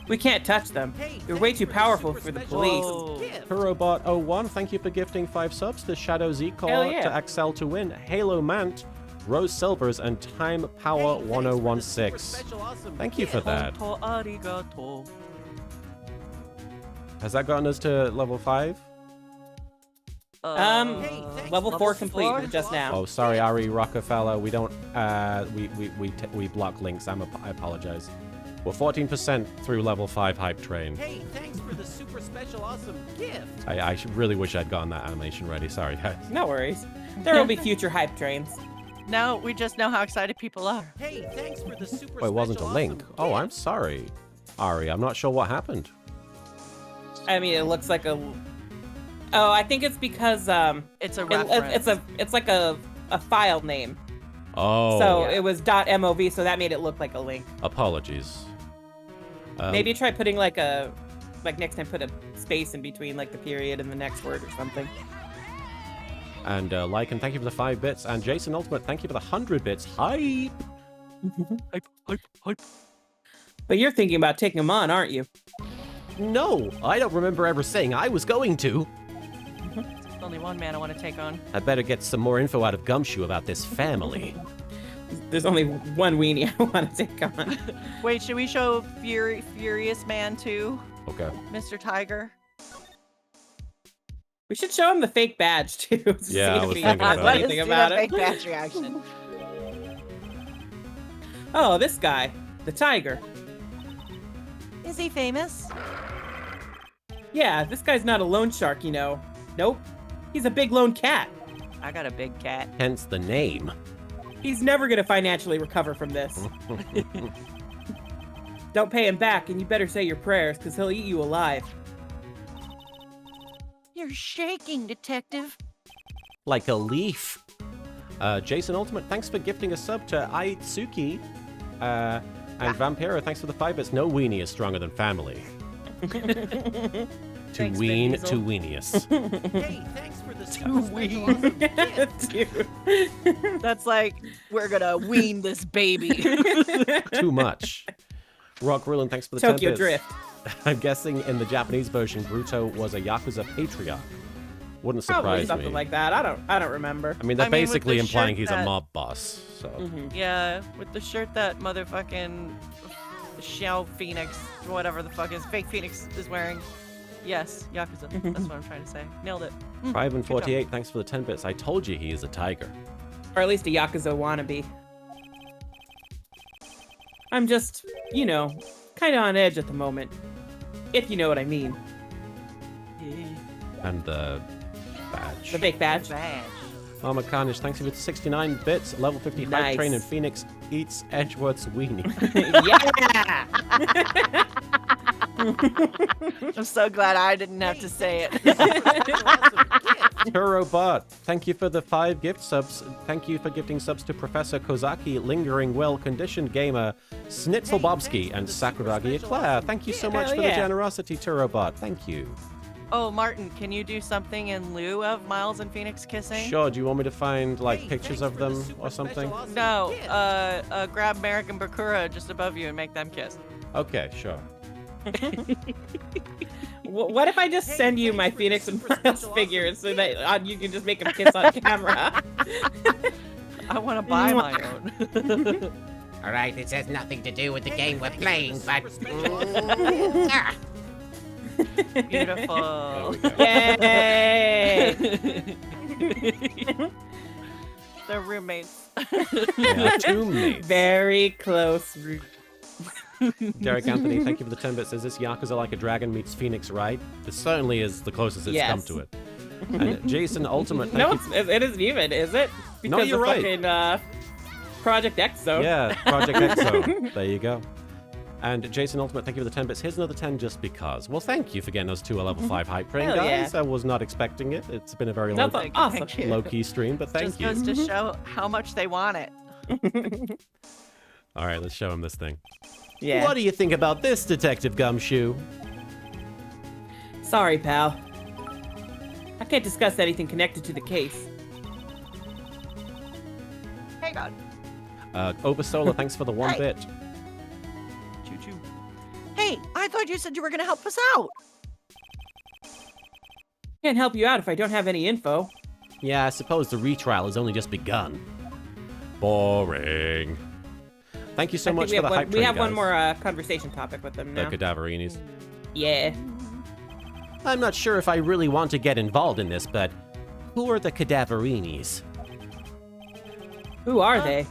We can't touch them. Hey, They're way thanks too for powerful super for the special police. awesome gift. Kurobot01, thank you for gifting 5 subs to Shadow Z Hell Core, yeah. to Axel to Win, Halo Mant, Rose Silvers, and Time Power Hey, thanks for the super 1016. special awesome Thank you for gift. that. Konto arigato. Has that gotten us to level 5? Hey, thanks Level for 4 the complete super just now. Oh, sorry, Ari Rockefeller. We don't. We block links. I apologize. We're 14% through level 5 hype train. Hey, thanks for the super special awesome gift. I really wish I'd gotten that animation ready. Sorry, guys. No worries. There will be future hype trains. Now we just know how excited people are. Hey, thanks for the super Oh, it wasn't a special link. awesome Oh, I'm gift. sorry, Ari. I'm not sure what happened. I mean, it looks like a. Oh, I think it's because It's a it- reference. it's like a file name. Oh, So it was .mov, so that made it look like a link. apologies. Maybe try putting like next time put a space in between like the period and the next word or something. And Lycan, thank you for the 5 bits. And Jason Ultimate, thank you for the 100 bits. Hype! Hype. But you're thinking about taking them on, aren't you? No, I don't remember ever saying I was going to. There's only one man I want to take on. I better get some more info out of Gumshoe about this family. There's only one weenie I want to take on. Wait, should we show Furious Man too, Okay. Mr. Tiger? We should show him the fake badge too. To see Yeah, I if was he thinking has about it. anything Let's about see it. that fake badge reaction. Oh, this guy, the tiger. Is he famous? Yeah, this guy's not a loan shark, you know. Nope. He's a big lone cat. I got a big cat. Hence the name. He's never gonna financially recover from this. Don't pay him back, and you better say your prayers, because he'll eat you alive. You're shaking, detective. Like a leaf. Jason Ultimate, thanks for gifting a sub to Aitsuki. And Vampiro, thanks for the 5 bits. No weenie is stronger than family. To Thanks, wean Vin to Diesel. weeniest. Hey, thanks for the super special awesome gift. Dude. That's like, we're gonna wean this baby. Too much. Rock Ruin, thanks for the 10 Tokyo bits. Drift. I'm guessing in the Japanese version, Bruto was a Yakuza patriarch. Wouldn't Probably surprise something me. like that. I don't remember. I mean, they're I mean, with basically the implying shirt he's a that- mob boss. So Yeah, with the shirt that motherfucking Phoenix, whatever the fuck is, fake Phoenix is wearing. Yes, Yakuza. That's what I'm trying to say. Nailed it. 5 and 48, thanks for the 10 bits. I told you he is a tiger. Or at least a Yakuza wannabe. I'm just, you know, kind of on edge at the moment. If you know what I mean. And the badge. The fake badge. Badge. Mama Carnage, thanks for 69 bits. Level 50 hype Nice. train in Phoenix eats Edgeworth's weenie. Yeah. I'm so glad I didn't have to say it. Turobot, thank you for the 5 gift subs. Thank you for gifting subs to Professor Kozaki, Lingering Well-Conditioned Gamer, Snitzelbobski, and Sakuragi Eclair. Thank you so much Hell for the yeah. generosity, Turobot. Thank you. Oh, Martin, can you do something in lieu of Miles and Phoenix kissing? Sure, do you want me to find, like, Hey, pictures thanks of for the them super or something? special awesome No, gift. grab Merrick and Bakura just above you and make them kiss. Okay, sure. What if I just send you my Phoenix and Miles figures so that you can just make them kiss on camera? I want to buy my own. All right, this has nothing to do with the game we're playing, but Beautiful. Yay! They're roommates. They are two mates. Very close. Derek Anthony, thank you for the 10 bits. Says this Yakuza Like a Dragon meets Phoenix Wright? This certainly is the closest it's come Yes. to it. And Jason Ultimate, No, thank you. it isn't even, is it? Because you're of right. fucking Project Exo. Yeah, Project Exo. There you go. And Jason Ultimate, thank you for the 10 bits. Here's another 10 just because. Well, thank you for getting those 2 level 5 hype train, Hell guys. yeah. I was not expecting it. It's been a very That's low, awesome. Thank you. low-key stream, but thank Just you. goes to show how much they want it. All right, let's show him this thing. Yeah. What do you think about this, Detective Gumshoe? Sorry, pal. I can't discuss anything connected to the case. Hang on. Obasola, thanks for the 1 Hey. bit. Choo-choo. Hey, I thought you said you were going to help us out. Can't help you out if I don't have any info. Yeah, I suppose the retrial has only just begun. Boring. Thank you so I think much we for have the hype we train, have one guys. more conversation topic with them The now. Cadaverinis. Yeah. I'm not sure if I really want to get involved in this, but who are the Cadaverinis? Who are they?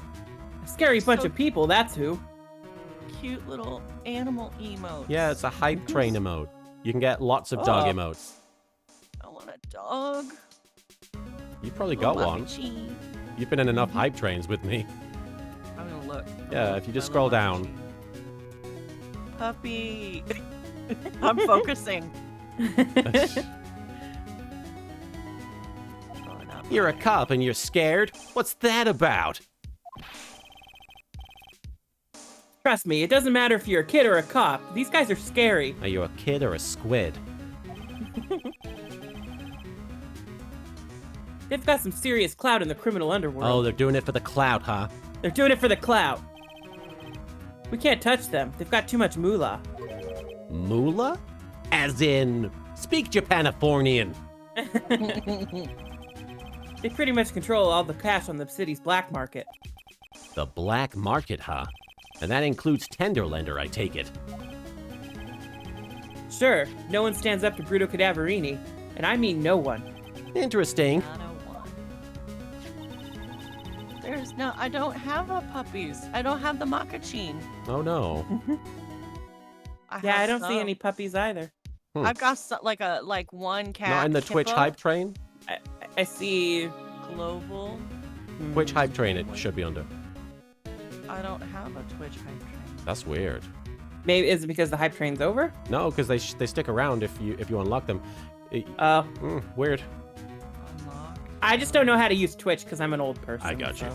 A scary bunch so- of people, that's who. Cute little animal emotes. Yeah, it's a hype train emote. You can get lots of dog Oh. emotes. I want a dog. You probably got Little one. Machine. You've been in enough hype trains with me. I'm gonna look. Yeah, if you just I scroll love my down. machine. Puppy. I'm focusing. Going up. You're a cop and you're scared? What's that about? Trust me, it doesn't matter if you're a kid or a cop. These guys are scary. Are you a kid or a squid? They've got some serious clout in the criminal Oh, underworld. they're doing it for the clout, huh? They're doing it for the clout. We can't touch them. They've got too much moolah. Moolah? As in, speak Japanifornian. They pretty much control all the cash on the city's black market. The black market, huh? And that includes Tenderlander, I take it. Sure, no one stands up to Bruto Cadaverini, and I mean no one. Interesting. 901. There's no. I don't have a puppies. I don't have the Makachin. Oh no. Yeah, have I don't see some. any puppies either. I've got like one cat. Not in the Twitch hippo, hype train? I see. Global. Which hype train it should be under? I don't have a Twitch hype train. That's weird. Maybe is it because the hype train's over? No, because they stick around if you unlock them. Oh, Weird. Unlock. I just don't know how to use Twitch because I'm an old person. I got you.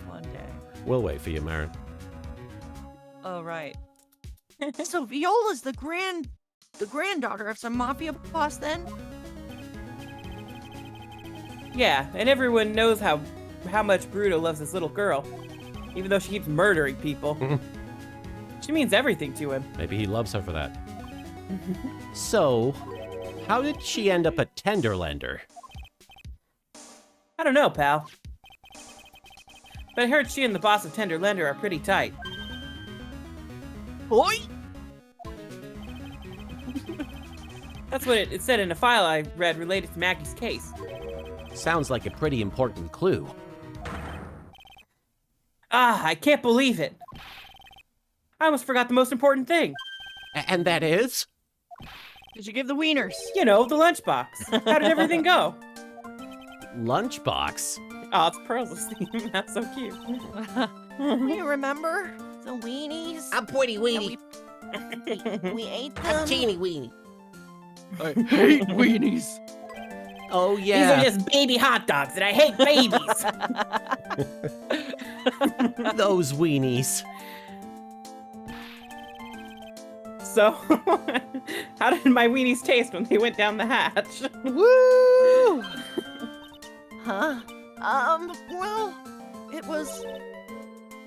One day. We'll wait for you, Marin. Oh right. So Viola's the granddaughter of some mafia boss then? Yeah, and everyone knows how much Bruto loves this little girl, even though she keeps murdering people. She means everything to him. Maybe he loves her for that. So, how did she end up a Tenderlander? I don't know, pal. But I heard she and the boss of Tenderlander are pretty tight. Boy! That's what it said in a file I read related to Maggie's case. Sounds like a pretty important clue. Ah, I can't believe it. I almost forgot the most important thing. And that is? Did you give the wieners? You know, the lunchbox. How did everything go? Lunchbox? Oh, it's Pearl's theme. That's so cute. You remember the weenies? I'm pointy And weenie. we ate I'm them. teeny weenie. I hate weenies. Oh, These yeah. are just baby hot dogs, and I hate babies. Those weenies. So, how did my weenies taste when they went down the hatch? Woo! Huh? Well, it was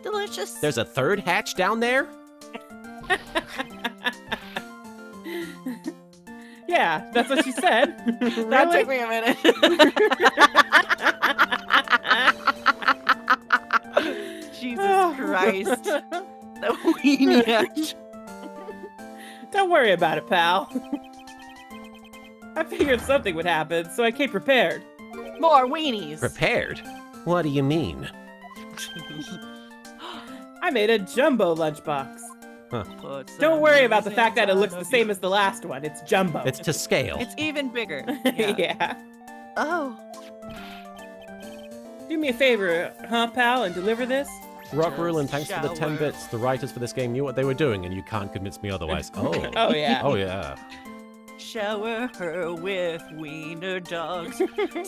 delicious. There's a third hatch down there? Yeah, that's what she said. That Really? took me a minute. Jesus Christ. The weenie hatch. Don't worry about it, pal. I figured something would happen, so I came prepared. More weenies. Prepared? What do you mean? I made a jumbo lunchbox. Put Don't some worry about the weenies fact that it inside looks the of same you. as the last one. It's jumbo. It's to scale. It's even bigger. Yeah. Oh, Do me a favor, huh, pal, and deliver this? Rock Just Rulin, thanks for the 10 shower. bits. The writers for this game knew what they were doing, and you can't convince me otherwise. Oh. Oh, yeah. Oh, yeah. Shower her with wiener dogs.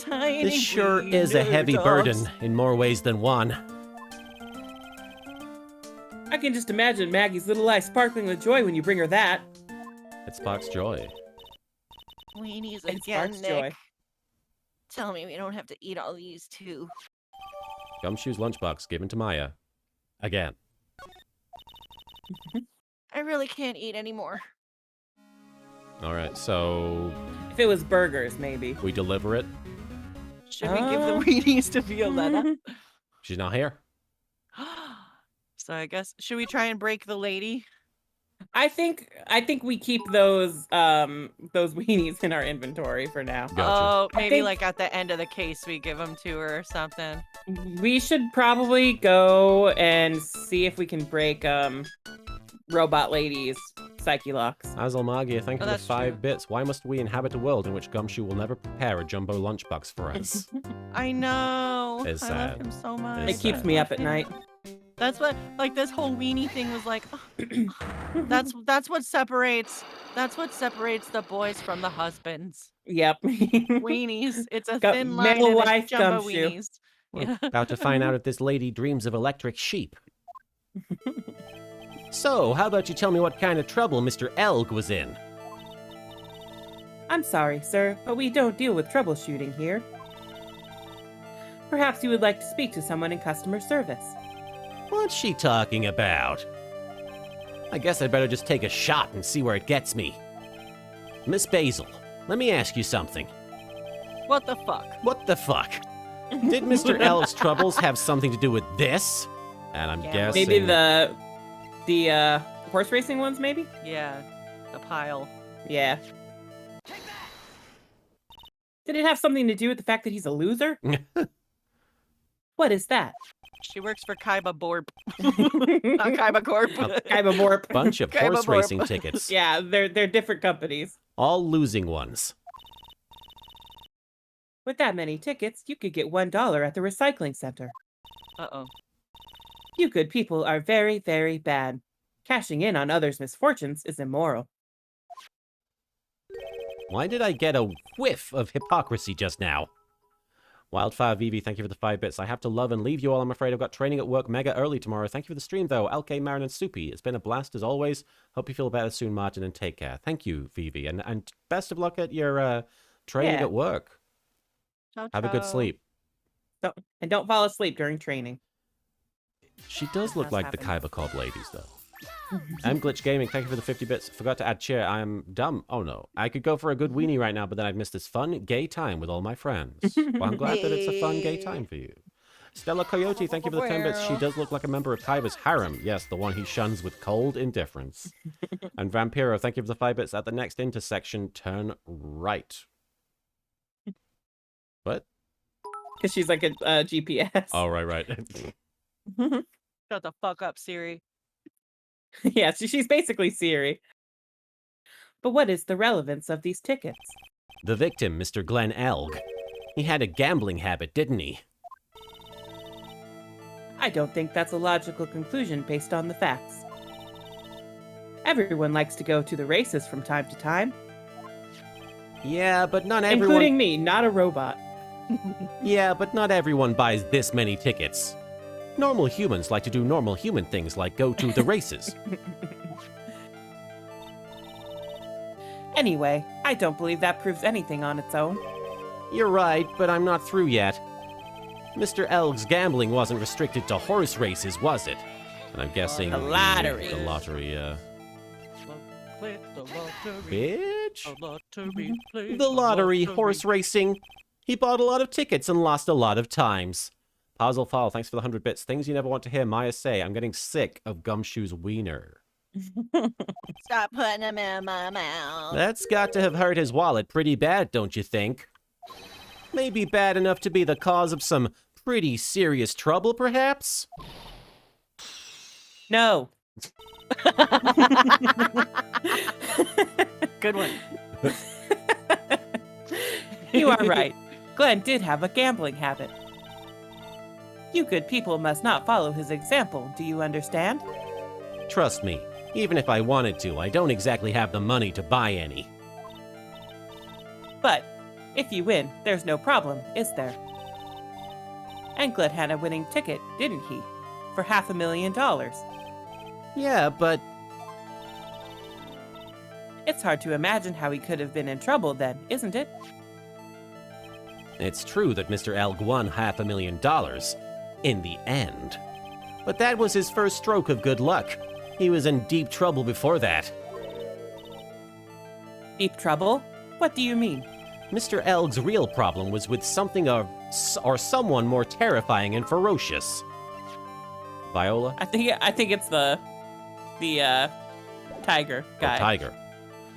Tiny This sure is a wiener heavy dogs. burden in more ways than one. I can just imagine Maggie's little eyes sparkling with joy when you bring her that. It sparks joy. weenies It again, sparks Nick. joy. Tell me we don't have to eat all these too. Gumshoe's lunchbox given to Maya. Again. I really can't eat anymore. Alright, so If it was burgers, maybe. we deliver it. Should we give the weenies to Violetta? She's not here. So I guess should we try and break the lady? I think we keep those weenies in our inventory for now. Gotcha. Oh, I maybe think- like at the end of the case we give them to her or something. We should probably go and see if we can break Robot Lady's psyche locks. Azel Magia, thank you Oh, for the that's 5 true. bits. Why must we inhabit a world in which Gumshoe will never prepare a jumbo lunchbox for us? I know. It's I love sad. him so much. It's It keeps sad. me up at night. That's what like this whole weenie thing was like. that's what separates the boys from the husbands. Yep. Weenies. It's a Got thin line male and it's wife jumbo gumshoe. weenies. We're Yeah. about to find out if this lady dreams of electric sheep. So, how about you tell me what kind of trouble Mr. Elg was in? I'm sorry, sir, but we don't deal with troubleshooting here. Perhaps you would like to speak to someone in customer service. What's she talking about? I guess I'd better just take a shot and see where it gets me. Miss Basil, let me ask you something. What the fuck? What the fuck? Did Mr. Elg's troubles have something to do with this? And I'm Yeah, guessing... Maybe the horse racing ones, maybe? Yeah. The pile. Yeah. Did it have something to do with the fact that he's a loser? What is that? She works for Kaiba Borp. Not Kaiba Corp. Kaiba Morp. Bunch of Kaiba horse Borp. racing tickets. Yeah, they're different companies. All losing ones. With that many tickets, you could get $1 at the recycling center. Uh-oh. You good people are very, very bad. Cashing in on others' misfortunes is immoral. Why did I get a whiff of hypocrisy just now? Wildfire VV, thank you for the 5 bits. I have to love and leave you all, I'm afraid. I've got training at work mega early tomorrow. Thank you for the stream, though. LK, Marin, and Soupy. It's been a blast as always. Hope you feel better soon, Martin, and take care. Thank you, VV. And best of luck at your training Yeah. at work. Ciao, Have a good ciao. sleep. Don't fall asleep during training. She does look Does like the happen. Kaiba Cob ladies, though. M Glitch Gaming, thank you for the 50 bits. Forgot to add cheer. I am dumb. Oh no. I could go for a good weenie right now, but then I'd miss this fun, gay time with all my friends. Well, I'm glad that it's a fun, gay time for you. Stella Coyote, thank you for the 10 bits. She does look like a member of Kaiba's harem. Yes, the one he shuns with cold indifference. And Vampiro, thank you for the 5 bits. At the next intersection, turn right. What? Because she's like a GPS. Oh, right. Shut the fuck up, Siri. Yeah, she's basically Siri. But what is the relevance of these tickets? The victim, Mr. Glenn Elg. He had a gambling habit, didn't he? I don't think that's a logical conclusion based on the facts. Everyone likes to go to the races from time to time, Yeah, but not everyone... including me, not a robot. Yeah, but not everyone buys this many tickets. Normal humans like to do normal human things like go to the races. Anyway, I don't believe that proves anything on its own. You're right, but I'm not through yet. Mr. Elg's gambling wasn't restricted to horse races, was it? And I'm guessing... The lottery. The lottery, Play the lottery. Bitch? The lottery. Play The lottery, horse lottery. racing. He bought a lot of tickets and lost a lot of times. Puzzle Fall, thanks for the 100 bits. Things you never want to hear Maya say. I'm getting sick of Gumshoe's wiener. Stop putting them in my mouth. That's got to have hurt his wallet pretty bad, don't you think? Maybe bad enough to be the cause of some pretty serious trouble, perhaps? No. Good one. You are right. Glenn did have a gambling habit. You good people must not follow his example, do you understand? Trust me, even if I wanted to, I don't exactly have the money to buy any. But if you win, there's no problem, is there? And Glenn had a winning ticket, didn't he? For $500,000. Yeah, but It's hard to imagine how he could have been in trouble then, isn't it? it's true that Mr. Elg won $500,000 in the end. But that was his first stroke of good luck. He was in deep trouble before that. Deep trouble? What do you mean? Mr. Elg's real problem was with something or someone more terrifying and ferocious. Viola? I think it's the tiger guy. Oh, Tiger.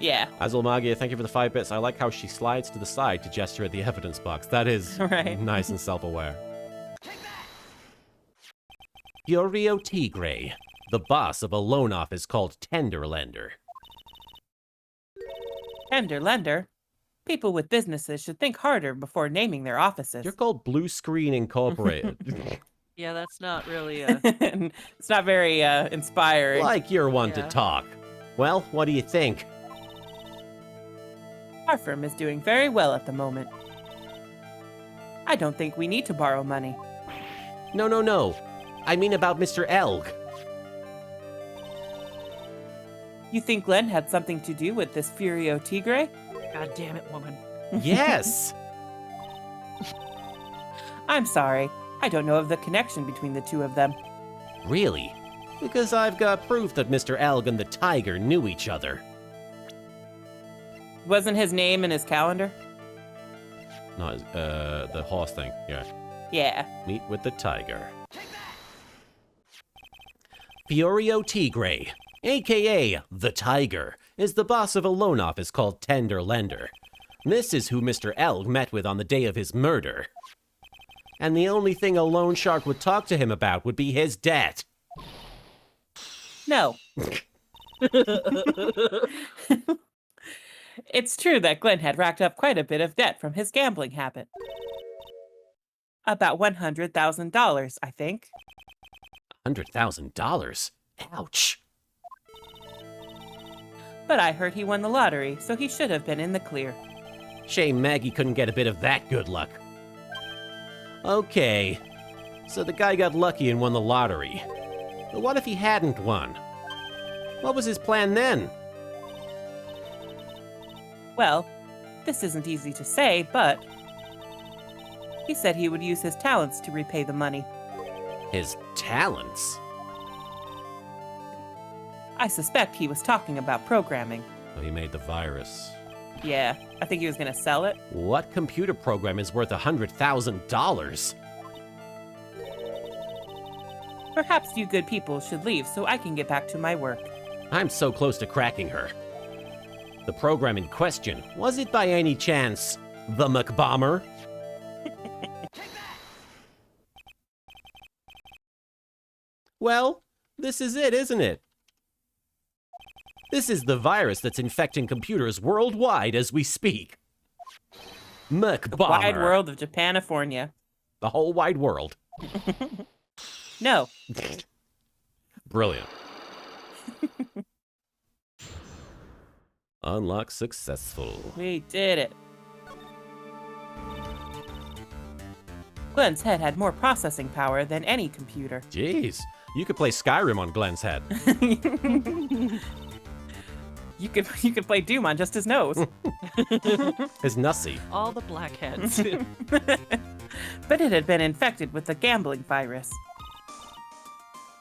Yeah. Azul Magia, thank you for the 5 bits. I like how she slides to the side to gesture at the evidence box. That is Right. nice and self-aware. Furio Tigre, the boss of a loan office called Tender Lender. Tender lender. People with businesses should think harder before naming their offices. You're called Blue Screen Incorporated. Yeah, that's not really It's not very inspiring. Like you're one to Yeah. talk. Well, what do you think? Our firm is doing very well at the moment. I don't think we need to borrow money. No. I mean about Mr. Elg. You think Glenn had something to do with this Furio Tigre? God damn it, woman. Yes! I'm sorry. I don't know of the connection between the two of them. Really? Because I've got proof that Mr. Elg and the tiger knew each other. Wasn't his name in his calendar? Not the horse thing, yeah. Yeah. Meet with the tiger. Furio Tigre, aka the Tiger, is the boss of a loan office called Tender Lender. This is who Mr. Elg met with on the day of his murder. And the only thing a loan shark would talk to him about would be his debt. No. It's true that Glenn had racked up quite a bit of debt from his gambling habit. About $100,000, I think. $100,000? Ouch. But I heard he won the lottery, so he should have been in the clear. Shame Maggie couldn't get a bit of that good luck. Okay, so the guy got lucky and won the lottery. But what if he hadn't won? What was his plan then? Well, this isn't easy to say, but he said he would use his talents to repay the money. His talents? I suspect he was talking about programming. Oh, he made the virus. Yeah, I think he was gonna sell it. What computer program is worth $100,000? Perhaps you good people should leave so I can get back to my work. I'm so close to cracking her. The program in question, was it by any chance the McBomber? Well, this is it, isn't it? This is the virus that's infecting computers worldwide as we speak. Muck The bomber. wide world of Japanifornia. The whole wide world. No. Brilliant. Unlock successful. We did it. Glenn's head had more processing power than any computer. Jeez. You could play Skyrim on Glenn's head. You could play Doom on just his nose. His nussy. All the blackheads. But it had been infected with the gambling virus.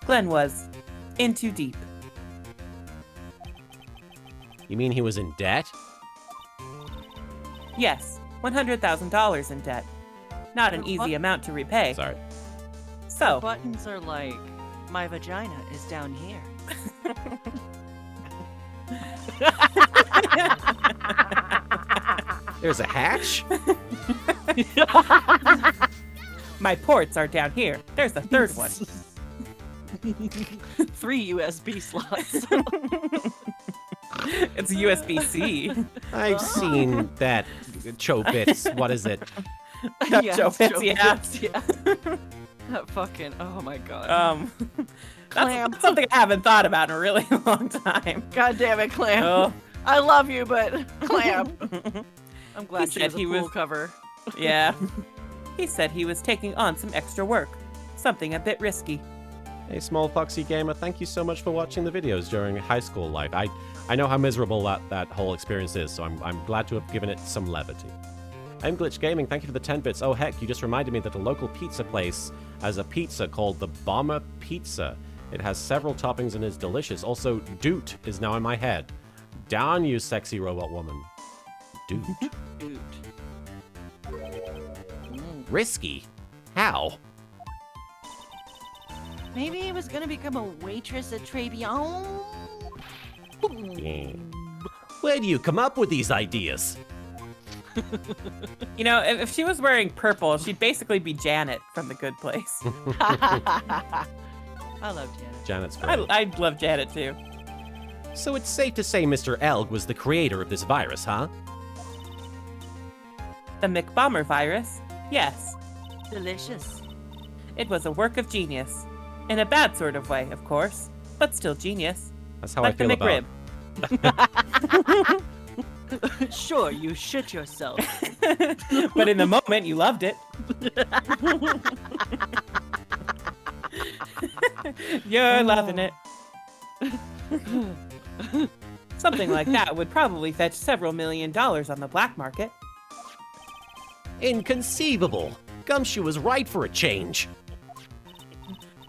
Glenn was in too deep. You mean he was in debt? Yes, $100,000 in debt. Not an easy amount to repay. Sorry. So, Buttons are like, my vagina is down here. There's a hatch? my ports are down here. There's the third one. 3 USB slots. It's USB-C. I've seen that Chobits. What is it? Joe Fitz, yeah. That fucking, oh my god. That's something I haven't thought about in a really long time. God damn it, Clam. Oh. I love you, but Clam. I'm glad He she said was a he pool was- cover. Yeah. He said he was taking on some extra work. Something a bit risky. Hey, Small Foxy Gamer, thank you so much for watching the videos during high school life. I know how miserable that whole experience is, so I'm glad to have given it some levity. I'm Glitch Gaming, thank you for the 10 bits. Oh heck, you just reminded me that a local pizza place has a pizza called the Bomber Pizza. It has several toppings and is delicious. Also, Doot is now in my head. Down, you sexy robot woman. Doot. Dude. Risky? How? Maybe he was gonna become a waitress at Tribulations. Yeah. Where do you come up with these ideas? You know, if she was wearing purple, she'd basically be Janet from The Good Place. I love Janet. Janet's great. I love Janet too. So it's safe to say Mr. Elg was the creator of this virus, huh? The McBomber virus? Yes. Delicious. It was a work of genius. In a bad sort of way, of course, but still genius. That's how Like I feel the about McRib. Sure, you shit yourself. But in the moment, you loved it. You're loving it. Something like that would probably fetch several $1 million on the black market. Inconceivable. Gumshoe was right for a change.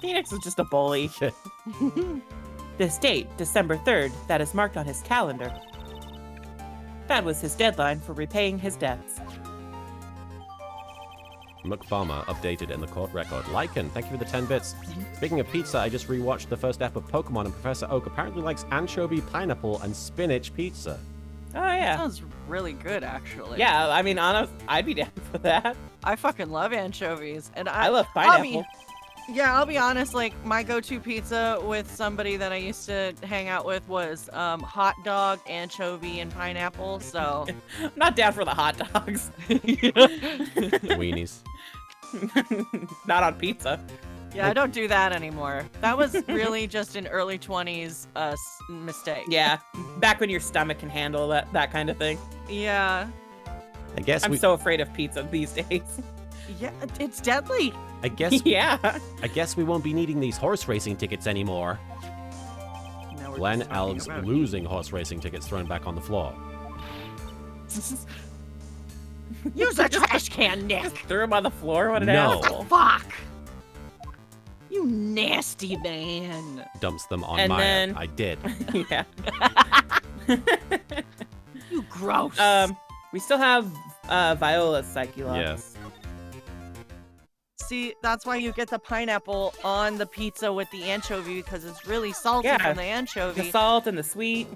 Phoenix is just a bully. This date, December 3rd, that is marked on his calendar. That was his deadline for repaying his debts. McBomber updated in the court record. Lycan, thank you for the 10 bits. Speaking of pizza, I just rewatched the first ep of Pokemon, and Professor Oak apparently likes anchovy, pineapple, and spinach pizza. Oh, yeah. Sounds really good, actually. Yeah, I mean, honest, I'd be down for that. I fucking love anchovies, and I love I'll pineapple. I'll be honest. Like my go-to pizza with somebody that I used to hang out with was hot dog, anchovy, and pineapple. So I'm not down for the hot dogs. Weenies. Not on pizza. yeah, I don't do that anymore. That was really just an early 20s mistake. Yeah, back when your stomach can handle that kind of thing. Yeah. I guess I'm so afraid of pizza these days. Yeah, it's deadly. I guess Yeah. I guess we won't be needing these horse racing tickets anymore. Now we're Glenn just talking Elg's about losing horse racing tickets thrown back on the floor. Use a trash can, Nick. Threw him on the floor. What an No. asshole. Fuck. You nasty man. Dumps them on And my then- I did. Yeah. You gross. We still have Viola's Psyche-Locks. Yes. See, that's why you get the pineapple on the pizza with the anchovy because it's really salty Yeah. from the anchovy. The salt and the sweet.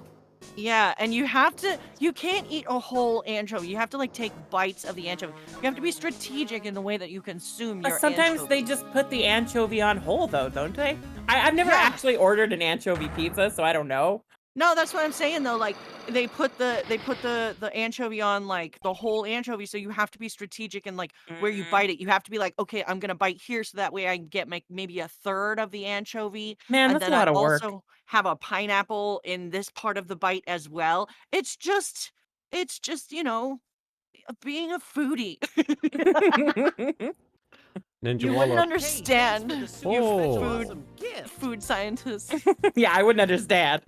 Yeah, and you can't eat a whole anchovy. You have to like take bites of the anchovy. You have to be strategic in the way that you consume your Sometimes anchovy. they just put the anchovy on whole, though, don't they? I've never Yeah. actually ordered an anchovy pizza, so I don't know. No, that's what I'm saying though. Like they put the anchovy on like the whole anchovy, so you have to be strategic and like where you bite it. You have to be like, okay, I'm gonna bite here so that way I can get maybe a third of the anchovy, Man, and that's a then I lot of work. also have a pineapple in this part of the bite as well. It's just being a foodie. Ninja You wouldn't Warlord. understand. Hey, thanks for the You super special Oh. awesome gift. food scientists. Yeah, I wouldn't understand.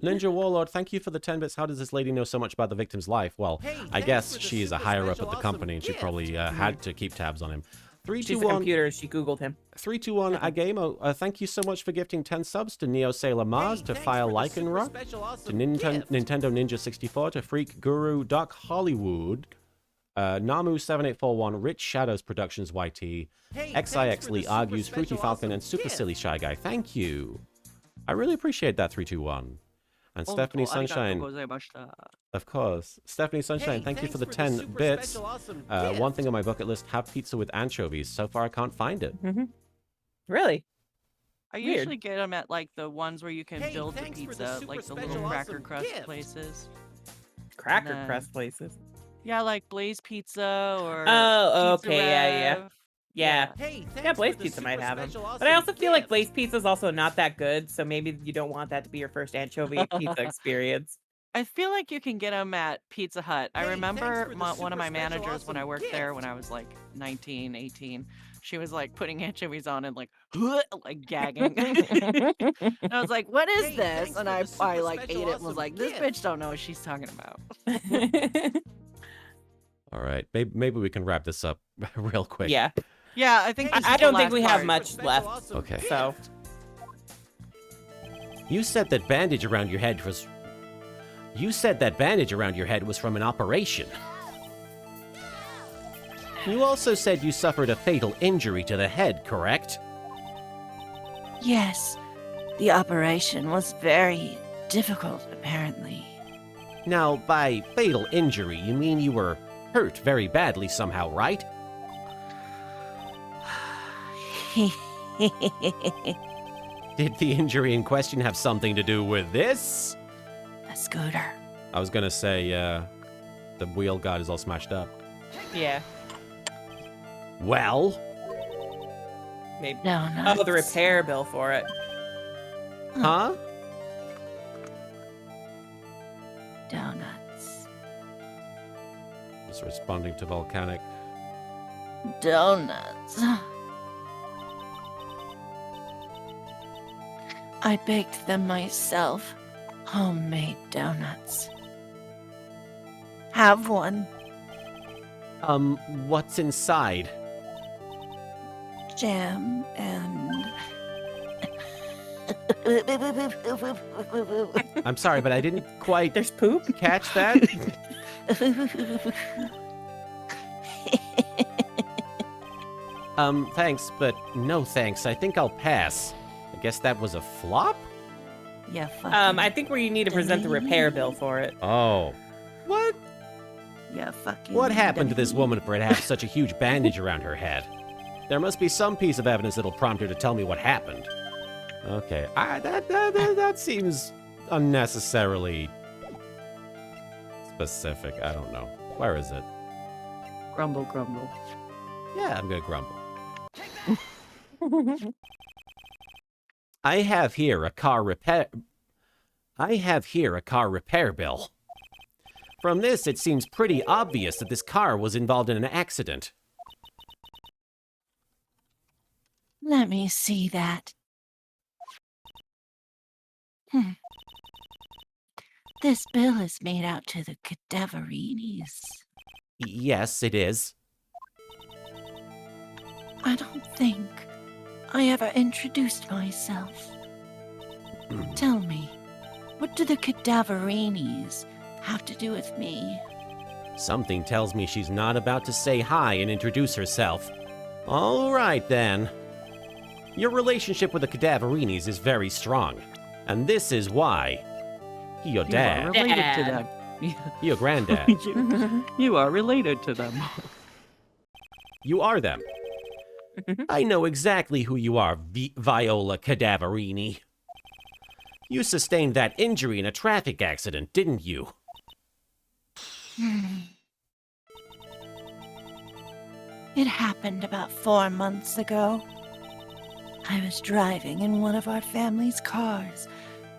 Ninja Warlord, thank you for the 10 bits. How does this lady know so much about the victim's life? Well, Hey, I thanks guess for the she's a super higher up special at the awesome company and she gift. probably had to keep tabs on him. She's a 321 computer. She Googled him. 321 Agamo, thank you so much for gifting 10 subs to Neo Sailor Mars, Hey, to thanks Fire for the Lycan super Rock, special to awesome Nintendo gift. Ninja 64, to Freak Guru, Doc Hollywood, Namu7841, Rich Shadows Productions YT, Hey, thanks XIX for Lee the super Argues, Fruity special Falcon, awesome and Super gift. Silly Shy Guy. Thank you. I really appreciate that, 321. And Stephanie Sunshine, of course. Stephanie Sunshine, Hey, thank you thanks for the for 10 super bits. special awesome One gift. thing on my bucket list, have pizza with anchovies. So far, I can't find it. Really? I Weird. usually get them at like the ones where you can Hey, build the thanks for the pizza, super like the special little cracker awesome crust gift. places. Cracker Nah. crust places. Yeah, like Blaze Pizza or Oh, Pizza okay, yeah. Rev. Yeah. Hey, thanks Yeah, Blaze for the Pizza might super have them. special But I awesome also feel like gift. Blaze Pizza is also not that good, so maybe you don't want that to be your first anchovy pizza experience. I feel like you can get them at Pizza Hut. I Hey, remember thanks for the one of super my special managers when I awesome worked there when gift. I was like 19, 18. She was like putting anchovies on and like like gagging. And I was like, "What is Hey, this?" thanks And for I the super like special ate it and was awesome like, "This gift. bitch don't know what she's talking about." All right, maybe we can wrap this up real quick. Yeah. Yeah, I think Hey, this I is the don't think last we part. have much Super left. special awesome Okay. So, gift. You said that bandage around your head was. You said that bandage around your head was from an operation. You also said you suffered a fatal injury to the head, correct? Yes, the operation was very difficult, apparently. Now, by fatal injury, you mean you were hurt very badly somehow, right? Did the injury in question have something to do with this? A scooter. I was gonna say, the wheel guard is all smashed up. yeah. Well, Maybe. Donuts. Oh, the repair bill for it. huh? Donuts. Just responding to volcanic. Donuts. I baked them myself. Homemade donuts. Have one. What's inside? Jam and... I'm sorry, but I didn't quite There's poop? catch that. Thanks, but no thanks. I think I'll pass. I guess that was a flop? Yeah, fucking... I think where you need to present the repair bill for it. Oh. What? Yeah, fucking... What happened to this woman for her to have such a huge bandage around her head? There must be some piece of evidence that'll prompt her to tell me what happened. Okay, that seems unnecessarily specific. I don't know. Where is it? Grumble, grumble. Yeah, I'm gonna grumble. I have here a car repair bill. From this, it seems pretty obvious that this car was involved in an accident. Let me see that. This bill is made out to the cadaverinis. Yes, it is. I don't think I ever introduced myself. Tell me, what do the cadaverinis have to do with me? Something tells me she's not about to say hi and introduce herself. All right, then. Your relationship with the Cadaverinis is very strong, and this is why. Your You are dad, related to them. your granddad, You are related to them. you are them. I know exactly who you are, Viola Cadaverini. You sustained that injury in a traffic accident, didn't you? It happened about 4 months ago. I was driving in one of our family's cars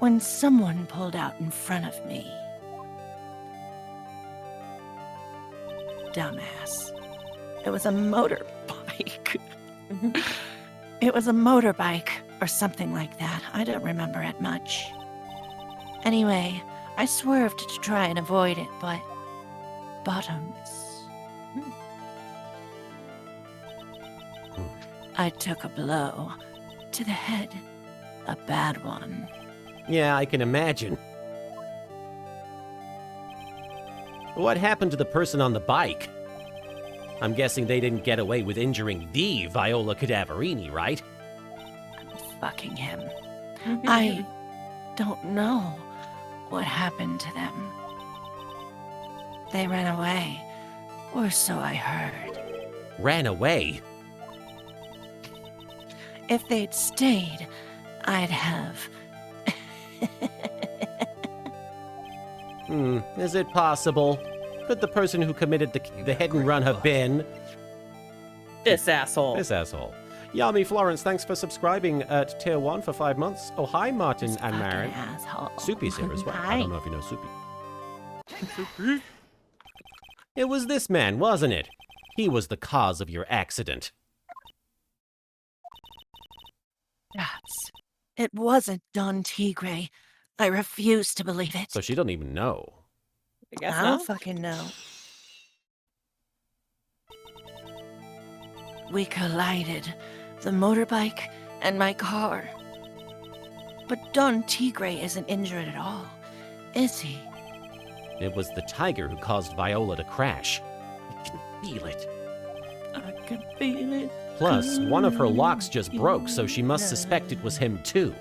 when someone pulled out in front of me. Dumbass. It was a motorbike. It was a motorbike or something like that. I don't remember it much. Anyway, I swerved to try and avoid it, but bottoms. I took a blow to the head. A bad one. Yeah, I can imagine. What happened to the person on the bike? I'm guessing they didn't get away with injuring the Viola Cadaverini, right? Fucking him. I don't know what happened to them. They ran away, or so I heard. Ran away? If they'd stayed, I'd have. Is it possible? Could the person who committed the hit and run have been? This asshole. This asshole. Yami Florence, thanks for subscribing at Tier 1 for 5 months. Oh, hi, Martin This and fucking Marin. asshole. Soupy's here as well. I Hi. don't know if you know Soupy. It was this man, wasn't it? He was the cause of your accident. Gods. It wasn't Don Tigre. I refuse to believe it. So she doesn't even know. I guess I don't not. fucking know. We collided, the motorbike and my car. But Don Tigre isn't injured at all, is he? It was the tiger who caused Viola to crash. I can feel it. I can feel it. Plus, one of her locks just broke, so she must suspect it was him too.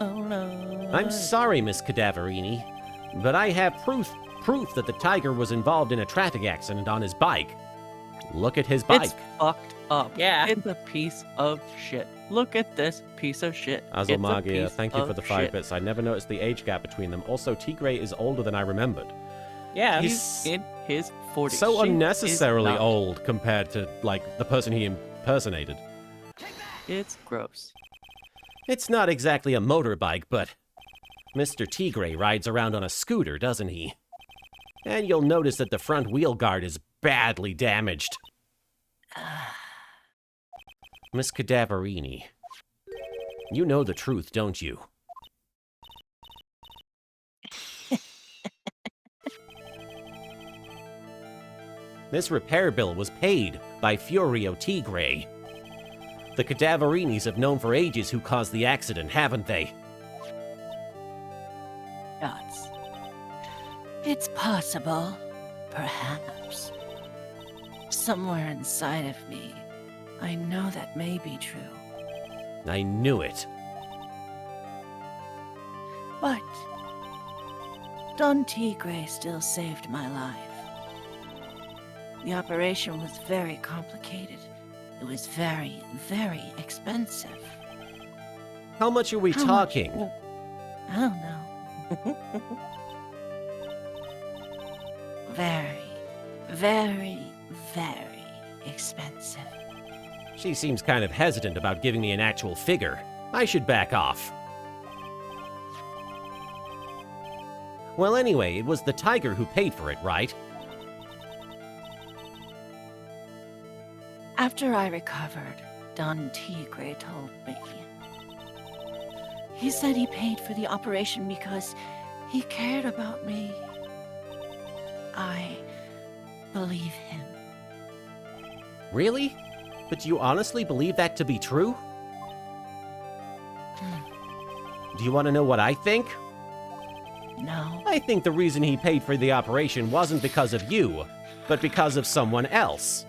Oh no. I'm sorry, Miss Cadaverini, but I have proof that the tiger was involved in a traffic accident on his bike. Look at his bike. It's fucked up. Yeah. It's a piece of shit. Look at this piece of shit. It's a Azulmagia, piece thank you for of the 5 shit. bits. I never noticed the age gap between them. Also, Tigre is older than I remembered. Yeah. He's in his 40s. So She is unnecessarily not. old compared to, like, the person he impersonated. It's gross. It's not exactly a motorbike, but Mr. Tigre rides around on a scooter, doesn't he? And you'll notice that the front wheel guard is badly damaged. Miss Cadaverini, you know the truth, don't you? This repair bill was paid by Furio Tigre. The Cadaverinis have known for ages who caused the accident, haven't they? Gods. It's possible, perhaps. Somewhere inside of me, I know that may be true. I knew it. But Don Tigre still saved my life. The operation was very complicated. It was very, very expensive. How much are we How much? talking? I don't know. Very, very, very expensive. She seems kind of hesitant about giving me an actual figure. I should back off. Well, anyway, it was the tiger who paid for it, right? After I recovered, Don Tigre told me. He said he paid for the operation because he cared about me. I believe him. Really? But do you honestly believe that to be true? Do you want to know what I think? No. I think the reason he paid for the operation wasn't because of you, but because of someone else.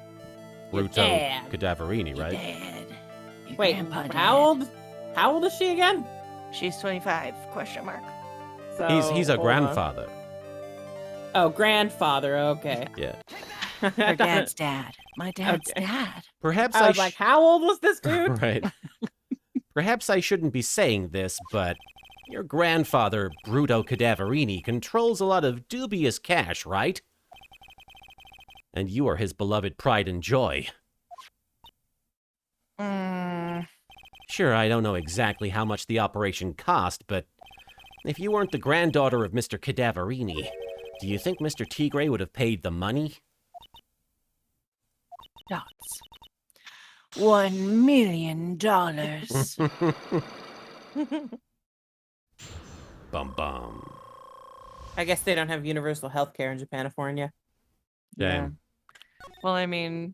Ruto dad. Cadaverini, right? Dad. Your Wait, grandpa dad. how old is she again? She's 25, question mark. So, He's a hold on. grandfather. Oh, grandfather. Okay. Yeah. Her dad's dad. My dad's Okay. dad. Perhaps I was like, how old was this dude? Right. Perhaps I shouldn't be saying this, but Your grandfather, Bruto Cadaverini, controls a lot of dubious cash, right? And you are his beloved pride and joy. Sure, I don't know exactly how much the operation cost, but if you weren't the granddaughter of Mr. Cadaverini, do you think Mr. Tigre would have paid the money? Dots. $1 million. Bum bum. I guess they don't have universal health care in Japanifornia. Damn. Well, I mean,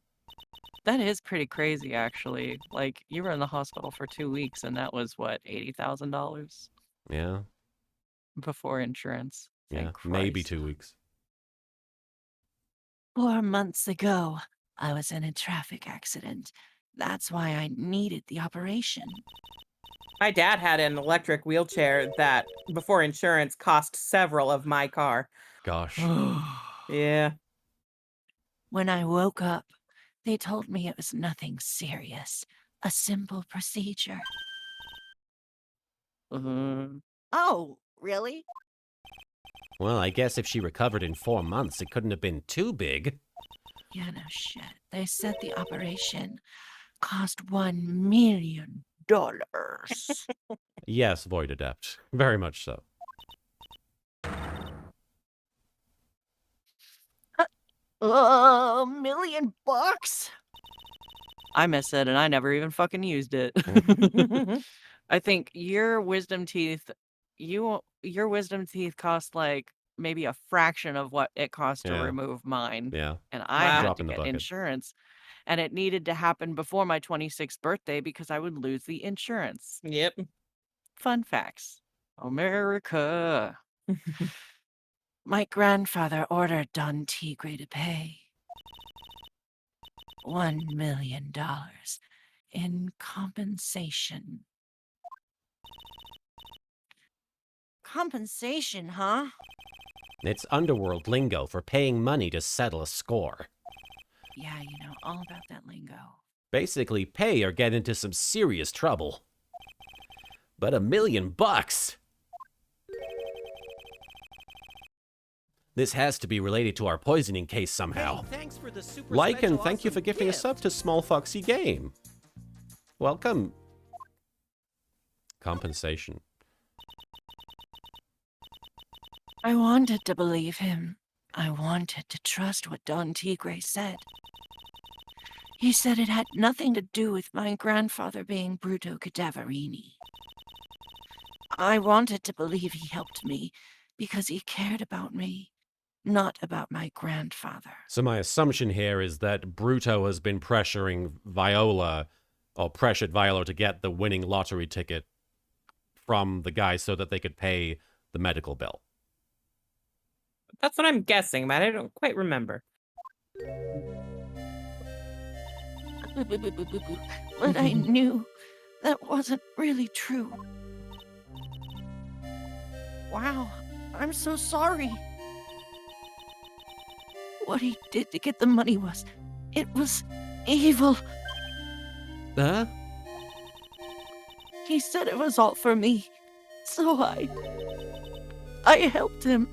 that is pretty crazy, actually. Like, you were in the hospital for 2 weeks, and that was, what, $80,000 Yeah, before insurance. yeah, Thank maybe Christ. 2 weeks. 4 months ago, I was in a traffic accident. That's why I needed the operation. My dad had an electric wheelchair that, before insurance, cost several of my car. Gosh. Yeah. When I woke up, they told me it was nothing serious. A simple procedure. Oh, really? Well, I guess if she recovered in 4 months, it couldn't have been too big. Yeah, no shit. They said the operation cost $1 million. Yes, Void Adept. Very much so. $1 million? I miss it, and I never even fucking used it. I think your wisdom teeth, your wisdom teeth cost like maybe a fraction of what it cost to Yeah. remove mine, Yeah. and I Wow. had Drop to in the get bucket. insurance, and it needed to happen before my 26th birthday because I would lose the insurance. Yep. Fun facts. America. My grandfather ordered Don Tigre to pay $1 million in compensation. Compensation, huh? It's underworld lingo for paying money to settle a score. Yeah, you know all about that lingo. Basically, pay or get into some serious trouble. But $1 million? This has to be related to our poisoning case somehow. Hey, thanks for the super Like special and thank you awesome for gifting a gift. sub to Small Foxy Game. Welcome. Compensation. I wanted to believe him. I wanted to trust what Don Tigre said. He said it had nothing to do with my grandfather being Bruto Cadaverini. I wanted to believe he helped me because he cared about me, not about my grandfather. So my assumption here is that Bruto has been pressuring Viola, or pressured Viola to get the winning lottery ticket from the guy so that they could pay the medical bill. That's what I'm guessing, but I don't quite remember. But I knew that wasn't really true. Wow, I'm so sorry. What he did to get the money it was evil. Huh? He said it was all for me, so I helped him.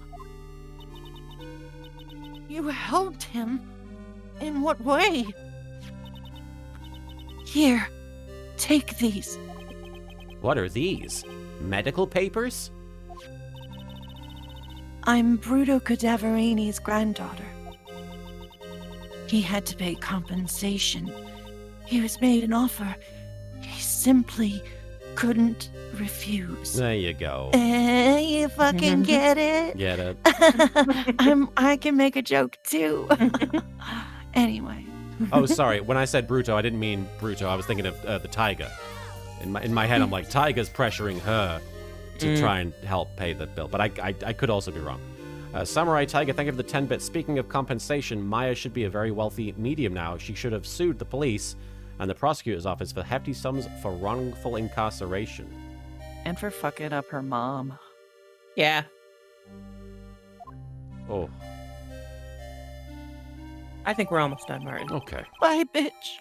You helped him? In what way? Here, take these. What are these? Medical papers? I'm Bruto Cadaverini's granddaughter. He had to pay compensation. He was made an offer. He simply couldn't refuse. There you go. You fucking get it? Get it? I can make a joke too. Anyway. Oh, sorry. When I said Bruto, I didn't mean Bruto. I was thinking of the Tiger. In my head, I'm like, Tiger's pressuring her to try and help pay the bill. But I could also be wrong. Samurai Tiger, thank you for the 10 bits. Speaking of compensation, Maya should be a very wealthy medium now. She should have sued the police and the prosecutor's office for hefty sums for wrongful incarceration. And for fucking up her mom. Yeah. Oh, I think we're almost done, Martin. okay. Bye, bitch.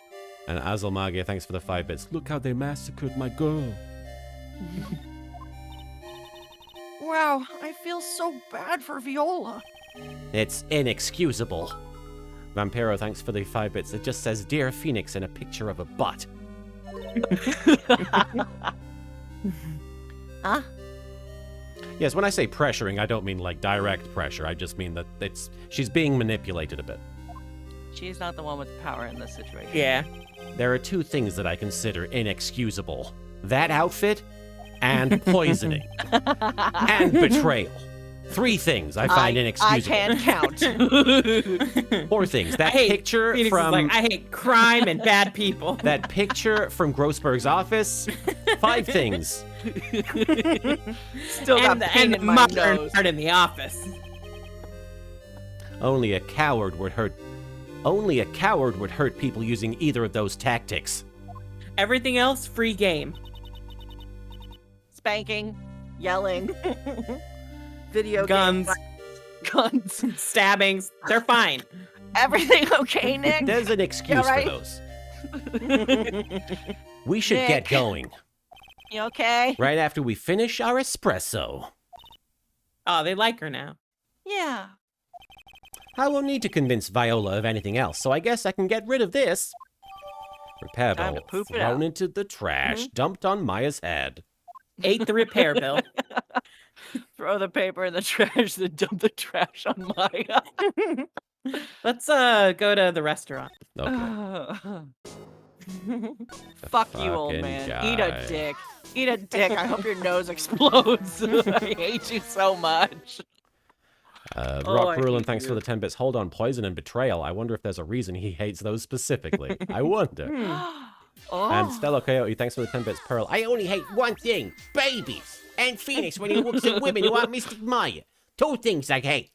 And Azalmagia, thanks for the 5 bits. Look how they massacred my girl. Wow, I feel so bad for Viola. It's inexcusable. Vampiro, thanks for the 5 bits. It just says Dear Phoenix and a picture of a butt. Huh? Yes, when I say pressuring, I don't mean like direct pressure. I just mean that she's being manipulated a bit. She's not the one with the power in this situation. Yeah. There are 2 things that I consider inexcusable. That outfit and poisoning. And betrayal. 3 things I find inexcusable. I can count. 4 things. That I hate picture Phoenix is from like, I hate crime and bad people. that picture from Grossberg's office. 5 things. Still got pain in my modern nose. part in the office. Only a coward would hurt people using either of those tactics. Everything else, free game. Spanking, yelling, video Guns, games, guns. stabbings, they're fine. Everything okay, Nick? There's an excuse right? for those. We should Nick. get going. You okay? Right after we finish our espresso. Oh, they like her now. Yeah. I won't need to convince Viola of anything else, so I guess I can get rid of this. Repair Time bill to poop it thrown out. into the trash, dumped on Maya's head. Ate the repair bill. Throw the paper in the trash, then dump the trash on Maya. Let's go to the restaurant. Okay. Fuck you, old fucking man. guy. Eat a dick. Eat a dick. I hope your nose explodes. I hate you so much. Rock I Rulin, hate thanks for you. the 10 bits. Hold on, poison and betrayal. I wonder if there's a reason he hates those specifically. I wonder. Oh. And Stella Coyote, thanks for the 10 bits. Pearl, I only hate one thing: babies. And Phoenix when he looks at women who aren't Mystic Maya. 2 things I hate.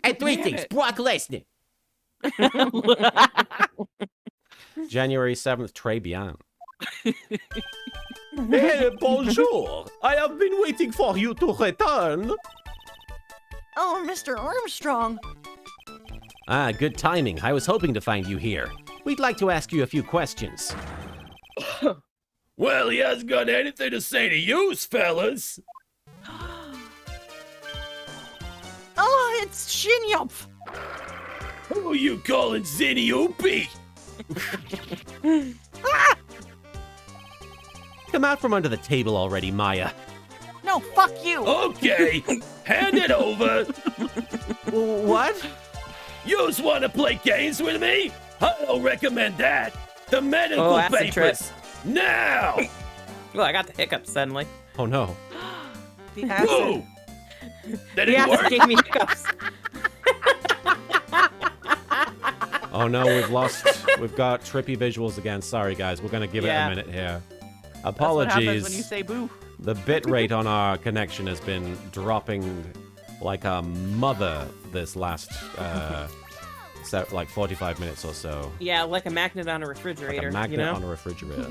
And 3 things: Brock Lesnar. January 7th, Trey Bian. Hey, bonjour. I have been waiting for you to return. Oh, Mr. Armstrong. Ah, good timing. I was hoping to find you here. We'd like to ask you a few questions. Well, he hasn't got anything to say to yous, fellas. Oh, it's Shinyup. Who you calling Zinny Oopie? Come out from under the table already, Maya. No, fuck you. Okay, hand it over. What? Yous want to play games with me? I don't recommend that. The medical acid trip. papers. Now! Oh, I got the hiccups suddenly. Oh no. The acid. Whoa! That The didn't acid work? gave me hiccups. Oh no, we've got trippy visuals again. Sorry guys, we're gonna give it Yeah. a minute here. That's what happens Apologies. when you say boo. The bit rate on our connection has been dropping like a mother this last like 45 minutes or so. Yeah, like a magnet on a Like refrigerator. a magnet you know? on a refrigerator.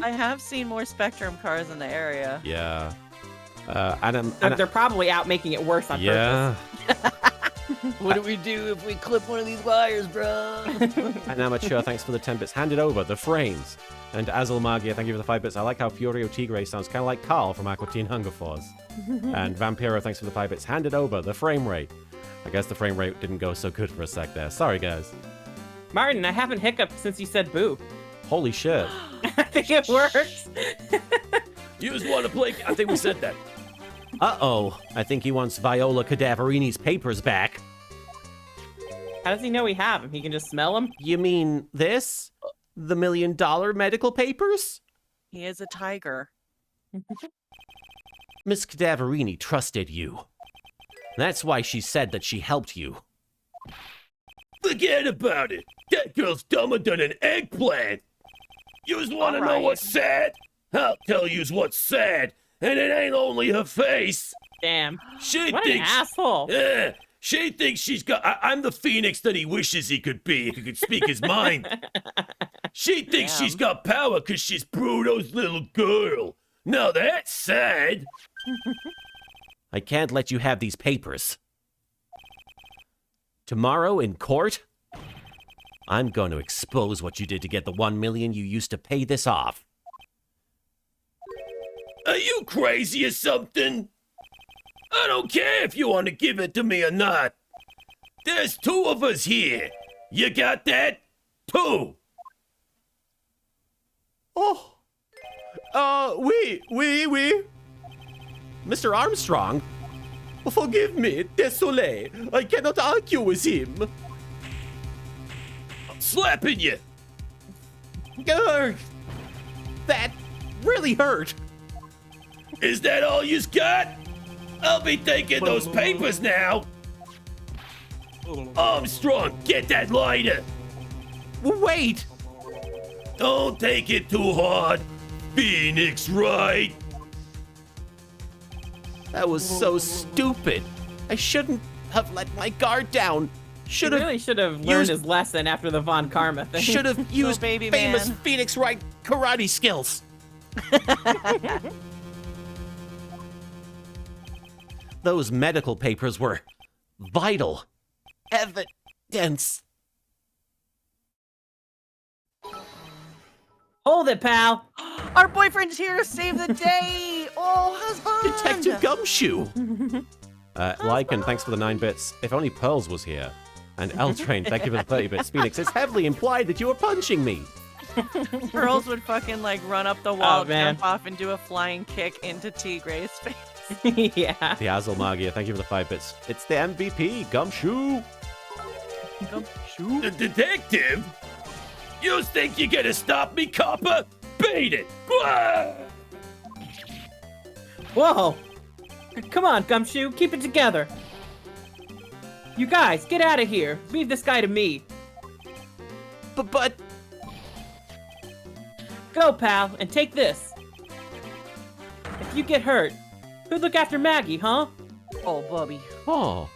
I have seen more Spectrum cars in the area. Yeah. They're probably out making it worse on yeah. What do we do if we clip one of these wires, bro? And Amateur, thanks for the 10 bits. Hand it over, the frames. And Azel Magia, thank you for the 5 bits. I like how Fiorio Tigre sounds kind of like Carl from Aqua Teen Hunger Force. And Vampiro, thanks for the 5 bits. Hand it over, the frame rate. I guess the frame rate didn't go so good for a sec there. Sorry, guys. purpose. Martin, I haven't hiccuped since you said boo. Holy shit. I think it works. Yous want to play? I think we said that. Uh-oh. I think he wants Viola Cadaverini's papers back. How does he know we have them? He can just smell them? You mean this? The $1 million medical papers? He is a tiger. Miss Cadaverini trusted you. That's why she said that she helped you. Forget about it. That girl's dumber than an eggplant. Yous want to know Alright. what's sad? I'll tell yous what's sad. And it ain't only her face. Damn. She What an thinks... asshole. Yeah, she thinks she's got... I'm the Phoenix that he wishes he could be if he could speak his mind. She thinks she's got power because she's Bruno's little girl. Now that's sad. I can't let you have these papers. Tomorrow in court, I'm going to expose what you did to get the $1 million you used to pay this off. Are you crazy or something? I don't care if you want to give it to me or not. There's 2 of us here. You got that? 2. Oh. Oui. Mr. Armstrong? Forgive me, désolé. I cannot argue with him. I'm slapping you. Grr. That really hurt. Is that all you got? I'll be taking those papers now. Armstrong, get that lighter. Wait. Don't take it too hard. Phoenix Wright. That was so stupid. I shouldn't have let my guard down. He really should have learned his lesson after the Von Karma thing. Should have used baby famous man. Phoenix Wright karate skills. Those medical papers were vital evidence. Hold it, pal. Our boyfriend's here to save the day. Oh, husband. Detective Gumshoe. Lycan, thanks for the 9 bits. If only Pearls was here. And L-Train, thank you for the 30 bits. Phoenix, it's heavily implied that you were punching me. Pearls would fucking like run up the wall, man. jump off, and do a flying kick into T Gray's face. Yeah. Diazel Magia, thank you for the 5 bits. It's the MVP, Gumshoe. The detective? You think you're gonna stop me, copper? Beat it! Blah! Whoa. Come on, Gumshoe. Keep it together. You guys, get out of here. Leave this guy to me. But Go, pal, and take this. If you get hurt, who'd look after Maggie, huh? Oh, Bubby. oh.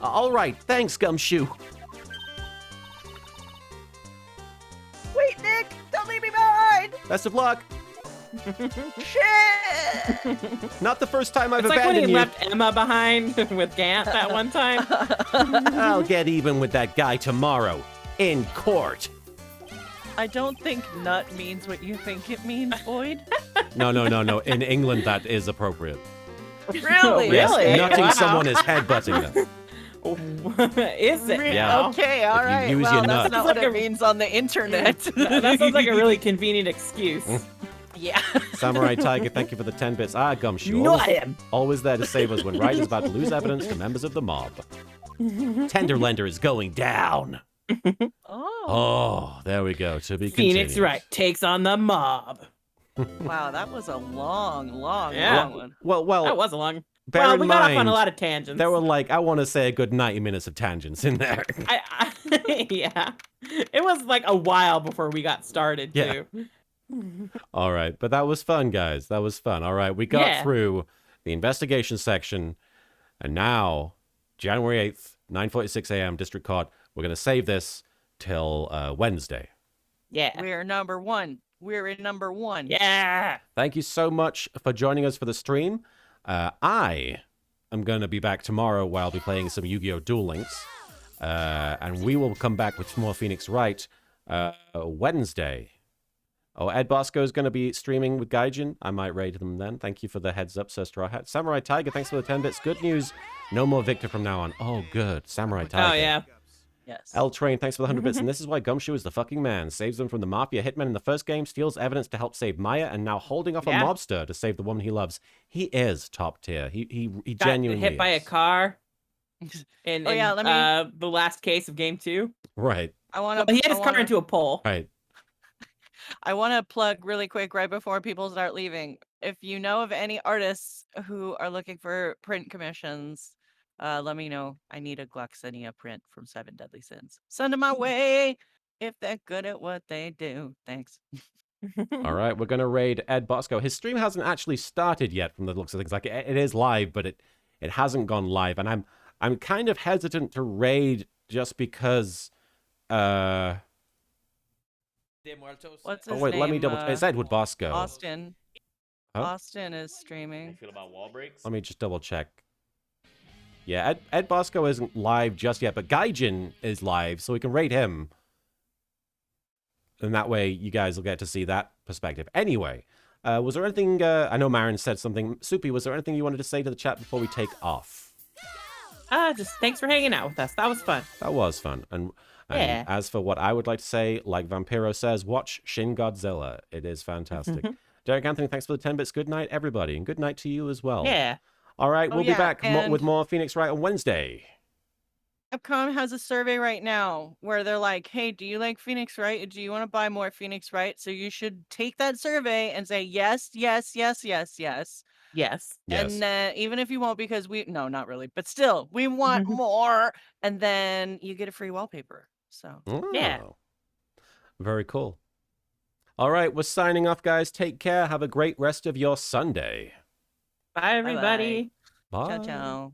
All right, thanks, Gumshoe. Wait, Nick! Don't leave me behind! Best of luck. Shit! Not the first time I've It's like when he abandoned you. left Emma behind with Gant that one time. I'll get even with that guy tomorrow in court. I don't think nut means what you think it means, Boyd. No. In England, that is appropriate. Really? Yes, Really? nutting Wow. someone is headbutting them. Is it? Yeah. Okay, all If you right. use Well, your that's nut. not what it means on the internet. That sounds like a really convenient excuse. Yeah. Samurai Tiger, thank you for the 10 bits. Gumshoe. Not Always, him. always there to save us when Wright is about to lose evidence to members of the mob. Tenderlender is going down. Oh, Oh, there we go. To be Phoenix continued. Wright takes on the mob. wow. That was a long Yeah. one. Well, That was a long. bear Well, in we got off on mind, a lot of tangents. there were like, I want to say a good 90 minutes of tangents in there. Yeah. It was like a while before we got started, Yeah. too. All right, but that was fun, guys. That was fun. All right, we got Yeah. through the investigation section, and now, January 8th, 9:46 a.m., District Court, we're going to save this till Wednesday. Yeah. We're number one. We're in number one. Yeah. Thank you so much for joining us for the stream. I am going to be back tomorrow where I'll be playing some Yu-Gi-Oh! Duel Links, and we will come back with more Phoenix Wright Wednesday. Oh, Ed Bosco is going to be streaming with Gaijin. I might raid them then. Thank you for the heads up, Sir Straw Hat. Samurai Tiger, thanks for the 10 bits. Good news. No more Victor from now on. Oh, good. Samurai Tiger. Oh, yeah. Yes. L Train, thanks for the 100 bits. And this is why Gumshoe is the fucking man. Saves them from the Mafia hitman in the first game, steals evidence to help save Maya, and now holding off Yeah. a mobster to save the woman he loves. He is top tier. He Got genuinely hit by a is. car in, Oh, yeah, let me- the last case of game 2. Right, I want Well, to. he hit his car into a pole. right. I want to plug really quick right before people start leaving. If you know of any artists who are looking for print commissions, let me know. I need a Gloxenia print from 7 Deadly Sins. Send them my way if they're good at what they do. Thanks. All right, we're going to raid Ed Bosco. His stream hasn't actually started yet from the looks of things. Like, it is live, but it hasn't gone live. And I'm kind of hesitant to raid just because... What's his Oh, wait, name? let me double... It's Edward Bosco. Austin. Huh? Austin is streaming. Feel about wall breaks? Let me just double check. Yeah, Ed Bosco isn't live just yet, but Gaijin is live, so we can rate him. And that way, you guys will get to see that perspective. Anyway, Was there anything, I know Marin said something. Soupy, was there anything you wanted to say to the chat before we take off? Just thanks for hanging out with us. That was fun. That was fun. And Yeah. as for what I would like to say, like Vampiro says, watch Shin Godzilla. It is fantastic. Derek Anthony, thanks for the 10 bits. Good night, everybody. And good night to you as well. Yeah. All right, we'll be back and with more Phoenix Wright on Wednesday. Capcom has a survey right now where they're like, hey, do you like Phoenix Wright? Do you want to buy more Phoenix Wright? So you should take that survey and say yes, yes, yes, yes, yes. Yes. And then even if you won't, because no, not really, but still, we want more. And then you get a free wallpaper. So Yeah. Very cool. All right, we're signing off, guys. Take care. Have a great rest of your Sunday. Bye, everybody. Bye. ciao, ciao.